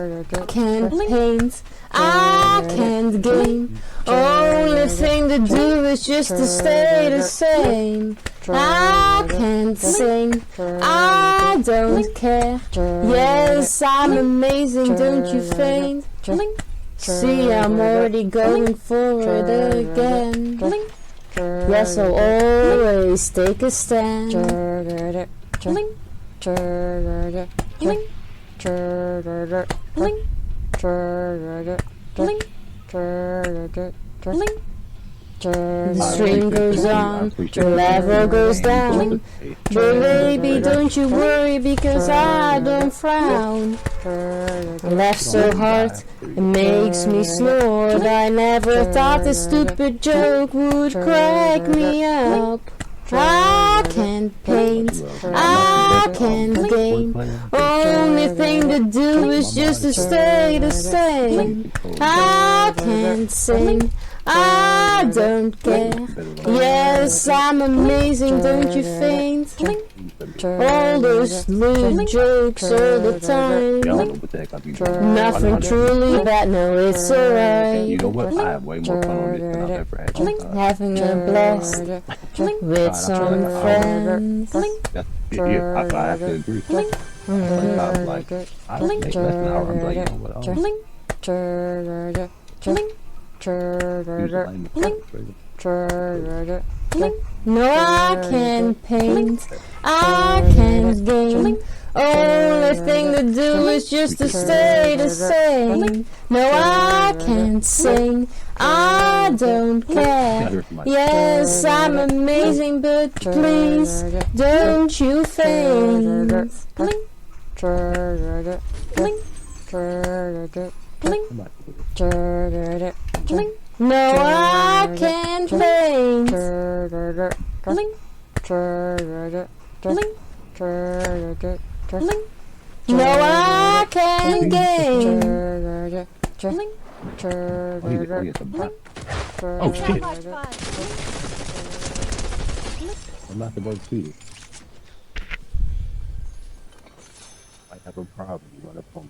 Can't paint, I can't game, only thing to do is just to stay the same. I can't sing, I don't care. Yes, I'm amazing, don't you faint? See, I'm already going for it again. Yes, I'll always take a stand. The stream goes on, the level goes down. But baby, don't you worry because I don't frown. I laugh so hard, it makes me snort. I never thought this stupid joke would crack me up. I can't paint, I can't game. Only thing to do is just to stay the same. I can't sing, I don't care. Yes, I'm amazing, don't you faint? All those little jokes all the time. Nothing truly bad, no, it's alright. You know what? I have way more fun on this than I've ever had. Having a blast with some friends. Yeah, I have to agree. I'm like, I take less than an hour. I'm like, you know what? No, I can't paint, I can't game. Only thing to do is just to stay the same. No, I can't sing, I don't care. Yes, I'm amazing, but please don't you faint. No, I can't paint. No, I can't game. Oh shit! I'm not supposed to. I have a problem. You want to pump?